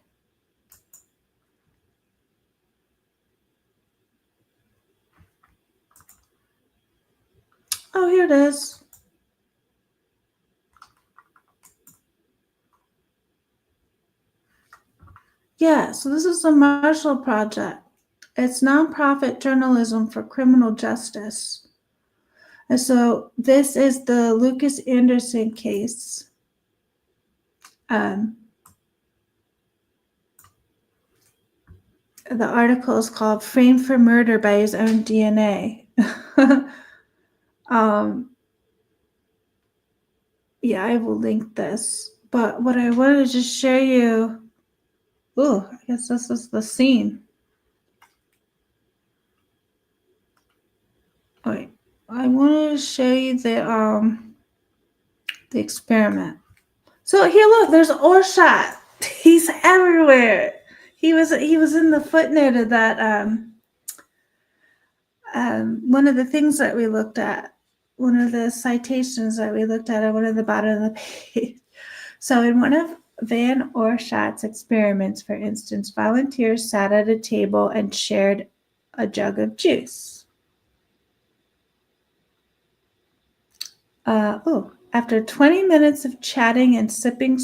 Oh, here it is. Yeah, so this is the Marshall Project. It's nonprofit journalism for criminal justice. And so this is the Lucas Anderson case. The article is called Framed for Murder by His Own DNA. Yeah, I will link this. But what I wanted to just show you, I guess this is the scene. Wait, I wanted to show you the experiment. So here, look, there's Orshot. He's everywhere. He was in the footnote of that one of the things that we looked at, one of the citations that we looked at one of the bottom of the page. So in one of Van Orshot's experiments, for instance, volunteers sat at a table and shared a jug of juice. After 20 minutes of chatting and sipping,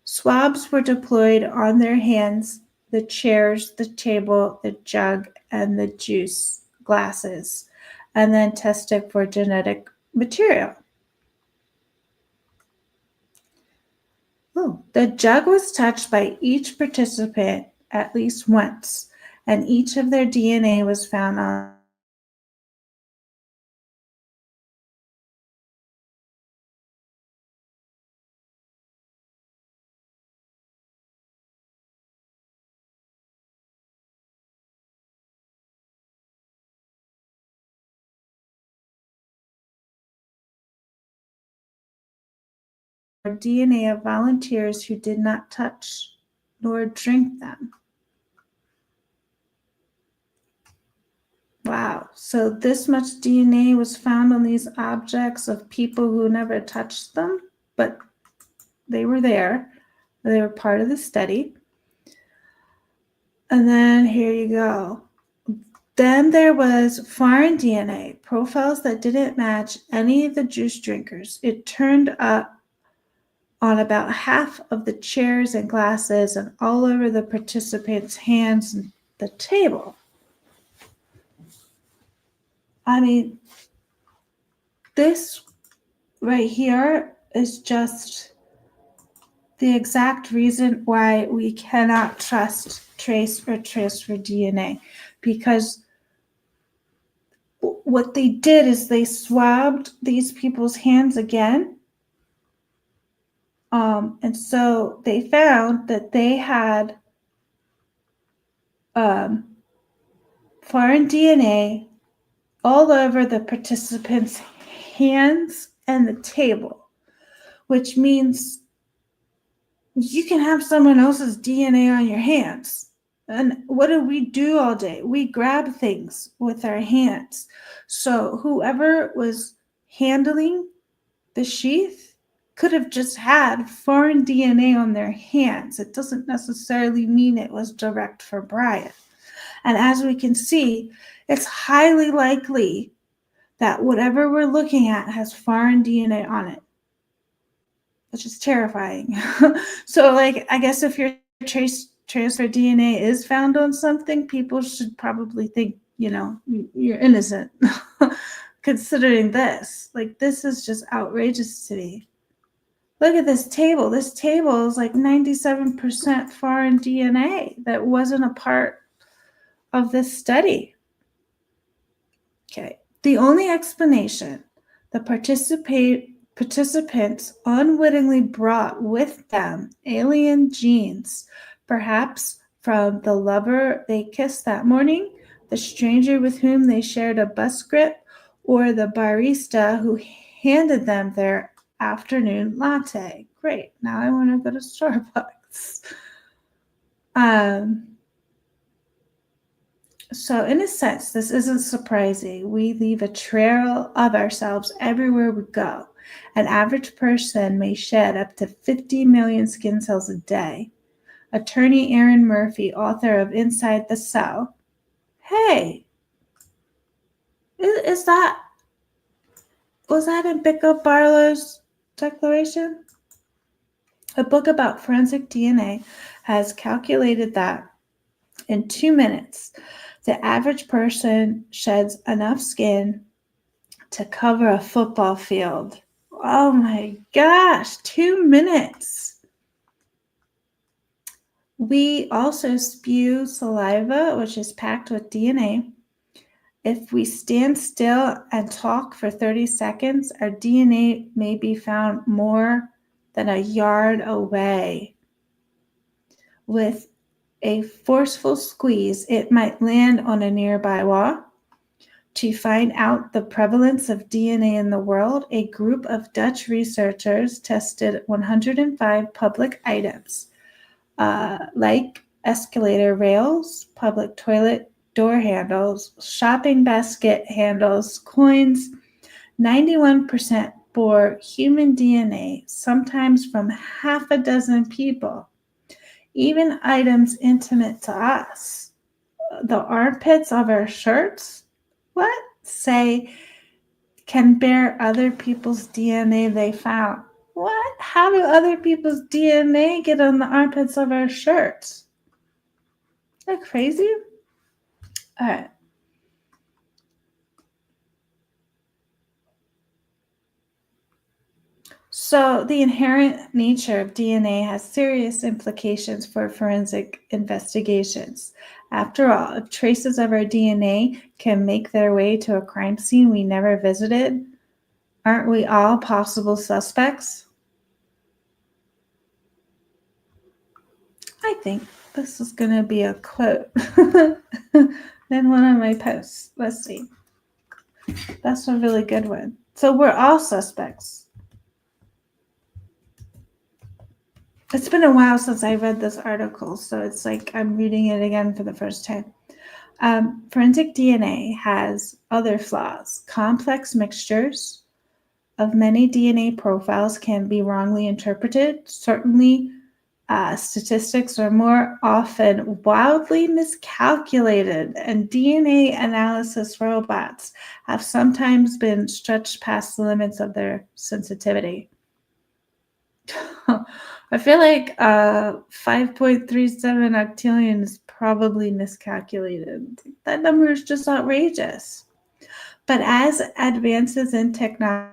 swabs were deployed on their hands, the chairs, the table, the jug, and the juice glasses, and then tested for genetic material. The jug was touched by each participant at least once, and each of their DNA was found on DNA of volunteers who did not touch nor drink them. Wow, so this much DNA was found on these objects of people who never touched them, but they were there. They were part of the study. And then here you go. Then there was foreign DNA, profiles that didn't match any of the juice drinkers. It turned up on about half of the chairs and glasses and all over the participants' hands and the table. I mean, this right here is just the exact reason why we cannot trust trace or transfer DNA, because what they did is they swabbed these people's hands again. And so they found that they had foreign DNA all over the participants' hands and the table, which means you can have someone else's DNA on your hands. And what do we do all day? We grab things with our hands. So whoever was handling the sheath could have just had foreign DNA on their hands. It doesn't necessarily mean it was direct for Brian. And as we can see, it's highly likely that whatever we're looking at has foreign DNA on it, which is terrifying. So, like, I guess if your transfer DNA is found on something, people should probably think, you're innocent. Considering this, like, this is just outrageous to me. Look at this table. This table is like 97% foreign DNA that wasn't a part of this study. Okay. The only explanation the participants unwittingly brought with them alien genes, perhaps from the lover they kissed that morning, the stranger with whom they shared a bus script, or the barista who handed them their afternoon latte. Great. Now I want to go to Starbucks. So in a sense, this isn't surprising. We leave a trail of ourselves everywhere we go. An average person may shed up to 50 million skin cells a day. Attorney Aaron Murphy, author of Inside the Cell. Hey, was that in Bickel Barlow's declaration? A book about forensic DNA has calculated that in 2 minutes, the average person sheds enough skin to cover a football field. Oh my gosh, 2 minutes. We also spew saliva, which is packed with DNA. If we stand still and talk for 30 seconds, our DNA may be found more than a yard away. With a forceful squeeze, it might land on a nearby wall. To find out the prevalence of DNA in the world, a group of Dutch researchers tested 105 public items, like escalator rails, public toilet door handles, shopping basket handles, coins. 91% bore human DNA, sometimes from half a dozen people. Even items intimate to us. The armpits of our shirts, say can bear other people's DNA they found. What? How do other people's DNA get on the armpits of our shirts? Is that crazy? All right. So the inherent nature of DNA has serious implications for forensic investigations. After all, if traces of our DNA can make their way to a crime scene we never visited, aren't we all possible suspects? I think this is going to be a quote in one of my posts. Let's see. That's a really good one. So we're all suspects. It's been a while since I read this article, so it's like I'm reading it again for the first time. Forensic DNA has other flaws. Complex mixtures of many DNA profiles can be wrongly interpreted. Certainly, statistics are more often wildly miscalculated, and DNA analysis robots have sometimes been stretched past the limits of their sensitivity. I feel like 5.37 octillion is probably miscalculated. That number is just outrageous. But as advances in technology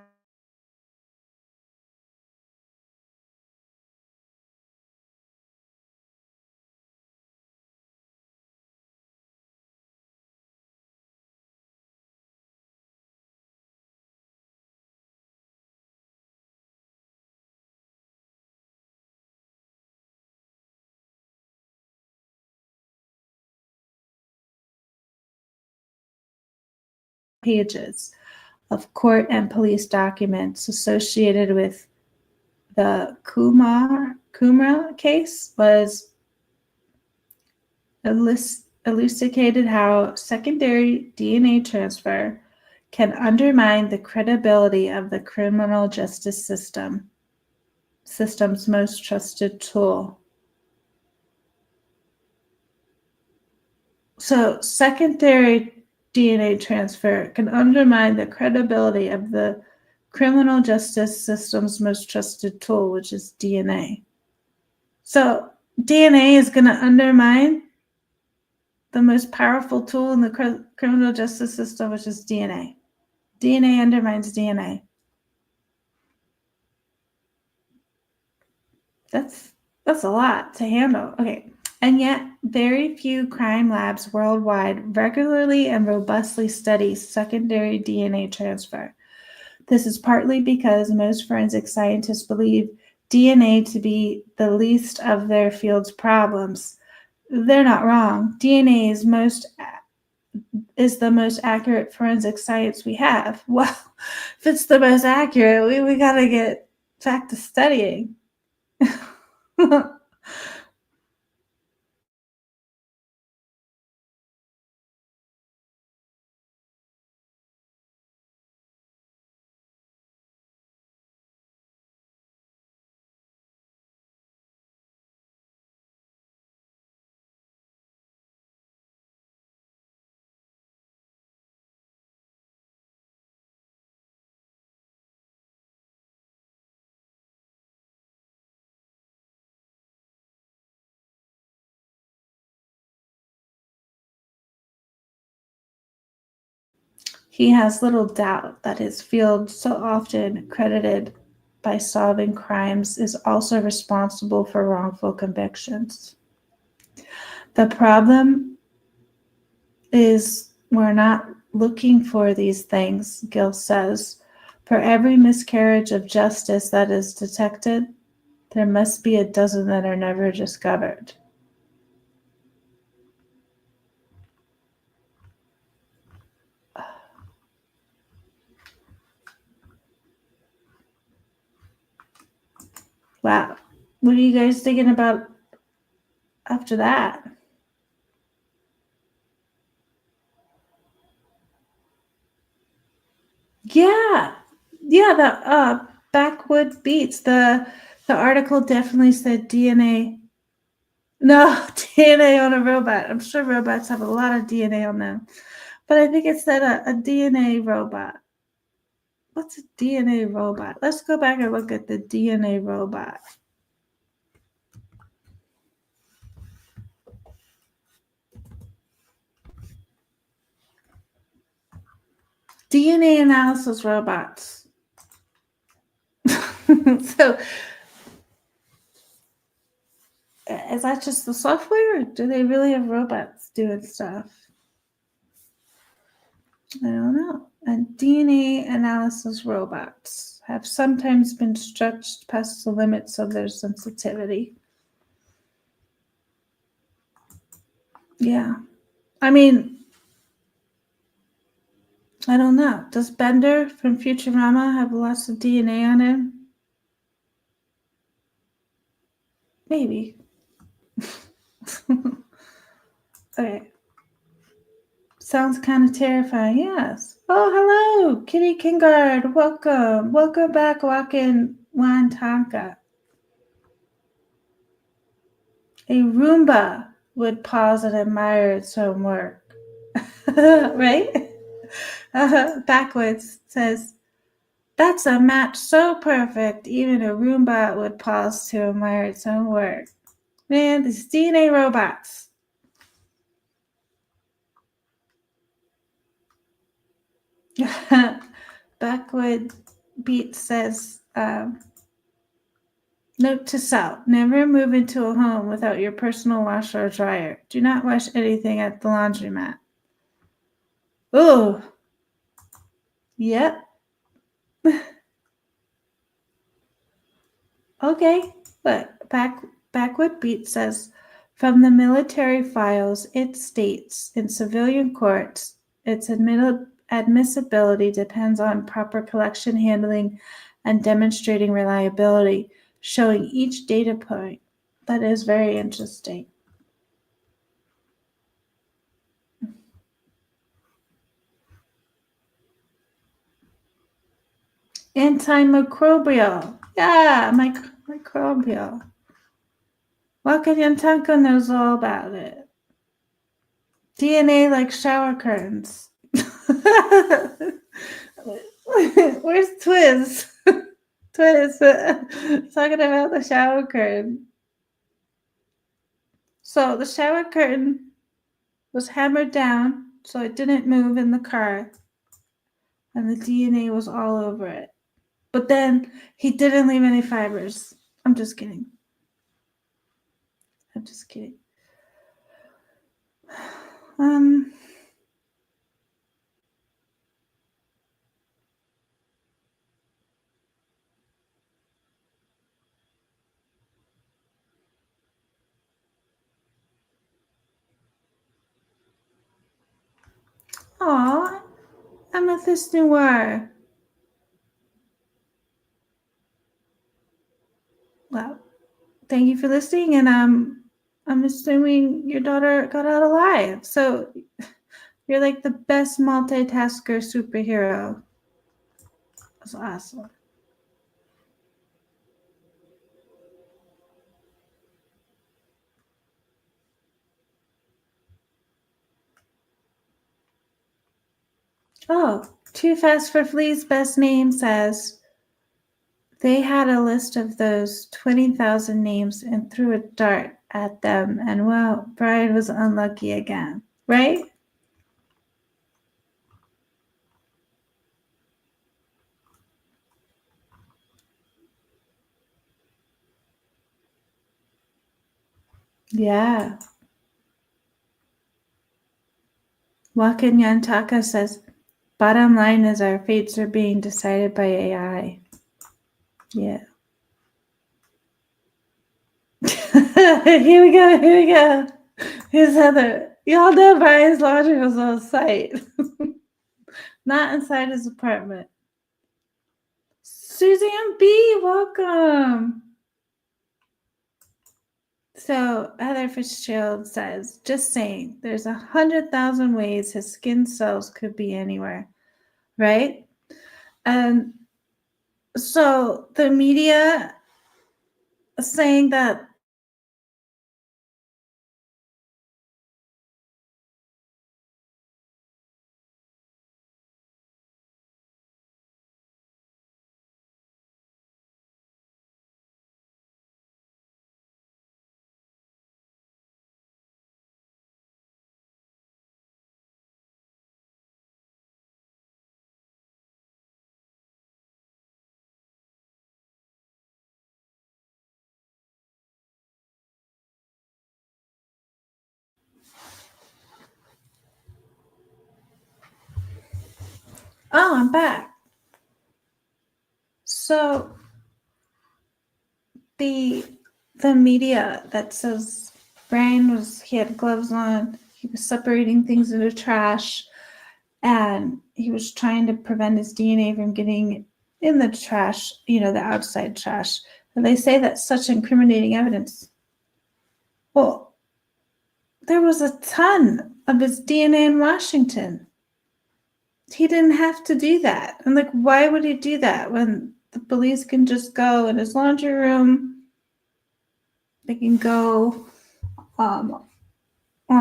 pages of court and police documents associated with the Kumar case was elucidated how secondary DNA transfer can undermine the credibility of the criminal justice system's most trusted tool. So secondary DNA transfer can undermine the credibility of the criminal justice system's most trusted tool, which is DNA. So DNA is going to undermine the most powerful tool in the criminal justice system, which is DNA. DNA undermines DNA. That's a lot to handle. Okay. And yet, very few crime labs worldwide regularly and robustly study secondary DNA transfer. This is partly because most forensic scientists believe DNA to be the least of their field's problems. They're not wrong. DNA is the most accurate forensic science we have. Well, if it's the most accurate, we got to get back to studying. He has little doubt that his field, so often credited by solving crimes, is also responsible for wrongful convictions. The problem is we're not looking for these things, Gill says. For every miscarriage of justice that is detected, there must be a dozen that are never discovered. Wow. What are you guys thinking about after that? Yeah. The Backwood Beats. The article definitely said DNA. No, DNA on a robot. I'm sure robots have a lot of DNA on them. But I think it said a DNA robot. What's a DNA robot? Let's go back and look at the DNA robot. DNA analysis robots. So, is that just the software, or do they really have robots doing stuff? I don't know. And DNA analysis robots have sometimes been stretched past the limits of their sensitivity. Yeah. I mean, I don't know. Does Bender from Futurama have lots of DNA on him? Maybe. Okay. Sounds kind of terrifying, yes. Oh, hello, Kitty Kingard. Welcome. Welcome back, Wakin Wantanka. A Roomba would pause and admire its own work. Right? Backwards says, that's a match so perfect, even a Roomba would pause to admire its own work. Man, these DNA robots. Backwood Beat says, note to self, never move into a home without your personal washer or dryer. Do not wash anything at the laundromat. Oh, yep. Okay, but Backwood Beat says, from the military files, it states in civilian courts, it's admissible admissibility depends on proper collection, handling, and demonstrating reliability, showing each data point. That is very interesting. Antimicrobial. Yeah, microbial. Wakayantanka knows all about it. DNA like shower curtains. Where's Twiz? Twiz talking about the shower curtain. So the shower curtain was hammered down so it didn't move in the car, and the DNA was all over it. But then he didn't leave any fibers. I'm just kidding. Aw, Amethyst Noir. Well, thank you for listening, and I'm assuming your daughter got out alive. So you're like the best multitasker superhero. That's awesome. Oh, Too Fast for Flea's best name says they had a list of those 20,000 names and threw a dart at them, and well, Brian was unlucky again, right? Yeah. Wakan Yantaka says, bottom line is our fates are being decided by AI. Yeah. Here we go. Here's Heather. Y'all know Brian's laundry was on site. Not inside his apartment. Suzanne B., welcome. So Heather Fitzgerald says, just saying, there's 100,000 ways his skin cells could be anywhere, right? And so the media saying that oh, I'm back. So the media that says Brian he had gloves on, he was separating things in the trash, and he was trying to prevent his DNA from getting in the trash, the outside trash. And they say that's such incriminating evidence. Well, there was a ton of his DNA in Washington. He didn't have to do that. And why would he do that when the police can just go in his laundry room? They can go on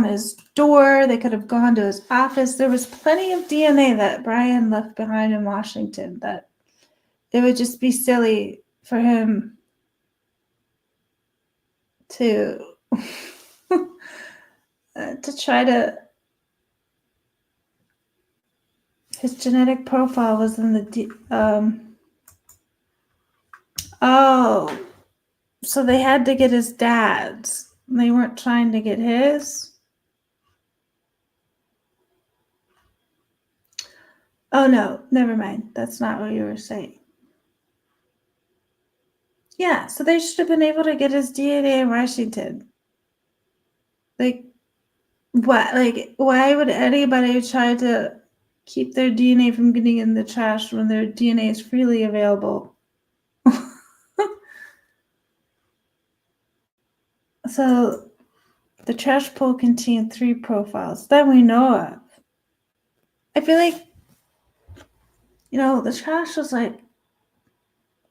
his door. They could have gone to his office. There was plenty of DNA that Brian left behind in Washington that it would just be silly for him to to try to. His genetic profile was in the oh, so they had to get his dad's. They weren't trying to get his. Oh no, never mind. That's not what you were saying. Yeah, so they should have been able to get his DNA in Washington. What? Why would anybody try to keep their DNA from getting in the trash when their DNA is freely available. So the trash pool contained 3 profiles that we know of. I feel like, the trash was like,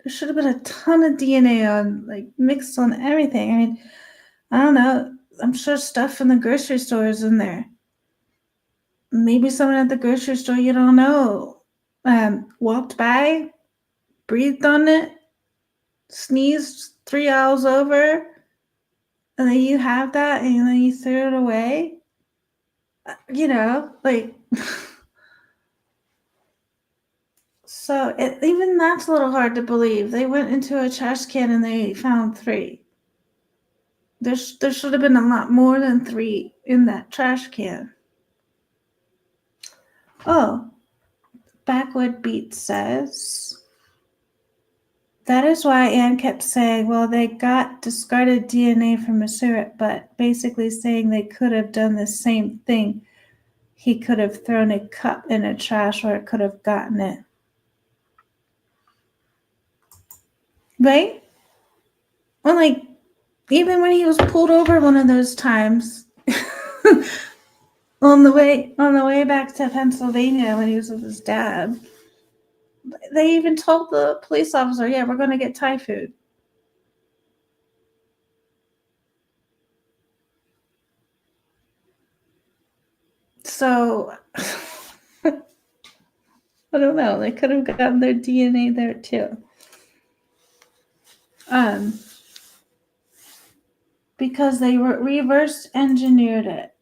there should have been a ton of DNA on, like, mixed on everything. I mean, I don't know. I'm sure stuff in the grocery store is in there. Maybe someone at the grocery store, you don't know, walked by, breathed on it, sneezed 3 aisles over, and then you have that, and then you threw it away. Like, so even that's a little hard to believe. They went into a trash can and they found 3. There should have been a lot more than 3 in that trash can. Oh, Backwood Beat says, that is why Anne kept saying, well, they got discarded DNA from a syrup, but basically saying they could have done the same thing. He could have thrown a cup in a trash or it could have gotten it. Right? Well, like, even when he was pulled over one of those times on the way back to Pennsylvania when he was with his dad, they even told the police officer, yeah, we're going to get Thai food. So, I don't know. They could have gotten their DNA there too. Because they reverse engineered it.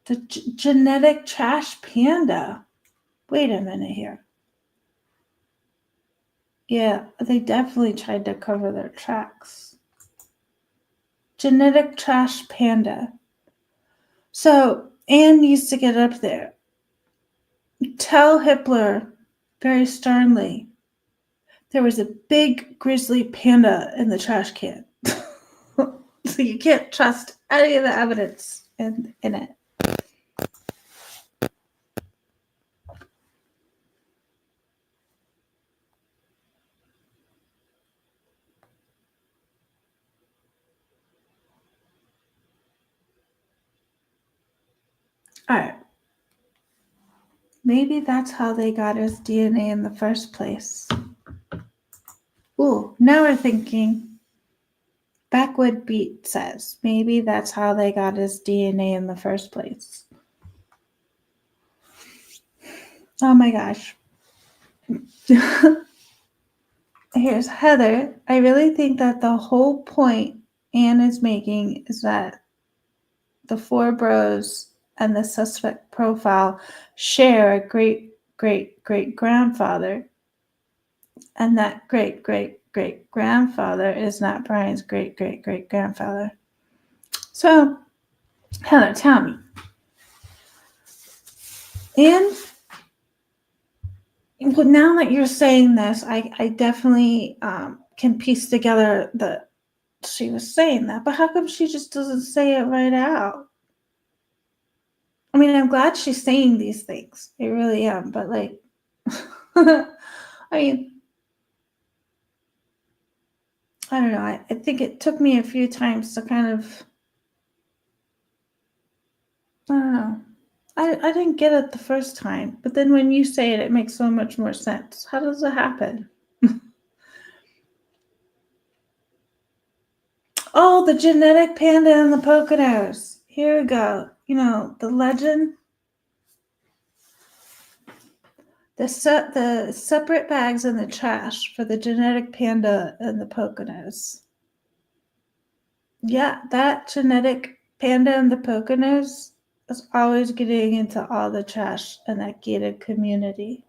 The genetic trash panda. Wait a minute here. Yeah, they definitely tried to cover their tracks. Genetic trash panda. So Anne needs to get up there. Tell Hitler very sternly there was a big grizzly panda in the trash can. So you can't trust any of the evidence in it. All right. Maybe that's how they got his DNA in the first place. Ooh, now we're thinking. Backwood Beat says maybe that's how they got his DNA in the first place. Oh my gosh. Here's Heather. I really think that the whole point Anne is making is that the 4 bros and the suspect profile share a great-great-great-grandfather, and that great-great-great-grandfather is not Brian's great-great-great-grandfather. So, Heather, tell me. And now that you're saying this, I definitely can piece together that she was saying that, but how come she just doesn't say it right out? I mean, I'm glad she's saying these things. I really am, but like, I mean, I don't know. I think it took me a few times to kind of, I don't know. I didn't get it the first time, but then when you say it, it makes so much more sense. How does it happen? Oh, the genetic panda and the Poconos. Here we go. The legend. The separate bags in the trash for the genetic panda and the Poconos. Yeah, that genetic panda and the Poconos is always getting into all the trash in that gated community.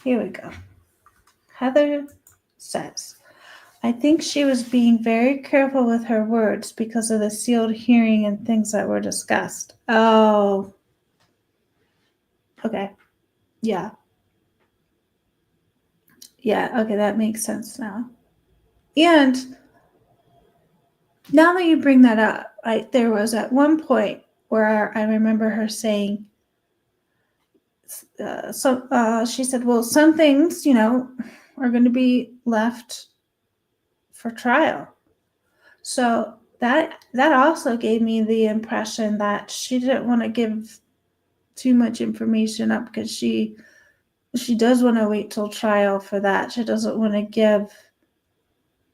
Here we go. Heather says, I think she was being very careful with her words because of the sealed hearing and things that were discussed. Oh. Okay. Yeah. Yeah, okay, that makes sense now. And Now that you bring that up, there was at one point where I remember her saying, she said, well, some things, are going to be left for trial. So that also gave me the impression that she didn't want to give too much information up because she does want to wait till trial for that. She doesn't want to give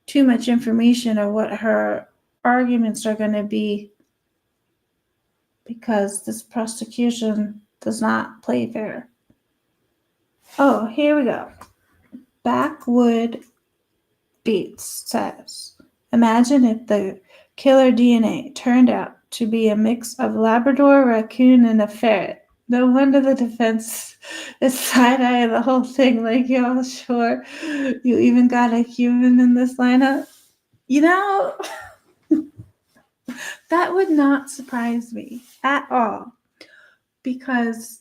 too much information or what her arguments are going to be, because this prosecution does not play fair. Oh, here we go. Backwood Beats says, imagine if the killer DNA turned out to be a mix of Labrador, raccoon, and a ferret. No wonder the defense is side-eyeing the whole thing, like, y'all sure you even got a human in this lineup? That would not surprise me at all, because,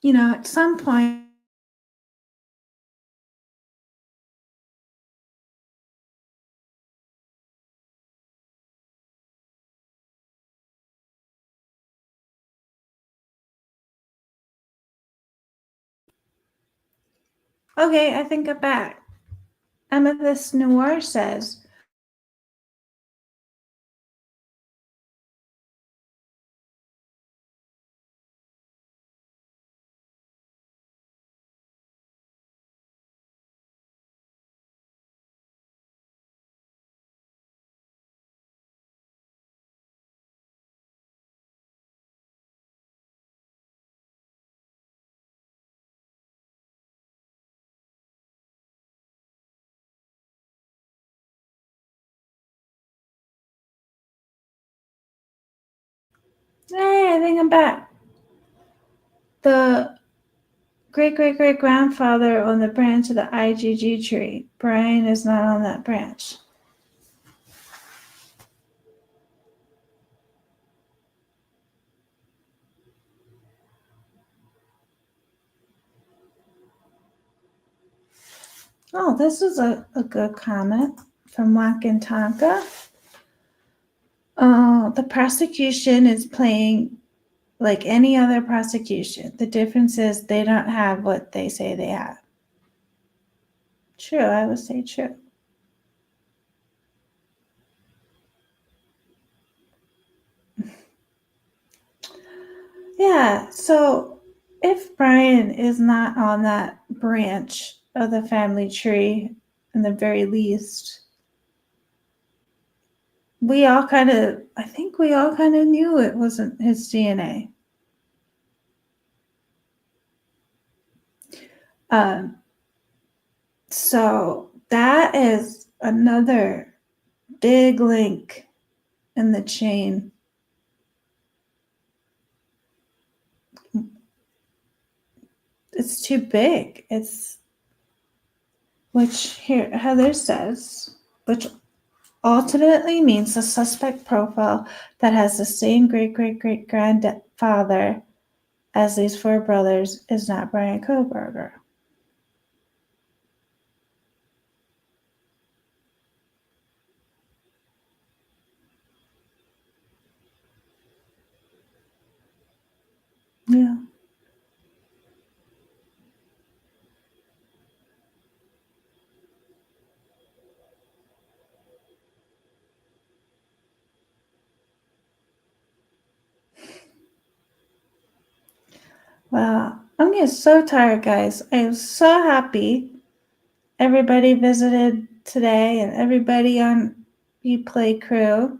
at some point, okay, I think I'm back. Amethyst Noir says, hey, I think I'm back. The great-great-great-grandfather on the branch of the IgG tree. Brian is not on that branch. Oh, this is a good comment from Wakantanka. The prosecution is playing like any other prosecution. The difference is they don't have what they say they have. True, I would say true. Yeah, so if Brian is not on that branch of the family tree, in the very least, I think we all kind of knew it wasn't his DNA. So that is another big link in the chain. It's too big. Which here Heather says, which ultimately means the suspect profile that has the same great-great-great-grandfather as these four brothers is not Brian Kohberger. Yeah. Wow. I'm getting so tired, guys. I am so happy everybody visited today and everybody on Replay Crew.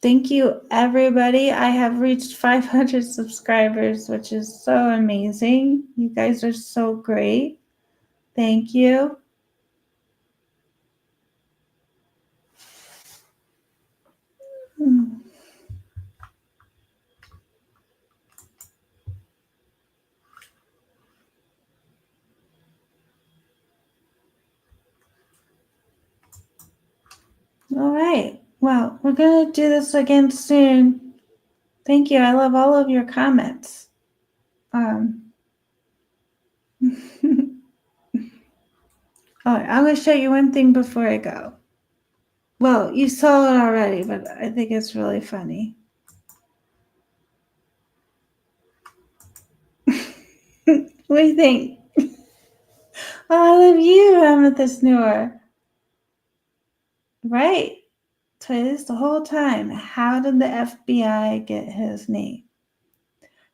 Thank you, everybody. I have reached 500 subscribers, which is so amazing. You guys are so great. Thank you. All right. Well, we're going to do this again soon. Thank you. I love all of your comments. I'm going to show you one thing before I go. Well, you saw it already, but I think it's really funny. What do you think? Oh, I love you, Amethyst Noor. Right. So this the whole time. How did the FBI get his name?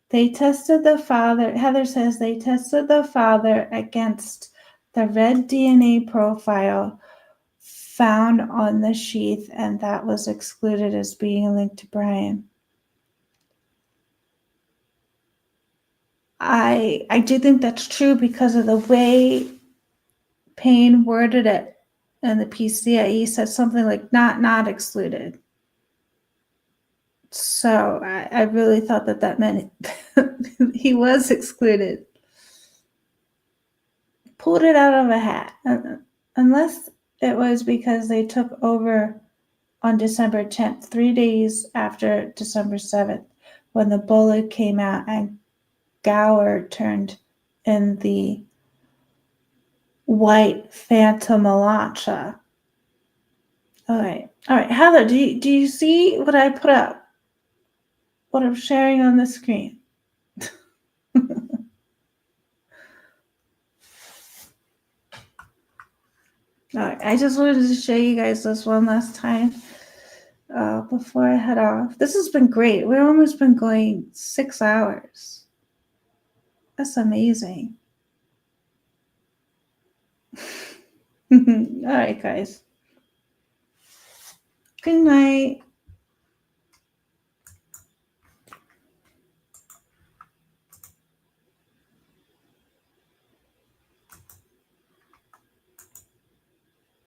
They tested the father. Heather says they tested the father against the red DNA profile found on the sheath, and that was excluded as being linked to Brian. I do think that's true because of the way Payne worded it, and the PCIe said something like not excluded. So I really thought that meant he was excluded. Pulled it out of a hat, unless it was because they took over on December 10th, 3 days after December 7th, when the bullet came out and Gower turned in the white Phantom Elantra. All right, Heather, do you see what I put up? What I'm sharing on the screen? All right, I just wanted to show you guys this one last time before I head off. This has been great. We've almost been going 6 hours. That's amazing. All right, guys. Good night.